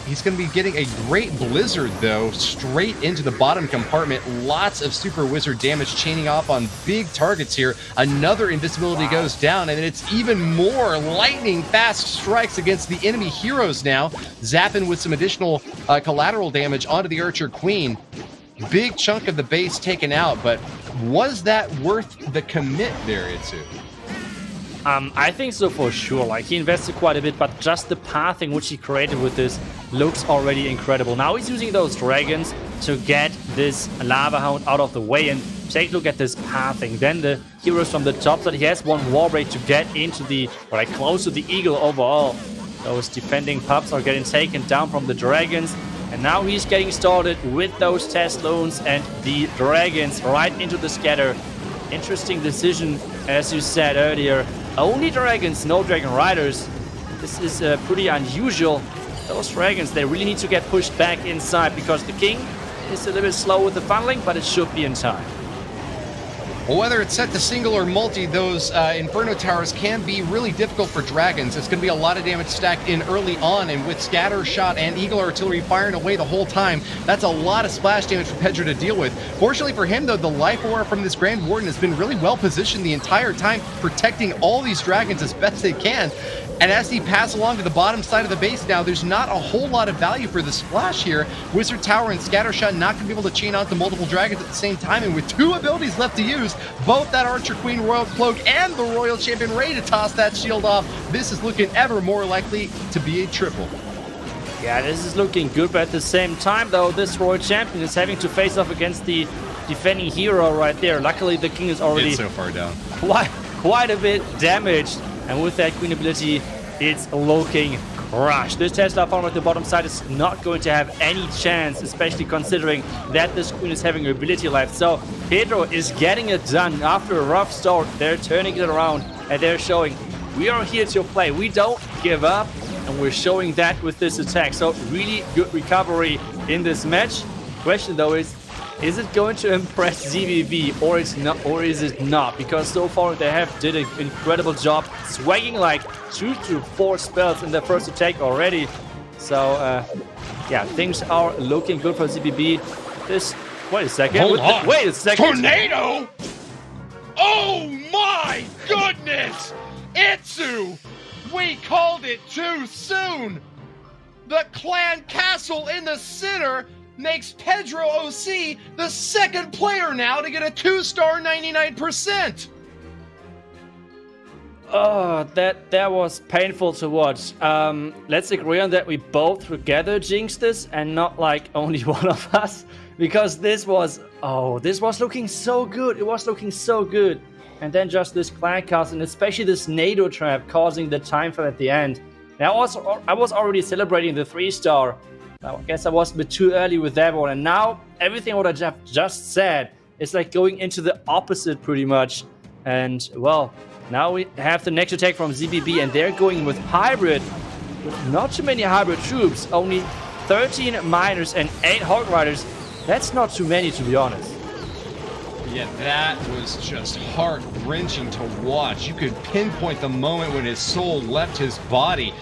He's going to be getting a great Blizzard, though, straight into the bottom compartment. Lots of Super Wizard damage chaining off on big targets here. Another invisibility goes down, and it's even more lightning fast strikes against the enemy heroes now. Zapping with some additional collateral damage onto the Archer Queen. Big chunk of the base taken out, but was that worth the commit there, Itsu? I think so for sure. Like, he invested quite a bit, but just the pathing which he created with this looks already incredible. Now he's using those dragons to get this Lava Hound out of the way, and take a look at this pathing. Then the heroes from the top side, he has one war break to get into the, or like close to the eagle overall. Those defending pups are getting taken down from the dragons, and now he's getting started with those test loans and the dragons right into the scatter. Interesting decision, as you said earlier. Only dragons, no Dragon Riders. This is pretty unusual. Those dragons, they really need to get pushed back inside, because the king is a little bit slow with the funneling, but it should be in time. Well, whether it's set to single or multi, those Inferno Towers can be really difficult for dragons. It's going to be a lot of damage stacked in early on, and with Scatter Shot and Eagle Artillery firing away the whole time, that's a lot of splash damage for Pedro to deal with. Fortunately for him, though, the Life Aura from this Grand Warden has been really well positioned the entire time, protecting all these dragons as best they can. And as he passes along to the bottom side of the base now, there's not a whole lot of value for the splash here. Wizard Tower and Scattershot not going to be able to chain onto multiple dragons at the same time, and with two abilities left to use, both that Archer Queen Royal Cloak and the Royal Champion ready to toss that shield off, this is looking ever more likely to be a triple. Yeah, this is looking good, but at the same time, though, this Royal Champion is having to face off against the defending hero right there. Luckily, the king is already so far down. Quite a bit damaged. And with that Queen ability, it's looking crushed. This Tesla farm at the bottom side is not going to have any chance, especially considering that this Queen is having ability left. So Pedro is getting it done after a rough start. They're turning it around, and they're showing we are here to play. We don't give up, and we're showing that with this attack. So really good recovery in this match. Question though is it going to impress ZBB or is it not? Because so far they have did an incredible job swagging like 2 to 4 spells in their first attack already. So yeah, things are looking good for ZBB. Wait a second. Wait a second. Tornado! Oh my goodness! Itsu! We called it too soon! The clan castle in the center makes Pedro OC the second player now to get a 2-star 99%. Oh, that was painful to watch. Let's agree on that we both together jinxed this and not like only one of us. Because this was looking so good. It was looking so good. And then just this clan cast and especially this NATO trap causing the time fall at the end. Now I was already celebrating the 3-star. I guess I was a bit too early with that one. And now everything what I just said is like going into the opposite pretty much. And well, now we have the next attack from ZBB and they're going with hybrid. With not too many hybrid troops. Only 13 miners and 8 hog riders. That's not too many, to be honest. Yeah, that was just heart-wrenching to watch. You could pinpoint the moment when his soul left his body.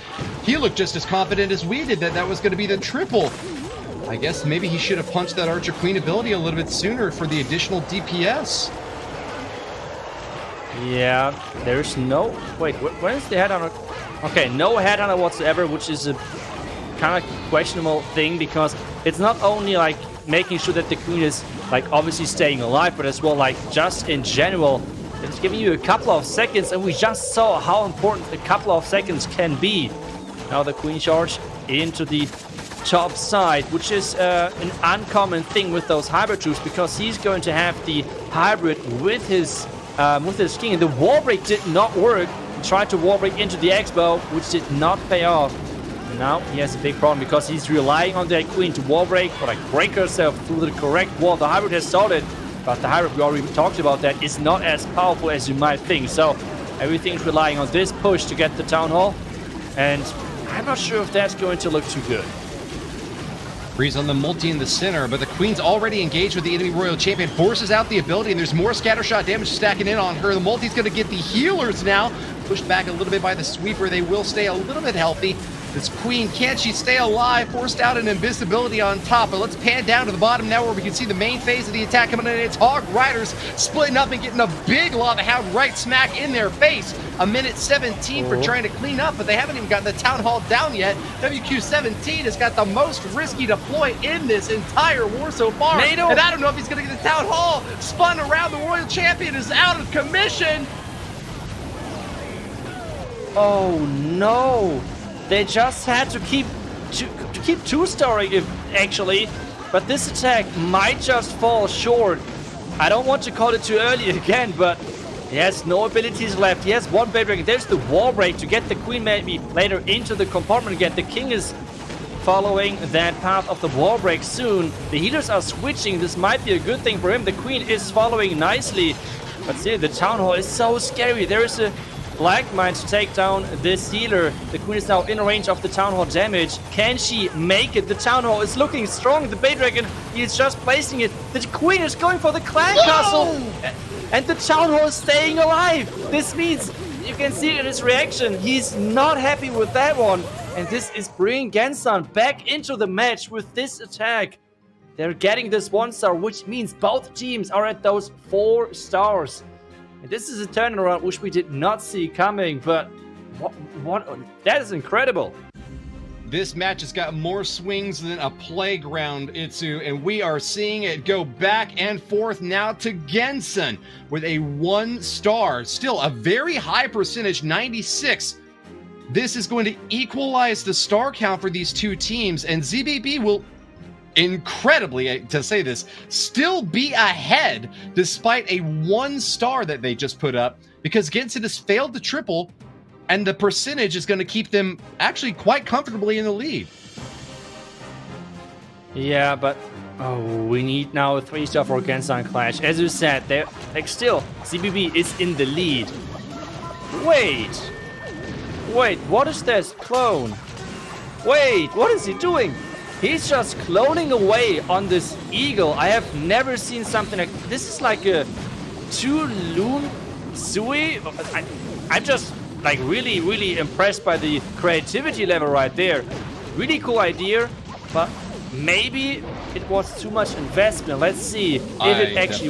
He looked just as confident as we did that that was going to be the triple. I guess maybe he should have punched that Archer Queen ability a little bit sooner for the additional DPS. Yeah, there's no... Wait, where's the headhunter? Okay, no headhunter whatsoever, which is a kind of questionable thing because it's not only like making sure that the queen is like obviously staying alive, but as well like just in general, it's giving you a couple of seconds, and we just saw how important a couple of seconds can be. Now the queen charge into the top side, which is an uncommon thing with those hybrid troops because he's going to have the hybrid with his king. The wall break did not work. He tried to wall break into the Expo, which did not pay off. And now he has a big problem because he's relying on that queen to wall break or like break herself through the correct wall. The hybrid has started, but the hybrid, we already talked about that, is not as powerful as you might think. So everything's relying on this push to get the town hall. And I'm not sure if that's going to look too good. Breeze on the multi in the center, but the queen's already engaged with the enemy royal champion, forces out the ability, and there's more scattershot damage stacking in on her. The multi's going to get the healers now. Pushed back a little bit by the sweeper. They will stay a little bit healthy. This queen, can she stay alive? Forced out an invisibility on top, but let's pan down to the bottom now where we can see the main phase of the attack coming in. It's Hog Riders splitting up and getting a big Lava Hound right smack in their face. A minute 17 for trying to clean up, but they haven't even gotten the Town Hall down yet. WQ17 has got the most risky deploy in this entire war so far. NATO. And I don't know if he's going to get the Town Hall. Spun around, the Royal Champion is out of commission. Oh no. They just had to keep two-starring actually, but this attack might just fall short. I don't want to call it too early again, but he has no abilities left. He has one Blade Dragon. There's the wall break to get the queen maybe later into the compartment again. The king is following that path of the wall break soon. The healers are switching. This might be a good thing for him. The queen is following nicely, but see, the town hall is so scary. There is a Black Mine to take down this healer. The queen is now in range of the Town Hall damage. Can she make it? The Town Hall is looking strong. The Bay Dragon, he is just placing it. The queen is going for the clan castle. And the Town Hall is staying alive. This means, you can see it in his reaction, he's not happy with that one. And this is bringing GENSAN back into the match with this attack. They're getting this 1-star, which means both teams are at those 4 stars. This is a turnaround which we did not see coming, but what that is incredible. This match has got more swings than a playground, Itsu, and we are seeing it go back and forth now to GENSAN with a 1-star. Still a very high percentage, 96. This is going to equalize the star count for these two teams, and ZBB will incredibly, to say this, still be ahead despite a 1-star that they just put up because GENSAN has failed to triple and the percentage is going to keep them actually quite comfortably in the lead. Yeah, but we need now a 3-star for GENSAN Clash. As you said, they're like still ZBB is in the lead. Wait, what is this clone? Wait, what is he doing? He's just cloning away on this eagle. I have never seen something like this. Is like a 2-loon Sui. I'm just like really impressed by the creativity level right there. Really cool idea, but maybe it was too much investment. Let's see if it actually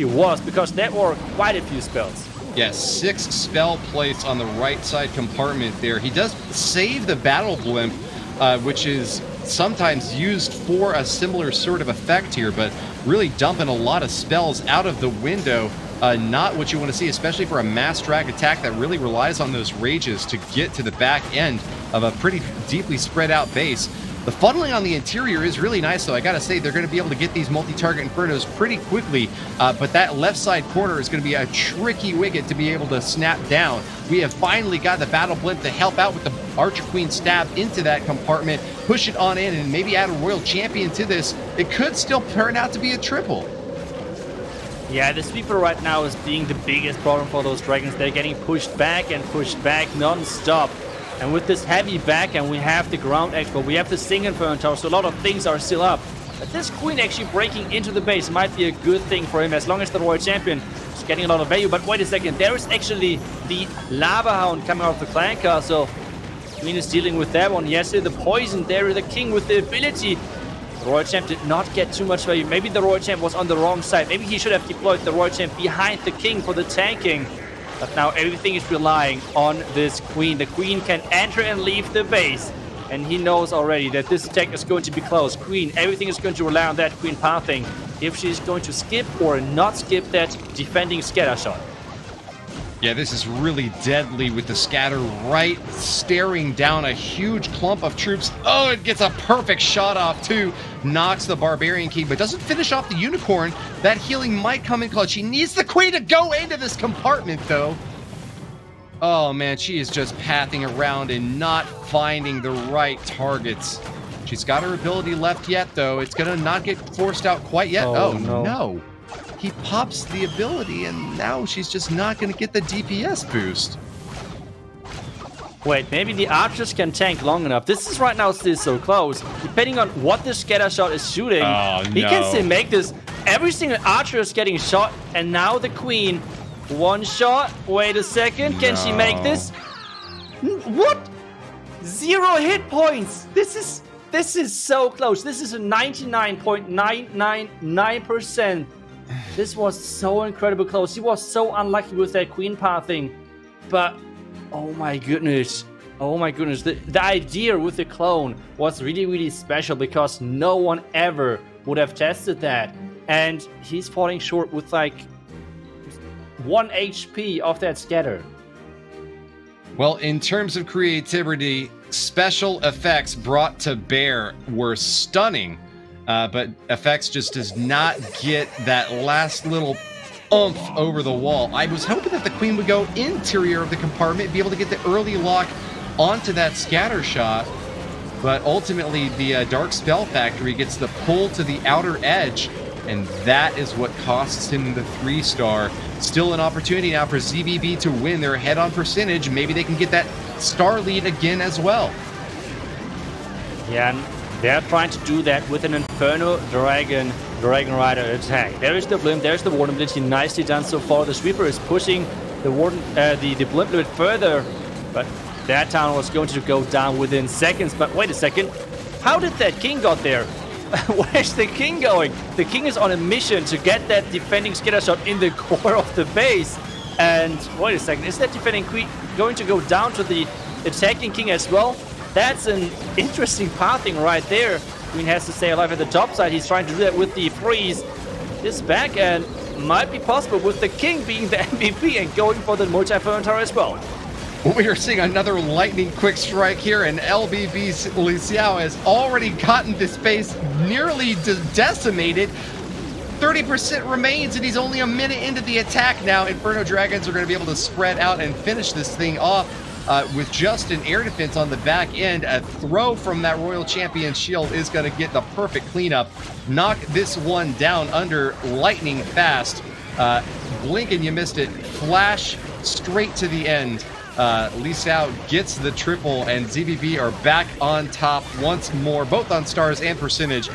was, because there were quite a few spells. Yes, 6 spell plates on the right side compartment there. He does save the battle blimp, which is sometimes used for a similar sort of effect here, but really dumping a lot of spells out of the window. not what you want to see, especially for a mass drag attack that really relies on those rages to get to the back end of a pretty deeply spread out base. The funneling on the interior is really nice, though. I gotta say, they're going to be able to get these multi-target Infernos pretty quickly, but that left side corner is going to be a tricky wicket to be able to snap down. We have finally got the Battle Blimp to help out with the Archer Queen stab into that compartment, push it on in, and maybe add a Royal Champion to this. It could still turn out to be a triple. Yeah, the sweeper right now is being the biggest problem for those dragons. They're getting pushed back and pushed back non-stop. And with this heavy back, and we have the ground export, we have the Sing Inferno Tower, so a lot of things are still up. But this Queen actually breaking into the base might be a good thing for him, as long as the Royal Champion is getting a lot of value. But wait a second, there is actually the Lava Hound coming out of the clan castle. Queen is dealing with that one. Yes, the poison there, the King with the ability. The Royal Champ did not get too much value. Maybe the Royal Champ was on the wrong side. Maybe he should have deployed the Royal Champ behind the King for the tanking. But now everything is relying on this Queen. The Queen can enter and leave the base. And he knows already that this attack is going to be close. Queen, everything is going to rely on that Queen pathing. If she's going to skip or not skip that defending scatter shot. Yeah, this is really deadly with the scatter right staring down a huge clump of troops. Oh, it gets a perfect shot off too. Knocks the Barbarian King, but doesn't finish off the Unicorn. That healing might come in clutch. He needs the Queen to go into this compartment though. Oh man, she is just pathing around and not finding the right targets. She's got her ability left yet though. It's gonna not get forced out quite yet. Oh no. He pops the ability, and now she's just not going to get the DPS boost. Wait, maybe the archers can tank long enough. This is right now still so close. Depending on what the scatter shot is shooting, he can still make this. Every single archer is getting shot, and now the Queen. One shot. Wait a second. Can she make this? What? 0 hit points. This is so close. This is a 99.999%. This was so incredibly close. He was so unlucky with that Queen pathing. But, oh my goodness. Oh my goodness. The idea with the clone was really, really special because no one ever would have tested that. And he's falling short with like 1 HP of that scatter. Well, in terms of creativity, special effects brought to bear were stunning. But effects just does not get that last little oomph over the wall. I was hoping that the Queen would go interior of the compartment, be able to get the early lock onto that scatter shot. But ultimately, the Dark Spell Factory gets the pull to the outer edge, and that is what costs him the 3-star. Still an opportunity now for ZBB to win. They're ahead on percentage. Maybe they can get that star lead again as well. Yeah, and they're trying to do that with an Inferno Dragon Rider attack. There is the Blimp, there's the Warden ability, nicely done so far. The Sweeper is pushing the Warden, the Blimp a bit further, but that town was going to go down within seconds. But wait a second, how did that King got there? Where's the King going? The King is on a mission to get that defending scatter shot in the core of the base. And wait a second, is that defending Queen going to go down to the attacking King as well? That's an interesting pathing right there. Queen has to stay alive at the top side. He's trying to do that with the freeze. This back end might be possible with the King being the MVP and going for the multi-Inferno Tower as well. We are seeing another lightning quick strike here, and LBB Li Xiao has already gotten this base nearly decimated. 30% remains, and he's only a minute into the attack now. Inferno Dragons are going to be able to spread out and finish this thing off. With just an air defense on the back end. A throw from that Royal Champion shield is going to get the perfect cleanup. Knock this one down under lightning fast. Blink and you missed it. Flash straight to the end. Li Xiao gets the triple, and ZBB are back on top once more, both on stars and percentage.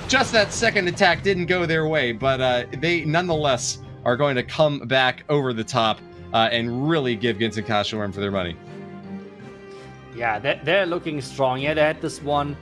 Just that second attack didn't go their way, but they nonetheless are going to come back over the top. And really give GENSAN cash for their money. Yeah, they're looking strong. Yeah, they had this one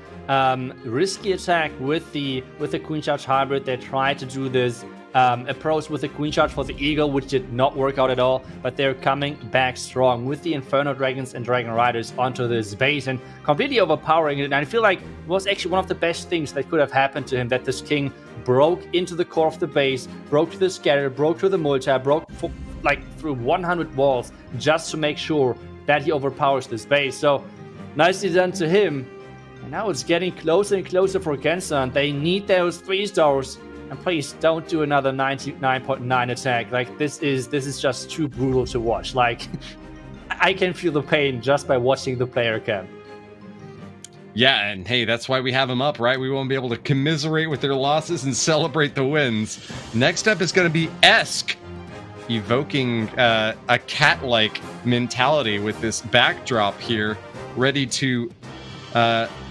risky attack with the Queen Charge Hybrid. They tried to do this approach with the Queen Charge for the Eagle, which did not work out at all. But they're coming back strong with the Inferno Dragons and Dragon Riders onto this base and completely overpowering it. And I feel like it was actually one of the best things that could have happened to him, that this King broke into the core of the base, broke to the scatter, broke to the multi, broke through 100 walls just to make sure that he overpowers this base. So nicely done to him. And now it's getting closer and closer for GENSAN. They need those 3 stars. And please don't do another 99.9 attack. Like, this is just too brutal to watch. Like, I can feel the pain just by watching the player cam. Yeah, and hey, that's why we have them up, right? We won't be able to commiserate with their losses and celebrate the wins. Next up is going to be Esk, evoking a cat-like mentality with this backdrop here, ready to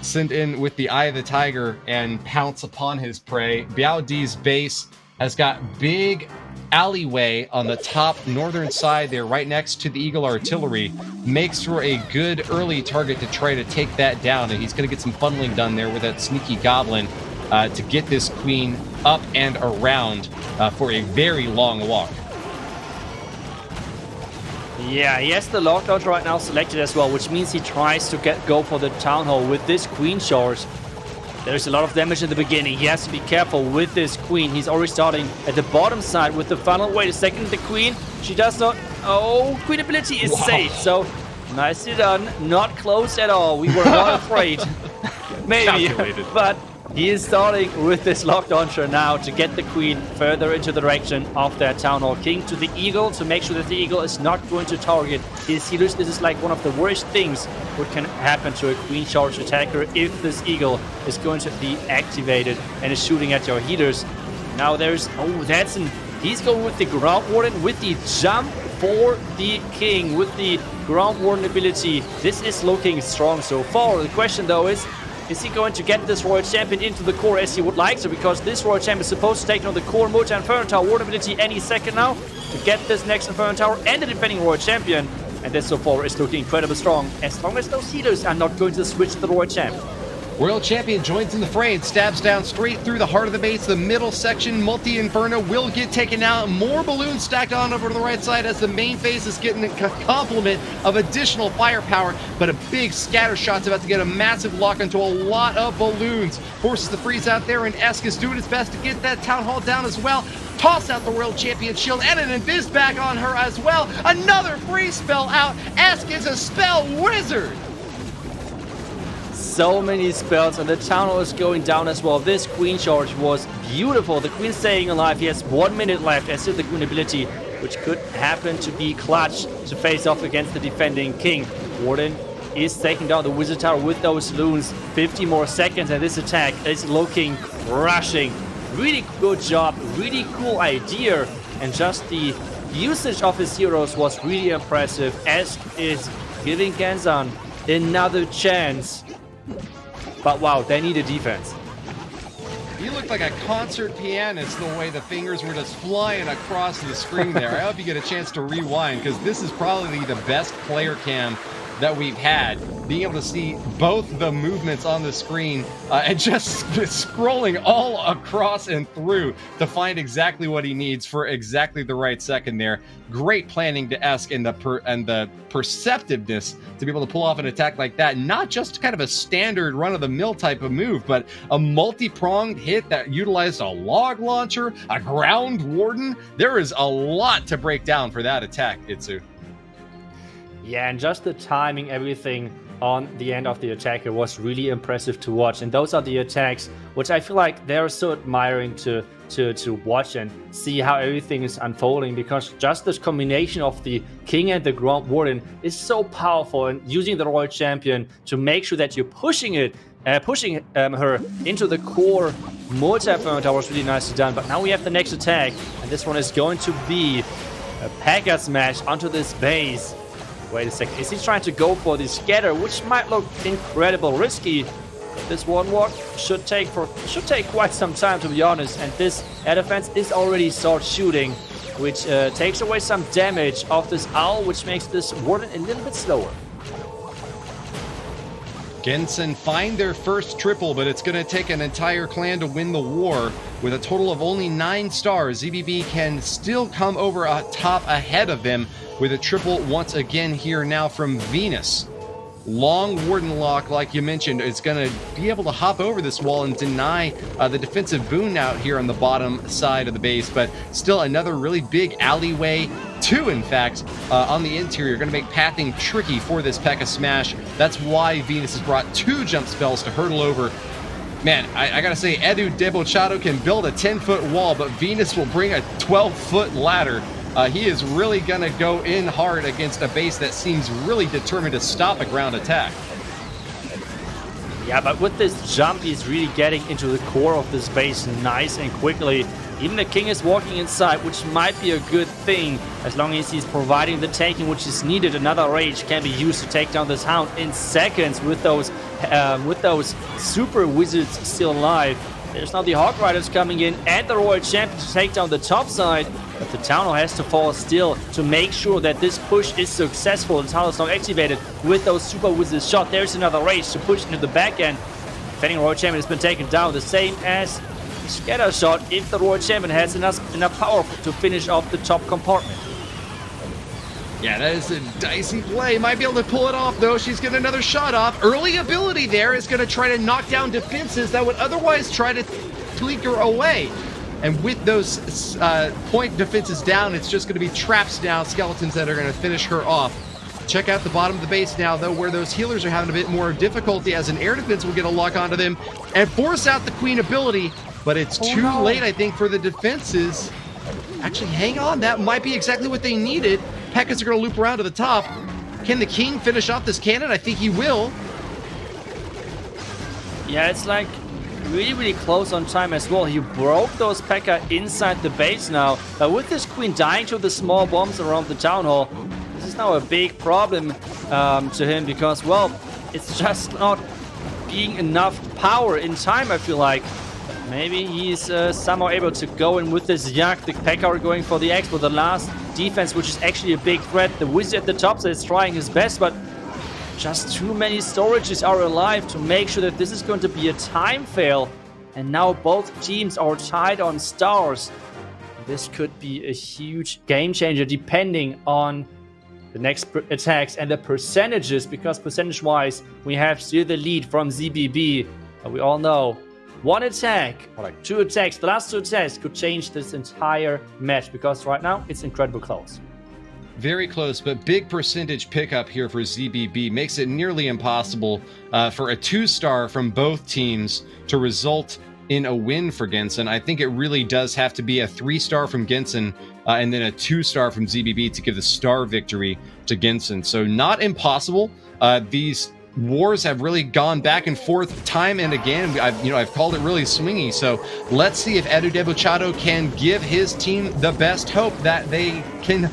send in with the Eye of the Tiger and pounce upon his prey. Biao-Di's base has got big alleyway on the top northern side there, right next to the Eagle Artillery. Makes for a good early target to try to take that down, and he's going to get some funneling done there with that sneaky Goblin to get this Queen up and around for a very long walk. Yeah, he has the lockdown right now selected as well, which means he tries to go for the Town Hall with this Queen charge. There's a lot of damage in the beginning. He has to be careful with this Queen. He's already starting at the bottom side with the funnel. Wait a second, the Queen, she does not... Oh, Queen ability is safe, so nicely done. Not close at all. We were not afraid. Maybe, but he is starting with this lock launcher now to get the Queen further into the direction of that Town Hall King to the Eagle to make sure that the Eagle is not going to target his healers. This is like one of the worst things what can happen to a Queen charge attacker if this Eagle is going to be activated and is shooting at your healers. Now there's... Oh, he's going with the Ground Warden with the jump for the King with the Ground Warden ability. This is looking strong so far. The question though is he going to get this Royal Champion into the core as he would like to? Because this Royal Champion is supposed to take on the core Multi Inferno Tower Warden ability any second now to get this next Inferno Tower and the defending Royal Champion. And this so far is looking incredibly strong as long as those healers are not going to switch to the Royal Champion. Royal Champion joins in the fray and stabs down straight through the heart of the base. The middle section, Multi-Inferno, will get taken out. More balloons stacked on over to the right side as the main phase is getting a complement of additional firepower. But a big scatter shot's about to get a massive lock into a lot of balloons. Forces the freeze out there, and Esk is doing his best to get that Town Hall down as well. Toss out the Royal Champion shield and an invis back on her as well. Another freeze spell out. Esk is a spell wizard. So many spells, and the Town Hall is going down as well. This Queen charge was beautiful. The Queen staying alive. He has 1 minute left as the Queen ability, which could happen to be clutch to face off against the defending King. Warden is taking down the Wizard Tower with those loons. 50 more seconds, and this attack is looking crushing. Really good job, really cool idea, and just the usage of his heroes was really impressive. Esk is giving GENSAN another chance. But wow, they need a defense. He looked like a concert pianist the way the fingers were just flying across the screen there. I hope you get a chance to rewind, because this is probably the best player cam that we've had. Being able to see both the movements on the screen and just scrolling all across and through to find exactly what he needs for exactly the right second there. Great planning to Esk and the perceptiveness to be able to pull off an attack like that. Not just kind of a standard run-of-the-mill type of move, but a multi-pronged hit that utilized a log launcher, a ground warden. There is a lot to break down for that attack, Itsu. Yeah, and just the timing, everything on the end of the attacker was really impressive to watch. And those are the attacks which I feel like they're so admiring to watch and see how everything is unfolding, because just this combination of the King and the Ground Warden is so powerful, and using the Royal Champion to make sure that you're pushing her into the core multi-inferno tower was really nicely done. But now we have the next attack, and this one is going to be a Packer Smash onto this base. Wait a second, is he trying to go for the scatter, which might look incredible risky? This one walk should take quite some time, to be honest, and this air defense is already start shooting, which takes away some damage of this owl, which makes this warden a little bit slower. GENSAN find their first triple, but it's going to take an entire clan to win the war. With a total of only 9 stars, ZBB can still come over top ahead of them with a triple once again here now from Venus. long Warden Lock, like you mentioned, is going to be able to hop over this wall and deny the defensive boon out here on the bottom side of the base. But still another really big alleyway, two in fact, on the interior, going to make pathing tricky for this P.E.K.K.A. Smash. That's why Venus has brought 2 jump spells to hurdle over. Man, I gotta say, Edu Debochado can build a 10-foot wall, but Venus will bring a 12-foot ladder. He is really gonna go in hard against a base that seems really determined to stop a ground attack. Yeah, but with this jump, he's really getting into the core of this base nice and quickly. Even the king is walking inside, which might be a good thing, as long as he's providing the taking which is needed. Another rage can be used to take down this hound in seconds with those super wizards still alive. There's now the Hawk Riders coming in and the Royal Champion to take down the top side. But the Town Hall has to fall still to make sure that this push is successful. The Town Hall is now activated with those super wizards shot. There's another rage to push into the back end. Defending Royal Champion has been taken down, the same as the scatter shot if the Royal Champion has enough power to finish off the top compartment. Yeah, that is a dicey play. Might be able to pull it off, though. She's getting another shot off. Early ability there is going to try to knock down defenses that would otherwise try to tweak her away. And with those point defenses down, it's just going to be traps now, skeletons that are going to finish her off. Check out the bottom of the base now, though, where those healers are having a bit more difficulty, as an air defense will get a lock onto them and force out the queen ability. But it's too late, I think, for the defenses. Actually, hang on. That might be exactly what they needed. P.E.K.K.A.s are going to loop around to the top. Can the king finish off this cannon? I think he will. Yeah, it's like really close on time as well. He broke those P.E.K.K.A. inside the base now. But with this queen dying to the small bombs around the town hall, this is now a big problem to him, because, well, it's just not being enough power in time, I feel like. Maybe he's somehow able to go in with this Yak. The P.E.K.K.A. are going for the X for the last defense, which is actually a big threat. The Wizard at the top is trying his best, but just too many storages are alive to make sure that this is going to be a time fail. And now both teams are tied on stars. This could be a huge game changer depending on the next attacks and the percentages, because percentage-wise, we have still the lead from ZBB. But we all know one attack, or like 2 attacks, the last 2 attacks could change this entire match, because right now it's incredibly close. Very close, but big percentage pickup here for ZBB makes it nearly impossible for a 2-star from both teams to result in a win for GENSAN. I think it really does have to be a 3-star from GENSAN and then a 2-star from ZBB to give the star victory to GENSAN. So not impossible. These wars have really gone back and forth time and again. I've called it really swingy. So let's see if Edu Debochado can give his team the best hope that they can,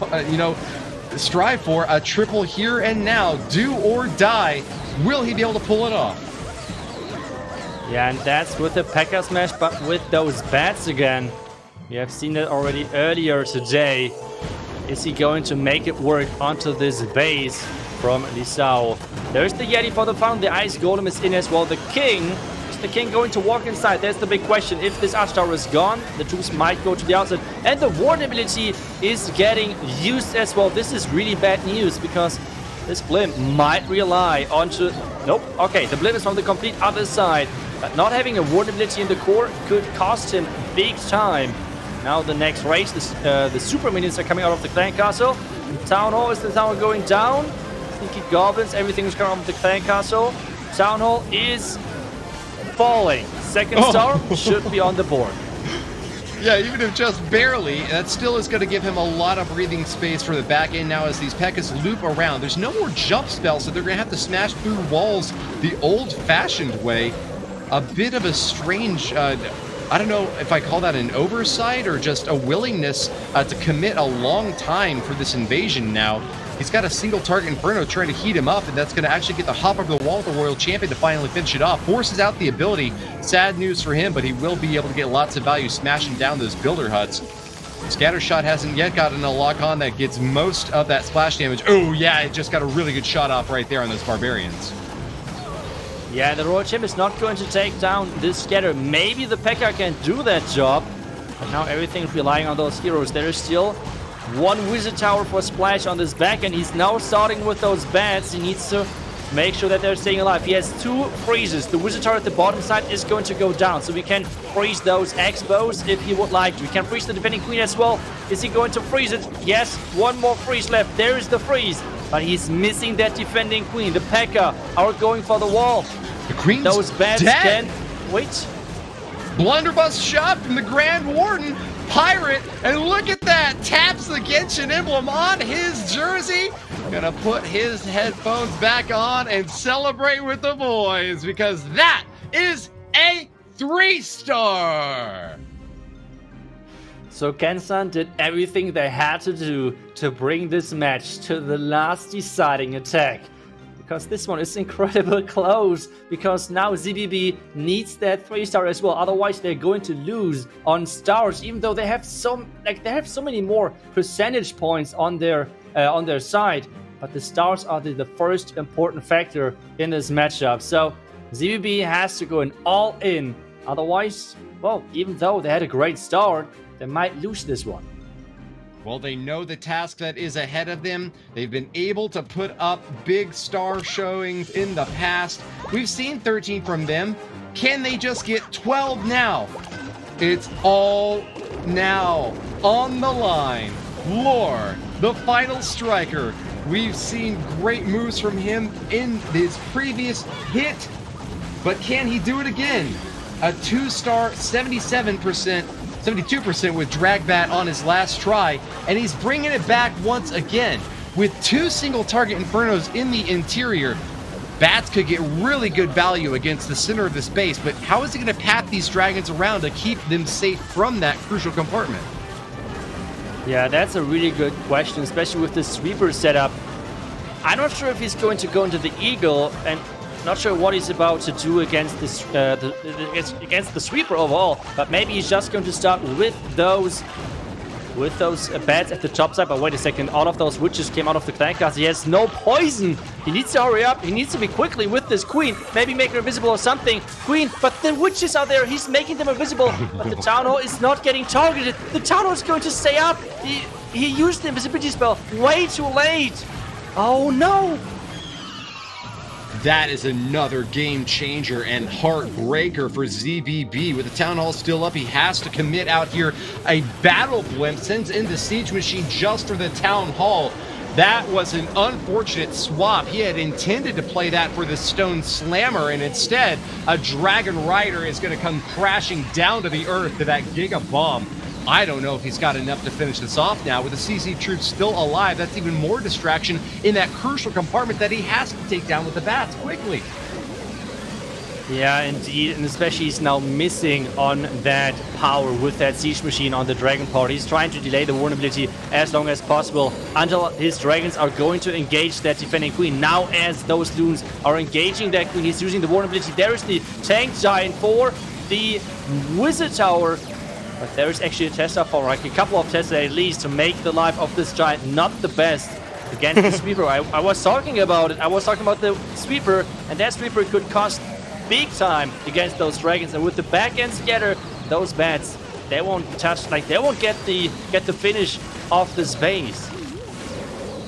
strive for a triple here and now. Do or die. Will he be able to pull it off? Yeah, and that's with the P.E.K.K.A. Smash, but with those bats again. We have seen it already earlier today. Is he going to make it work onto this base from Lisao? There's the Yeti for the fountain. The Ice Golem is in as well. The King, is the King going to walk inside? There's the big question. If this Archtower is gone, the troops might go to the outside. And the Ward ability is getting used as well. This is really bad news, because this Blimp might rely onto... Nope. Okay, the Blimp is from the complete other side. But not having a Ward ability in the core could cost him big time. Now the next race, the super minions are coming out of the clan castle. Town Hall, is the town going down? Sneaky goblins, everything is coming out of the clan castle. Town Hall is falling. Second star should be on the board. Yeah, even if just barely, that still is going to give him a lot of breathing space for the back end now as these P.E.K.K.A.s loop around. There's no more jump spells, so they're going to have to smash through walls the old-fashioned way. A bit of a strange... I don't know if I call that an oversight or just a willingness to commit a long time for this invasion now. He's got a single target Inferno trying to heat him up, and that's going to actually get the hop over the wall with the Royal Champion to finally finish it off. Forces out the ability. Sad news for him, but he will be able to get lots of value smashing down those builder huts. Scattershot hasn't yet gotten a lock on that gets most of that splash damage. Oh yeah, it just got a really good shot off right there on those barbarians. Yeah, the Royal Champ is not going to take down this scatter. Maybe the P.E.K.K.A. can do that job. But now everything's relying on those heroes. There is still one Wizard Tower for Splash on this back, and he's now starting with those bats. He needs to make sure that they're staying alive. He has 2 freezes. The wizard tower at the bottom side is going to go down, so we can freeze those X-bows if he would like to. We can freeze the defending queen as well. Is he going to freeze it? Yes, 1 more freeze left. There is the freeze, but he's missing that defending queen. The P.E.K.K.A. are going for the wall. The queen's Those bats dead. can... Wait. Blunderbuss shot from the Grand Warden. Pirate, and look at that, taps the Genshin emblem on his jersey. Gonna put his headphones back on and celebrate with the boys, because that is a 3-star. So GENSAN did everything they had to do to bring this match to the last deciding attack. Because this one is incredibly close, because now ZBB needs that 3-star as well. Otherwise, they're going to lose on stars, even though they have so many more percentage points on their side. But the stars are the first important factor in this matchup. So ZBB has to go in all in. Otherwise, well, even though they had a great start, they might lose this one. Well, they know the task that is ahead of them. They've been able to put up big star showings in the past. We've seen 13 from them. Can they just get 12 now? It's all now on the line. Lore, the final striker. We've seen great moves from him in his previous hit, but can he do it again? A 2-star, 72% with Dragbat on his last try, and he's bringing it back once again. With 2 single target Infernos in the interior, Bats could get really good value against the center of this base, but how is he going to path these dragons around to keep them safe from that crucial compartment? Yeah, that's a really good question, especially with the sweeper setup. I'm not sure if he's going to go into the Eagle, and not sure what he's about to do against this against the sweeper overall. But maybe he's just going to start with those bats at the top side. But wait a second, all of those witches came out of the clan cast. He has no poison. He needs to hurry up. He needs to be quickly with this queen. Maybe make her invisible or something. Queen, but the witches are there. He's making them invisible. But the town hall is not getting targeted. The town hall is going to stay up. He used the invisibility spell way too late. Oh no! That is another game changer and heartbreaker for ZBB. With the Town Hall still up, he has to commit out here. A Battle Blimp sends in the Siege Machine just for the Town Hall. That was an unfortunate swap. He had intended to play that for the Stone Slammer, and instead, a Dragon Rider is going to come crashing down to the earth to that Giga Bomb. I don't know if he's got enough to finish this off now. With the CC troops still alive, that's even more distraction in that crucial compartment that he has to take down with the bats quickly. Yeah, indeed, and especially he's now missing on that power with that Siege Machine on the Dragon part. He's trying to delay the vulnerability as long as possible until his dragons are going to engage that defending queen. Now as those loons are engaging that queen, he's using the vulnerability. There is the tank giant for the wizard tower. But there is actually a Tesla for like a couple of Tesla at least to make the life of this giant not the best against the sweeper. I was talking about it. I was talking about the sweeper, and that sweeper could cost big time against those dragons. And with the back end scatter, those bats, they won't touch, like they won't get the finish of this base.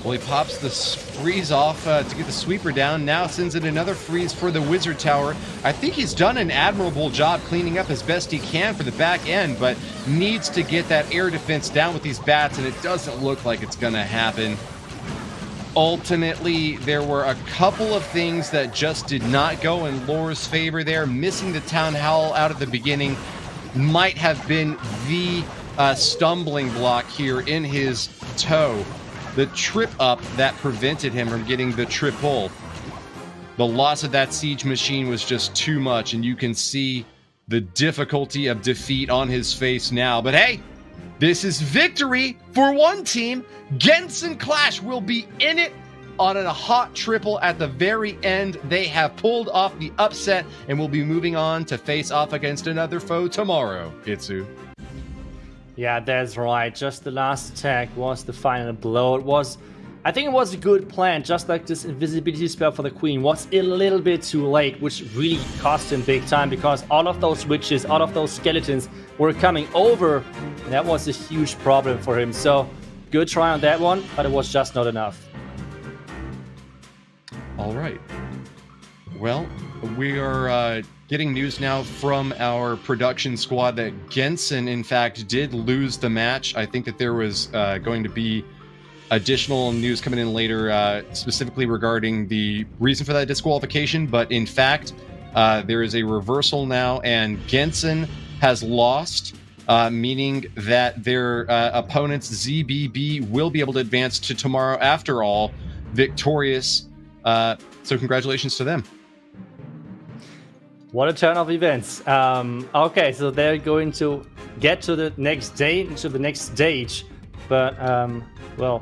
Well, he pops the freeze off to get the sweeper down. Now sends in another freeze for the wizard tower. I think he's done an admirable job cleaning up as best he can for the back end, but needs to get that air defense down with these bats, and it doesn't look like it's going to happen. Ultimately, there were a couple of things that just did not go in Lore's favor there. Missing the Town Hall out at the beginning might have been the stumbling block here in his toe. The trip up that prevented him from getting the triple. The loss of that Siege Machine was just too much, and you can see the difficulty of defeat on his face now. But hey, this is victory for one team. GENSAN Clash will be in it on a hot triple at the very end. They have pulled off the upset and will be moving on to face off against another foe tomorrow. Itsu. Yeah, that's right. Just the last attack was the final blow. I think it was a good plan, just like this invisibility spell for the queen was a little bit too late, which really cost him big time because all of those witches, all of those skeletons were coming over. And that was a huge problem for him. So good try on that one, but it was just not enough. All right. Well, we are getting news now from our production squad that GENSAN, in fact, did lose the match. I think that there was going to be additional news coming in later, specifically regarding the reason for that disqualification. But in fact, there is a reversal now, and GENSAN has lost, meaning that their opponents, ZBB, will be able to advance to tomorrow after all, victorious. So congratulations to them. What a turn of events. Okay, so they're going to get to the next day, to the next stage. But, well...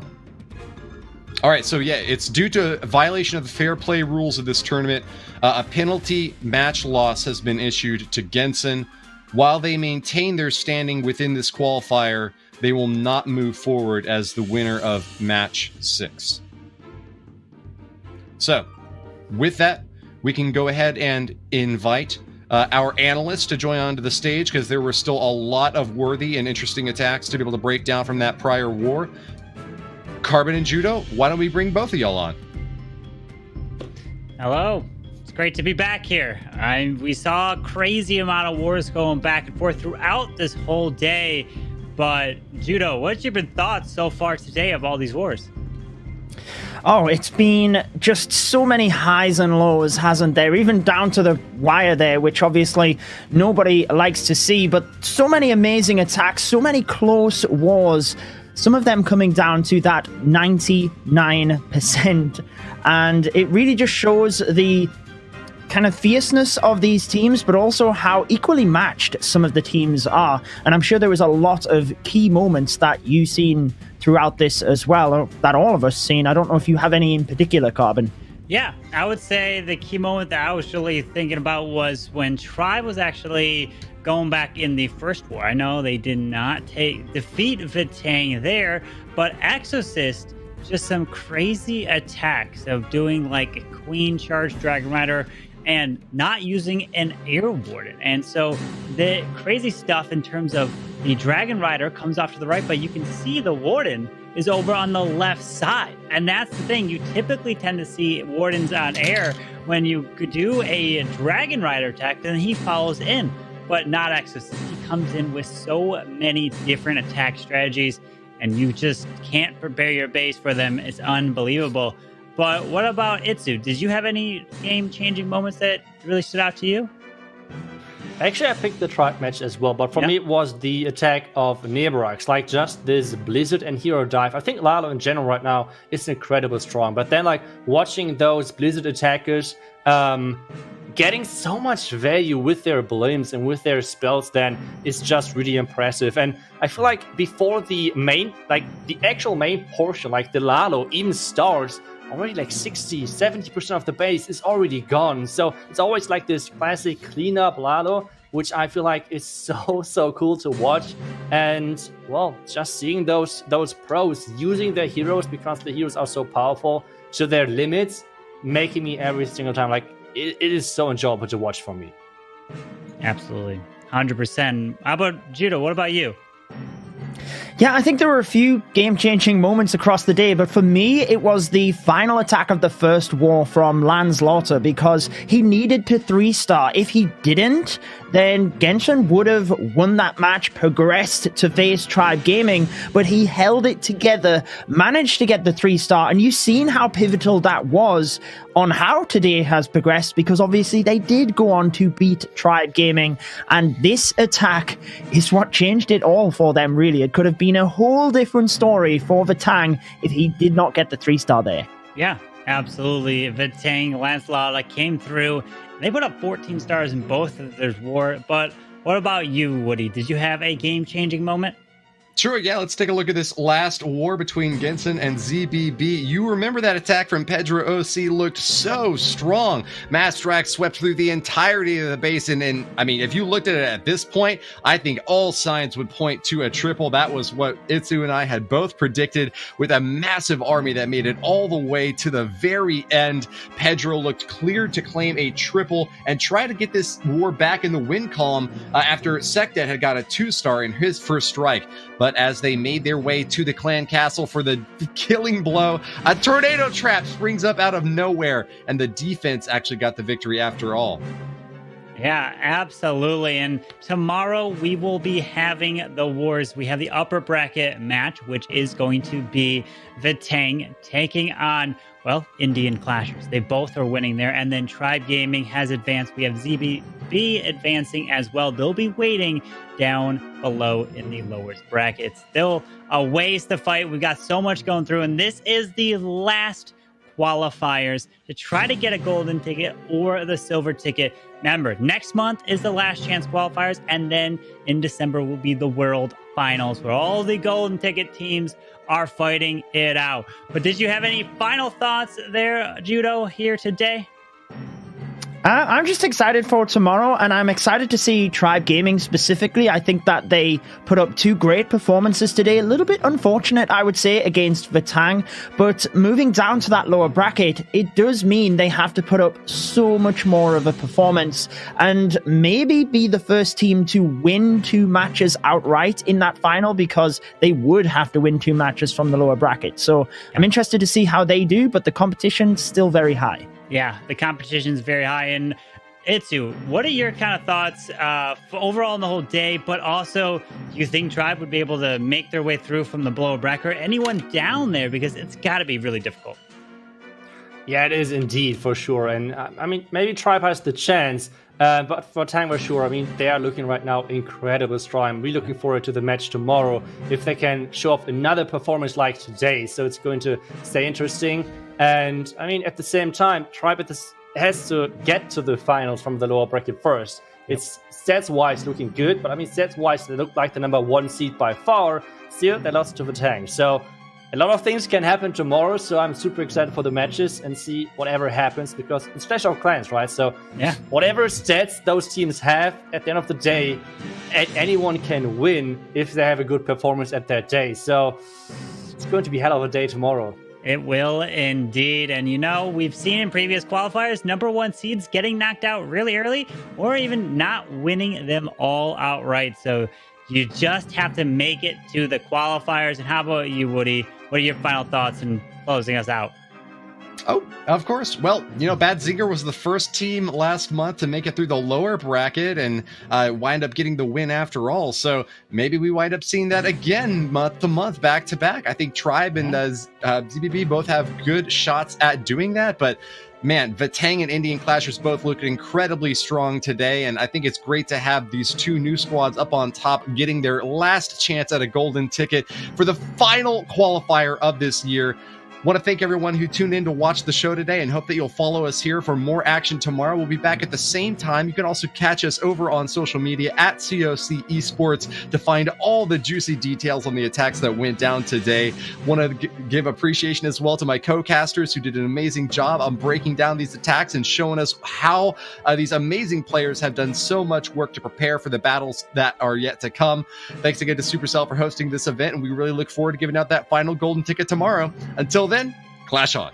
All right, so yeah, it's due to a violation of the fair play rules of this tournament. A penalty match loss has been issued to GENSAN. While they maintain their standing within this qualifier, they will not move forward as the winner of match 6. So, with that, we can go ahead and invite our analysts to join onto the stage, because there were still a lot of worthy and interesting attacks to be able to break down from that prior war. Carbon and Judo, why don't we bring both of y'all on? Hello. It's great to be back here. We saw a crazy amount of wars going back and forth throughout this whole day. But Judo, what's your thoughts so far today of all these wars? Oh, it's been just so many highs and lows, hasn't there? Even down to the wire there, which obviously nobody likes to see. But so many amazing attacks, so many close wars. Some of them coming down to that 99%. And it really just shows the kind of fierceness of these teams, but also how equally matched some of the teams are. And I'm sure there was a lot of key moments that you've seen throughout this as well, or that all of us seen. I don't know if you have any in particular, Carbon. Yeah, I would say the key moment that I was really thinking about was when Tribe was actually going back in the first war. I know they did not defeat Vatang there, but Exorcist, just some crazy attacks of doing like a Queen Charge Dragon Rider and not using an Air Warden. And so the crazy stuff in terms of the Dragon Rider comes off to the right, but you can see the Warden is over on the left side. And that's the thing. You typically tend to see Wardens on air when you do a Dragon Rider attack, then he follows in. But not Exorcist. He comes in with so many different attack strategies, and you just can't prepare your base for them. It's unbelievable. But what about Itsu? Did you have any game-changing moments that really stood out to you? Actually, I picked the Tribe match as well, but for me it was the attack of Nebarax, like just this Blizzard and Hero dive. I think Lalo in general right now is incredibly strong, but then like watching those Blizzard attackers getting so much value with their blooms and with their spells then is just really impressive. And I feel like before the main, like the actual main portion, like the Lalo even starts, already like 60-70% of the base is already gone. So it's always like this classic cleanup Lalo, which I feel like is so cool to watch. And well, just seeing those pros using their heroes, because the heroes are so powerful, to their limits, making me every single time like it is so enjoyable to watch for me. Absolutely. 100%. How about Judo? What about you? Yeah, I think there were a few game-changing moments across the day, but for me, it was the final attack of the first war from Lanslaughter, because he needed to 3-star. If he didn't, then GENSAN would have won that match, progressed to face Tribe Gaming, but he held it together, managed to get the 3-star, and you've seen how pivotal that was on how today has progressed, because obviously they did go on to beat Tribe Gaming, and this attack is what changed it all for them, really. It could have been a whole different story for Vatang if he did not get the 3-star there. Yeah, absolutely. Vatang, Lancelot came through. They put up 14 stars in both of their war. But what about you, Woody? Did you have a game-changing moment? Sure, yeah, let's take a look at this last war between GENSAN and ZBB. You remember that attack from Pedro OC looked so strong. Mastrax swept through the entirety of the basin, and I mean, if you looked at it at this point, I think all signs would point to a triple. That was what Itsu and I had both predicted, with a massive army that made it all the way to the very end. Pedro looked cleared to claim a triple and try to get this war back in the win column after Sekdet had got a 2-star in his first strike. But as they made their way to the clan castle for the killing blow, a tornado trap springs up out of nowhere, and the defense actually got the victory after all. Yeah, absolutely. And tomorrow we will be having the wars. We have the upper bracket match, which is going to be Vatang taking on, well, Indian Clashers. They both are winning there. And then Tribe Gaming has advanced. We have ZBB advancing as well. They'll be waiting down below in the lowest bracket. Still a ways to fight. We've got so much going through. And this is the last qualifiers to try to get a golden ticket or the silver ticket. Remember, next month is the Last Chance Qualifiers, and then in December will be the World Finals, where all the golden ticket teams are fighting it out. But did you have any final thoughts there, Judo, here today? I'm just excited for tomorrow, and I'm excited to see Tribe Gaming specifically. I think that they put up 2 great performances today. A little bit unfortunate, I would say, against Vatang, but moving down to that lower bracket, it does mean they have to put up so much more of a performance and maybe be the first team to win 2 matches outright in that final, because they would have to win 2 matches from the lower bracket. So I'm interested to see how they do, but the competition's still very high. Yeah, the competition's very high. And Itsu, what are your kind of thoughts overall in the whole day? But also, do you think Tribe would be able to make their way through from the below bracket? Anyone down there? Because it's got to be really difficult. Yeah, it is indeed, for sure. And I mean, maybe Tribe has the chance. But for Tang, for sure, I mean, they are looking right now incredible strong. I'm really looking forward to the match tomorrow, if they can show off another performance like today. So it's going to stay interesting. And I mean, at the same time, Tribe has to get to the finals from the lower bracket first. It's stats-wise looking good, but I mean, stats-wise, they look like the #1 seed by far. Still, they lost to Vatang. So a lot of things can happen tomorrow, so I'm super excited for the matches and see whatever happens, because it's Clash of Clans, right? So yeah, whatever stats those teams have, at the end of the day, anyone can win if they have a good performance at that day. So it's going to be hell of a day tomorrow. It will indeed. And you know, we've seen in previous qualifiers, #1 seeds getting knocked out really early, or even not winning them all outright. So you just have to make it to the qualifiers. And how about you, Woody? What are your final thoughts in closing us out? Oh, of course. Well, you know, Bad Zinger was the first team last month to make it through the lower bracket and wind up getting the win after all. So maybe we wind up seeing that again month to month, back to back. I think Tribe and ZBB both have good shots at doing that. But man, Vatang and Indian Clashers both look incredibly strong today, and I think it's great to have these 2 new squads up on top, getting their last chance at a golden ticket for the final qualifier of this year. Want to thank everyone who tuned in to watch the show today, and hope that you'll follow us here for more action tomorrow. We'll be back at the same time. You can also catch us over on social media at COC Esports to find all the juicy details on the attacks that went down today. Want to give appreciation as well to my co-casters who did an amazing job on breaking down these attacks and showing us how these amazing players have done so much work to prepare for the battles that are yet to come. Thanks again to Supercell for hosting this event, and we really look forward to giving out that final golden ticket tomorrow. Until then, clash on.